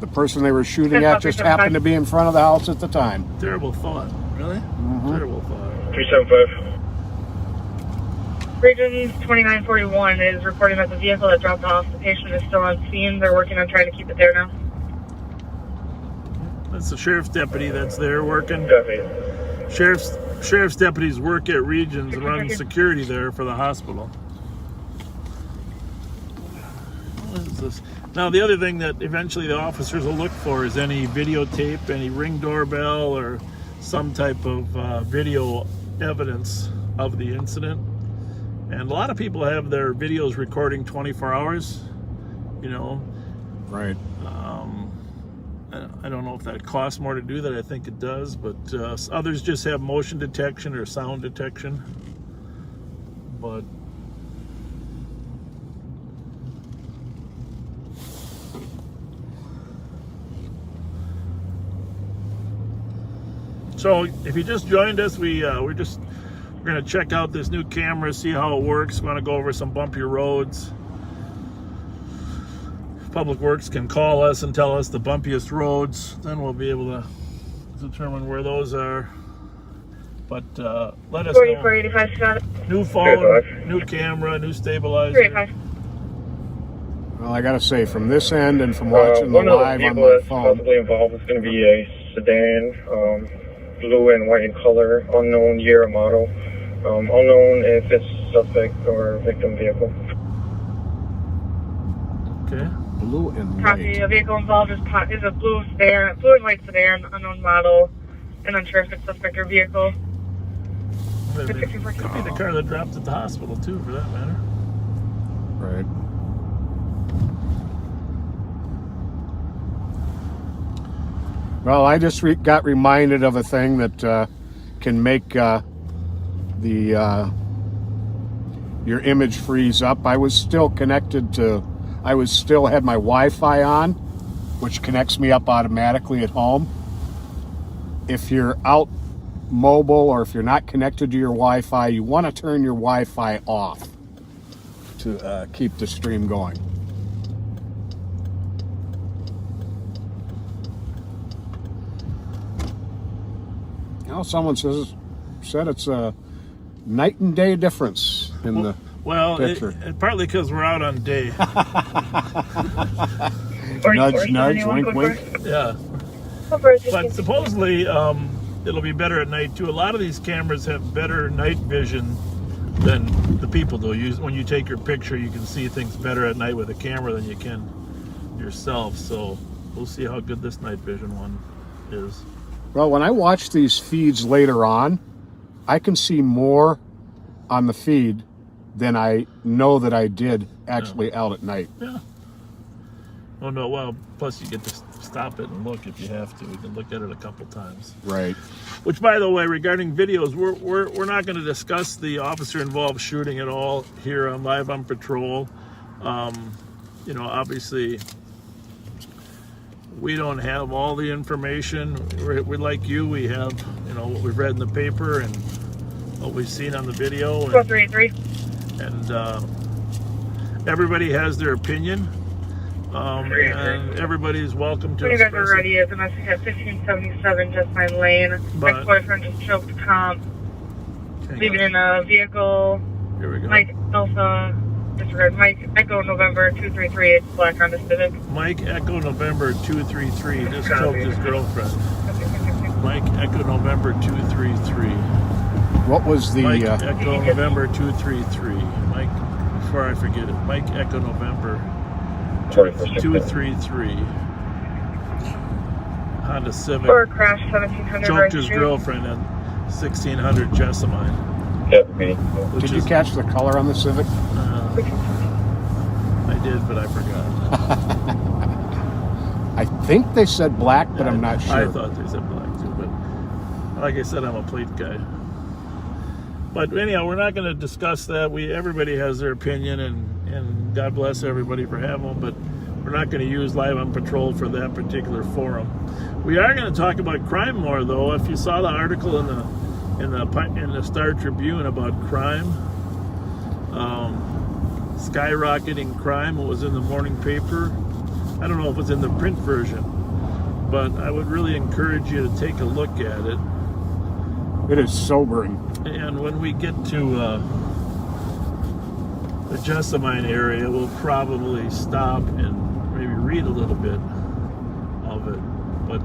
S2: the person they were shooting at just happened to be in front of the house at the time.
S6: Terrible thought. Really? Terrible thought.
S13: 375.
S8: Regions 2941 is reporting that the vehicle that dropped off the patient is still on scene. They're working on trying to keep it there now.
S6: That's the sheriff's deputy that's there working.
S13: Copy.
S6: Sheriff's deputies work at Regions and run security there for the hospital. What is this? Now the other thing that eventually the officers will look for is any videotape, any Ring doorbell, or some type of video evidence of the incident. And a lot of people have their videos recording 24 hours, you know.
S2: Right.
S6: I don't know if that costs more to do that. I think it does, but others just have motion detection or sound detection. But so if you just joined us, we're gonna check out this new camera, see how it works. We want to go over some bumpier roads. Public Works can call us and tell us the bumpiest roads, then we'll be able to determine where those are. But let us know.
S8: 4485 shot.
S6: New phone, new camera, new stabilizer.
S8: 385.
S2: Well, I gotta say, from this end and from watching the
S9: One of the
S2: live on
S9: people
S2: my
S9: that's
S2: phone,
S9: possibly involved is going to be a sedan, blue and white in color, unknown year or model, unknown if it's suspect or victim vehicle.
S6: Okay.
S2: blue and
S8: Copy.
S2: white.
S8: A vehicle involved is a blue and white sedan, unknown model, and unsure if it's suspect or vehicle.
S6: It could be the car that dropped at the hospital too, for that matter.
S2: Right. Well, I just got reminded of a thing that can make your image freeze up. I was still connected to, I still had my Wi-Fi on, which connects me up automatically at home. If you're out mobile or if you're not connected to your Wi-Fi, you want to turn your Wi-Fi off to keep the stream going. Now someone said it's a night and day difference in the picture.
S6: Partly because we're out on day.
S2: Nudge, nudge, wink, wink.
S6: Yeah. But supposedly, it'll be better at night too. A lot of these cameras have better night vision than the people do. When you take your picture, you can see things better at night with a camera than you can yourself. So we'll see how good this night vision one is.
S2: Well, when I watch these feeds later on, I can see more on the feed than I know that I did actually out at night.
S6: Yeah. Oh no, well, plus you get to stop it and look if you have to. You can look at it a couple times.
S2: Right.
S6: Which, by the way, regarding videos, we're not going to discuss the officer-involved shooting at all here on Live on Patrol. You know, obviously, we don't have all the information. We're like you. We have, you know, what we've read in the paper and what we've seen on the video. And,
S8: 433.
S6: And everybody has their opinion. And everybody's welcome to
S8: When you guys
S6: express
S8: are ready,
S6: it.
S8: is a message at 1577 Just Fine Lane. Ex-boyfriend just choked comp. Leaving in a vehicle.
S6: Here we go.
S8: Mike Alpha, disregard. Mike Echo November 233. It's black Honda Civic.
S6: Mike Echo November 233 just choked his girlfriend. Mike Echo November 233.
S2: What was the...
S6: Mike Echo November 233. Mike, before I forget it, Mike Echo November 233. Honda Civic.
S8: Or crash 1700.
S6: Choked his girlfriend at 1600 Jessamine.
S2: Did you catch the color on the Civic?
S6: I did, but I forgot.
S2: I think they said black, but I'm not sure.
S6: I thought they said black too, but like I said, I'm a plate guy. But anyhow, we're not going to discuss that. Everybody has their opinion, and God bless everybody for having them, but we're not going to use Live on Patrol for that particular forum. We are going to talk about crime more, though. If you saw the article in the Star Tribune about crime, skyrocketing crime, it was in the morning paper. I don't know if it's in the print version, but I would really encourage you to take a look at it.
S2: It is sobering.
S6: And when we get to the Jessamine area, we'll probably stop and maybe read a little bit of it. But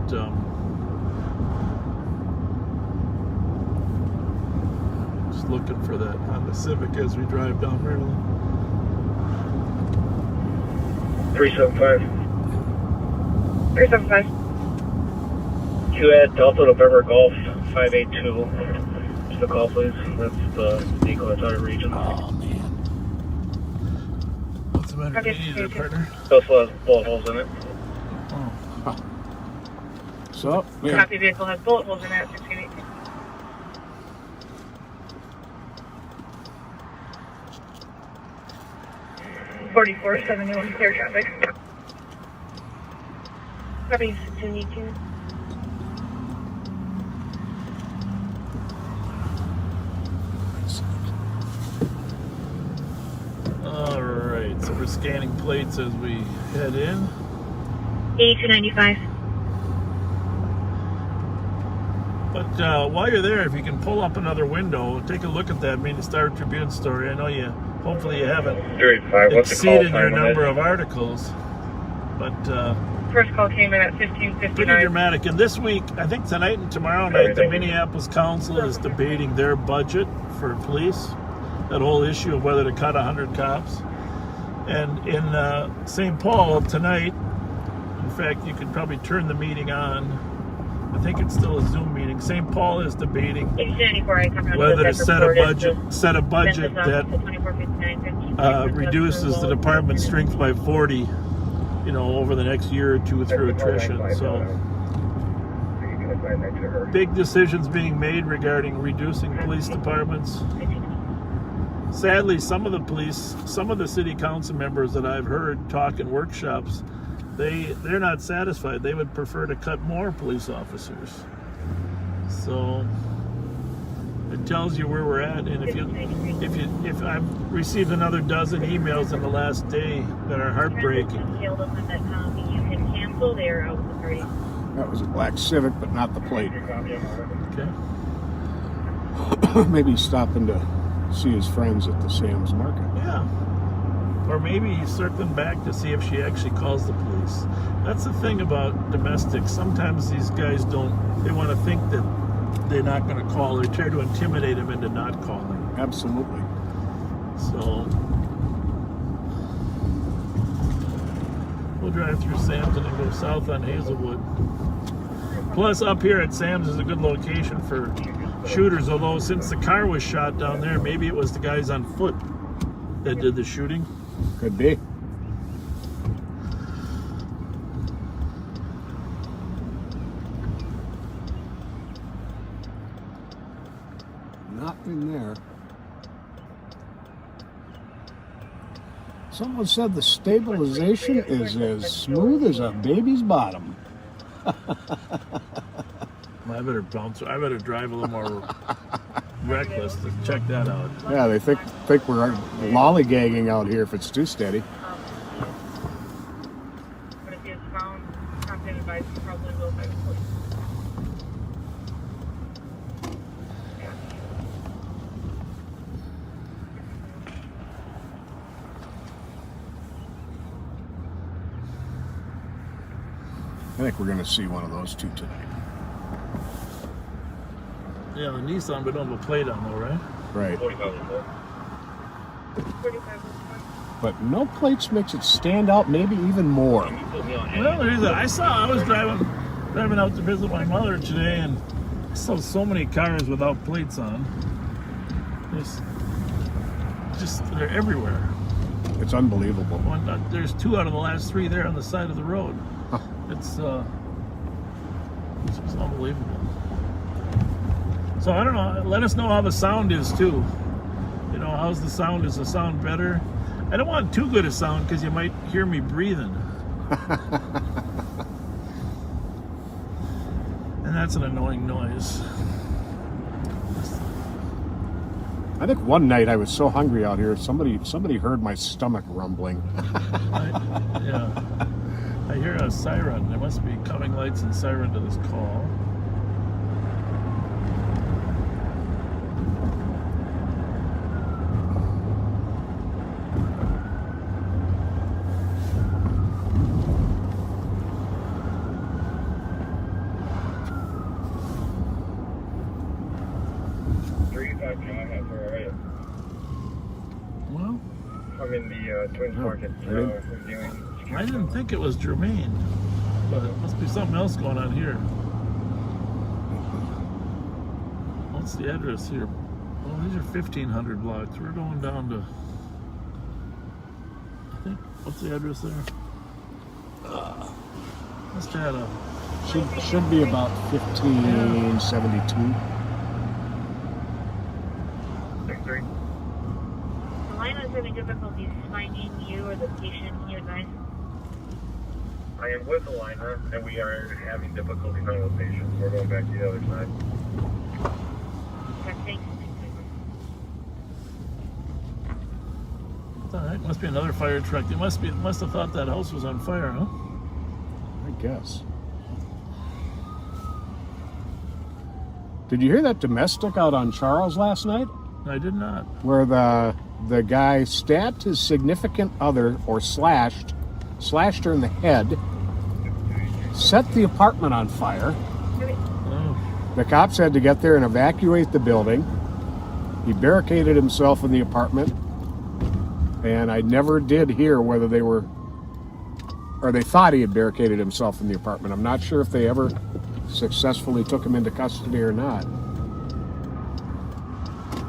S6: just looking for that Honda Civic as we drive down Maryland.
S13: 375.
S8: 375.
S13: QAD Delta November Golf 582. Just a call, please. That's the vehicle that's out of region.
S6: Oh, man. What's the matter?
S8: Okay,
S6: You need a partner?
S13: Also has bullet holes in it.
S6: Oh.
S2: So, yeah.
S8: Copy vehicle has bullet holes in it. 1618. $44.71 clear traffic. Copy 1618.
S6: Alright, so we're scanning plates as we head in.
S17: 8295.
S6: But while you're there, if you can pull up another window, take a look at that main Star Tribune story. I know hopefully you haven't
S13: 385. What's the call
S6: exceeded your
S13: time on
S6: number
S13: it?
S6: of articles. But
S8: First call came in at 1559.
S6: pretty dramatic. And this week, I think tonight and tomorrow night, the Minneapolis Council is debating their budget for police. That whole issue of whether to cut 100 cops. And in St. Paul tonight, in fact, you could probably turn the meeting on. I think it's still a Zoom meeting. St. Paul is debating whether to set a budget that reduces the department's strength by 40, over the next year or two through attrition. So big decisions being made regarding reducing police departments. Sadly, some of the city council members that I've heard talk in workshops, they're not satisfied. They would prefer to cut more police officers. So it tells you where we're at. And if I've received another dozen emails in the last day that are heartbreaking.
S17: You can cancel. They are out of the party.
S2: That was a black Civic, but not the plate.
S6: Okay.
S2: Maybe he's stopping to see his friends at the Sam's Market.
S6: Yeah. Or maybe he's circling back to see if she actually calls the police. That's the thing about domestics. Sometimes these guys they want to think that they're not going to call. They try to intimidate him into not calling.
S2: Absolutely.
S6: So we'll drive through Sam's and then go south on Hazelwood. Plus, up here at Sam's is a good location for shooters, although since the car was shot down there, maybe it was the guys on foot that did the shooting.
S2: Could be. Nothing there. Someone said the stabilization is as smooth as a baby's bottom.
S6: I better bounce. I better drive a little more reckless to check that out.
S2: Yeah, they think we're lollygagging out here if it's too steady.
S8: But if he is found, contact advice probably will by the police.
S2: I think we're going to see one of those two tonight.
S6: Yeah, the Nissan, but don't have a plate on though, right?
S2: Right.
S10: 45.
S2: But no plates makes it stand out maybe even more.
S6: Well, I was driving out to visit my mother today, and I saw so many cars without plates on. They're everywhere.
S2: It's unbelievable.
S6: There's 2 out of the last 3 there on the side of the road.
S2: Huh.
S6: It's just unbelievable. So I don't know. Let us know how the sound is too. You know, how's the sound? Is the sound better? I don't want too good a sound because you might hear me breathing. And that's an annoying noise.
S2: I think one night I was so hungry out here, somebody heard my stomach rumbling.
S6: Yeah. I hear a siren. There must be coming lights and siren to this call. Well,
S13: I'm in the Twins Market reviewing.
S6: I didn't think it was germane, but it must be something else going on here. What's the address here? Oh, these are 1500 blocks. We're going down to, I think, what's the address there? Let's try to.
S2: Should be about 1572.
S17: The line is having difficulties finding you or the patient nearby.
S9: I am with the liner, and we are having difficulty finding the patient. We're going back to the other side.
S17: Testing.
S6: It must be another fire truck. They must have thought that house was on fire, huh?
S2: I guess. Did you hear that domestic out on Charles last night?
S6: I did not.
S2: Where the guy stabbed his significant other, or slashed her in the head, set the apartment on fire.
S6: Oh.
S2: The cops had to get there and evacuate the building. He barricaded himself in the apartment, and I never did hear whether they thought he had barricaded himself in the apartment. I'm not sure if they ever successfully took him into custody or not.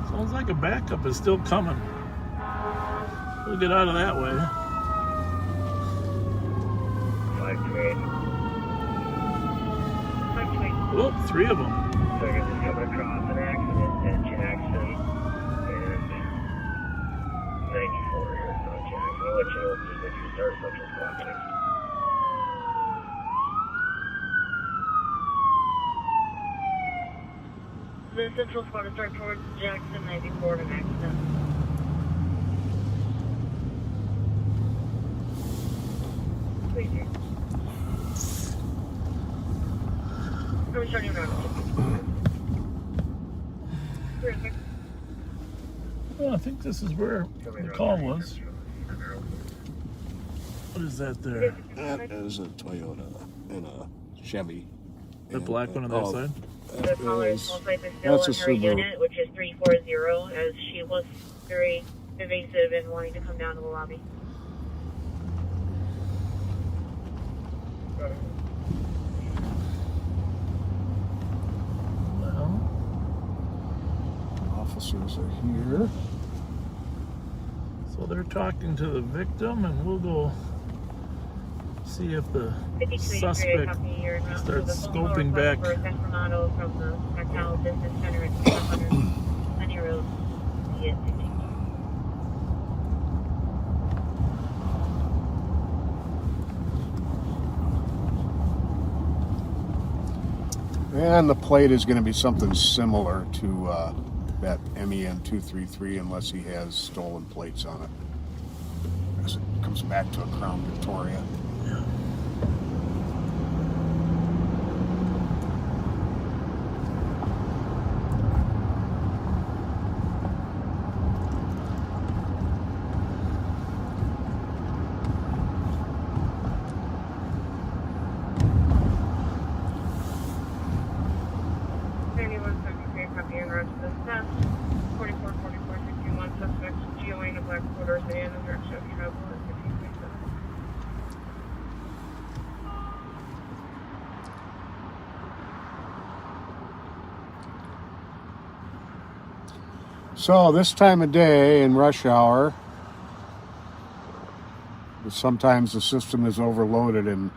S6: Sounds like a backup is still coming. We'll get out of that way.
S9: 528.
S6: Whoop, 3 of them.
S9: Second is coming across an accident at Jackson and 94 here, so Jackson. I'll let you know if you start Central Squad.
S17: The Central Squad is start towards Jackson 94 an accident. I'm starting around.
S6: Well, I think this is where the call was. What is that there?
S2: That is a Toyota and a Chevy.
S6: The black one on that side?
S17: The caller is most likely still
S2: That's
S17: in
S2: a
S17: her
S2: Subaru.
S17: unit, which is 340, as she was very evasive in wanting to come down to the lobby.
S6: Well,
S2: Officers are here.
S6: so they're talking to the victim, and we'll go see if the
S17: 5283,
S6: suspect
S17: copy your route to
S6: starts
S17: the phone
S6: scoping
S17: number
S6: back.
S17: for FERNANDO from the Cartel Business Center at 500 Penny Road. Yes.
S2: And the plate is going to be something similar to that MEN 233 unless he has stolen plates on it. As it comes back to a Crown Victoria.
S8: Copy your route to the staff. 4444 61 suspects geoing a black quarter sedan in direction of travel at 1537.
S2: So this time of day in rush hour, sometimes the system is overloaded and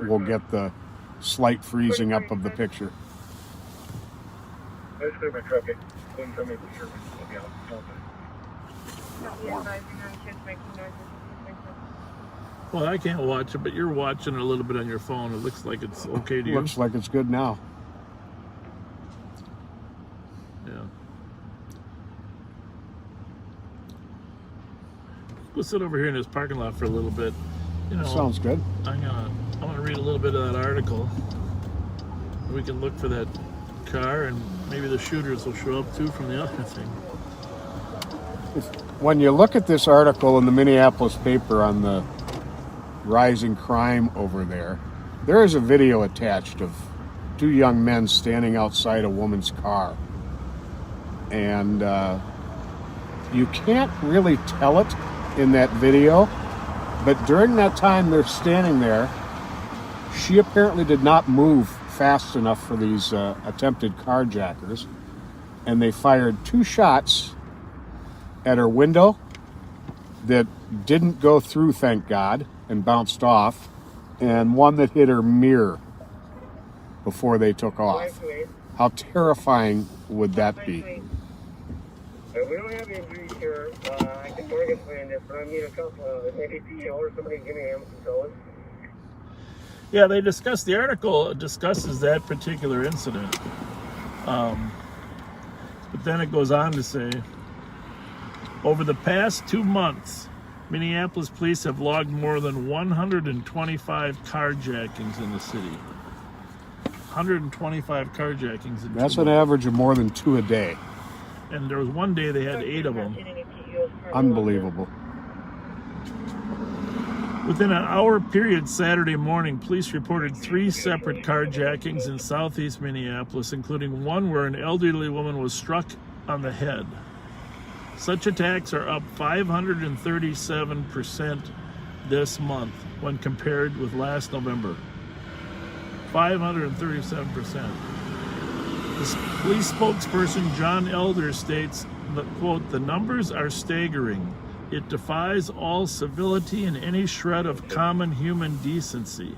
S2: we'll get the slight freezing up of the picture.
S13: Let's clear my truck. Couldn't tell me for sure. Okay, I'll
S8: Copy advising on kids making noises.
S6: Well, I can't watch it, but you're watching it a little bit on your phone. It looks like it's okay to you.
S2: Looks like it's good now.
S6: Yeah. We'll sit over here in this parking lot for a little bit. You know,
S2: Sounds good.
S6: I'm gonna read a little bit of that article. We can look for that car, and maybe the shooters will show up too from the other thing.
S2: When you look at this article in the Minneapolis paper on the rising crime over there, there is a video attached of two young men standing outside a woman's car. And you can't really tell it in that video, but during that time they're standing there, she apparently did not move fast enough for these attempted carjackers, and they fired 2 shots at her window that didn't go through, thank God, and bounced off, and one that hit her mirror before they took off. How terrifying would that be?
S13: we don't have injuries here. I can Morgan plan this, but I need a couple, maybe PO or somebody give me him some fellas.
S6: Yeah, they discussed, the article discusses that particular incident. But then it goes on to say, over the past 2 months, Minneapolis police have logged more than 125 carjackings in the city. 125 carjackings in 2 months.
S2: That's an average of more than 2 a day.
S6: And there was one day they had 8 of them.
S2: Unbelievable.
S6: Within an hour period Saturday morning, police reported 3 separate carjackings in southeast Minneapolis, including one where an elderly woman was struck on the head. Such attacks are up 537% this month when compared with last November. 537%. The police spokesperson John Elder states that, quote, "The numbers are staggering. It defies all civility and any shred of common human decency."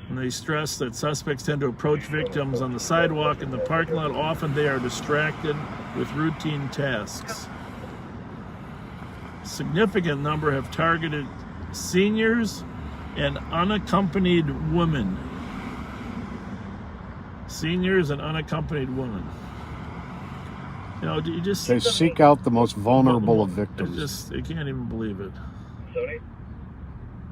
S6: And they stress that suspects tend to approach victims on the sidewalk and the parking lot. Often they are distracted with routine tasks. A significant number have targeted seniors and unaccompanied women. Seniors and unaccompanied women. You know, you just...
S2: They seek out the most vulnerable of victims.
S6: I can't even believe it.
S8: Sorry?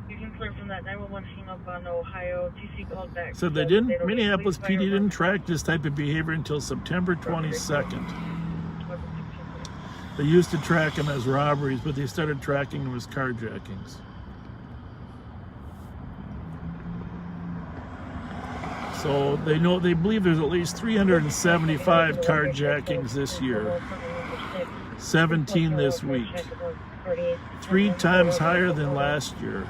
S8: You can clear from that 911 hang up on Ohio. TC called back.
S6: So they didn't, Minneapolis PD didn't track this type of behavior until September 22nd. They used to track them as robberies, but they started tracking them as carjackings. So they believe there's at least 375 carjackings this year. 17 this week. 3 times higher than last year.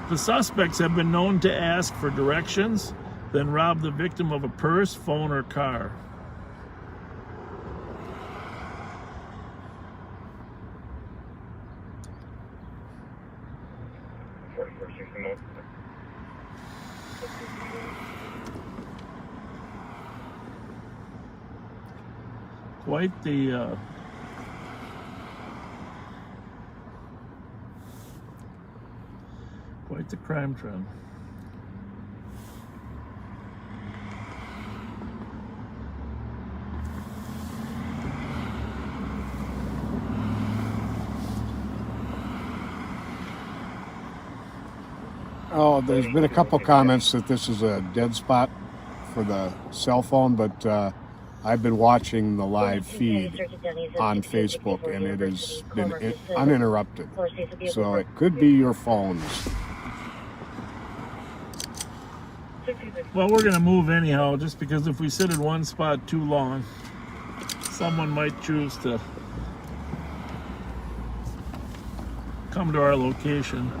S6: The suspects have been known to ask for directions, then rob the victim of a purse, phone, or car. Quite the crime trend.
S2: Oh, there's been a couple comments that this is a dead spot for the cell phone, but I've been watching the live feed on Facebook, and it has been uninterrupted. So it could be your phones.
S6: Well, we're going to move anyhow, just because if we sit in one spot too long, someone might choose to come to our location.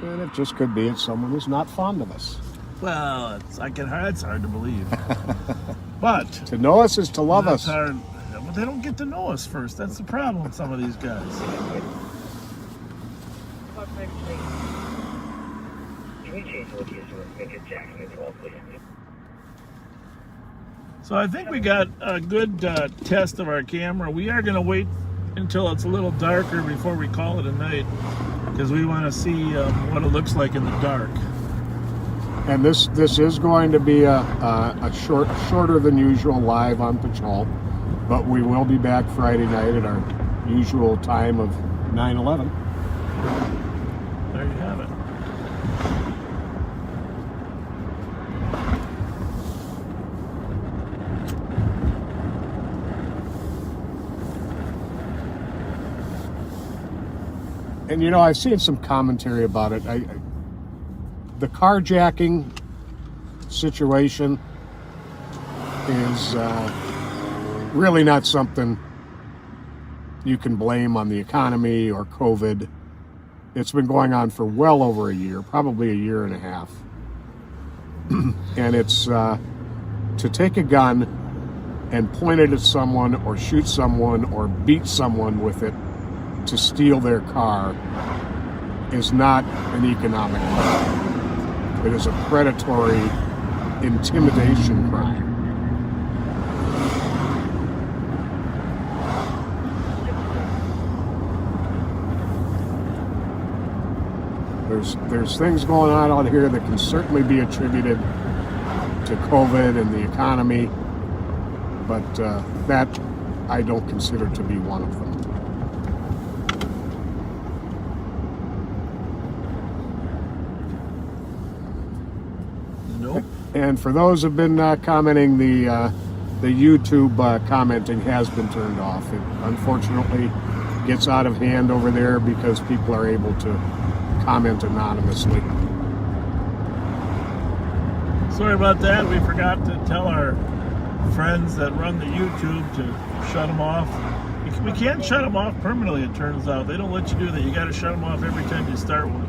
S2: And it just could be it's someone who's not fond of us.
S6: Well, it's hard to believe. But
S2: to know us is to love us.
S6: Hard. Well, they don't get to know us first. That's the problem with some of these guys. So I think we got a good test of our camera. We are going to wait until it's a little darker before we call it a night, because we want to see what it looks like in the dark.
S2: And this is going to be a shorter than usual live on patrol, but we will be back Friday night at our usual time of 9/11.
S6: There you have it.
S2: And you know, I've seen some commentary about it. The carjacking situation is really not something you can blame on the economy or COVID. It's been going on for well over a year, probably a year and a half. And it's to take a gun and point it at someone or shoot someone or beat someone with it to steal their car is not an economic crime. It is a predatory intimidation crime. There's things going on out here that can certainly be attributed to COVID and the economy, but that I don't consider to be one of them.
S6: Nope.
S2: And for those who've been commenting, the YouTube commenting has been turned off. It unfortunately gets out of hand over there because people are able to comment anonymously.
S6: Sorry about that. We forgot to tell our friends that run the YouTube to shut them off. We can't shut them off permanently, it turns out. They don't let you do that. You got to shut them off every time you start one.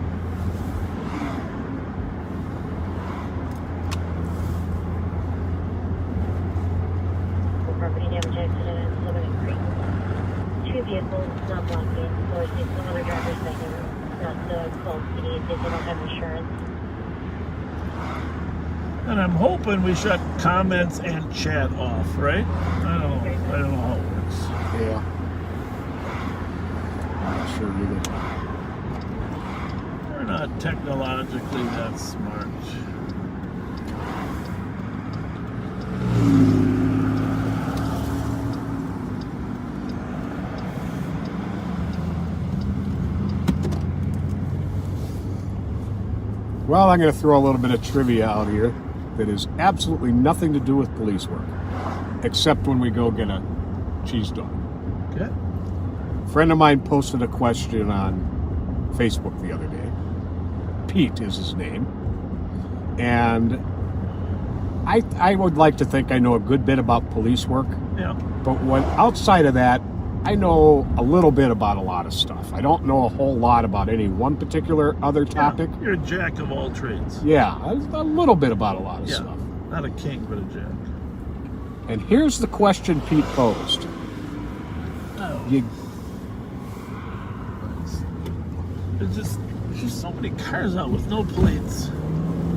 S17: Property damage accident at 7th Creek. 2 vehicles not blocking, so I think some other drivers that are not called PD if they don't have insurance.
S6: And I'm hoping we shut comments and chat off, right? I don't know how it works.
S2: Yeah. I'm not sure either.
S6: We're not technologically that smart.
S2: Well, I'm going to throw a little bit of trivia out here that has absolutely nothing to do with police work, except when we go get a cheese dog.
S6: Okay.
S2: A friend of mine posted a question on Facebook the other day. Pete is his name. And I would like to think I know a good bit about police work.
S6: Yeah.
S2: But outside of that, I know a little bit about a lot of stuff. I don't know a whole lot about any one particular other topic.
S6: You're a jack of all trades.
S2: Yeah, a little bit about a lot of stuff.
S6: Not a king, but a jack.
S2: And here's the question Pete posed.
S6: Oh. There's just so many cars out with no plates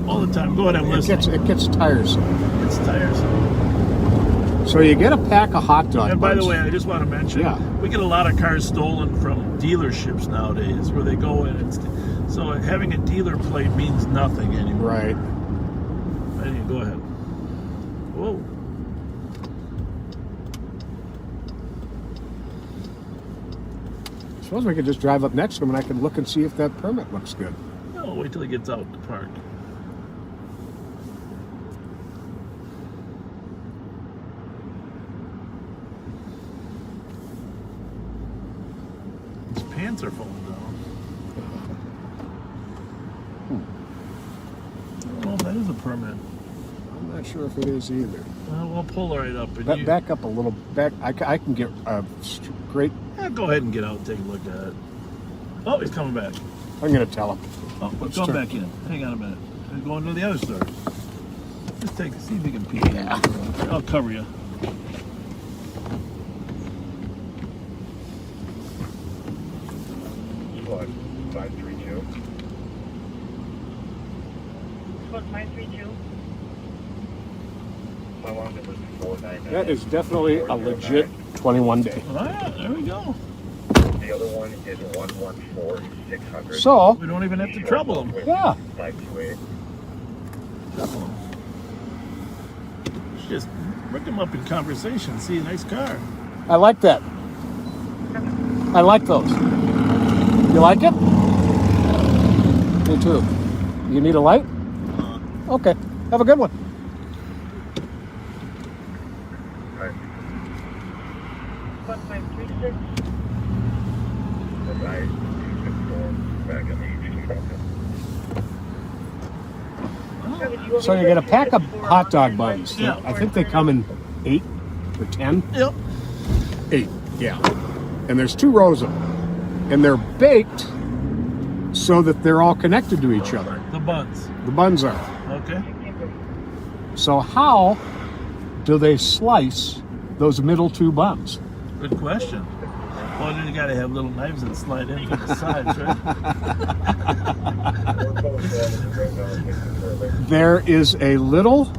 S6: all the time. Go ahead, I'm listening.
S2: It gets tiresome.
S6: It's tiresome.
S2: So you get a pack of hot dog
S6: And by
S2: buns.
S6: the way, I just want to mention, we get a lot of cars stolen from dealerships nowadays, where they go in and so having a dealer plate means nothing anymore.
S2: Right.
S6: Anyway, go ahead. Whoa.
S2: Suppose we could just drive up next to him and I can look and see if that permit looks good.
S6: No, wait till he gets out the park. His pants are falling down. Oh, that is a permit.
S2: I'm not sure if it is either.
S6: We'll pull right up. And
S2: Back up a little. I can get a straight.
S6: Go ahead and get out and take a look at it. Oh, he's coming back.
S2: I'm going to tell him.
S6: Oh, let's go back in. Hang on a minute. We're going to the other store. Just see if you can peek in. I'll cover you.
S5: What? 532.
S8: What, 532?
S5: My long number is 499.
S2: That is definitely a legit 21 day.
S6: Oh, yeah, there we go.
S5: The other one is 114-600.
S2: So
S6: we don't even have to trouble them.
S2: Yeah.
S5: 528.
S6: Trouble them. Just bring them up in conversation. See a nice car.
S2: I like that. I like those. You like it? Me too. You need a light? Okay. Have a good one.
S5: Right.
S8: 1536.
S5: The guy 264 back in the HT.
S2: So you get a pack of hot dog buns.
S6: Yeah.
S2: I think they come in 8 or 10.
S6: Yep.
S2: 8, yeah. And there's 2 rows of them. And they're baked so that they're all connected to each other.
S6: The buns.
S2: The buns are.
S6: Okay.
S2: So how do they slice those middle 2 buns?
S6: Good question. Well, then you got to have little knives that slide in from the sides, right?
S2: There is a little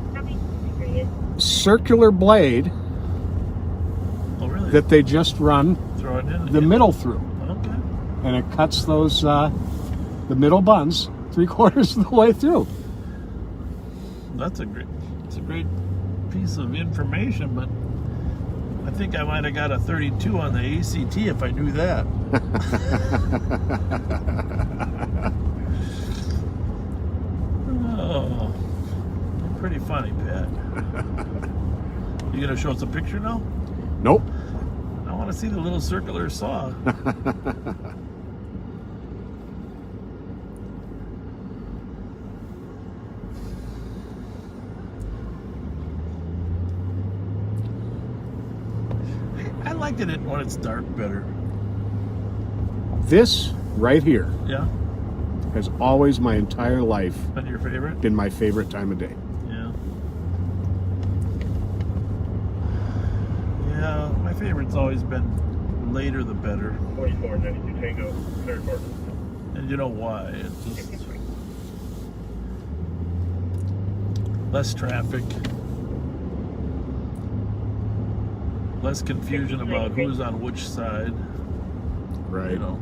S2: circular blade that they just run
S6: Throw it in.
S2: the middle through.
S6: Okay.
S2: And it cuts those the middle buns 3/4 of the way through.
S6: It's a great piece of information, but I think I might have got a 32 on the ACT if I knew that. Oh, pretty funny, Pat. You gonna show us a picture now?
S2: Nope.
S6: I want to see the little circular saw. I like it when it's dark better.
S2: This right here
S6: Yeah?
S2: has always my entire life
S6: Been your favorite?
S2: been my favorite time of day.
S6: Yeah. Yeah, my favorite's always been later the better.
S5: 44 next to Tango, third quarter.
S6: And you know why? It's just less traffic, less confusion about who's on which side.
S2: Right.
S6: You know.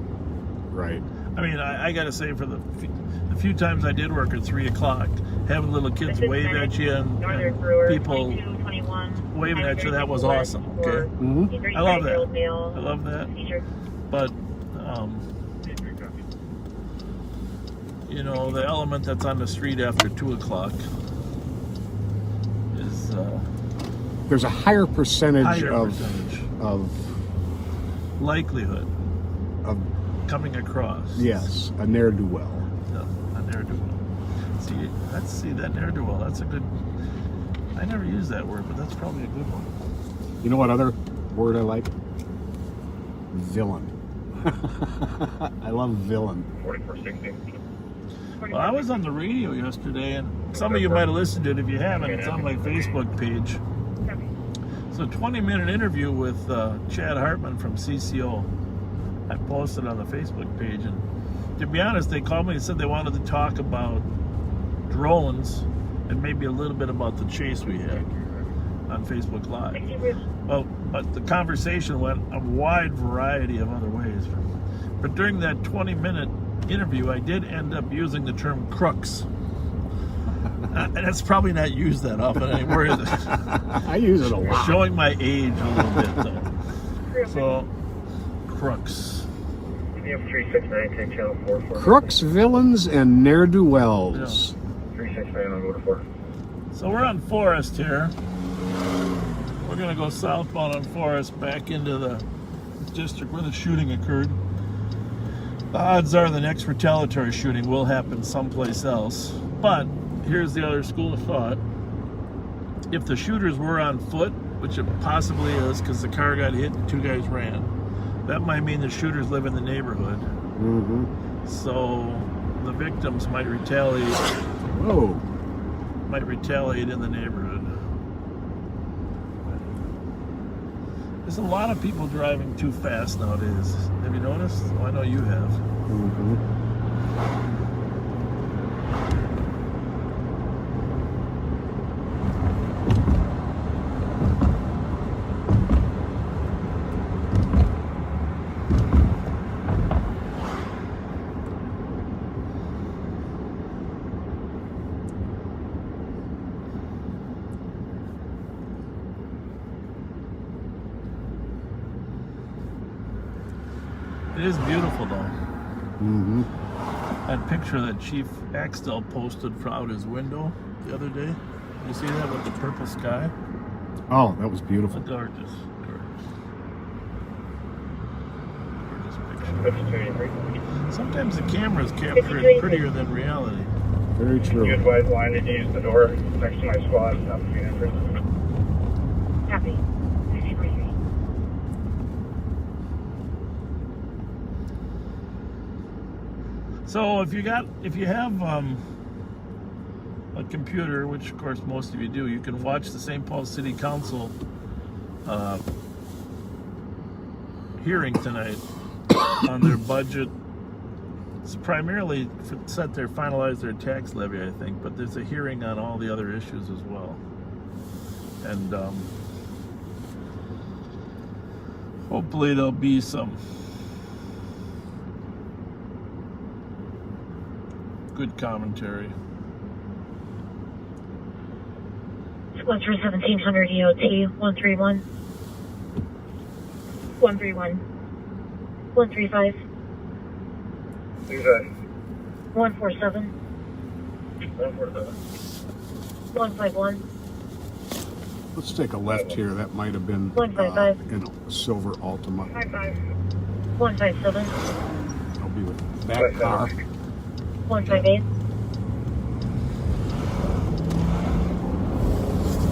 S2: Right.
S6: I mean, I gotta say, for the few times I did work at 3 o'clock, having little kids wave at you and people waving at you, that was awesome. Okay.
S2: Mm-hmm.
S6: I love that. I love that. But, you know, the element that's on the street after 2 o'clock is
S2: There's a higher percentage
S6: higher
S2: of
S6: percentage.
S2: of
S6: Likelihood.
S2: of
S6: coming across.
S2: Yes, a ne'er-do-well.
S6: Yeah, a ne'er-do-well. Let's see that ne'er-do-well. That's a good. I never use that word, but that's probably a good one.
S2: You know what other word I like? Villain. I love villain.
S9: 4460.
S6: Well, I was on the radio yesterday, and some of you might have listened to it. If you haven't, it's on my Facebook page. It's a 20-minute interview with Chad Hartman from CCO. I posted on the Facebook page, and to be honest, they called me and said they wanted to talk about drones and maybe a little bit about the chase we had on Facebook Live. Well, but the conversation went a wide variety of other ways. But during that 20-minute interview, I did end up using the term crooks. And it's probably not used that often anymore, is it?
S2: I use it a lot.
S6: Showing my age a little bit, though. So, crooks.
S13: You have 369, take channel 44.
S2: Crooks, villains, and ne'er-do-wells.
S13: 369, I'll go to 4.
S6: So we're on Forest here. We're going to go southbound on Forest back into the district where the shooting occurred. The odds are the next retaliatory shooting will happen someplace else. But here's the other school of thought. If the shooters were on foot, which it possibly is because the car got hit and 2 guys ran, that might mean the shooters live in the neighborhood.
S2: Mm-hmm.
S6: So the victims might retaliate.
S2: Whoa.
S6: Might retaliate in the neighborhood. There's a lot of people driving too fast nowadays. Have you noticed? Oh, I know you have.
S2: Mm-hmm.
S6: It is beautiful, though.
S2: Mm-hmm.
S6: That picture that Chief Axtell posted from out his window the other day. You see that with the purple sky?
S2: Oh, that was beautiful.
S6: Gorgeous. Gorgeous picture. Sometimes the cameras capture it prettier than reality.
S2: Very true.
S13: You advise Wanda to use the door next to my squad. Not the entrance.
S17: Copy.
S6: So if you have a computer, which of course most of you do, you can watch the St. Paul City Council hearing tonight on their budget. It's primarily finalize their tax levy, I think, but there's a hearing on all the other issues as well. And hopefully there'll be some good commentary.
S17: Fletcher 1700 EOT 131 131 135 147 151.
S2: Let's take a left here. That might have been
S17: 155
S2: in a silver Altima.
S17: 157
S2: I'll be with that car.
S17: 158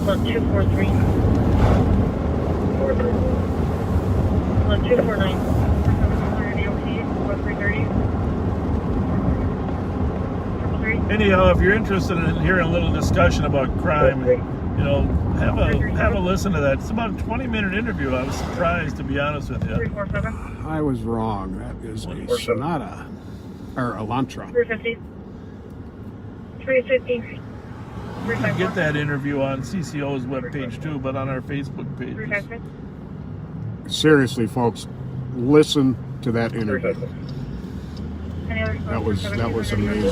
S17: 1243 1249
S6: Anyhow, if you're interested in hearing a little discussion about crime, you know, have a listen to that. It's about a 20-minute interview. I was surprised, to be honest with you.
S2: I was wrong. That is a Sonata or Elantra.
S17: 350 350
S6: You can get that interview on CCO's webpage too, but on our Facebook page.
S2: Seriously, folks, listen to that interview. That was amazing.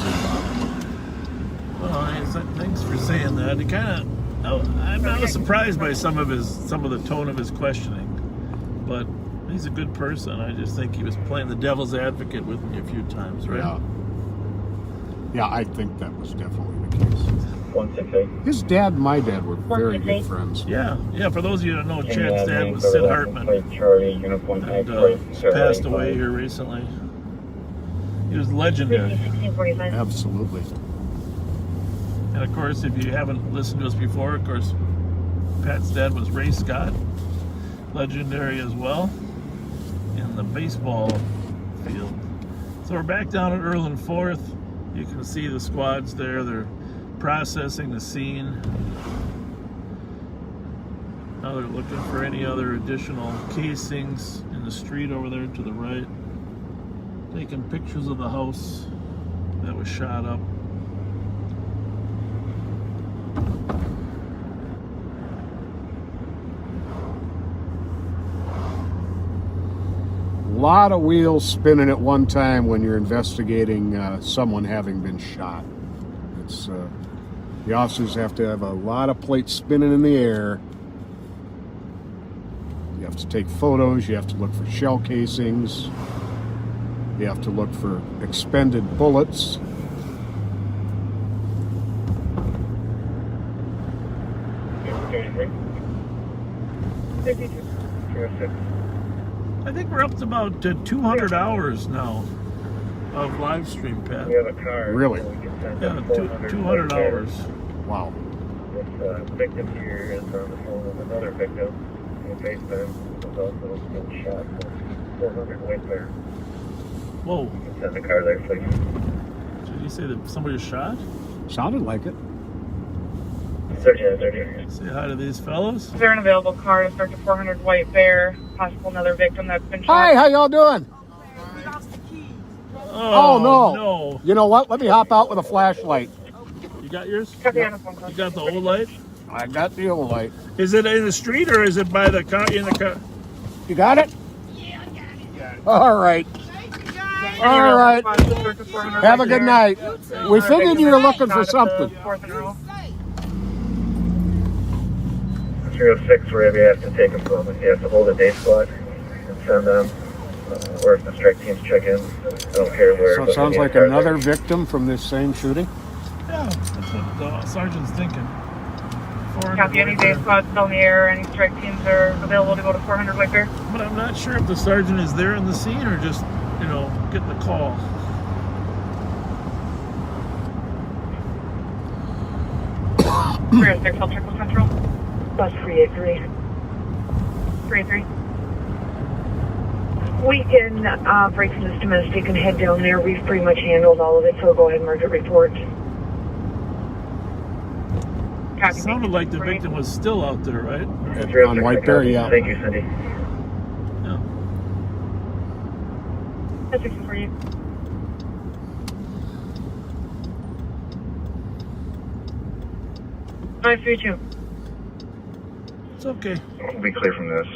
S6: Well, thanks for saying that. It kind of, I was surprised by some of the tone of his questioning, but he's a good person. I just think he was playing the devil's advocate with me a few times, right?
S2: Yeah, I think that was definitely the case.
S13: 168.
S2: His dad and my dad were very good friends.
S6: Yeah. For those of you that know, Chad's dad was Sid Hartman,
S13: Charlie, Uniform
S6: and passed away here recently. He was legendary.
S17: 1645.
S2: Absolutely.
S6: And of course, if you haven't listened to us before, of course, Pat's dad was Ray Scott, legendary as well, in the baseball field. So we're back down at Erlen 4th. You can see the squads there. They're processing the scene. Now they're looking for any other additional casings in the street over there to the right. Taking pictures of the house that was shot up.
S2: A lot of wheels spinning at one time when you're investigating someone having been shot. It's the officers have to have a lot of plates spinning in the air. You have to take photos, you have to look for shell casings, you have to look for expended bullets.
S6: I think we're up to about 200 hours now of live stream, Pat.
S13: We have a car.
S2: Really?
S6: Yeah, 200 hours.
S2: Wow.
S13: This victim here is on the phone with another victim. In FaceTime was also been shot for 400 white bear.
S6: Whoa.
S13: You can send the car there, please.
S6: Did you say that somebody was shot?
S2: Sounded like it.
S13: Sergeant 30.
S6: Say hi to these fellows.
S8: Is there an available car to start to 400 White Bear? Possible another victim that's been shot.
S2: Hi, how y'all doing? Oh, no. You know what? Let me hop out with a flashlight.
S6: You got yours?
S8: Yep.
S6: You got the old light?
S2: I got the old light.
S6: Is it in the street or is it by the car? In the car?
S2: You got it? All right. All right. Have a good night. We figured you were looking for something.
S13: 306, wherever you have to take them from. If you have to hold a day squad and send them, or if the strike teams check in, I don't care where.
S2: So it sounds like another victim from this same shooting?
S6: Yeah, that's what the sergeant's thinking.
S8: Copy, any day squads still in the air, any strike teams are available to go to 400 White Bear.
S6: But I'm not sure if the sergeant is there in the scene or just, you know, getting the call.
S8: We're 6, I'll check with Central.
S14: Bus 383.
S8: 383.
S14: We can break from this domestic and head down there. We've pretty much handled all of it, so go ahead and mark a report.
S6: It sounded like the victim was still out there, right?
S2: On White Bear, yeah.
S13: Thank you, Cindy.
S6: Yeah.
S8: That's 648. Five 32.
S6: It's okay.
S13: We'll be clear from this.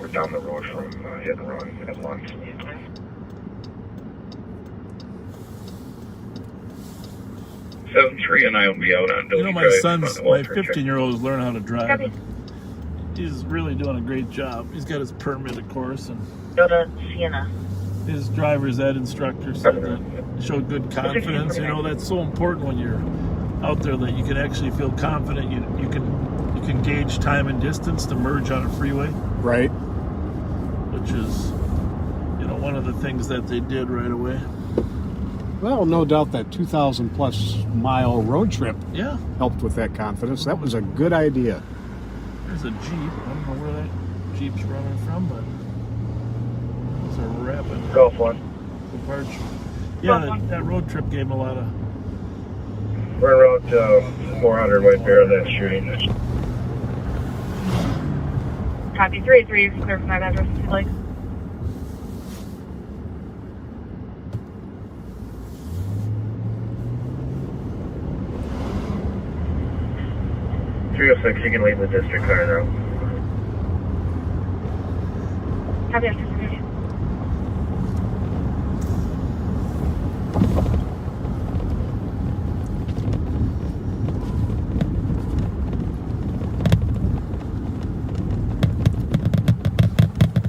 S13: We're down the road from hit and run at once. Seven 3 and I will be out on.
S6: You know, my 15-year-old is learning how to drive.
S8: Copy.
S6: He's really doing a great job. He's got his permit, of course, and
S14: Go to Sienna.
S6: his driver's ed instructor said that showed good confidence. You know, that's so important when you're out there that you can actually feel confident. You can gauge time and distance to merge on a freeway.
S2: Right.
S6: Which is, you know, one of the things that they did right away.
S2: Well, no doubt that 2,000 plus mile road trip helped with that confidence. That was a good idea.
S6: There's a Jeep. I don't know where that Jeep's running from, but it's a rapid
S13: Golf 1.
S6: departure. Yeah, that road trip gave him a lot of...
S13: We're en route 400 White Bear, that shooting.
S8: Copy, 383, clear from that address if you'd like.
S13: .306, you can leave the district car now.
S8: Copy, after 383.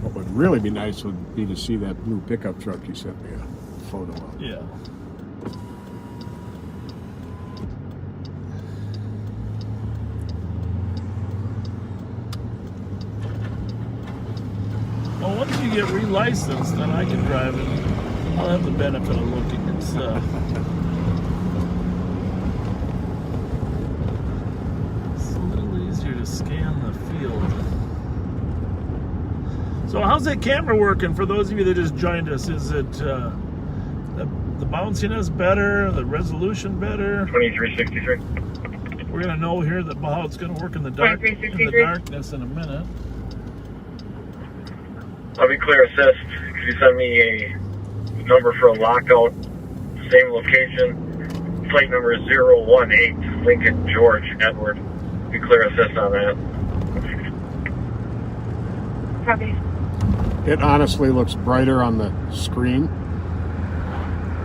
S2: What would really be nice would be to see that blue pickup truck you sent me a photo of.
S6: Yeah. Well, once you get relicensed, then I can drive it. I'll have the benefit of looking. It's a little easier to scan the field. So how's that camera working for those of you that just joined us? Is it the bounciness better, the resolution better?
S9: 2363.
S6: We're gonna know here that how it's gonna work in the dark, darkness in a minute.
S9: I'll be clear assist. Could you send me a number for a lockout? Same location. Plate number is 018 Lincoln George Edward. Be clear assist on that.
S8: Copy.
S2: It honestly looks brighter on the screen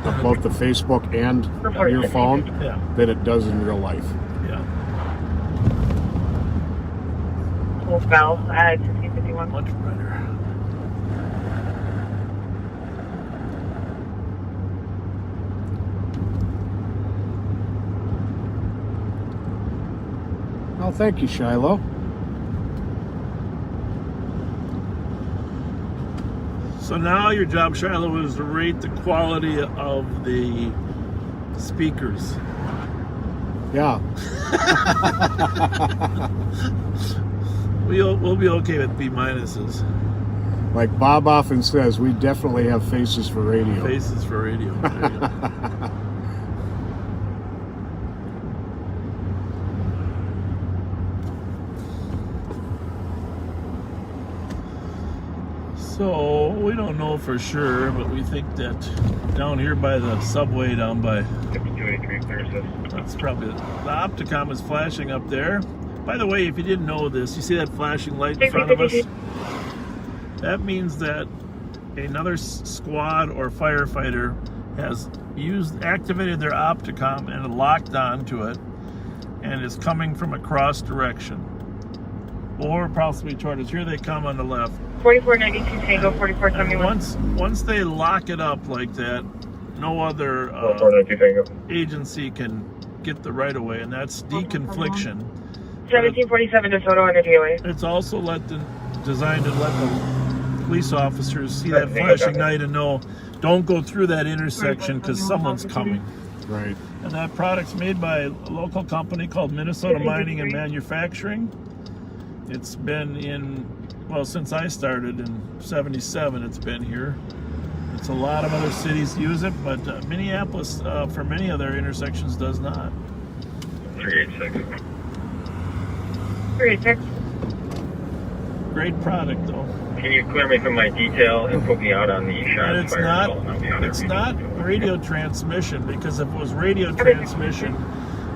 S2: of both the Facebook and your phone than it does in real life.
S8: Full spell at 1651.
S6: Much brighter.
S2: Well, thank you, Shiloh.
S6: So now your job, Shiloh, is to rate the quality of the speakers.
S2: Yeah.
S6: We'll be okay with B minuses.
S2: Like Bob often says, we definitely have faces for radio.
S6: Faces for radio. There you go. So we don't know for sure, but we think that down here by the subway, down by
S9: 283
S6: that's probably the Opticom is flashing up there. By the way, if you didn't know this, you see that flashing light in front of us? That means that another squad or firefighter has activated their Opticom and locked onto it and is coming from a cross direction. Or possibly toward us. Here they come on the left.
S8: 4492 Tango, 4471.
S6: Once they lock it up like that, no other agency can get the right of way, and that's deconfliction.
S8: 1747 DeSoto on the DOA.
S6: It's also designed to let the police officers see that flashing light and know, don't go through that intersection because someone's coming.
S2: Right.
S6: And that product's made by a local company called Minnesota Mining and Manufacturing. It's been in, well, since I started in '77, it's been here. It's a lot of other cities use it, but Minneapolis, for many other intersections, does not.
S9: 386.
S8: 386.
S6: Great product, though.
S9: Can you clear me from my detail and put me out on the shot?
S6: It's not radio transmission, because if it was radio transmission,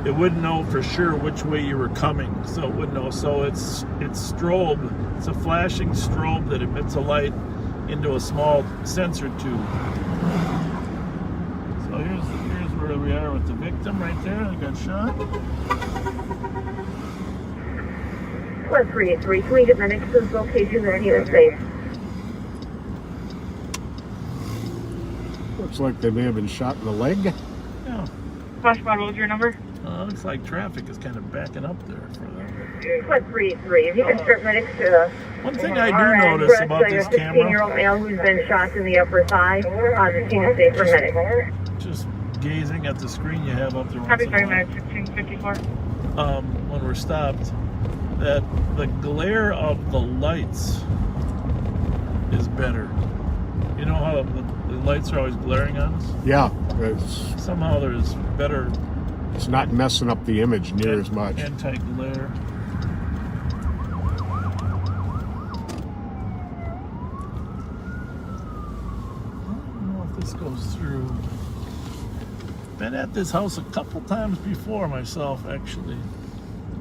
S6: it wouldn't know for sure which way you were coming, so it wouldn't know. So it's strobe. It's a flashing strobe that emits a light into a small sensor tube. So here's where we are with the victim right there. They got shot.
S14: Plus 383, can we get the next location that he was safe?
S2: Looks like they may have been shot in the leg.
S6: Yeah.
S8: Flash mod, what was your number?
S6: Looks like traffic is kind of backing up there for them.
S14: Plus 383, if you can start medics to...
S6: One thing I do notice about this camera...
S14: 16-year-old male who's been shot in the upper thigh, the scene is safe for medics.
S6: Just gazing at the screen you have up there.
S8: Happy 30 minutes, 1654.
S6: When we're stopped, that the glare of the lights is better. You know how the lights are always glaring on us?
S2: Yeah.
S6: Somehow there's better...
S2: It's not messing up the image near as much.
S6: Anti-glare. I don't know if this goes through. Been at this house a couple times before myself, actually.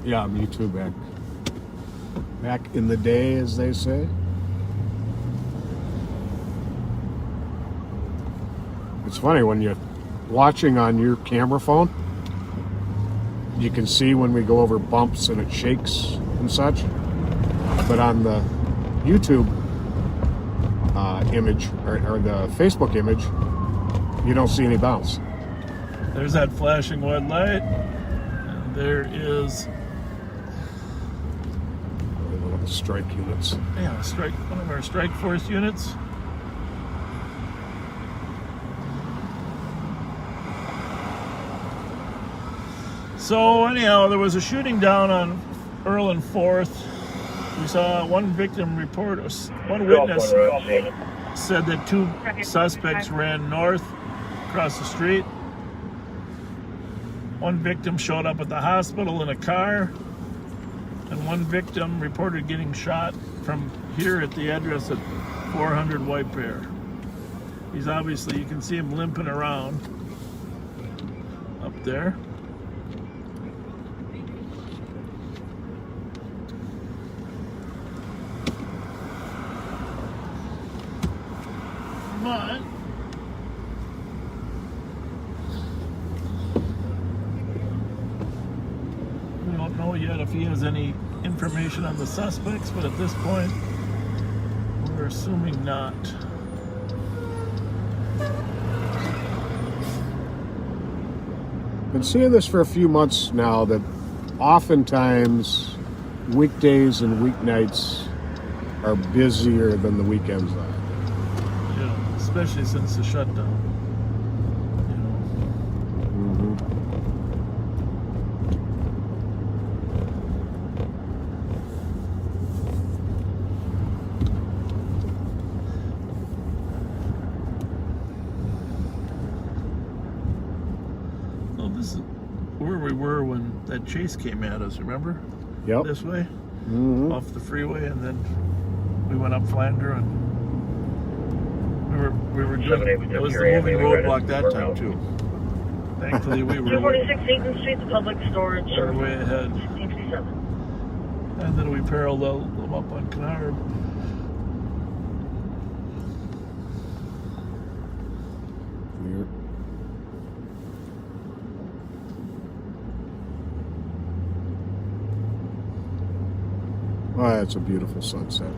S2: Yeah, me too, back in the day, as they say. It's funny when you're watching on your camera phone, you can see when we go over bumps and it shakes and such, but on the YouTube image or the Facebook image, you don't see any bounce.
S6: There's that flashing white light, and there is
S2: one of the strike units.
S6: Yeah, one of our strike force units. So anyhow, there was a shooting down on Earl and 4th. We saw one victim report, one witness said that 2 suspects ran north across the street. One victim showed up at the hospital in a car, and one victim reported getting shot from here at the address at 400 White Bear. He's obviously, you can see him limping around up there. But we don't know yet if he has any information on the suspects, but at this point, we're assuming not.
S2: Been seeing this for a few months now, that oftentimes weekdays and weeknights are busier than the weekends are.
S6: Yeah, especially since the shutdown. Oh, this is where we were when that chase came at us, remember?
S2: Yep.
S6: This way?
S2: Mm-hmm.
S6: Off the freeway, and then we went up Flander, and we were doing, it was the moving roadblock that time too. Thankfully we were
S14: 246 Eaton Street, the public storage.
S6: way ahead.
S14: 1657.
S6: And then we paralleled them up on Kennard.
S2: Oh, that's a beautiful sunset.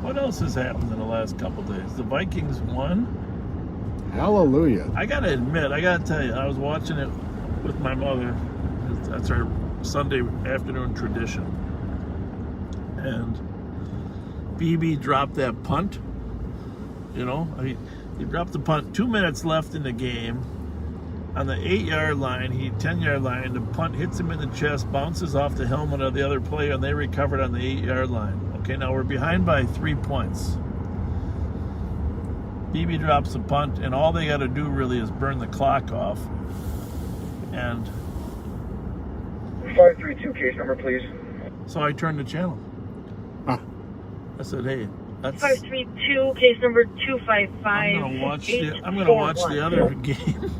S6: What else has happened in the last couple days? The Vikings won.
S2: Hallelujah.
S6: I gotta admit, I gotta tell you, I was watching it with my mother. That's our Sunday afternoon tradition. And BB dropped that punt. You know, he dropped the punt. 2 minutes left in the game. On the 8-yard line, 10-yard line, the punt hits him in the chest, bounces off the helmet of the other player, and they recovered on the 8-yard line. Okay, now we're behind by 3 points. BB drops the punt, and all they got to do really is burn the clock off. And
S13: 532 case number, please.
S6: so I turned the channel.
S2: Huh.
S6: I said, hey, that's...
S14: 532 case number 255.
S6: I'm gonna watch the other game.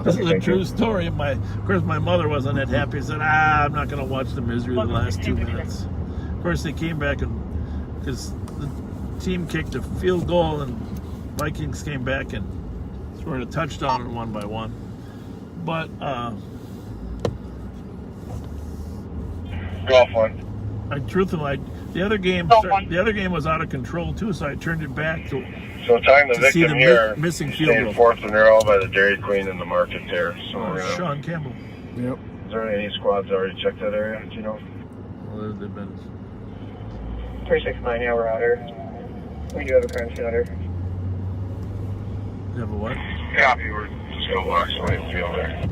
S6: This is a true story. Of course, my mother wasn't that happy. She said, I'm not gonna watch the misery of the last 2 minutes. Of course, they came back, and because the team kicked a field goal, and Vikings came back and scored a touchdown and won by 1. But
S13: Golf one.
S6: the other game was out of control too, so I turned it back to
S13: time the
S6: see
S13: victim
S6: the
S13: here.
S6: missing field goal.
S13: 4th and Arrow by the Dairy Queen in the market there. So
S6: Sean Campbell.
S2: Yep.
S13: Is there any squads already checked that area? Do you know?
S6: Well, they've been
S8: 369, yeah, we're out here. We do have a crime scene out here.
S6: You have a what?
S13: Copy, we're just gonna walk somebody in the field there.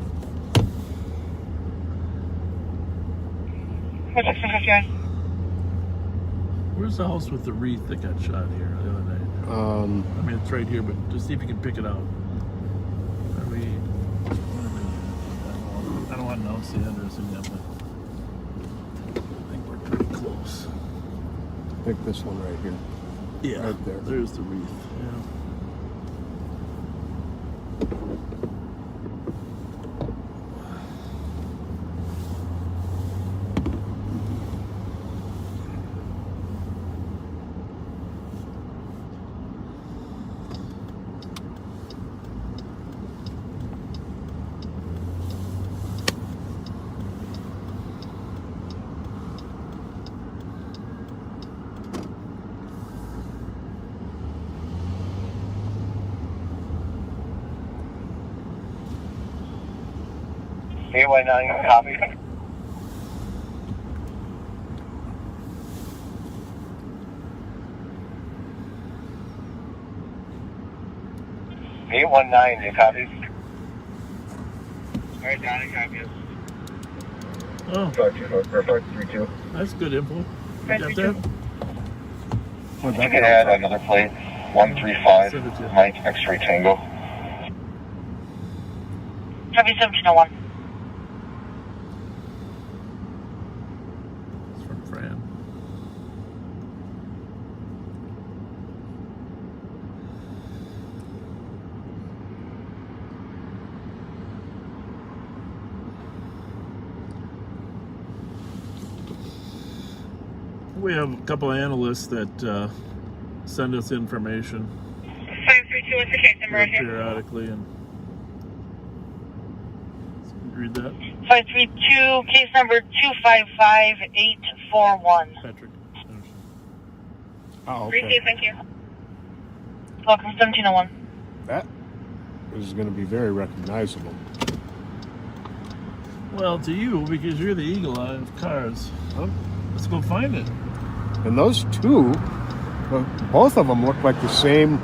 S6: Where's the house with the wreath that got shot here the other night? I mean, it's right here, but just see if you can pick it out. I don't want to announce the address again, but I think we're pretty close.
S2: I think this one right here.
S6: Yeah,
S2: right there.
S6: There's the wreath. Yeah.
S13: AY9, copy.
S3: 819, you copy?
S13: Alright, Donnie, copy us.
S6: Oh,
S13: 532.
S6: that's good info. You got that?
S3: You can add another plate, 135, Mike X-ray Tango.
S8: Copy 1701.
S6: It's from Fran. We have a couple of analysts that send us information
S8: 532, what's the case number right here?
S6: periodically, and read that.
S8: 532, case number 255841.
S6: Patrick.
S2: Oh, okay.
S8: Received, thank you. Welcome 1701.
S2: That is going to be very recognizable.
S6: Well, to you, because you're the eagle eye of cars. Oh, let's go find it.
S2: And those two, both of them look like the same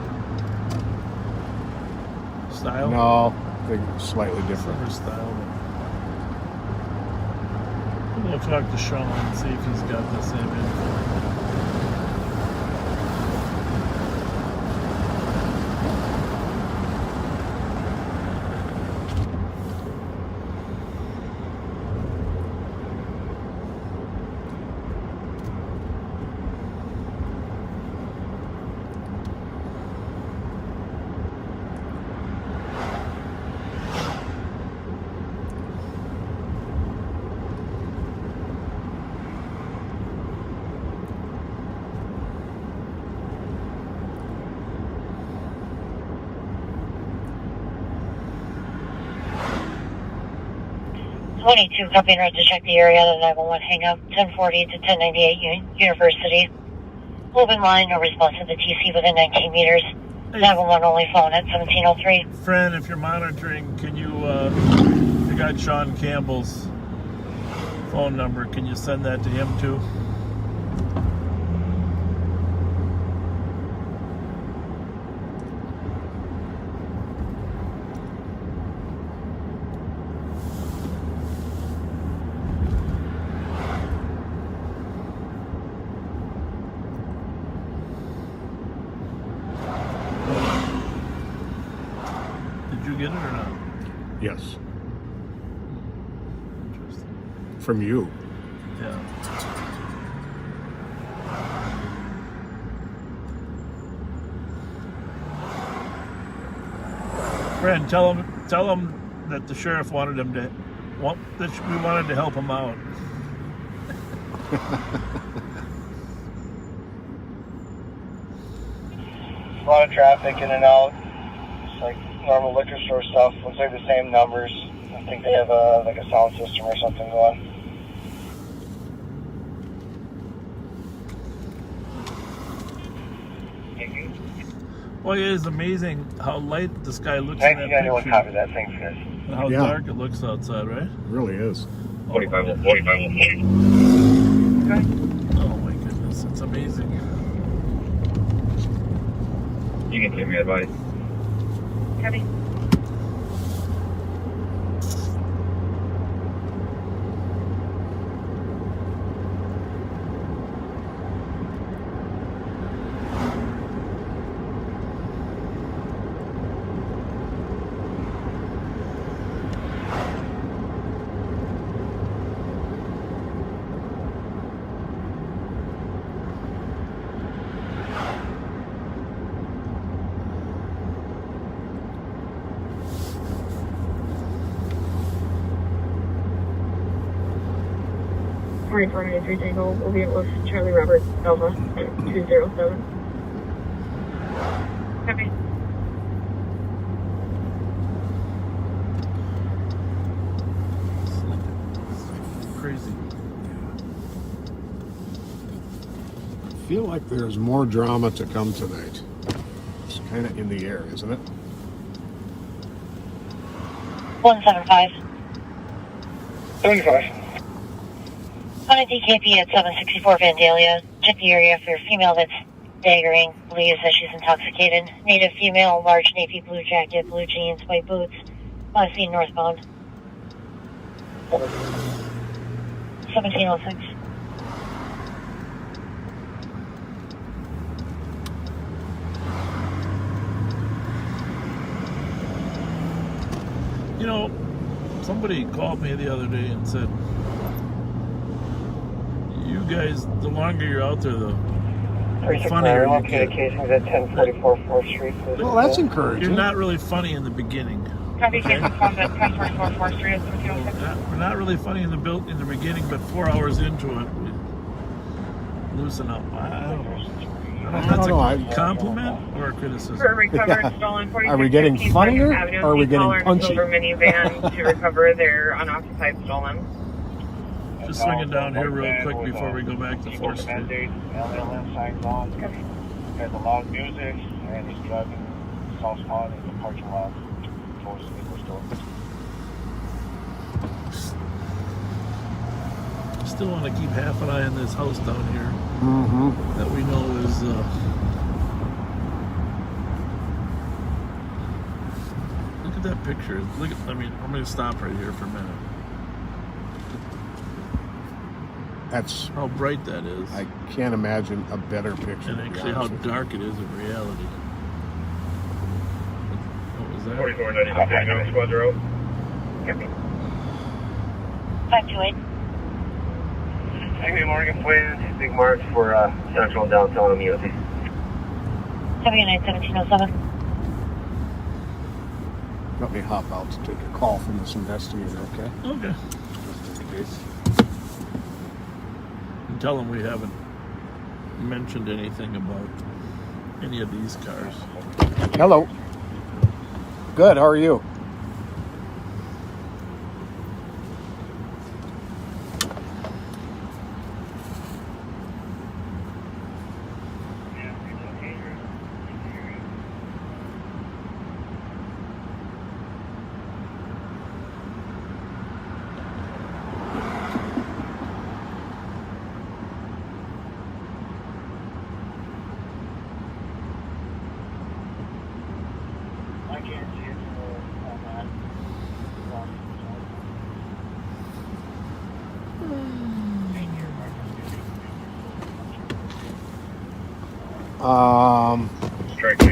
S6: Style?
S2: No, they're slightly different.
S6: Similar style. We'll talk to Sean and see if he's got the same info.
S17: Copy and right to check the area, the 911 hang up, 1040 to 1098 University. Open line, no response to the TC within 19 meters. 911 only phone at 1703.
S6: Fran, if you're monitoring, can you, you got Sean Campbell's phone number, can you send that to him too? Get it or not?
S2: Yes. From you.
S6: Yeah. Fran, tell him that the sheriff wanted him to, that we wanted to help him out.
S13: A lot of traffic in and out. It's like normal liquor store stuff. Looks like the same numbers. I think they have like a sound system or something going.
S6: Well, it is amazing how light the sky looks in that picture.
S13: Copy that. Thanks, guys.
S6: And how dark it looks outside, right?
S2: It really is.
S9: 45.
S6: Oh my goodness, it's amazing.
S9: You can give me advice.
S8: Copy.
S14: Alright, 493 Tango, we'll be with Charlie Robert Alpha 207.
S8: Copy.
S6: Crazy.
S2: I feel like there's more drama to come tonight. It's kind of in the air, isn't it?
S17: 175.
S13: 75.
S17: On a DKP at 764 Vandalia. Check the area for a female that's Staggering, believes that she's intoxicated. Native female, large navy blue jacket, blue jeans, white boots. Last seen northbound. 1706.
S6: You know, somebody called me the other day and said, you guys, the longer you're out there, the funnier you get.
S13: Casings at 1044 4th Street.
S2: Well, that's encouraging.
S6: You're not really funny in the beginning.
S8: Copy casings found at 1044 4th Street at 1706.
S6: We're not really funny in the beginning, but 4 hours into it, we loosen up. I don't know. I don't know if that's a compliment or a criticism.
S8: For recovered stolen 46
S2: Are we getting funnier or are we getting punchy?
S8: Silver minivan to recover their unoccupied stolen.
S6: Just swinging down here real quick before we go back to 4th Street.
S5: LLM signs on. Has a loud music and he's driving southbound in the parking lot towards the liquor store.
S6: Still want to keep half an eye on this house down here that we know is look at that picture. Look at, I mean, I'm going to stop right here for a minute.
S2: That's
S6: how bright that is.
S2: I can't imagine a better picture.
S6: And actually how dark it is in reality. What was that?
S9: 4490 Squad Row.
S17: 528.
S9: Hey, Morgan, please. Big marks for Central and Downtown immunity.
S17: 791707.
S2: Let me hop out to take a call from this investigator, okay?
S6: Okay.
S2: Just in case.
S6: And tell them we haven't mentioned anything about any of these cars.
S2: Hello. Good, how are you?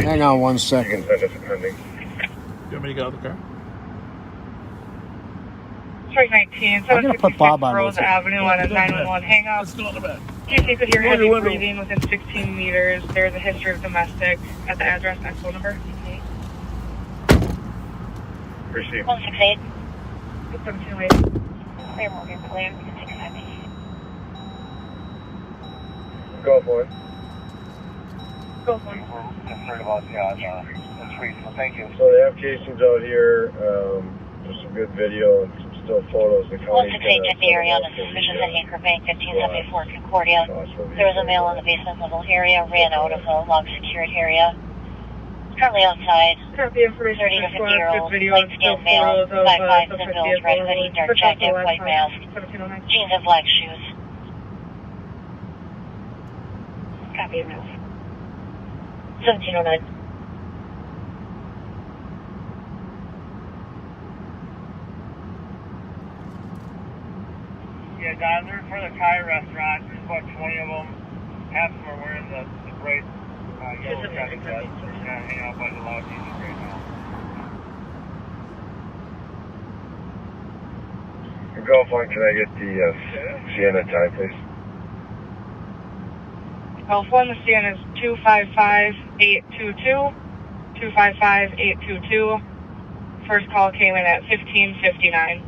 S2: Hang on 1 second.
S6: You want me to get out of the car?
S8: Strike 19,
S2: I'm gonna put Bob on
S8: Rose
S2: with you.
S8: Avenue on a 911 hangout.
S6: Let's go in the back.
S8: DC could hear heavy breathing within 16 meters. There's a history of domestic at the address and phone number.
S9: Received.
S17: 168.
S8: 1708.
S17: Clear Morgan, clear. 658.
S9: Go for it.
S8: Go for it.
S5: Concerned about that's reasonable. Thank you.
S9: So they have casings out here. There's some good video and some still photos. The county's
S17: 168 at the area on a suspicious at Anchor Bank, 1574 Concordia. There was a male in the basement level area, ran out of the long secured area. Currently outside.
S8: Copy information.
S17: 30 to 50 year old, light skinned male, 5'5", thin build, red hoodie, dark jacket, white mask, jeans and black shoes. Copy of 1709.
S5: Yeah, Don, they're for the Thai restaurant. There's about 20 of them. Half of them are wearing the bright yellow traffic vests. So we're not hanging out by the loud music right now.
S9: Golf one, can I get the Sienna time, please?
S8: Golf 1, the Sienna is 255822. 255822. First call came in at 1559.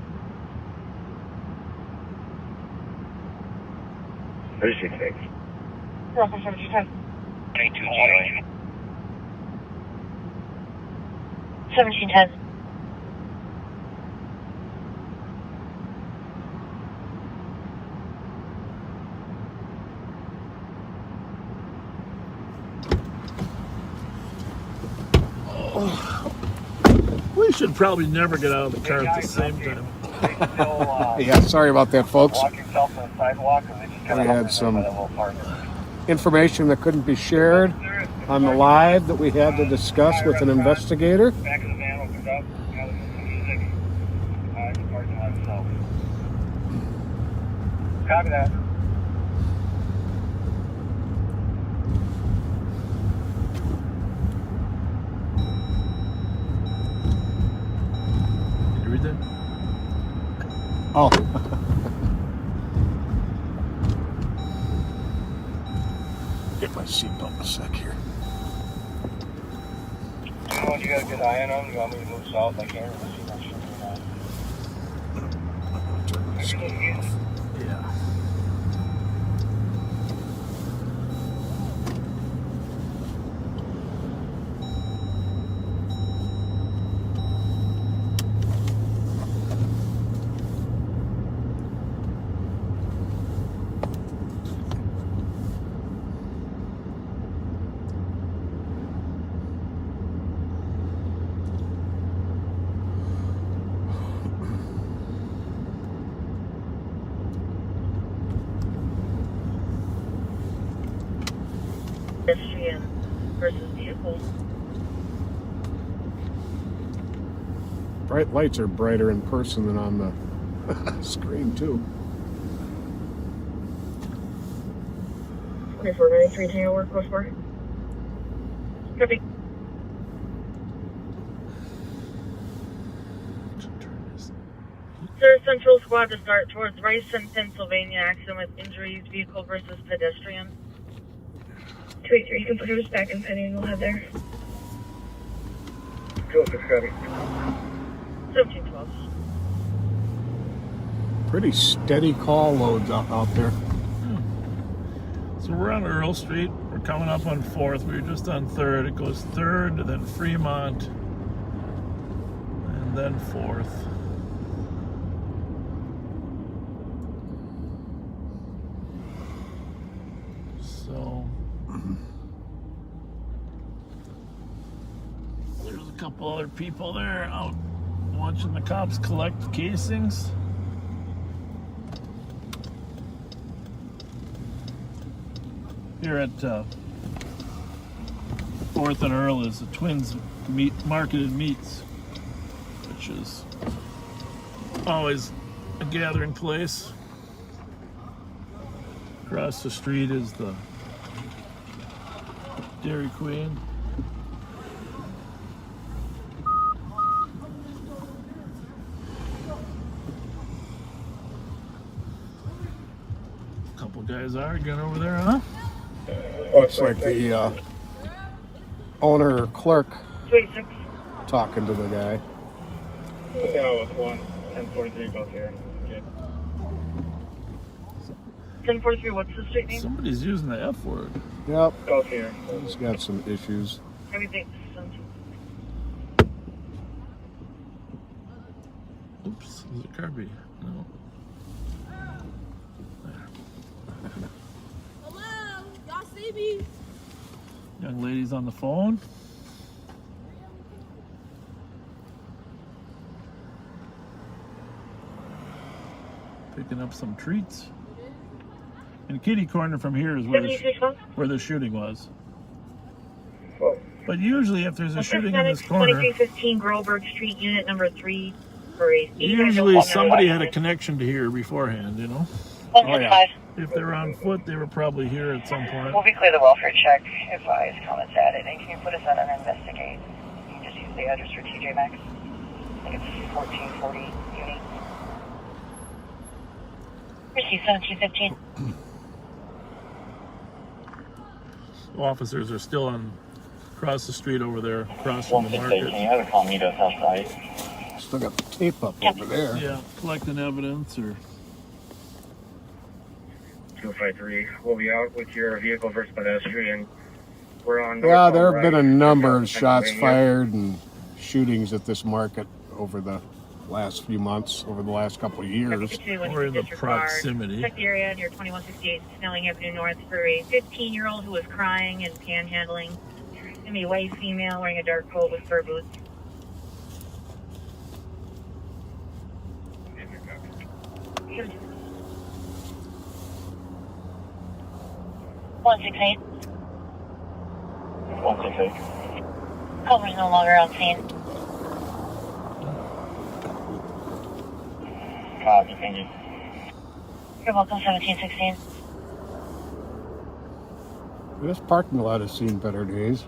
S9: Appreciate it, thanks.
S8: Welcome, 1710.
S17: 1710.
S6: We should probably never get out of the car at the same time.
S2: Yeah, sorry about that, folks.
S5: Walk yourself on the sidewalk, and they just
S2: We had some information that couldn't be shared on the live that we had to discuss with an investigator.
S13: Back of the van opened up, got some music in the parking lot itself. Copy that.
S6: Did you read that?
S2: Oh. Get my seatbelt a sec here.
S13: You know, you got a good eye on them. You want me to move south? I can't really see much from here now.
S6: Yeah.
S14: Pedestrian versus vehicle.
S2: Bright lights are brighter in person than on the screen too.
S14: 2493 Tango work, course 4. Copy. Sir, Central Squad to start towards Rice in Pennsylvania. Accident with injuries, vehicle versus pedestrian. 283, you can put yours back in Penny and we'll head there.
S13: 206, copy.
S14: 1712.
S2: Pretty steady call loads out there.
S6: So we're on Earl Street. We're coming up on 4th. We were just on 3rd. It goes 3rd, then Fremont, and then 4th. So there's a couple other people there out watching the cops collect casings. Here at 4th and Earl is the Twins Marketed Meats, which is always a gathering place. Across the street is the Dairy Queen. A couple guys arguing over there, huh?
S2: Looks like the owner or clerk talking to the guy.
S13: Put that out with 1043 both here. Good.
S14: 1043, what's the street name?
S6: Somebody's using the F word.
S2: Yep.
S13: Both here.
S2: He's got some issues.
S14: Everything.
S6: Oops, is it Kirby? No.
S11: Hello? Y'all see me?
S6: Young lady's on the phone. Picking up some treats. And kitty corner from here is where the shooting was. But usually if there's a shooting in this corner,
S14: 2315 Grolberg Street, unit number 3.
S6: usually somebody had a connection to here beforehand, you know?
S17: Oh, yeah.
S6: If they were on foot, they were probably here at some point.
S17: We'll be clear the welfare check if comments added. And can you put us on an investigate? You can just use the address for TJ Maxx. I think it's 1440 Uni. Receive 1715.
S6: Officers are still across the street over there, across from the market.
S7: Can you have a call meet us outside?
S2: Still got the tape up over there.
S6: Yeah, collecting evidence or...
S13: 253, we'll be out with your vehicle versus pedestrian. We're on.
S2: Yeah, there have been a number of shots fired and shootings at this market over the last few months, over the last couple of years.
S6: Or in the proximity.
S14: Check the area near 2168 Snelling Avenue North for a 15-year-old who was crying and panhandling. It's gonna be a white female wearing a dark coat with fur boots.
S17: 168.
S9: 168.
S17: Culver's no longer on scene.
S9: Copy, thank you.
S17: You're welcome, 1716.
S2: This parking lot has seen better days.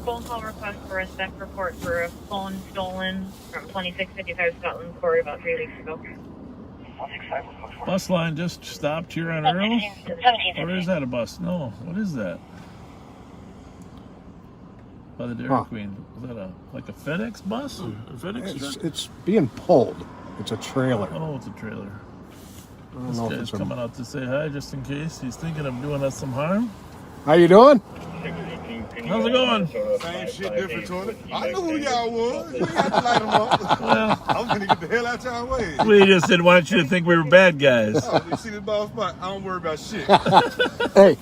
S14: Phone call request for a SEC report for a phone stolen from 2655 Scotland Court about 3 weeks ago.
S6: Bus line just stopped here on Earl?
S17: 1716.
S6: Or is that a bus? No. What is that? By the Dairy Queen. Is that like a FedEx bus? A FedEx truck?
S2: It's being pulled. It's a trailer.
S6: Oh, it's a trailer.
S2: I don't
S6: This
S2: know if
S6: guy's
S2: it's a...
S6: coming out to say hi just in case he's thinking of doing us some harm.
S2: How you doing?
S6: How's it going?
S18: Same shit, different toilet. I knew who y'all was. You had to light them up.
S6: Well,
S18: I'm gonna get the hell out y'all way.
S6: We just didn't want you to think we were bad guys.
S18: Oh, you see this ball spot? I don't worry about shit.
S2: Hey,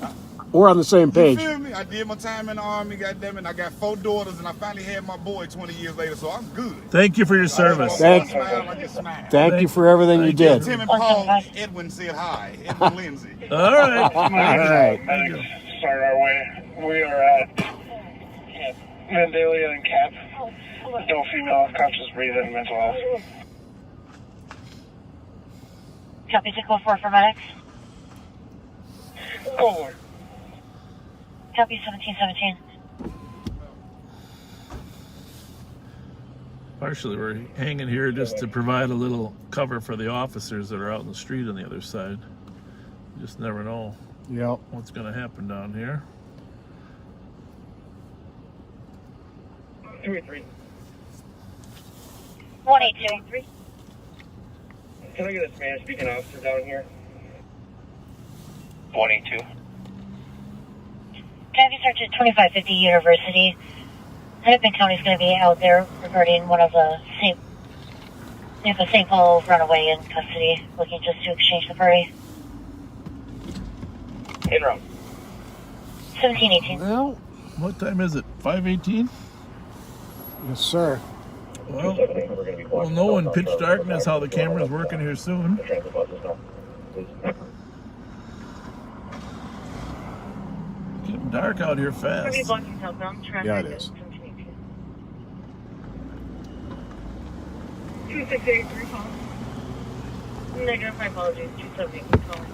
S2: we're on the same page.
S18: You feel me? I did my time in the Army, goddammit. I got 4 daughters, and I finally had my boy 20 years later, so I'm good.
S6: Thank you for your service.
S2: Thank you for everything you did.
S18: Tim and Paul, Edwin said hi. Edwin Lindsay.
S6: All right.
S2: All right.
S9: Start our way. We are at Vandalia and Cap. Adult female, conscious breathing, mental health.
S17: Copy 604 for medics.
S9: Over.
S17: Copy 1717.
S6: Partially, we're hanging here just to provide a little cover for the officers that are out in the street on the other side. You just never know what's going to happen down here.
S9: 283.
S17: 182.
S9: Can I get a Spanish speaking officer down here? 182.
S17: Copy search at 2550 University. Hennepin County is going to be out there regarding one of the St. Paul runaway in custody, looking just to exchange the party.
S9: In route.
S17: 1718.
S2: Well,
S6: what time is it? 5:18?
S2: Yes, sir.
S6: Well, we'll know in pitch darkness how the camera's working here soon. Getting dark out here fast.
S14: Heavy blocking southbound traffic.
S2: Yeah, it is.
S14: 2683 call. Negative, my apologies. 270 calling.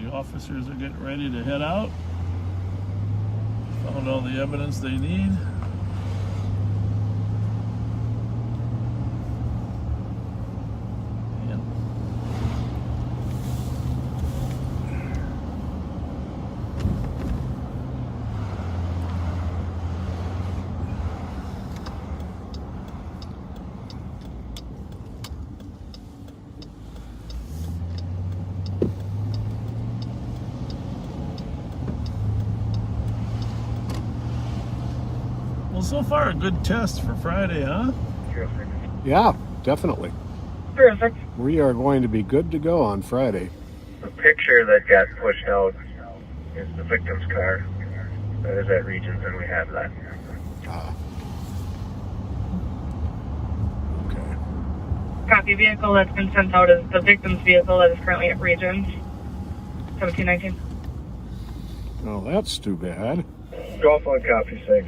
S6: The officers are getting ready to head out. Found all the evidence they need. Well, so far a good test for Friday, huh?
S2: Yeah, definitely.
S14: Terrific.
S2: We are going to be good to go on Friday.
S9: The picture that got pushed out is the victim's car. That is at Regions, and we have that.
S14: Copy. Vehicle that's been sent out is the victim's vehicle that is currently at Regions. 1719.
S2: Oh, that's too bad.
S9: Golf 1, copy 6.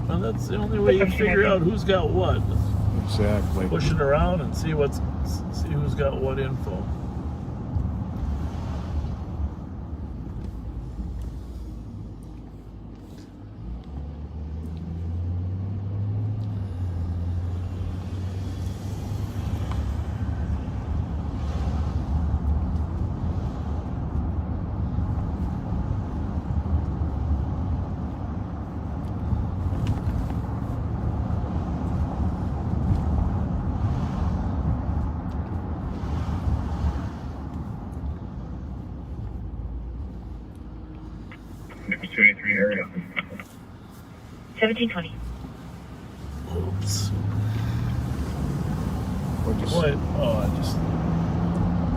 S6: Well, that's the only way you can figure out who's got what.
S2: Exactly.
S6: Push it around and see who's got what info.
S9: Area.
S14: 1720.
S6: Oops.
S2: What'd you
S6: Boy, oh, I just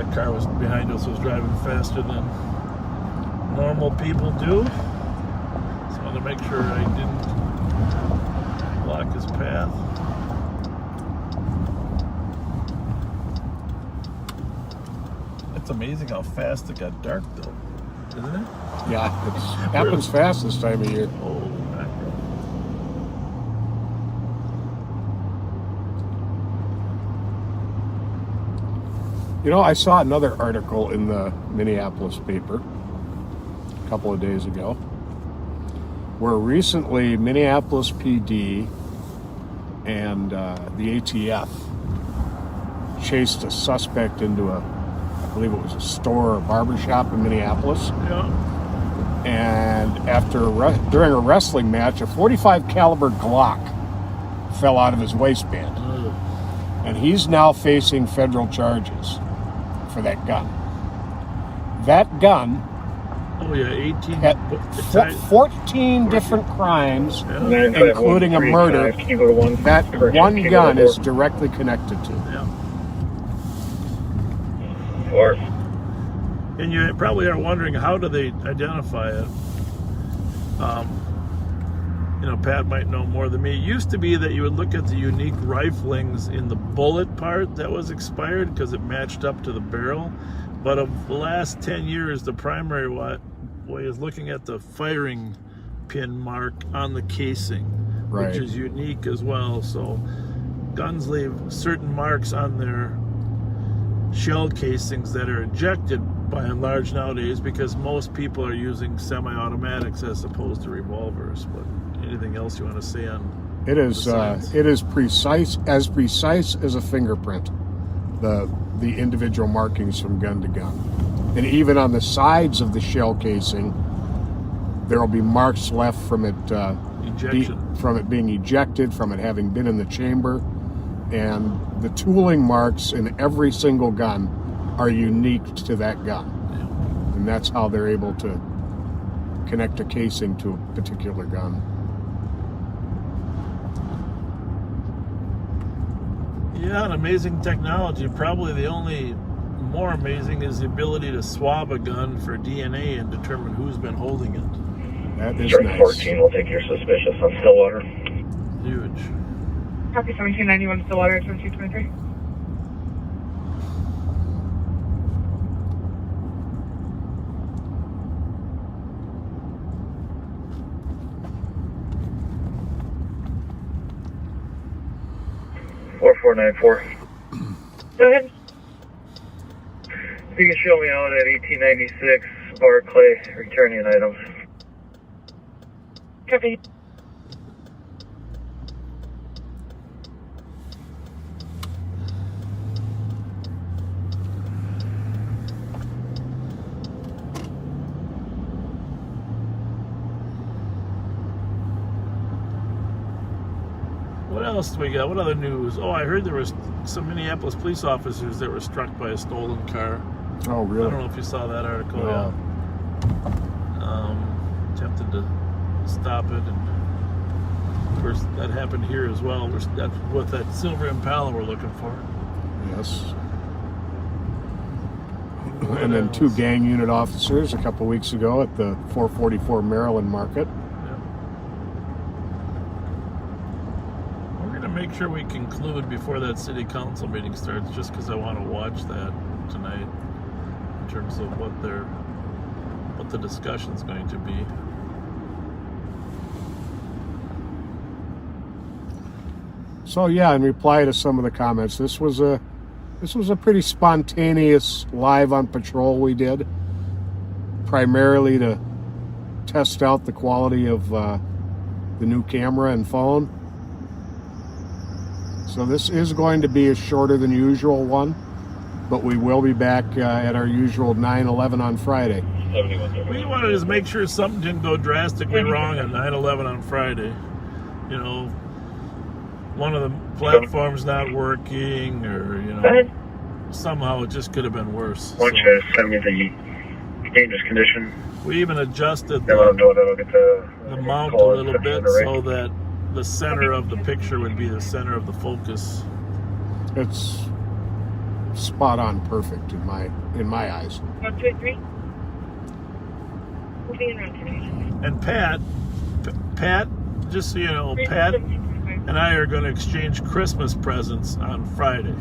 S6: That car was behind us was driving faster than normal people do. Just wanted to make sure I didn't block his path. It's amazing how fast it got dark, though, isn't it?
S2: Yeah, it happens fast this time of year.
S6: Oh, mackerel.
S2: You know, I saw another article in the Minneapolis paper a couple of days ago where recently Minneapolis PD and the ATF chased a suspect into I believe it was a store or barber shop in Minneapolis.
S6: Yeah.
S2: And during a wrestling match, a .45 caliber Glock fell out of his waistband. And he's now facing federal charges for that gun. That gun had 14 different crimes, including a murder, that one gun is directly connected to.
S6: Yeah. And you probably are wondering, how do they identify it? You know, Pat might know more than me. It used to be that you would look at the unique riflings in the bullet part that was expired because it matched up to the barrel. But of the last 10 years, the primary way is looking at the firing pin mark on the casing, which is unique as well. So guns leave certain marks on their shell casings that are ejected by and large nowadays because most people are using semi-automatics as opposed to revolvers. But anything else you want to say on
S2: it is precise as a fingerprint, the individual markings from gun to gun. And even on the sides of the shell casing, there will be marks left from it being ejected, from it having been in the chamber. And the tooling marks in every single gun are unique to that gun. Yeah. And that's how they're able to connect a casing to a particular gun.
S6: Yeah, an amazing technology. Probably the only more amazing is the ability to swab a gun for DNA and determine who's been holding it.
S2: That is
S13: Start
S2: nice.
S13: 14 will take your suspicious on Stillwater.
S6: Huge.
S8: Copy 1791 Stillwater, 2223.
S13: Four 494.
S8: Go ahead.
S13: You can show me out at 1896 Barclay, returning items.
S8: Copy.
S6: What else do we got? What other news? Oh, I heard there was some Minneapolis police officers that were struck by a stolen car.
S2: Oh, really?
S6: I don't know if you saw that article.
S2: No.
S6: Yeah. Attempted to stop it, and of course that happened here as well. That's what that silver Impala we're looking for.
S2: Yes. And then 2 gang unit officers a couple weeks ago at the 444 Maryland Market.
S6: Make sure we conclude before that city council meeting starts, just because I want to watch that tonight in terms of what the discussion's going to be.
S2: So yeah, in reply to some of the comments, this was a pretty spontaneous live on patrol we did, primarily to test out the quality of the new camera and phone. So this is going to be a shorter than usual one, but we will be back at our usual 9/11 on Friday.
S6: We wanted to make sure something didn't go drastically wrong at 9/11 on Friday. You know, one of the platforms not working, or somehow it just could have been worse.
S13: Why don't you send me the dangerous condition?
S6: We even adjusted
S13: the
S6: mount a little bit so that the center of the picture would be the center of the focus.
S2: It's spot on perfect in my eyes.
S14: 123. We'll be in route today.
S6: And Pat, just so you know, Pat and I are going to exchange Christmas presents on Friday.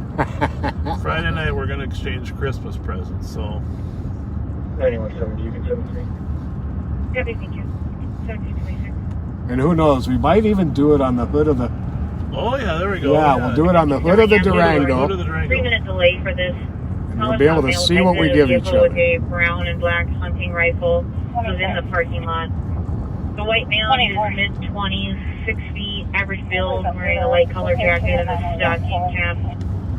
S6: Friday night, we're going to exchange Christmas presents. So.
S13: 9170, you can 73.
S14: Copy, thank you. 1726.
S2: And who knows, we might even do it on the hood of the...
S6: Oh, yeah, there we go.
S2: Yeah, we'll do it on the hood of the Durango.
S14: 3-minute delay for this.
S2: And we'll be able to see what we give each other.
S14: With a brown and black hunting rifle was in the parking lot. The white male is mid-20s, 6 feet, average build, wearing a light colored jacket and a stocking cap.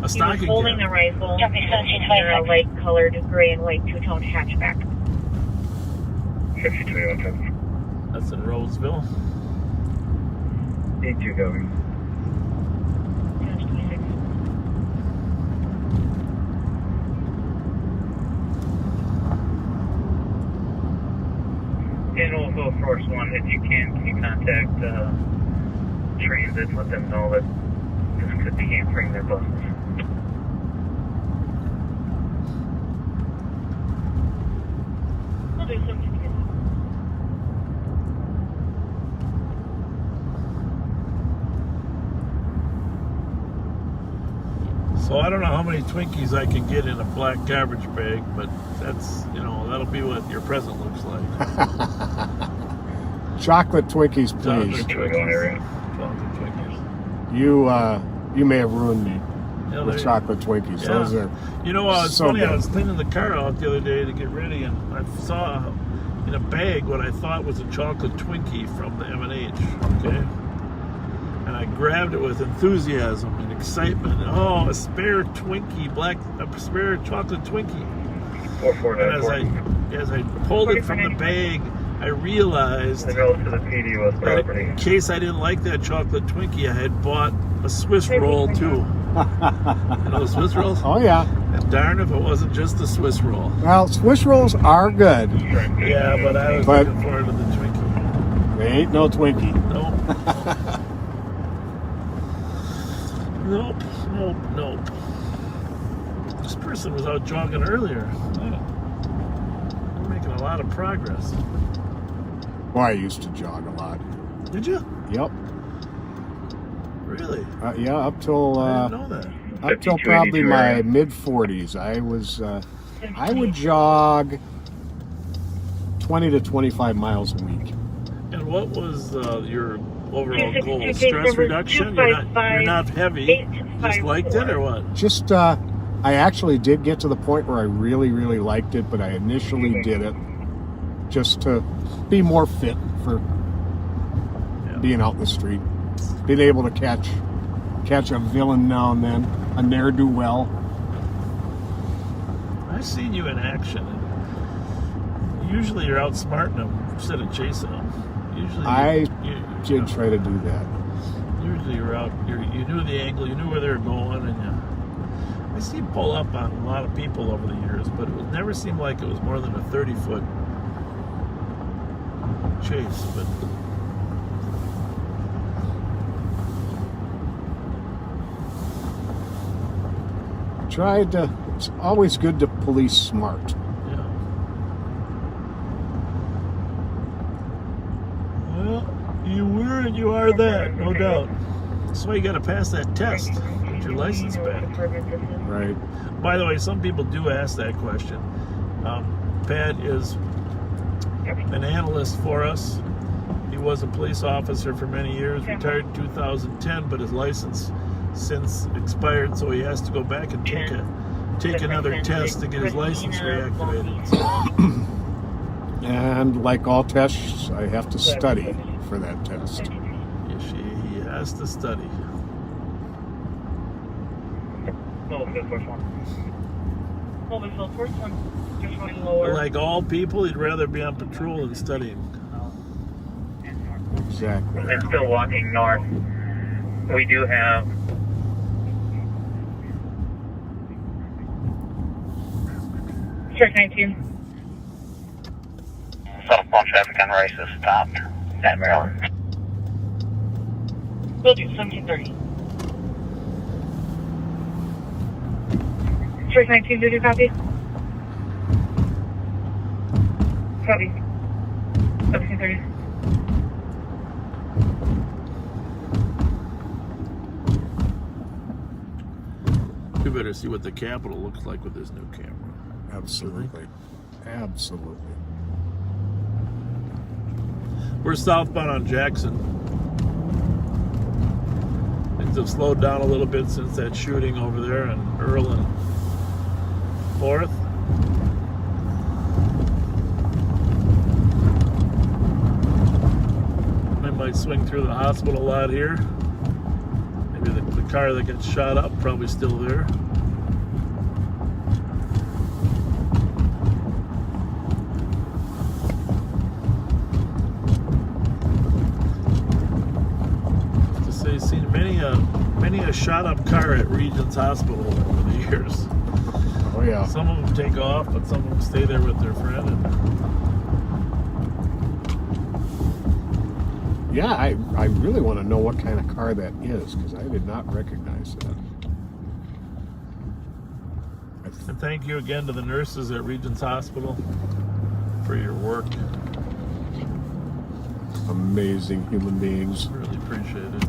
S6: A stocking
S14: He was holding
S6: cap.
S14: the rifle in a light colored gray and white two-tone hatchback.
S13: 52
S6: That's in Roseville.
S13: 82 going.
S19: And also, Force 1, if you can you contact transit and let them know that this could be hampering their buses.
S14: We'll do something.
S6: So I don't know how many Twinkies I can get in a black garbage bag, but that's, that'll be what your present looks like.
S2: Chocolate Twinkies, please.
S6: Chocolate Twinkies.
S2: You may have ruined me
S6: Yeah,
S2: with chocolate Twinkies.
S6: Yeah.
S2: Those are
S6: It's
S2: so
S6: funny,
S2: good.
S6: I was cleaning the car out the other day to get ready, and I saw in a bag what I thought was a chocolate Twinkie from the M&H, okay? And I grabbed it with enthusiasm and excitement. Oh, a spare Twinkie, a spare chocolate Twinkie. And as I pulled it from the bag, I realized
S19: The road to the PD was
S6: that
S19: property.
S6: in case I didn't like that chocolate Twinkie, I had bought a Swiss roll too. You know the Swiss rolls?
S2: Oh, yeah.
S6: And darn if it wasn't just the Swiss roll.
S2: Well, Swiss rolls are good.
S6: Yeah, but I was looking forward to the Twinkie.
S2: They ain't no Twinkie.
S6: Nope. Nope. This person was out jogging earlier. Oh, we're making a lot of progress.
S2: Boy, I used to jog a lot.
S6: Did you?
S2: Yep.
S6: Really?
S2: Yeah, up till
S6: I didn't know that.
S2: up till probably my mid-40s. I would jog 20 to 25 miles a week.
S6: And what was your overall goal? Stress reduction? You're not heavy. Just liked it or what?
S2: Just, I actually did get to the point where I really, really liked it, but I initially did it just to be more fit for being out in the street. Being able to catch a villain now and then, a ne'er-do-well.
S6: I've seen you in action. And usually you're outsmarting them instead of chasing them. Usually
S2: I did try to do that.
S6: Usually you're out, you knew the angle, you knew where they were going, and I see you pull up on a lot of people over the years, but it never seemed like it was more than a 30-foot chase. But
S2: Tried to. It's always good to police smart.
S6: Well, you were and you are that, no doubt. That's why you got to pass that test, get your license back.
S2: Right.
S6: By the way, some people do ask that question. Pat is an analyst for us. He was a police officer for many years, retired in 2010, but his license since expired, so he has to go back and take another test to get his license reactivated.
S2: And like all tests, I have to study for that test.
S6: He has to study. But like all people, he'd rather be on patrol than studying.
S2: Exactly.
S19: And still walking north. We do have
S8: Check 19.
S3: Southbound traffic on Rice is stopped. At Maryland.
S8: Will do, 1730. Choice 19, did you copy? Copy. 1730.
S6: You better see what the Capitol looks like with this new camera.
S2: Absolutely. Absolutely.
S6: We're southbound on Jackson. Things have slowed down a little bit since that shooting over there on Earl and 4th. I might swing through the hospital lot here. Maybe the car that gets shot up probably still there. To say, seen many a shot up car at Regent's Hospital over the years.
S2: Oh yeah.
S6: Some of them take off, but some of them stay there with their friend.
S2: Yeah, I really want to know what kind of car that is, because I did not recognize that.
S6: And thank you again to the nurses at Regent's Hospital for your work.
S2: Amazing human beings.
S6: Really appreciate it.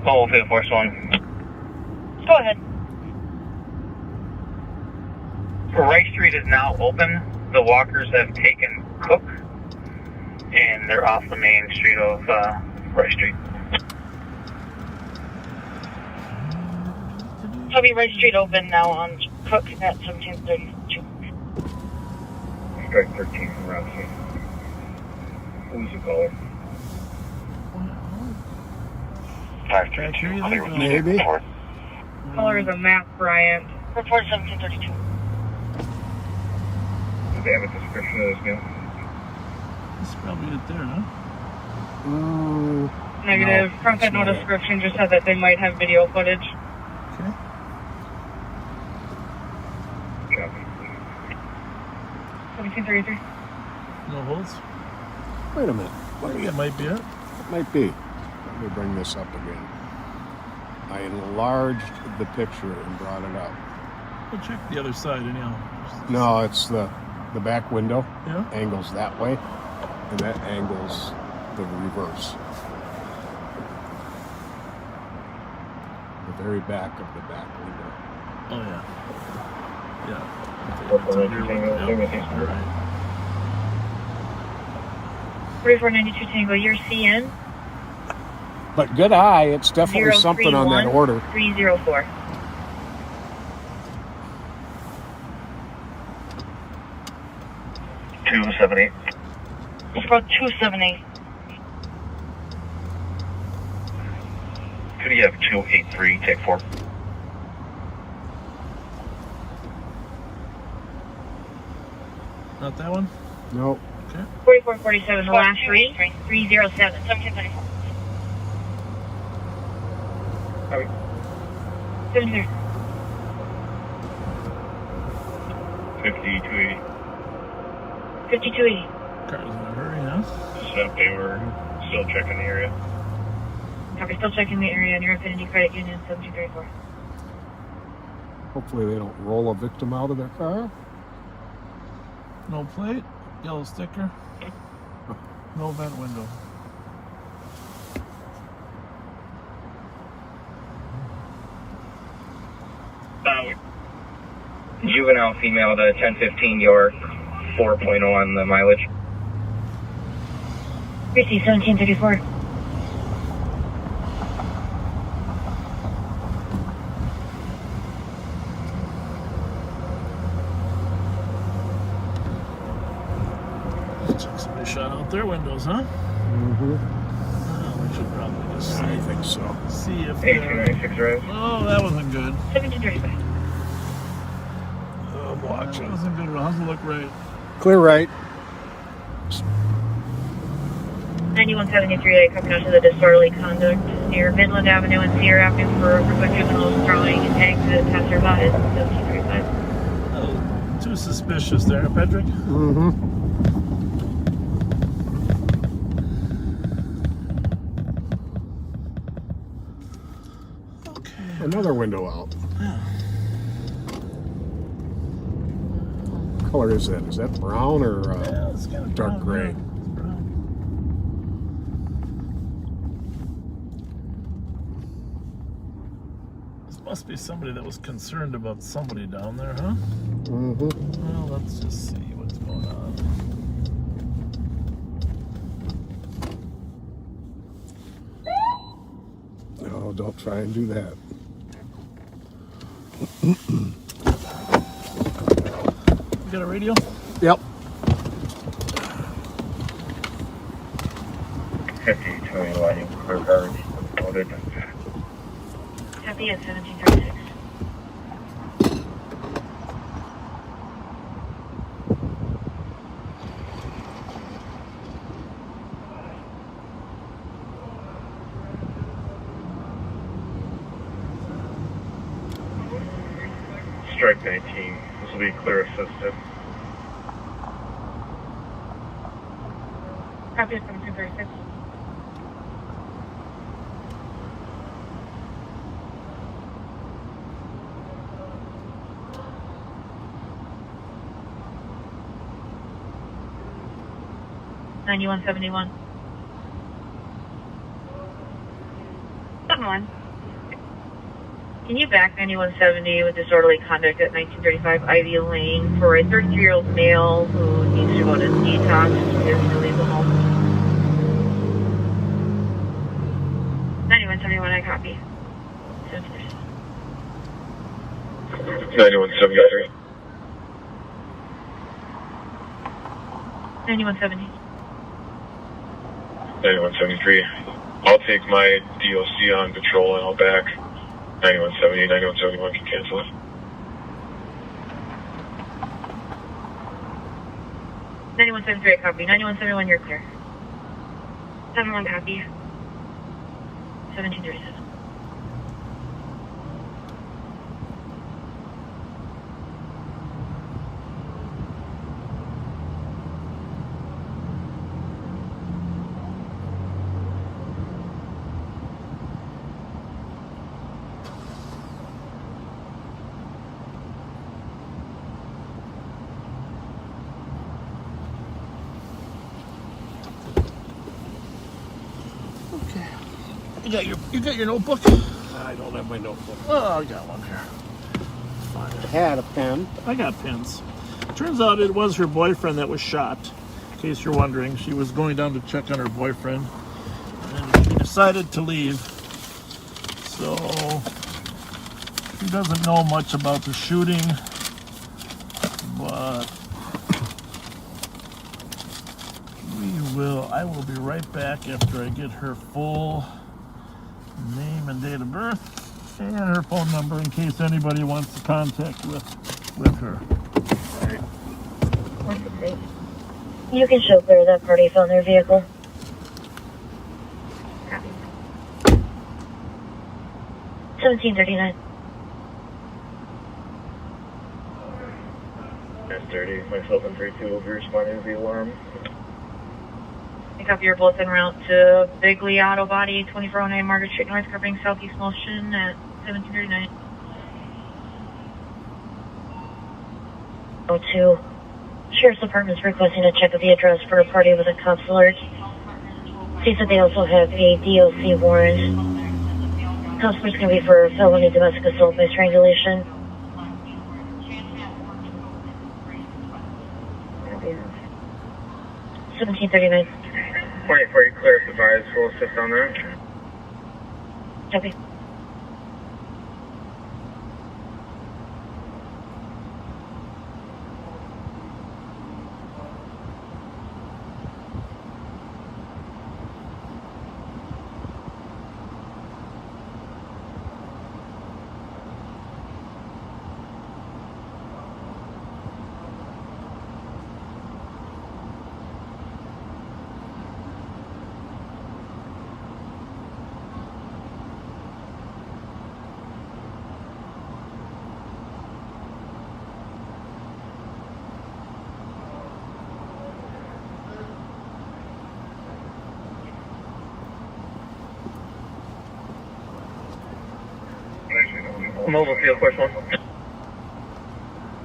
S19: Oh, okay, Force 1.
S8: Go ahead.
S19: Rice Street is now open. The walkers have taken Cook, and they're off the main street of Rice Street.
S8: Copy. Rice Street open now on Cook at 1732.
S5: Strike 13 from Ramsey. Who's the caller?
S3: 532.
S2: Maybe.
S8: Caller is a Matt Bryant. Report 1732.
S5: Do they have a description of this meal?
S6: That's probably it there, huh?
S8: Negative.
S2: No,
S8: Front had no
S2: it's not.
S8: description, just said that they might have video footage.
S6: Okay.
S5: Copy.
S8: 1733.
S6: No holds?
S2: Wait a minute.
S6: I think it might be it.
S2: It might be. Let me bring this up again. I enlarged the picture and brought it up.
S6: We'll check the other side anyhow.
S2: No, it's the back window.
S6: Yeah.
S2: Angles that way, and that angles the reverse. The very back of the back window.
S6: Oh yeah. Yeah.
S5: What
S6: It's a rear window. Yep. You're right.
S14: 4492 Tango, you're CN.
S2: But good eye, it's definitely something on that order.
S14: 304.
S8: It's about 278.
S19: Could you have 283, take 4?
S6: Not that one?
S2: Nope.
S6: Okay.
S14: 4447, the last three. 307.
S8: 1734.
S14: 73.
S19: 5280.
S14: 5280.
S6: Car's in a hurry, huh?
S19: So they were still checking the area.
S14: Copy, still checking the area near Affinity Credit Union, 1734.
S2: Hopefully they don't roll a victim out of their car.
S6: No plate, yellow sticker, no vent window.
S19: Juvenile female to 1015 York, 4.0 on the mileage.
S14: Receive 1734.
S6: Looks like somebody shot out their windows, huh?
S2: Mm-hmm.
S6: We should probably just see.
S2: I think so.
S6: See if
S5: 1896 Rise.
S6: Oh, that wasn't good.
S14: 1735.
S6: Oh, watch. That wasn't good. How's it look right?
S2: Clear right.
S14: 9173, coming out to the disorderly conduct near Midland Avenue and Sierra Avenue for a group of juveniles throwing eggs at passersby. 1735.
S6: Oh, too suspicious there, Patrick.
S2: Mm-hmm.
S6: Okay.
S2: Another window out.
S6: Yeah.
S2: color is that? Is that brown or
S6: Yeah, it's kind of
S2: dark gray?
S6: This must be somebody that was concerned about somebody down there, huh?
S2: Mm-hmm.
S6: Well, let's just see what's going on.
S2: No, don't try and do that.
S6: You got a radio?
S2: Yep.
S13: 50-20 lighting, clear guard, loaded.
S14: Copy at 1736.
S9: Strike 19. This will be clear assisted.
S8: Copy at 1736.
S14: $91.71.
S8: 71.
S14: Can you back 9170 with disorderly conduct at 1935 Ivy Lane for a 33-year-old male who needs to go to detox if to leave the home? 9171, I copy.
S9: 9173.
S14: 9170.
S9: 9173. I'll take my DOC on patrol and I'll back. 9170, 9171 can cancel it.
S14: I copy. 9171, you're clear. 71 copy. 1737.
S6: You got your notebook?
S2: I don't have my notebook.
S6: Oh, I got one here.
S2: I had a pen.
S6: I got pens. Turns out it was her boyfriend that was shot. In case you're wondering, she was going down to check on her boyfriend, and she decided to leave. So she doesn't know much about the shooting, but I will be right back after I get her full name and date of birth and her phone number in case anybody wants to contact with her.
S17: You can show clear that party found their vehicle.
S14: Copy.
S17: 1739.
S9: 1030. Myself and 32 will be responding to the alarm.
S14: I copy, you're both en route to Bigley Auto Body, 2409 Margaret Street North, covering southeast motion at 1739.
S17: 02. Sheriff's Department's requesting a check of the address for a party with a cops alert. See that they also have a DOC warrant. Customers can be for felony domestic assault by strangulation. 1739.
S13: 24, you clear for advise, we'll assist on that.
S17: Copy.
S13: Mobile Field Force 1.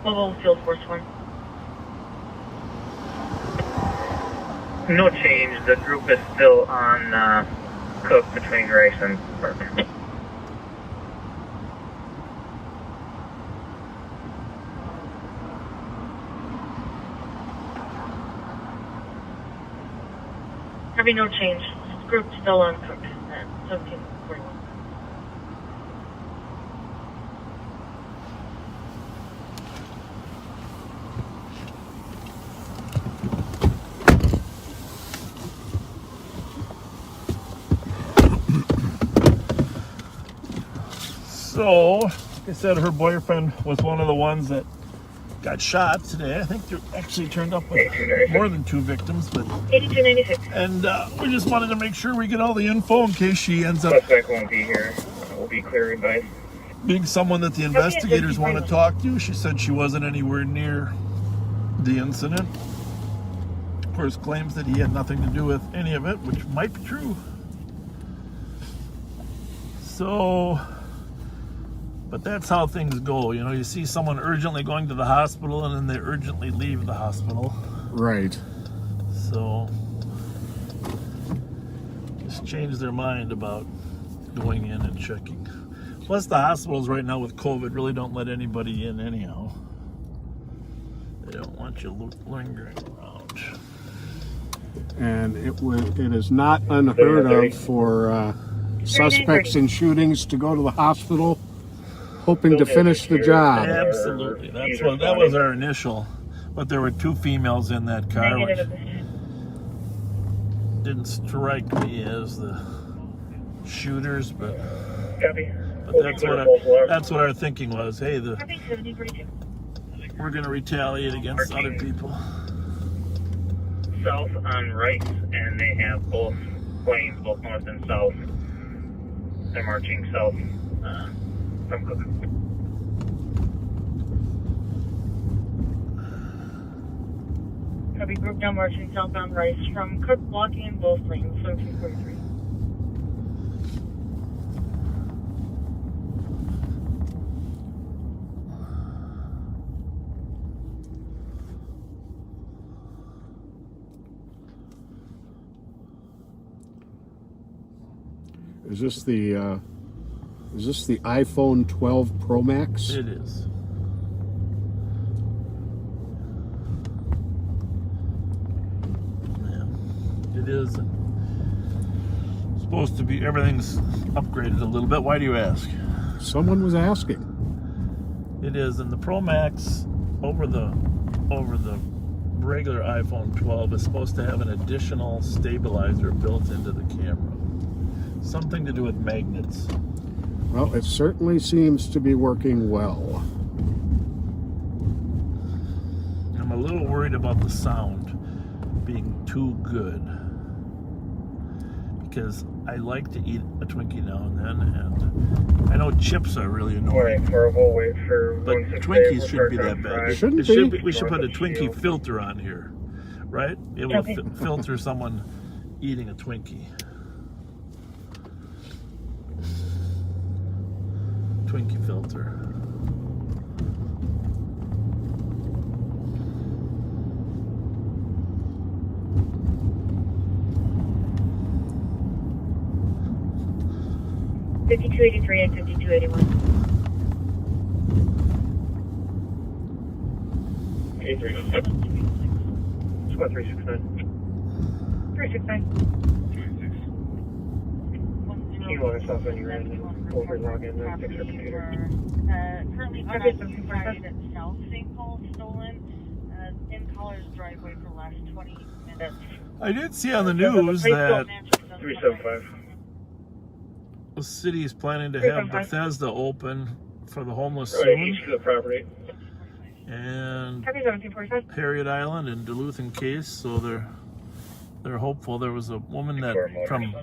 S14: Mobile Field Force 1.
S19: No change. The group is still on Cook between Rice and Park.
S14: Having no change. This group's still on Cook at 1741.
S6: So, like I said, her boyfriend was one of the ones that got shot today. I think there actually turned up with more than 2 victims, but
S14: 8296.
S6: and we just wanted to make sure we get all the info in case she ends up
S19: Suspect won't be here. We'll be clearing by.
S6: being someone that the investigators want to talk to. She said she wasn't anywhere near the incident. Of course, claims that he had nothing to do with any of it, which might be true. So, but that's how things go. You know, you see someone urgently going to the hospital and then they urgently leave the hospital.
S2: Right.
S6: So, just change their mind about going in and checking. Plus, the hospitals right now with COVID really don't let anybody in anyhow. They don't want you lingering around.
S2: And it is not unheard of for suspects in shootings to go to the hospital hoping to finish the job.
S6: Absolutely. That was our initial. But there were 2 females in that car, which didn't strike me as the shooters, but that's what our thinking was. Hey, we're going to retaliate against other people.
S19: South on Rice, and they have both planes, both north and south. They're marching south from Cook.
S14: Copy, group now marching southbound Rice from Cook, blocking both lanes, 1743.
S2: Is this the iPhone 12 Pro Max?
S6: It is. Yeah, it is. Supposed to be, everything's upgraded a little bit. Why do you ask?
S2: Someone was asking.
S6: It is, and the Pro Max over the regular iPhone 12 is supposed to have an additional stabilizer built into the camera. Something to do with magnets.
S2: Well, it certainly seems to be working well.
S6: I'm a little worried about the sound being too good, because I like to eat a Twinkie now and then, and I know chips are really annoying.
S19: We'll wait for
S6: but Twinkies shouldn't be that bad. We should put a Twinkie filter on here, right? It will filter someone eating a Twinkie. Twinkie filter.
S14: $52.83 and $52.81.
S19: 83. Squad 369.
S14: 369.
S19: Kilo is up when you're in. Overlog in there, fix your computer.
S14: Currently unoccupied at South St. Paul, stolen in Collar's driveway for the last 20 minutes.
S6: I did see on the news that
S19: 375.
S6: the city is planning to have Bethesda open for the homeless
S19: Right,
S6: soon.
S19: east of the property.
S6: And
S14: Copy, 1745.
S6: Harriet Island and Duluth and Case, so they're hopeful. There was a woman that from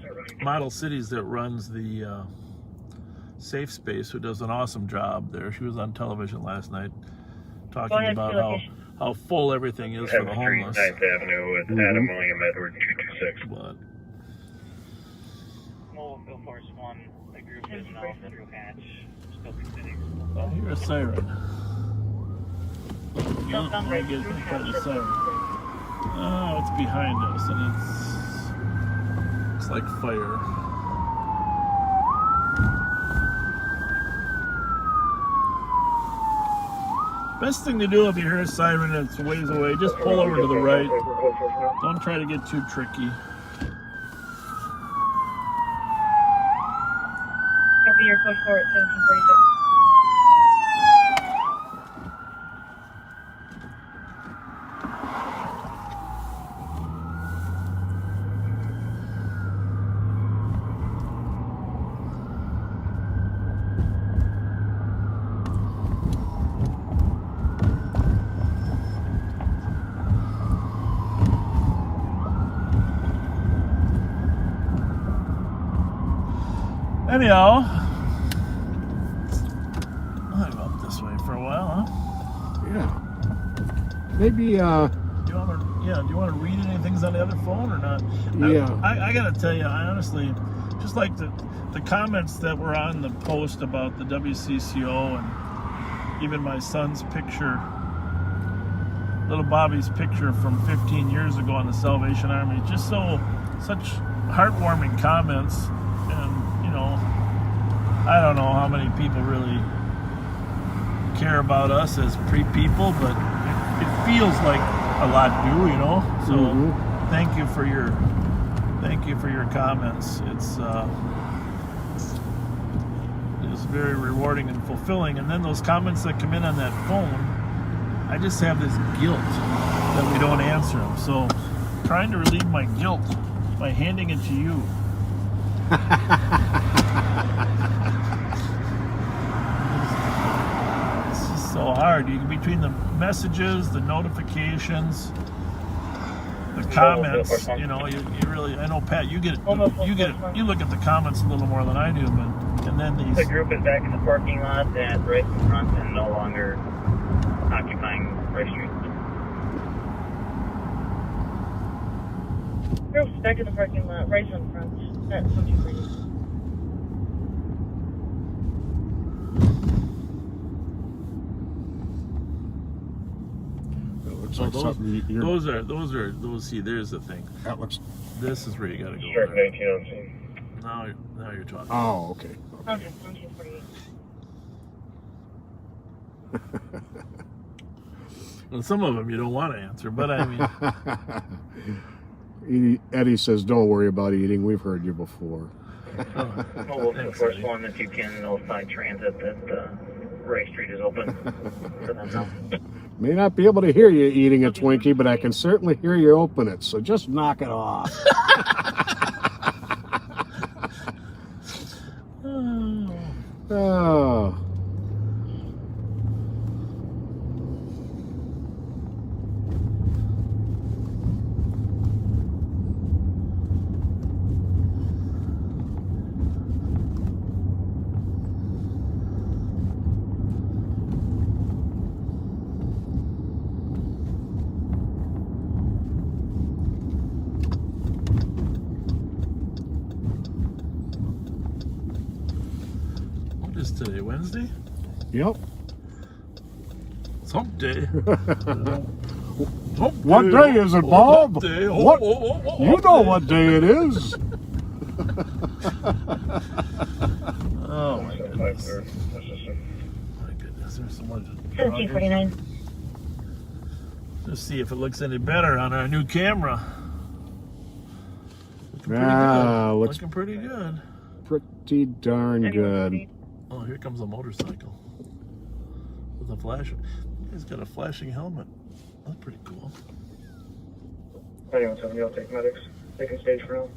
S6: Model Cities that runs the Safe Space who does an awesome job there. She was on television last night talking about how full everything is for the homeless.
S19: 9th Avenue with Adam William Edward 226.
S6: But
S19: Mobile Force 1, the group is now through hatch. Still continuing.
S6: I hear a siren. I guess I heard a siren. Oh, it's behind us, and it's like fire. Best thing to do if you hear a siren and it's a ways away, just pull over to the right. Don't try to get too tricky.
S8: Copy your code for it, 1746.
S6: Anyhow, I'll go up this way for a while, huh?
S2: Yeah. Maybe,
S6: Do you want to read any things on the other phone or not?
S2: Yeah.
S6: I gotta tell you, I honestly, just like the comments that were on the post about the WCCO and even my son's picture, little Bobby's picture from 15 years ago on the Salvation Army, just such heartwarming comments. And, you know, I don't know how many people really care about us as people, but it feels like a lot do, you know. So thank you for your comments. It's very rewarding and fulfilling. And then those comments that come in on that phone, I just have this guilt that we don't answer them. So trying to relieve my guilt by handing it to you. It's just so hard. You between the messages, the notifications, the comments. You know, you really. I know, Pat. You look at the comments a little more than I do, but and then these.
S19: The group is back in the parking lot at right in front and no longer occupying Rice Street.
S8: Group's back in the parking lot, right in front. That's something for you.
S6: So those. See, there's the thing.
S2: That looks.
S6: This is where you got to go.
S19: Sure, 19 on scene.
S6: Now you're talking.
S2: Oh, okay.
S8: Okay, 1748.
S6: Well, some of them you don't want to answer, but I
S2: mean. Eddie says, "Don't worry about eating. We've heard you before."
S19: Well, the first one, if you can notify transit that Rice Street is open for them now.
S2: May not be able to hear you eating a Twinkie, but I can certainly hear you open it. So just knock it off. Oh.
S6: What is today, Wednesday?
S2: Yep.
S6: It's hump day.
S2: What day is it, Bob?
S6: Hump day.
S2: What? You know what day it is.
S6: Oh my goodness. My goodness, there's so much.
S17: 1749.
S6: Let's see if it looks any better on our new camera. Looking pretty good.
S2: Pretty darn good.
S6: Oh, here comes a motorcycle with a flash. He's got a flashing helmet. That's pretty cool.
S19: Anyone, somebody else take medics. Taking stage for now.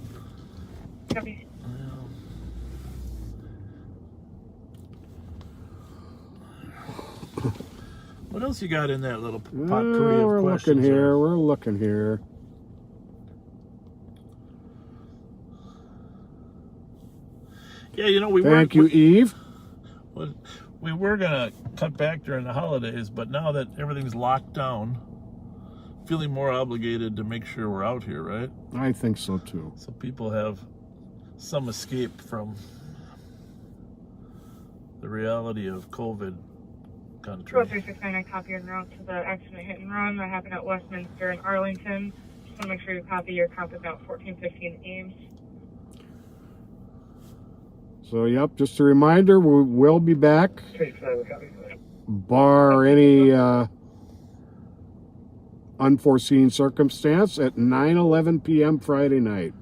S8: Copy.
S6: What else you got in that little potpourri
S2: We're
S6: of questions?
S2: looking here. We're looking here.
S6: Yeah, you know, we
S2: Thank you, Eve.
S6: We were gonna cut back during the holidays, but now that everything's locked down, feeling more obligated to make sure we're out here, right?
S2: I think so too.
S6: So people have some escape from the reality of COVID country.
S8: 20369, I copy en route to the accident hit and run that happened at Westminster in Arlington. Just want to make sure you copy your compass out 1415 Ames.
S2: So, yep, just a reminder, we will be back, bar any unforeseen circumstance, at 9:11 p.m. Friday night.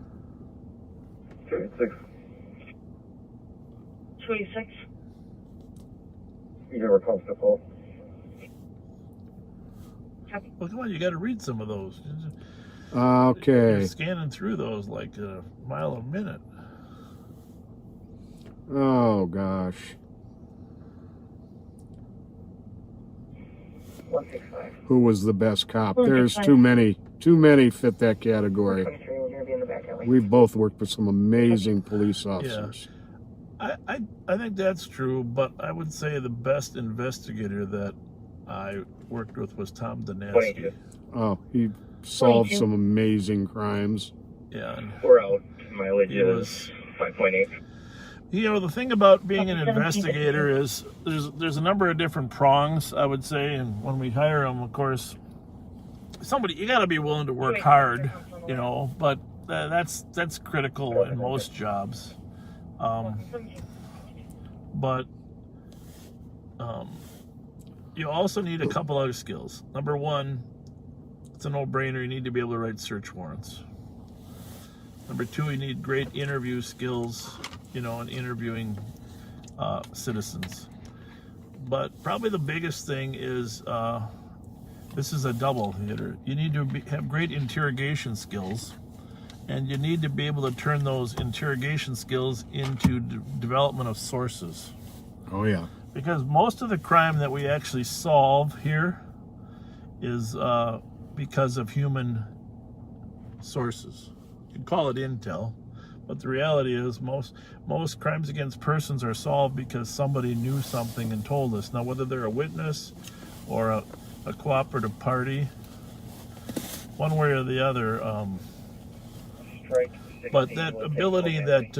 S8: 286.
S9: You never comfortable.
S6: Well, come on, you got to read some of those.
S2: Okay.
S6: You're scanning through those like a mile a minute.
S2: Oh, gosh.
S9: 165.
S2: Who was the best cop? There's too many fit that category.
S9: We're going to be in the back alley.
S2: We've both worked with some amazing police officers.
S6: I think that's true, but I would say the best investigator that I worked with was Tom Danaski.
S2: Oh, he solved some amazing crimes.
S6: Yeah.
S9: We're out. Mileage is 5.8.
S6: You know, the thing about being an investigator is there's a number of different prongs, I would say, and when we hire them, of course, you got to be willing to work hard, you know, but that's critical in most jobs. But you also need a couple other skills. Number one, it's a no-brainer, you need to be able to write search warrants. Number two, you need great interview skills, you know, in interviewing citizens. But probably the biggest thing is, this is a double hitter. You need to have great interrogation skills, and you need to be able to turn those interrogation skills into development of sources.
S2: Oh, yeah.
S6: Because most of the crime that we actually solve here is because of human sources. You can call it intel, but the reality is most crimes against persons are solved because somebody knew something and told us. Now, whether they're a witness or a cooperative party, one way or the other, but that ability that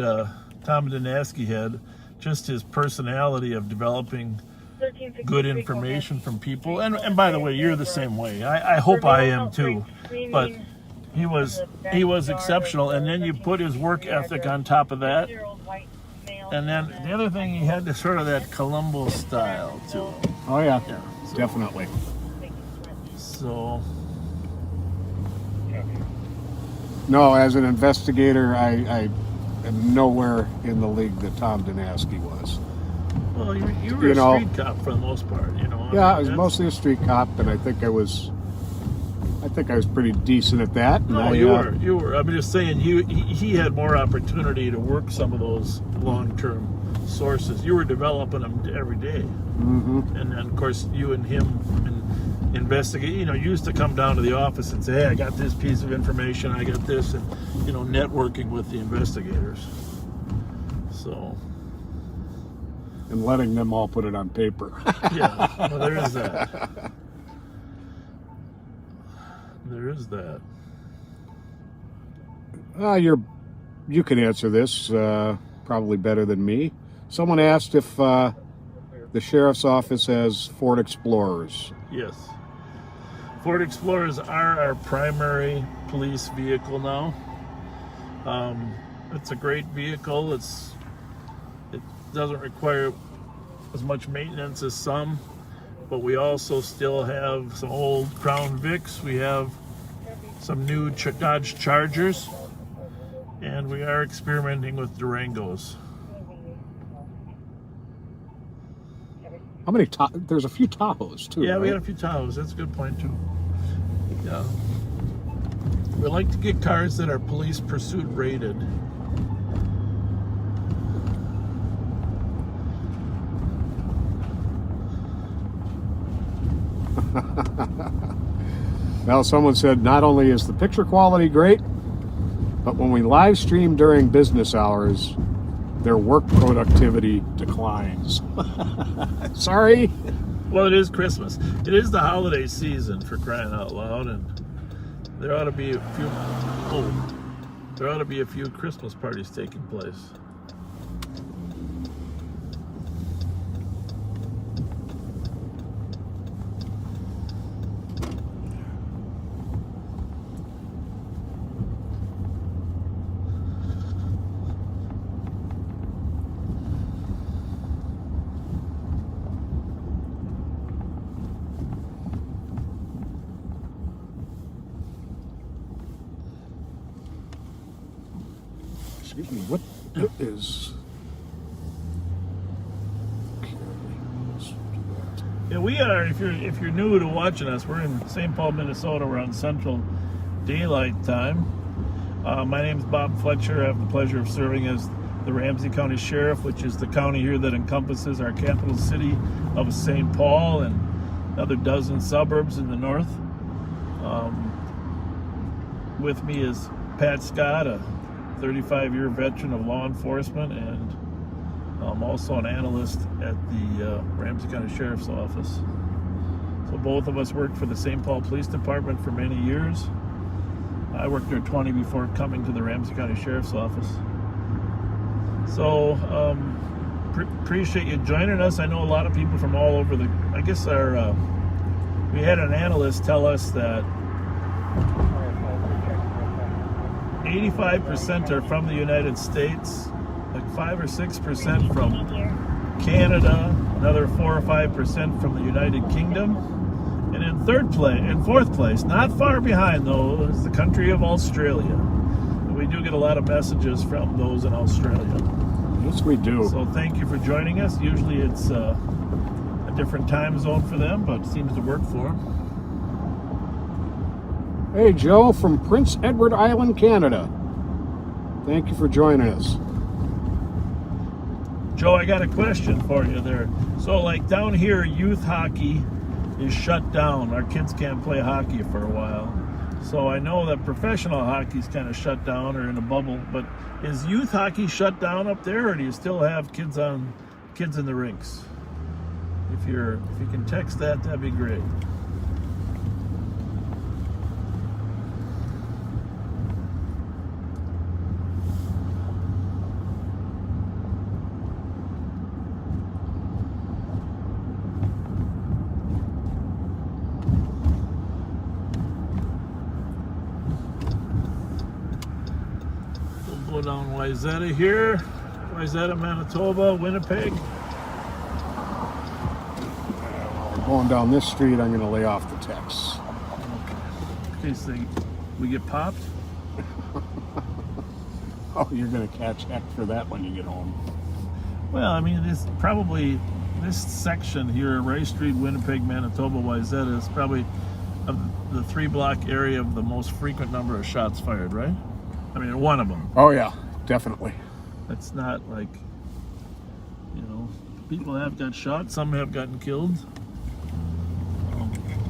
S6: Tom Danaski had, just his personality of developing good information from people, and by the way, you're the same way. I hope I am too, but he was exceptional. And then you put his work ethic on top of that, and then the other thing, he had sort of that Columbo style too.
S2: Oh yeah, so, definitely.
S6: So
S2: no, as an investigator, I am nowhere in the league that Tom Danaski was.
S6: Well, you were a street cop for the most part, you know.
S2: Yeah, I was mostly a street cop, and I think I was pretty decent at that.
S6: No, you were. I'm just saying, he had more opportunity to work some of those long-term sources. You were developing them every day.
S2: Mm-hmm.
S6: And then, of course, you and him investigate. You know, you used to come down to the office and say, "Hey, I got this piece of information. I got this," and you know, networking with the investigators. So.
S2: And letting them all put it on paper.
S6: Yeah, well, there is that. There is that.
S2: You can answer this probably better than me. Someone asked if the sheriff's office has Ford Explorers.
S6: Yes. Ford Explorers are our primary police vehicle now. It's a great vehicle. It doesn't require as much maintenance as some, but we also still have some old Crown Vics. We have some new Dodge Chargers, and we are experimenting with Durangos.
S2: How many? There's a few Tahoes too.
S6: Yeah,
S2: right?
S6: we got a few Tahoes. That's a good point too. Yeah, we like to get cars that are police pursuit rated.
S2: Well, someone said not only is the picture quality great, but when we live stream during business hours, their work productivity declines. Sorry.
S6: Well, it is Christmas. It is the holiday season, for crying out loud, and there ought to be a few Christmas parties taking place.
S2: excuse me, what is...
S6: Yeah, we are. If you're new to watching us, we're in St. Paul, Minnesota. We're on Central Daylight Time. My name's Bob Fletcher. I have the pleasure of serving as the Ramsey County Sheriff, which is the county here that encompasses our capital city of St. Paul and another dozen suburbs in the north. With me is Pat Scott, a 35-year veteran of law enforcement, and also an analyst at the Ramsey County Sheriff's Office. So both of us worked for the St. Paul Police Department for many years. I worked there 20 before coming to the Ramsey County Sheriff's Office. So appreciate you joining us. I know a lot of people from all over I guess we had an analyst tell us that 85% are from the United States, like 5 or 6% from Canada, another 4 or 5% from the United Kingdom, and in fourth place, not far behind though, is the country of Australia. We do get a lot of messages from those in Australia.
S2: Yes, we do.
S6: So thank you for joining us. Usually it's a different time zone for them, but it seems to work for them.
S2: Hey, Joe from Prince Edward Island, Canada. Thank you for joining us.
S6: Joe, I got a question for you there. So like down here, youth hockey is shut down. Our kids can't play hockey for a while. So I know that professional hockey's kind of shut down or in a bubble, but is youth hockey shut down up there, or do you still have kids in the rinks? If you can text that, that'd be great. We'll go down Wayzata here, Wayzata, Manitoba, Winnipeg.
S2: Going down this street, I'm going to lay off the texts.
S6: Okay. In case we get popped.
S2: Oh, you're going to catch heck for that when you get home.
S6: Well, I mean, this section here, Ray Street, Winnipeg, Manitoba, Wayzata, is probably the 3-block area of the most frequent number of shots fired, right? I mean, one of them.
S2: Oh, yeah, definitely.
S6: It's not like, people have got shot, some have gotten killed.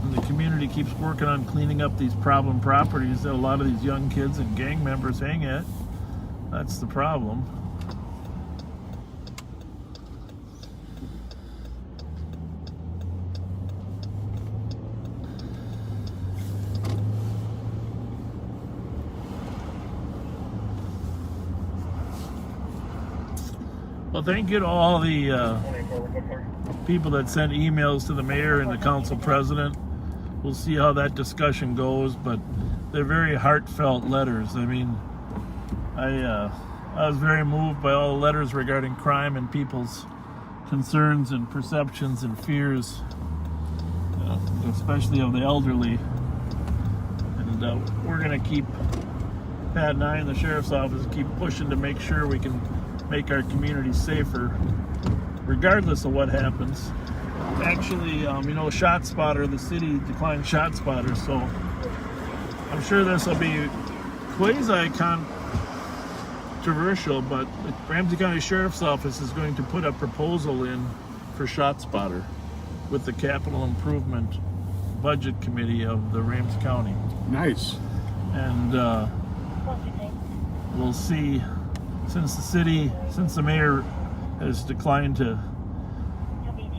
S6: And the community keeps working on cleaning up these problem properties that a lot of these young kids and gang members hang at. That's the problem. Well, thank you to all the people that sent emails to the mayor and the council president. We'll see how that discussion goes, but they're very heartfelt letters. I mean, I was very moved by all the letters regarding crime and people's concerns and perceptions and fears, especially of the elderly. And we're going to keep, Pat and I in the sheriff's office, keep pushing to make sure we can make our community safer, regardless of what happens. Actually, ShotSpotter, the city declined ShotSpotter, so I'm sure this will be quasi-controversial, but the Ramsey County Sheriff's Office is going to put a proposal in for ShotSpotter with the Capital Improvement Budget Committee of the Ramsey County.
S2: Nice.
S6: And we'll see. Since the mayor has declined to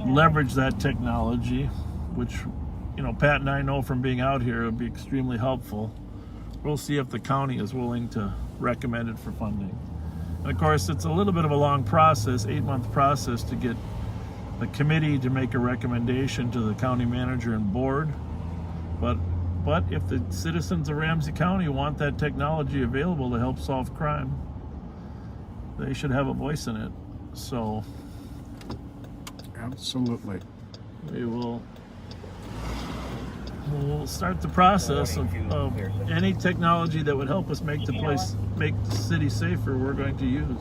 S6: leverage that technology, which, Pat and I know from being out here, it would be extremely helpful. We'll see if the county is willing to recommend it for funding. And of course, it's a little bit of a long process, 8-month process, to get the committee to make a recommendation to the county manager and board. But if the citizens of Ramsey County want that technology available to help solve crime, they should have a voice in it. So
S2: absolutely,
S6: we will we'll start the process of any technology that would help us make the city safer. We're going to use.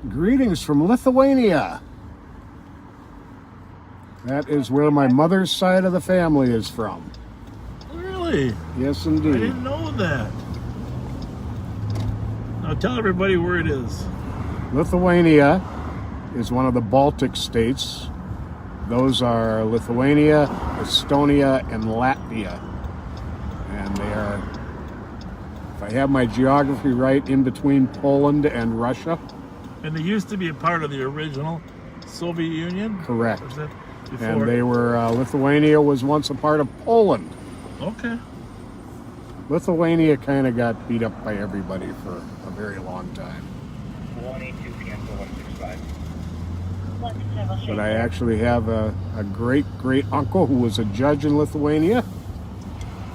S2: Greetings from Lithuania. That is where my mother's side of the family is from.
S6: Really?
S2: Yes,
S6: I
S2: indeed.
S6: didn't know that. Now tell everybody where it is.
S2: Lithuania is one of the Baltic states. Those are Lithuania, Estonia, and Latvia. And they are, if I have my geography right, in between Poland and Russia.
S6: And they used to be a part of the original Soviet Union?
S2: Correct.
S6: Was that before?
S2: And they were, Lithuania was once a part of Poland.
S6: Okay.
S2: Lithuania kind of got beat up by everybody for a very long time.
S5: 182 cancel 165.
S2: But I actually have a great uncle who was a judge in Lithuania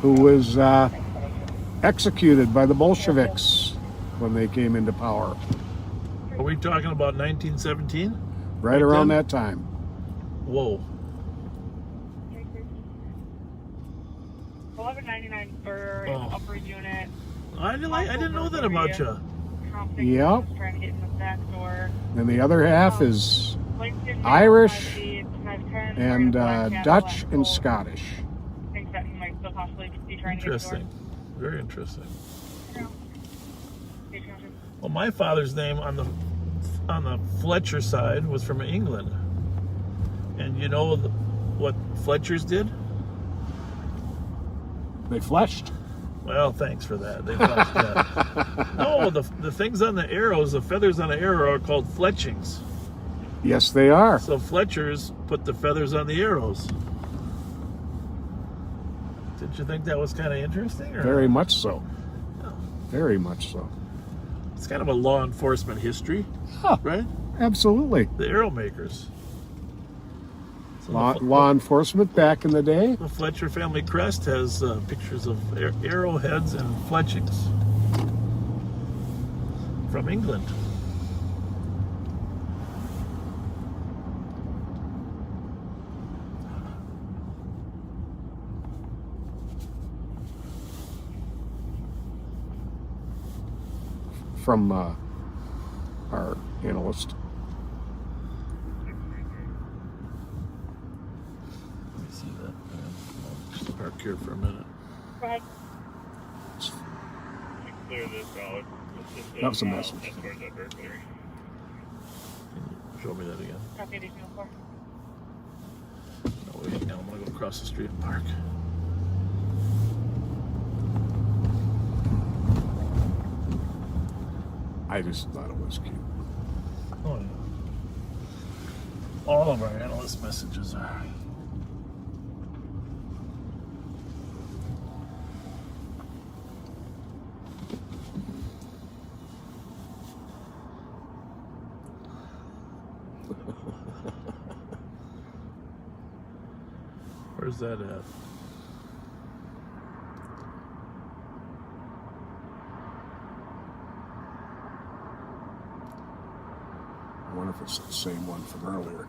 S2: who was executed by the Bolsheviks when they came into power.
S6: Are we talking about 1917?
S2: Right around that time.
S6: Whoa.
S8: 1199 for upper unit.
S6: I didn't know that about you.
S2: Yep.
S8: Trying to get in the back door.
S2: And the other half is Irish and Dutch and Scottish.
S8: I think that he might still possibly be trying to get the door.
S6: Interesting. Very interesting. Well, my father's name on the Fletcher side was from England. And you know what Fletchers did?
S2: They fleshed.
S6: Well, thanks for that. They fleshed that. No, the things on the arrows, the feathers on the arrow are called fletchings.
S2: Yes, they are.
S6: So Fletchers put the feathers on the arrows. Didn't you think that was kind of interesting? Or?
S2: Very much so. Very much so.
S6: It's kind of a law enforcement history, right?
S2: Absolutely.
S6: The arrow makers. So
S2: Law enforcement back in the day.
S6: The Fletcher family crest has pictures of arrowheads and fletchings from England.
S2: From our analyst.
S6: Let me see that. I'll just park here for a minute.
S8: Right.
S10: Clear this out.
S2: That was a message.
S10: As far as that burglary.
S6: Can you show me that again?
S8: Copy 804.
S6: No, wait, now I'm going to go across the street and park.
S2: I just thought it was cute.
S6: Oh, yeah. All of our analyst messages are. Where's that at?
S2: I wonder if it's the same one from earlier.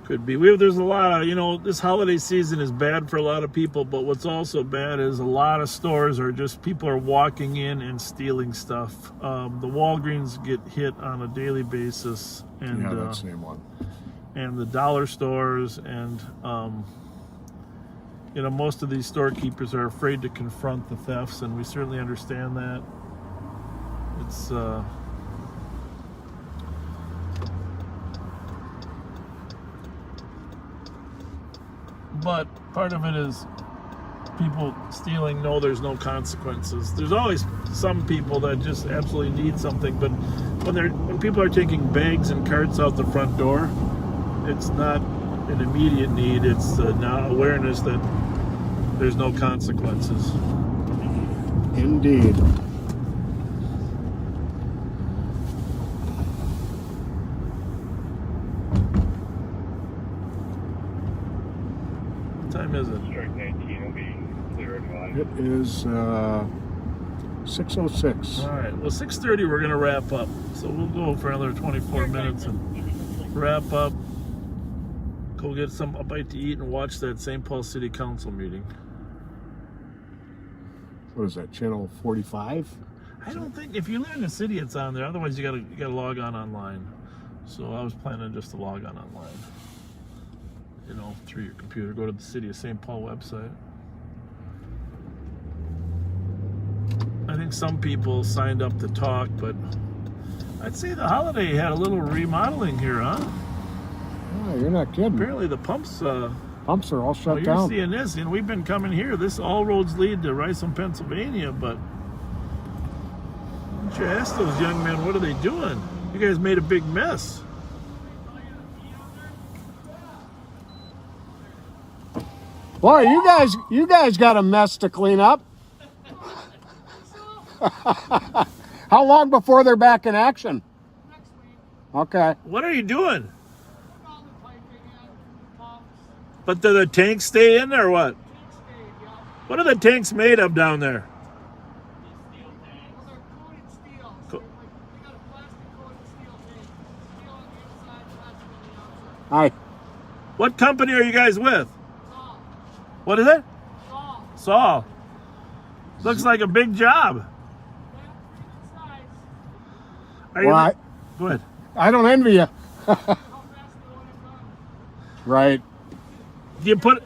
S6: Could be. There's a lot of, this holiday season is bad for a lot of people, but what's also bad is a lot of stores are just, people are walking in and stealing stuff. The Walgreens get hit on a daily basis. And,
S2: yeah, that same one.
S6: And the dollar stores and, most of these storekeepers are afraid to confront the thefts, and we certainly understand that. It's, but part of it is people stealing know there's no consequences. There's always some people that just absolutely need something, but when people are taking bags and carts out the front door, it's not an immediate need. It's now awareness that there's no consequences.
S2: Indeed.
S6: What time is it?
S10: Strike 19 will be clear and wide.
S2: It is 6:06.
S6: All right. Well, 6:30 we're gonna wrap up, so we'll go for another 24 minutes and wrap up. Go get a bite to eat and watch that St. Paul City Council meeting.
S2: What is that? Channel 45?
S6: I don't think if you live in the city, it's on there. Otherwise, you gotta log on online. So I was planning just to log on online. You know, through your computer. Go to the City of St. Paul website. I think some people signed up to talk, but I'd say the Holiday had a little remodeling here, huh?
S2: Oh, you're not kidding.
S6: Apparently the pumps
S2: are all shut
S6: you're
S2: down.
S6: Seeing this, and we've been coming here. This all roads lead to Riceham, Pennsylvania, but why don't you ask those young men, what are they doing? You guys made a big mess.
S2: Boy, you guys got a mess to clean up. How long before they're back in action? Okay.
S6: What are you doing? But do the tanks stay in there or what? What are the tanks made of down there?
S2: Hi.
S6: What company are you guys with? What is it? Saul. Looks like a big job.
S2: Well,
S6: go ahead.
S2: I don't envy you. Right.
S6: You put.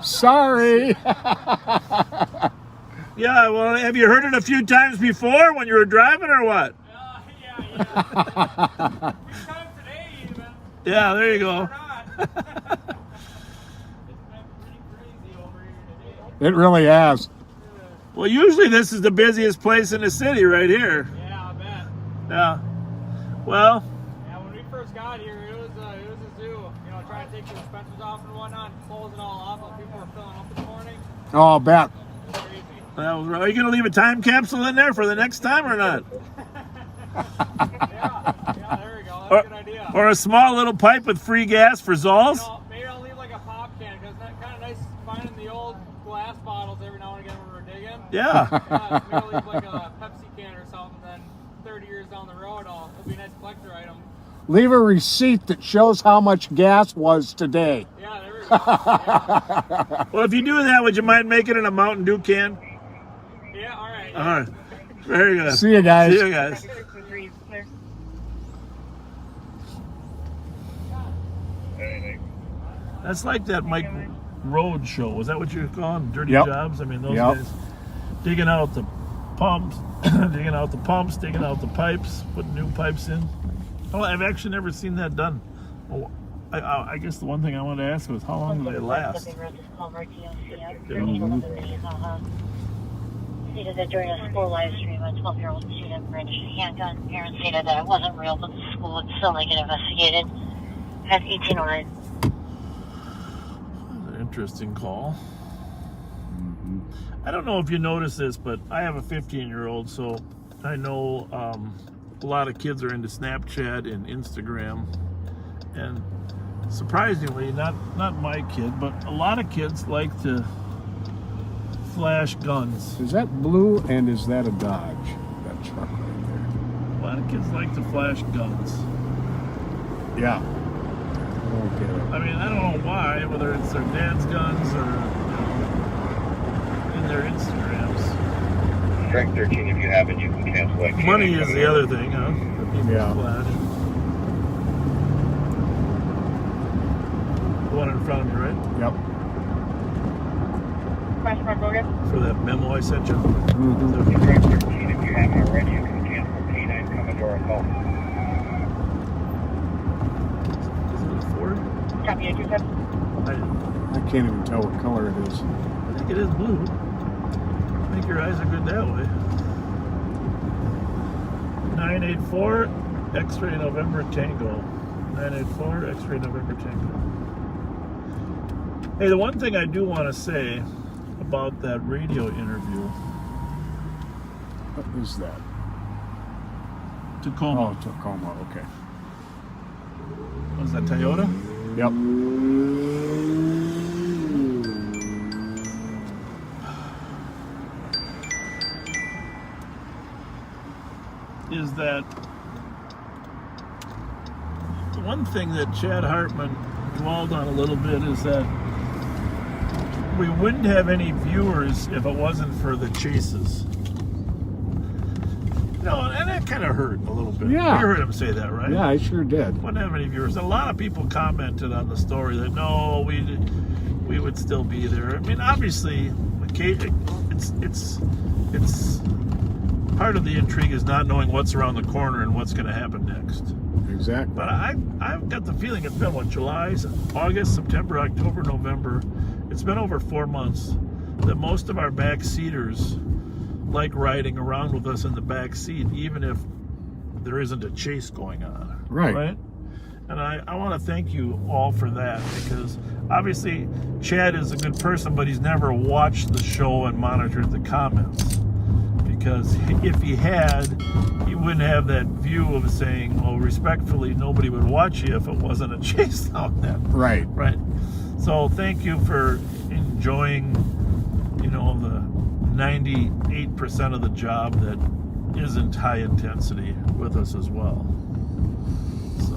S2: Sorry.
S6: Yeah, well, have you heard it a few times before when you were driving or what? Yeah, there you go.
S2: It really has.
S6: Well, usually this is the busiest place in the city right here.
S12: Yeah, I bet.
S6: Yeah. Well.
S12: Yeah, when we first got here, it was a zoo. You know, trying to take the dispensers off and whatnot, close it all off while people were filling up this morning.
S2: Oh, I'll bet.
S6: Are you going to leave a time capsule in there for the next time or not?
S12: Yeah, there we go. That's a good idea.
S6: Or a small little pipe with free gas for Zolls?
S12: You know, maybe I'll leave like a pop can, because it's kind of nice finding the old glass bottles every now and again when we're digging.
S6: Yeah.
S12: Maybe I'll leave like a Pepsi can or something, then 30 years down the road, it'll be a nice collector item.
S2: Leave a receipt that shows how much gas was today.
S12: Yeah, there we go. Yeah.
S6: Well, if you do that, would you mind making it a Mountain Dew can?
S12: Yeah, all right.
S6: All right. Very good.
S2: See you guys.
S6: See you guys. That's like that Mike Road show. Was that what you're calling? Dirty Jobs? I mean, those guys digging out the pumps, digging out the pipes, putting new pipes in. Oh, I've actually never seen that done. Oh, I guess the one thing I wanted to ask was how long do they last?
S17: Stated that during a school live stream, a 12-year-old student brandished a handgun. Parents stated that it wasn't real, but the school would still make it investigated. At 1809.
S6: Interesting call. I don't know if you noticed this, but I have a 15-year-old, so I know a lot of kids are into Snapchat and Instagram, and surprisingly, not my kid, but a lot of kids like to flash guns.
S2: Is that blue and is that a Dodge? That truck right there.
S6: A lot of kids like to flash guns.
S2: Yeah.
S6: I mean, I don't know why, whether it's their dad's guns or in their Instagrams.
S5: Strike 13 if you have it, you can cancel it.
S6: Money is the other thing, huh?
S2: Yeah.
S6: Flash. The one in front of me, right?
S2: Yep.
S6: For that memo I sent you.
S5: Strike 13 if you haven't already, you can cancel K9 coming to our call.
S2: I can't even tell what color it is.
S6: I think it is blue. I think your eyes are good that way. 984 X-ray November Tango. 984 X-ray November Tango. Hey, the one thing I do want to say about that radio interview.
S2: What is that?
S6: Tacoma.
S2: Oh, Tacoma, okay.
S6: Was that Toyota?
S2: Yep.
S6: that one thing that Chad Hartman dwelled on a little bit is that we wouldn't have any viewers if it wasn't for the chases. And that kind of hurt a little bit.
S2: Yeah.
S6: You heard him say that, right?
S2: Yeah, I sure did.
S6: Wouldn't have any viewers. A lot of people commented on the story that no, we would still be there. I mean, obviously, it's part of the intrigue is not knowing what's around the corner and what's going to happen next.
S2: Exactly.
S6: But I've got the feeling it's been July, August, September, October, November. It's been over 4 months that most of our back seaters like riding around with us in the back seat, even if there isn't a chase going on.
S2: Right.
S6: And I want to thank you all for that, because obviously Chad is a good person, but he's never watched the show and monitored the comments. Because if he had, he wouldn't have that view of saying, well, respectfully, nobody would watch you if it wasn't a chase out there.
S2: Right.
S6: Right. So thank you for enjoying, the 98% of the job that isn't high intensity with us as well. So.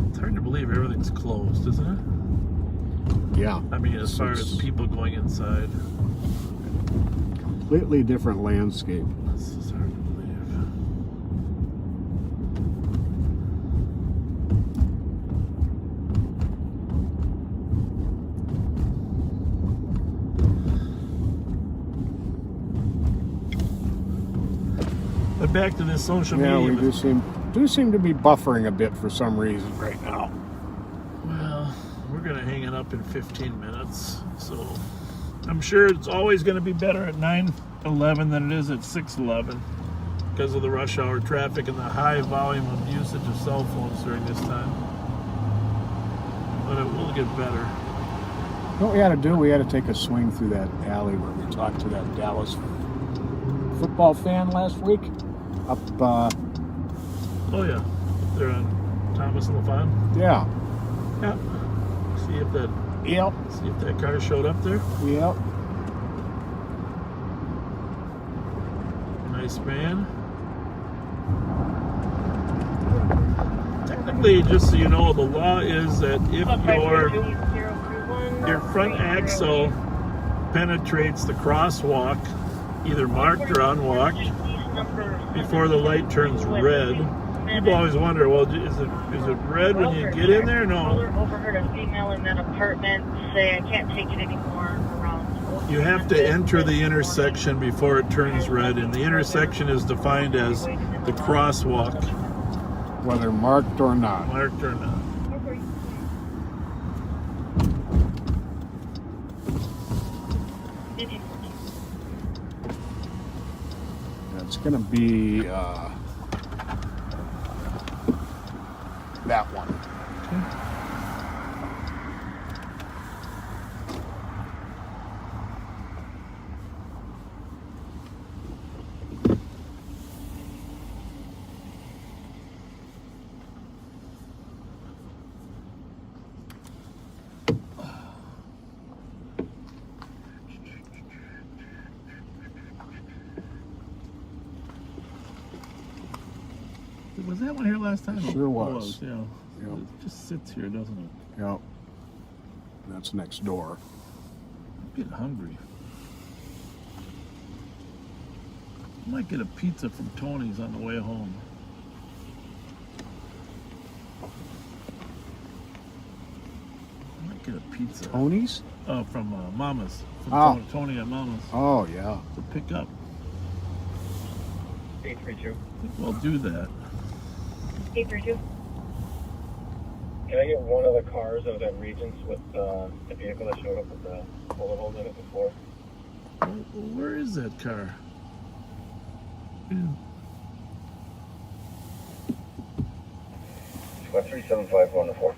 S6: It's hard to believe everything's closed, isn't it?
S2: Yeah.
S6: I mean, as far as people going inside.
S2: Completely different landscape.
S6: This is hard to believe. But back to this social media.
S2: Yeah, we do seem to be buffering a bit for some reason right now.
S6: Well, we're going to hang it up in 15 minutes. So I'm sure it's always going to be better at 9:11 than it is at 6:11 because of the rush hour traffic and the high volume of usage of cell phones during this time. But it will get better.
S2: What we had to do, we had to take a swing through that alley where we talked to that Dallas football fan last week. Up,
S6: oh yeah, they're on Thomas and LaFon.
S2: Yeah.
S6: Yeah. See if that.
S2: Yep.
S6: See if that car showed up there.
S2: Yep.
S6: Nice man. Technically, just so you know, the law is that if your front axle penetrates the crosswalk, either marked or unwalked, before the light turns red. People always wonder, well, is it red when you get in there? No.
S14: Overheard a female in that apartment say, I can't take it anymore around.
S6: You have to enter the intersection before it turns red, and the intersection is defined as the crosswalk.
S2: Whether marked or not.
S6: Marked or not.
S2: It's going to be that one.
S6: Was that one here last time?
S2: Sure was.
S6: Yeah.
S2: Yep.
S6: It just sits here, doesn't it?
S2: Yep. That's next door.
S6: I'm getting hungry. I might get a pizza from Tony's on the way home. I might get a pizza.
S2: Tony's?
S6: From Mama's. From
S2: Oh.
S6: Tony at Mama's.
S2: Oh, yeah.
S6: To pick up.
S12: 832.
S6: Well, do that.
S14: 832.
S12: Can I get one of the cars that was at Regents with the vehicle that showed up with the bullet holes in it before?
S6: Where is that car?
S5: Squad 37514.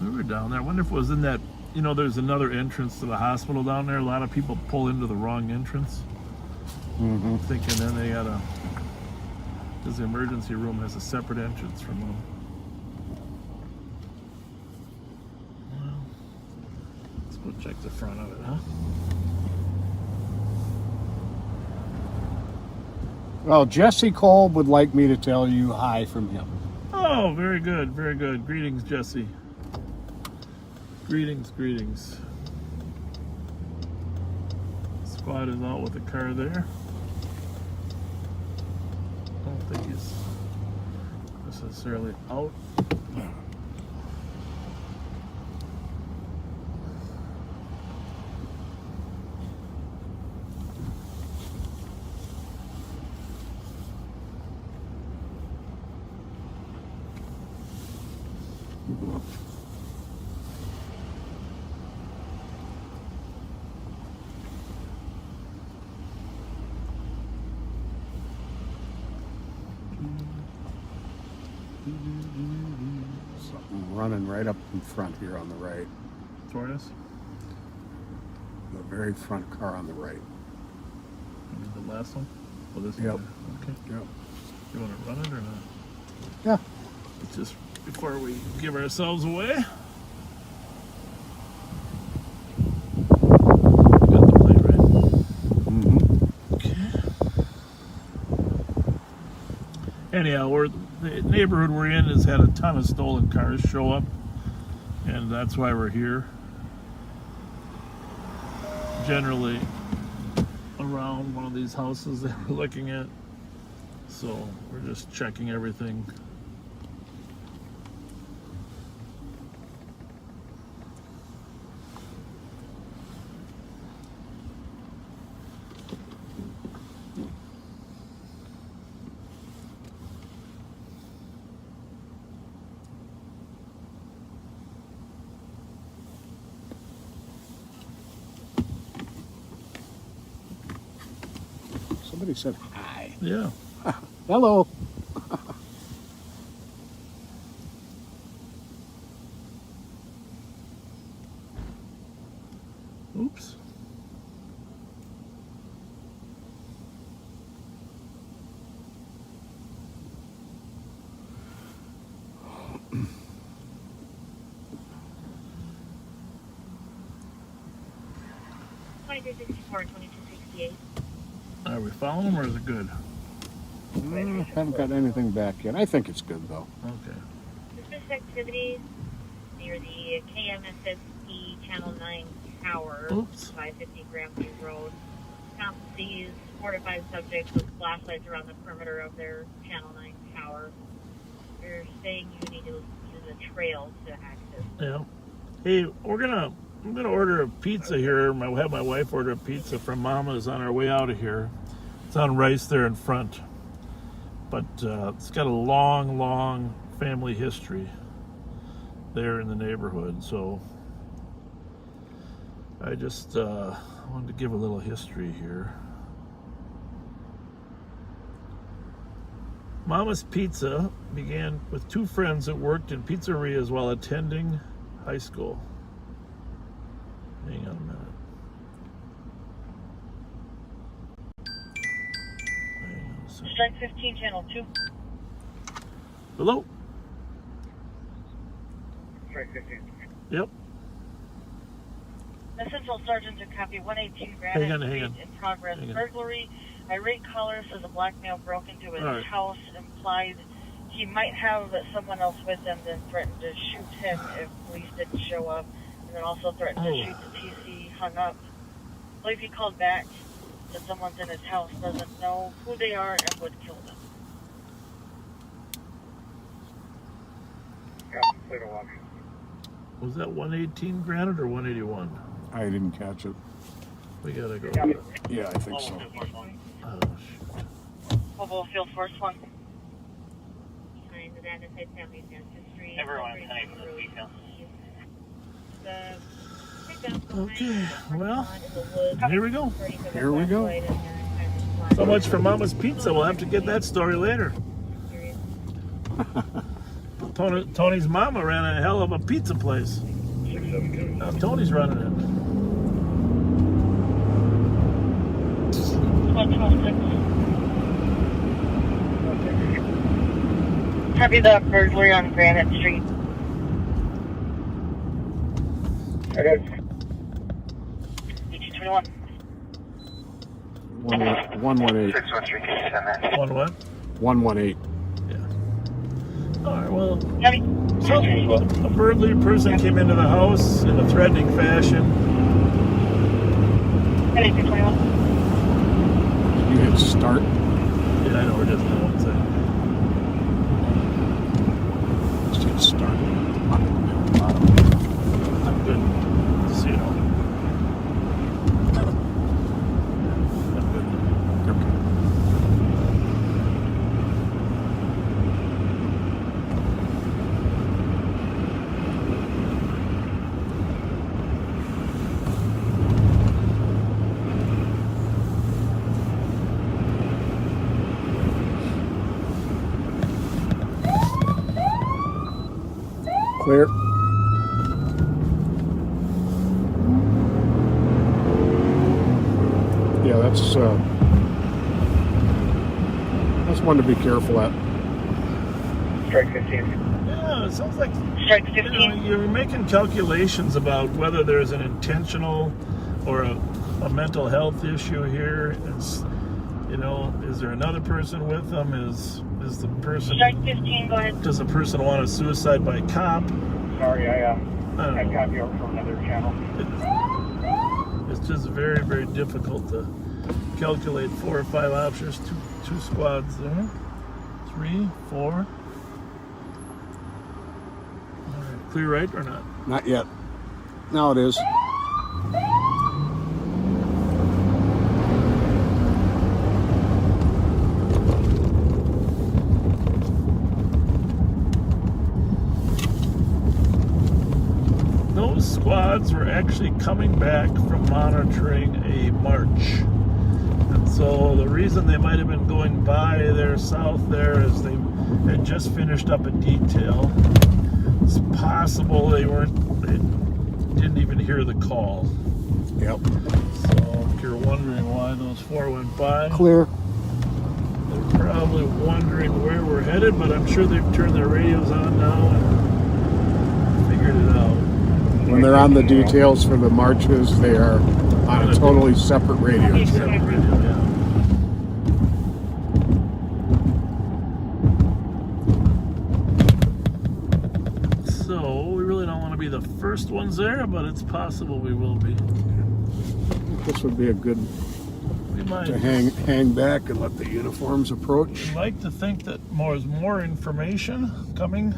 S6: We were down there. I wonder if it was in that, there's another entrance to the hospital down there. A lot of people pull into the wrong entrance.
S2: Mm-hmm.
S6: Thinking then they gotta, because the emergency room has a separate entrance from them. We'll check the front of it, huh?
S2: Well, Jesse Kolb would like me to tell you hi from him.
S6: Oh, very good, very good. Greetings, Jesse. Greetings, greetings. Squad is out with the car there. I don't think he's necessarily out.
S2: Something running right up in front here on the right.
S6: Toward us?
S2: The very front car on the right.
S6: The last one? Oh, this
S2: Yep.
S6: one? Okay.
S2: Yep.
S6: You want to run it or not?
S2: Yeah.
S6: It's just before we give ourselves away. Got the plate right.
S2: Mm-hmm.
S6: Okay. Anyhow, the neighborhood we're in has had a ton of stolen cars show up, and that's why we're here. Generally around one of these houses that we're looking at. So we're just checking everything.
S2: Somebody said hi.
S6: Yeah.
S2: Hello.
S6: Oops. Are we following them or is it good?
S2: Haven't got anything back yet. I think it's good though.
S6: Okay.
S14: Suspicious activities near the KMSSP Channel 9 Tower,
S6: Oops.
S14: 550 Grandview Road. Count sees 4 to 5 subjects with flashlights around the perimeter of their Channel 9 tower. They're saying you need to use a trail to access.
S6: Yeah. Hey, I'm gonna order a pizza here. I'll have my wife order a pizza from Mama's on our way out of here. It's on Rice there in front. But it's got a long, long family history there in the neighborhood. So I just wanted to give a little history here. Mama's Pizza began with 2 friends that worked in pizzerias while attending high school. Hang on a minute.
S4: Strike 15, channel 2.
S6: Hello?
S13: Strike 15.
S6: Yep.
S4: Assistant Sergeant to copy 118
S6: Hang
S4: Granite
S6: on.
S4: Street in progress.
S6: Hang on.
S4: Burglary. Irate caller says a black male broke into his
S6: All right.
S4: house, implied he might have someone else with him, then threatened to shoot him if police didn't show up, and then also threatened to shoot the TC, hung up. I believe he called back that someone's in his house, doesn't know who they are, and would kill them.
S6: Was that 118 Granite or 181?
S2: I didn't catch it.
S6: We gotta go.
S2: Yeah, I think so.
S6: Oh, shoot.
S4: Mobile Field Force 1.
S14: Behind the identified family's ancestry.
S19: Everyone is heading for the detail.
S6: Okay, well, here we go.
S2: Here we go.
S6: So much for Mama's Pizza. We'll have to get that story later. Tony's mama ran a hell of a pizza place. Now Tony's running it.
S4: 126. Copy the burglary on Granite Street. 621.
S2: 118.
S3: 613,
S6: One what?
S2: 118.
S6: All right, well, so a burglary person came into the house in a threatening fashion.
S2: You hit start.
S6: Yeah, I know, we're just on one side.
S2: Just hit start.
S6: I'm good. See you.
S2: Clear. Yeah, that's one to be careful at.
S13: Strike 15.
S6: Yeah, it sounds like
S4: Strike 15.
S6: You're making calculations about whether there's an intentional or a mental health issue here. Is, you know, is there another person with them? Is the person?
S4: Strike 15. Go ahead.
S6: Does the person want a suicide by cop?
S13: Sorry, I
S6: don't know.
S13: copy over from another channel.
S6: It's just very, very difficult to calculate 4 or 5 options. Two squads there. 3, 4. All right, clear right or not?
S2: Not yet. Now it is.
S6: Those squads were actually coming back from monitoring a march. And so the reason they might have been going by there south there is they had just finished up a detail. It's possible they didn't even hear the call.
S2: Yep.
S6: So if you're wondering why those 4 went by,
S2: Clear.
S6: they're probably wondering where we're headed, but I'm sure they've turned their radios on now and figured it out.
S2: When they're on the details for the marches, they are on a totally separate radio channel.
S6: So we really don't want to be the first ones there, but it's possible we will be.
S2: This would be a good
S6: We might.
S2: to hang back and let the uniforms approach.
S6: I'd like to think that there's more information coming.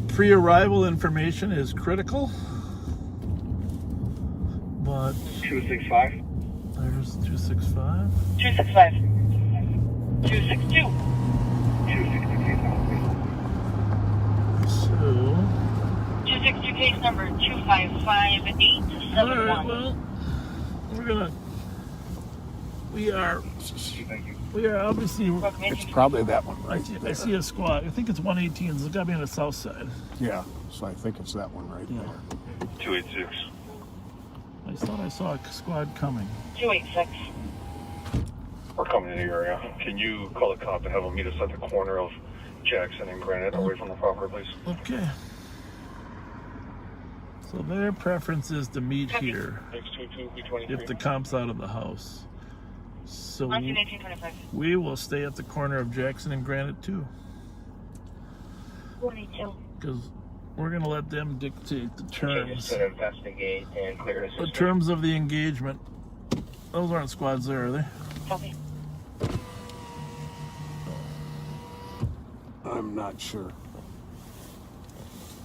S6: Pre-arrival information is critical, but
S13: 265.
S6: there's 265.
S4: 265. 262.
S13: 262.
S6: So
S4: 262 case number 2555871.
S6: all right, well, we are obviously.
S2: It's probably that one right
S6: I see a squad. I think it's 118. It's got to be on the south side.
S2: Yeah, so I think it's that one right there.
S10: 286.
S6: I thought I saw a squad coming.
S4: 286.
S10: We're coming in the area. Can you call a cop and have them meet us at the corner of Jackson and Granite away from the property, please?
S6: Okay. So their preference is to meet here if the comp's out of the house. So
S4: 1925.
S6: we will stay at the corner of Jackson and Granite too.
S4: 42.
S6: Because we're going to let them dictate the terms.
S3: Investigate and clear
S6: The terms of the engagement. Those aren't squads there, are they?
S4: Copy.
S2: I'm not sure.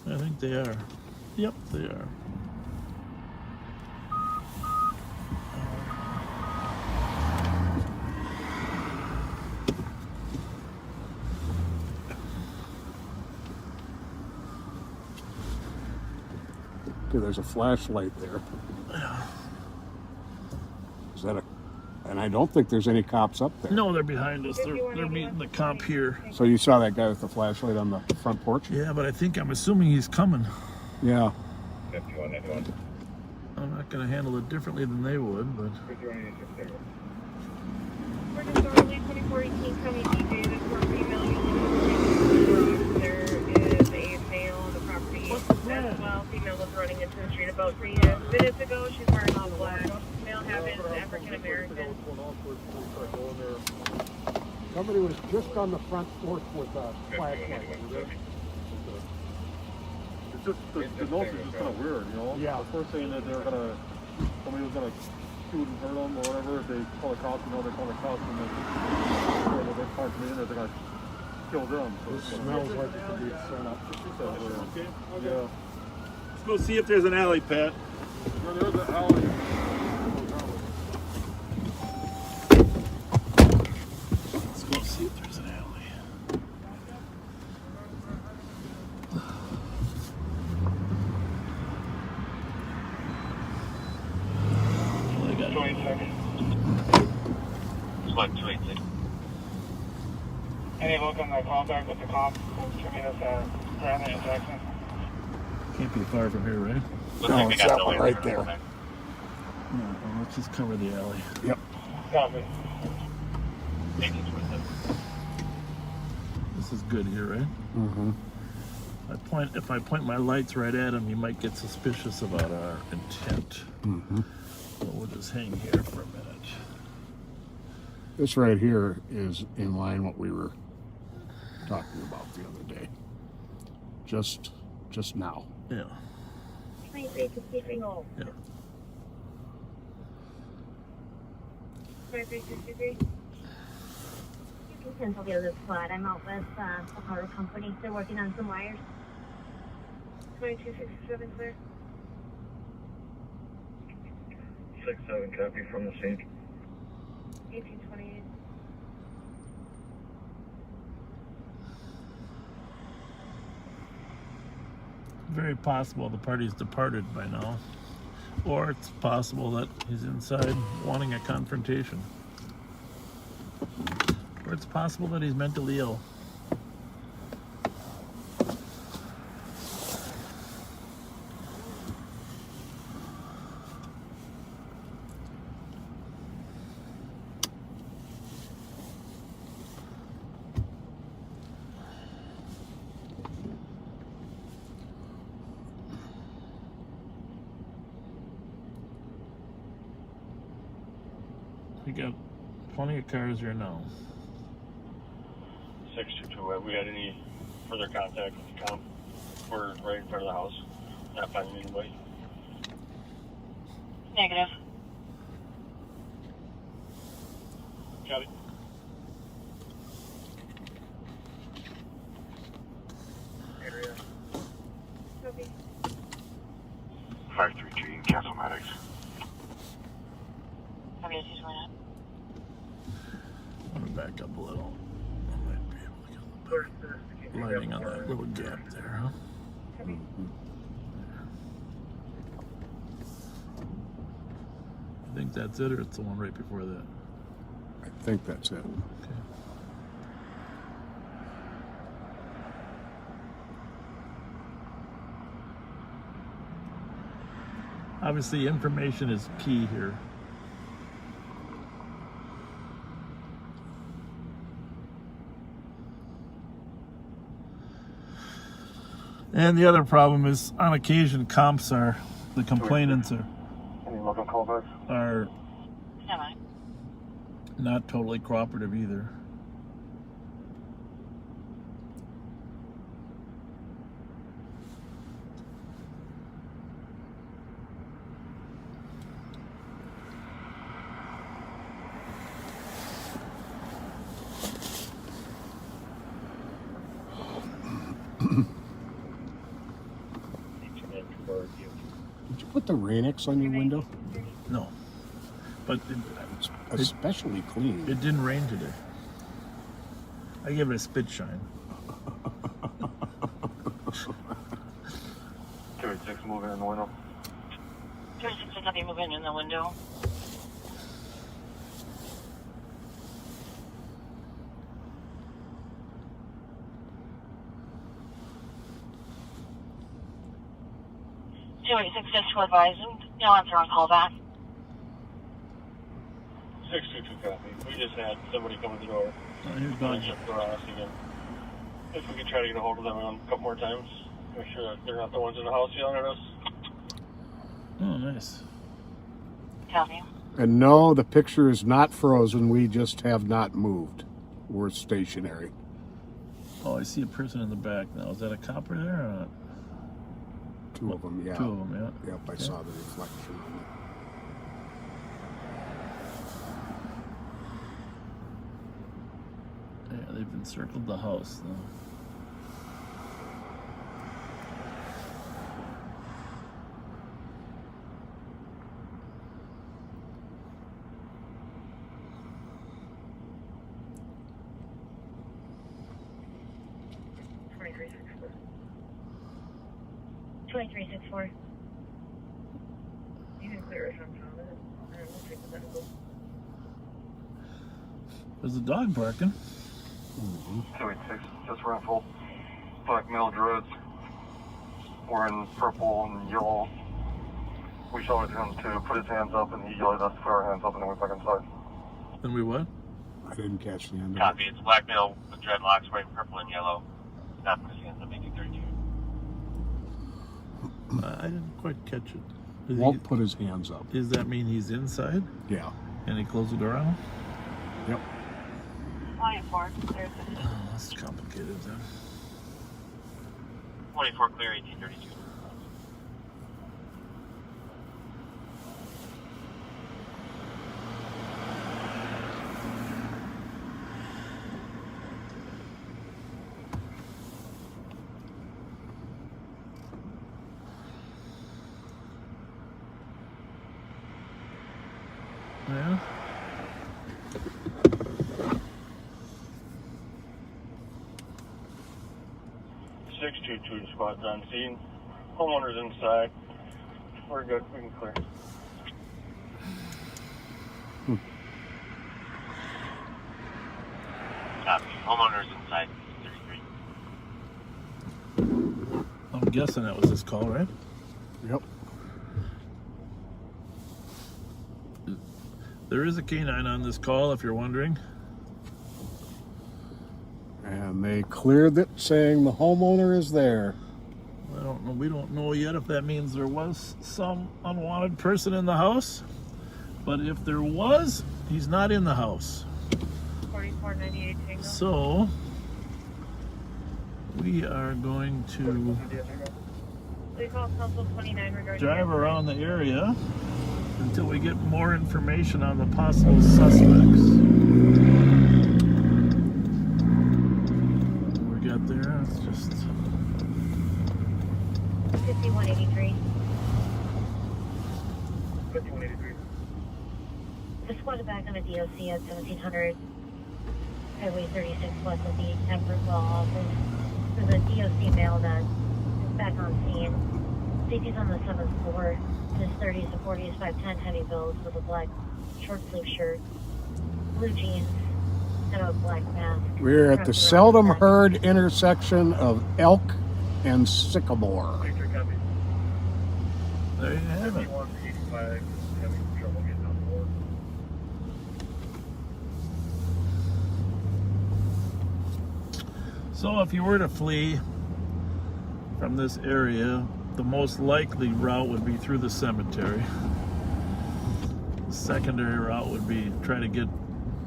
S6: I think they are. Yep, they are.
S2: Okay, there's a flashlight there. Is that and I don't think there's any cops up there.
S6: No, they're behind us. They're meeting the cop here.
S2: So you saw that guy with the flashlight on the front porch?
S6: Yeah, but I'm assuming he's coming.
S2: Yeah.
S3: 5191.
S6: I'm not going to handle it differently than they would, but.
S8: We're just early 2418 County DJ. This property male. There is a male on the property as well. Female was running into the street about 3 minutes ago. She's wearing all black. Male habit is African American.
S2: Somebody was just on the front porch with a flashlight.
S20: It's just, the noise is just kind of weird, you know?
S2: Yeah.
S20: The first saying that somebody was gonna shoot and hurt them or whatever, if they call the cops, they call the cops, and then they're parking in, they're gonna kill them. So
S2: It smells like it could be a setup.
S20: Okay.
S6: Yeah. Let's go see if there's an alley, Pat.
S20: Yeah, there's an alley.
S6: Let's go see if there's an alley. Well, I got
S10: 20 seconds.
S3: It's like 286.
S10: Any look on the contact with the cops? Checking us Ramsey and Jackson.
S6: Can't be far from here, right?
S2: No, it's that one right there.
S6: No, well, let's just cover the alley.
S2: Yep.
S10: Copy.
S6: This is good here, right?
S2: Mm-hmm.
S6: If I point my lights right at him, he might get suspicious about our intent.
S2: Mm-hmm.
S6: So we'll just hang here for a minute.
S2: This right here is in line what we were talking about the other day. Just now.
S6: Yeah.
S17: 2363.
S6: Yeah.
S17: 2363. You can pencil the other spot. I'm out with the power company. They're working on some wires.
S8: 2267 clear.
S10: 6-7 copy from the scene.
S8: 1828.
S6: Very possible the party's departed by now. Or it's possible that he's inside wanting a confrontation. Or it's possible that he's mentally ill. We got plenty of cars here now.
S10: 622. Have we had any further contact with the comp? We're right in front of the house. Not finding anybody.
S17: Negative.
S10: Copy.
S8: Area. Copy.
S5: 533, cancel medics.
S17: Copy, 229.
S6: I'm gonna back up a little. I might be able to get the lighting on that little gap there, huh?
S8: Copy.
S6: I think that's it, or it's the one right before that?
S2: I think that's it.
S6: Okay. Obviously, information is key here. And the other problem is, on occasion, comps are, the complainants
S10: Any local culverts?
S6: are not totally cooperative either.
S2: Did you put the Rain-X on your window?
S6: No. But
S2: It's especially clean.
S6: it didn't rain today. I gave it a spit shine.
S10: 286 moving in the window.
S17: 226 copy, moving in the window. Just to advise him, no answer on call back.
S10: 622 copy. We just had somebody come in the door.
S6: Here's Bud.
S10: Shut the door on us again. If we could try to get a hold of them a couple more times, make sure that they're not the ones in the house yelling at us.
S6: Oh, nice.
S17: Copy.
S2: And no, the picture is not frozen. We just have not moved. We're stationary.
S6: Oh, I see a person in the back now. Is that a copper there or not?
S2: Two of them, yeah.
S6: Two of them, yeah.
S2: Yep, I saw the reflection on
S6: it. Yeah, they've encircled the house now.
S17: $2364.
S8: You can clear it sometime. We'll take the medical.
S6: There's a dog barking.
S20: 286, just ran full black male dreads. We're in purple and yellow. We shouted to him to put his hands up, and he yelled at us to put our hands up, and then went back inside.
S6: And we what?
S2: I didn't catch the end of it.
S3: Copy. It's a black male with dreadlocks wearing purple and yellow. Not put his hands up, making 32.
S6: I didn't quite catch it. Does
S2: Won't put his hands up.
S6: Does that mean he's inside?
S2: Yeah.
S6: And he closed the door on him?
S2: Yep.
S17: 24. There's
S6: Oh, that's complicated then.
S3: 24 clear, 1832.
S6: Yeah.
S20: $622 squad's on scene. Homeowner's inside. We're good. We can clear.
S3: Copy. Homeowner's inside. 33.
S6: I'm guessing that was his call, right?
S2: Yep.
S6: There is a canine on this call, if you're wondering.
S2: And they cleared it, saying the homeowner is there.
S6: I don't know. We don't know yet if that means there was some unwanted person in the house. But if there was, he's not in the house.
S8: 4498 Tango.
S6: So we are going to
S8: Please call Council 29 regarding
S6: drive around the area until we get more information on the possible suspects. What we got there, it's just
S17: 5183.
S20: 5183.
S17: The squad is back on a DOC at 1700 Highway 36 west of the Burrill office. There's a DOC male that is back on scene. Safety's on the 7th floor. His 30s to 40s, 5'10" heavy build with a black short sleeve shirt, blue jeans, and a black mask.
S2: We're at the seldom heard intersection of Elk and Sycamore.
S6: there you have it.
S20: 5185, having trouble getting on board.
S6: So if you were to flee from this area, the most likely route would be through the cemetery. The secondary route would be try to get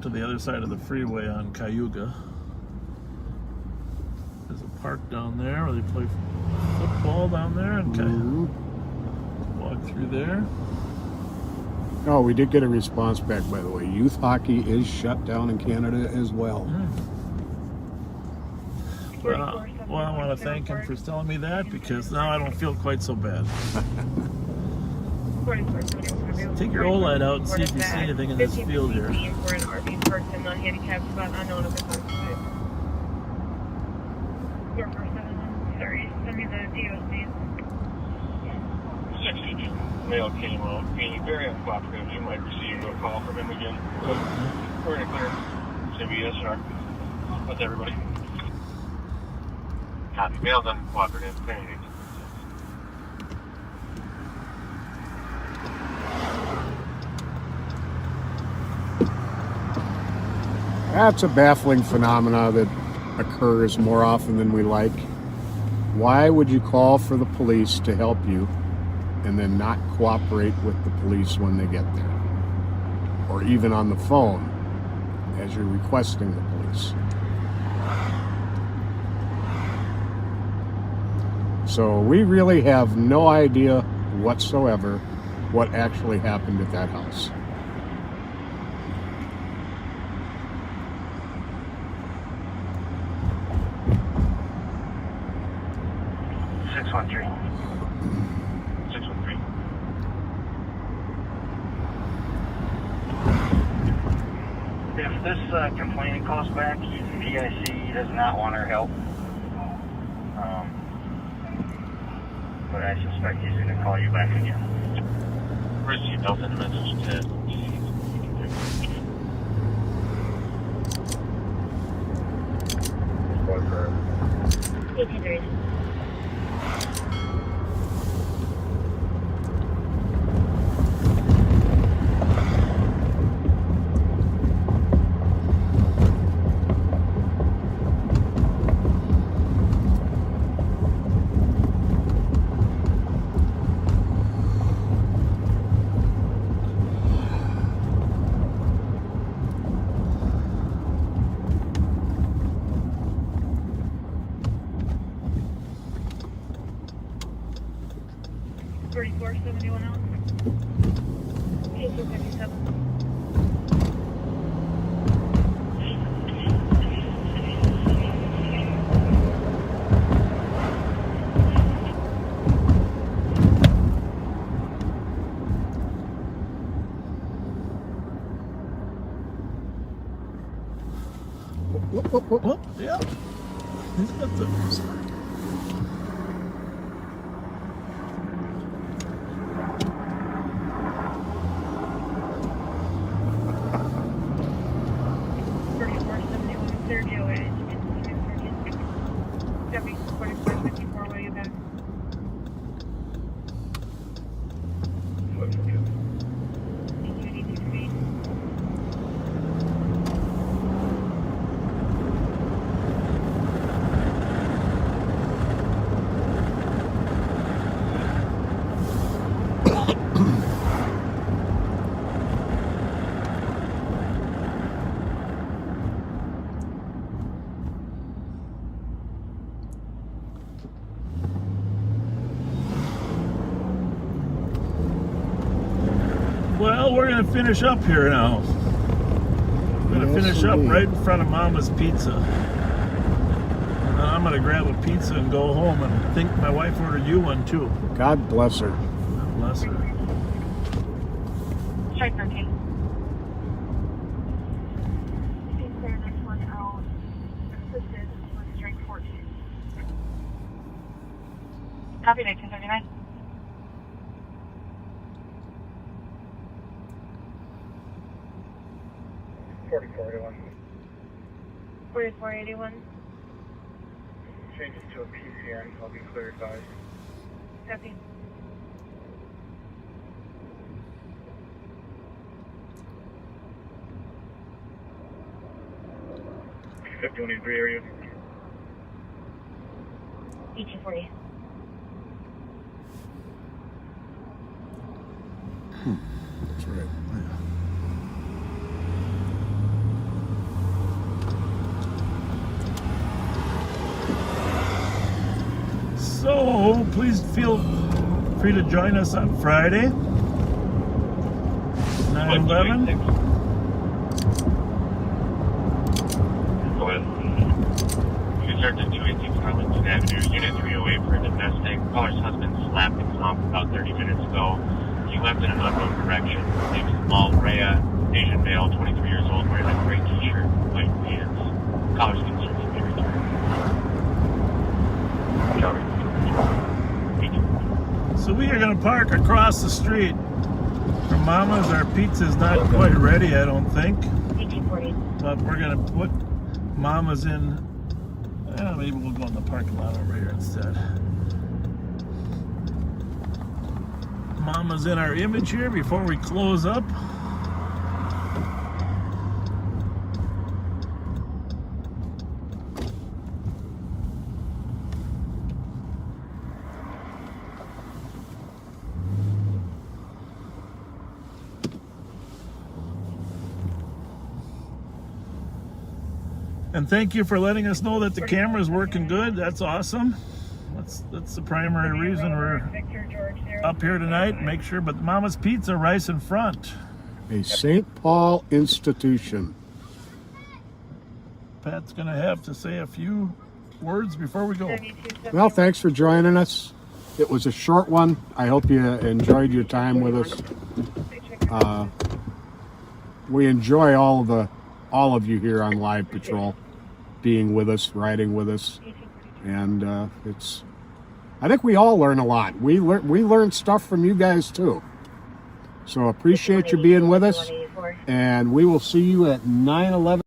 S6: to the other side of the freeway on Cayuga. There's a park down there where they play football down there, and walk through there.
S2: Oh, we did get a response back, by the way. Youth hockey is shut down in Canada as well.
S6: Well, I want to thank him for telling me that, because now I don't feel quite so bad. Take your OLED out and see if you see anything in this field here.
S8: We're in RV parked in the handicapped spot unknown if it's occupied. 447, sorry, send me the DOC.
S20: 62 male came out, being very uncooperative. You might receive a call from him again. We're going to clear CBSR with everybody.
S3: Copy. Male's uncooperative. Clearing.
S2: That's a baffling phenomena that occurs more often than we like. Why would you call for the police to help you and then not cooperate with the police when they get there, or even on the phone as you're requesting the police. So we really have no idea whatsoever what actually happened at that house.
S19: If this complainant calls back, PIC does not want our help. But I suspect he's going to call you back again.
S3: Where's the adult in the message to
S6: Whoop, yeah. He's got the... Well, we're going to finish up here now. We're going to finish up right in front of Mama's Pizza. And then I'm going to grab a pizza and go home, and I think my wife ordered you one too.
S2: God bless her.
S6: God bless her.
S8: Strike 13. Copy, 1939. $44.81.
S13: Changes to a PCN, I'll be clear advised.
S8: Copy.
S13: $5183 area.
S17: 1840.
S2: That's right.
S6: So, please feel free to join us on Friday, 9/11.
S3: Go ahead. You searched at 286 Arlington Avenue, Unit 308 for a domestic. Caller's husband slapped and stomped about 30 minutes ago. He left in an unknown direction. His name is Mal Rea, Asian male, 23 years old, wearing a gray t-shirt, white pants. Caller's concerned he may return.
S6: So we are going to park across the street from Mama's. Our pizza's not quite ready, I don't think.
S17: 1840.
S6: But we're going to put Mama's in. Maybe we'll go in the parking lot over here instead. Mama's in our image here before we close up. And thank you for letting us know that the camera is working good. That's awesome. That's the primary reason we're up here tonight. Make sure, but Mama's Pizza, Rice in front.
S2: A St. Paul institution.
S6: Pat's gonna have to say a few words before we go.
S2: Well, thanks for joining us. It was a short one. I hope you enjoyed your time with us. We enjoy all of you here on Live Patrol, being with us, riding with us, and I think we all learn a lot. We learn stuff from you guys too. So appreciate you being with us, and we will see you at 9/11.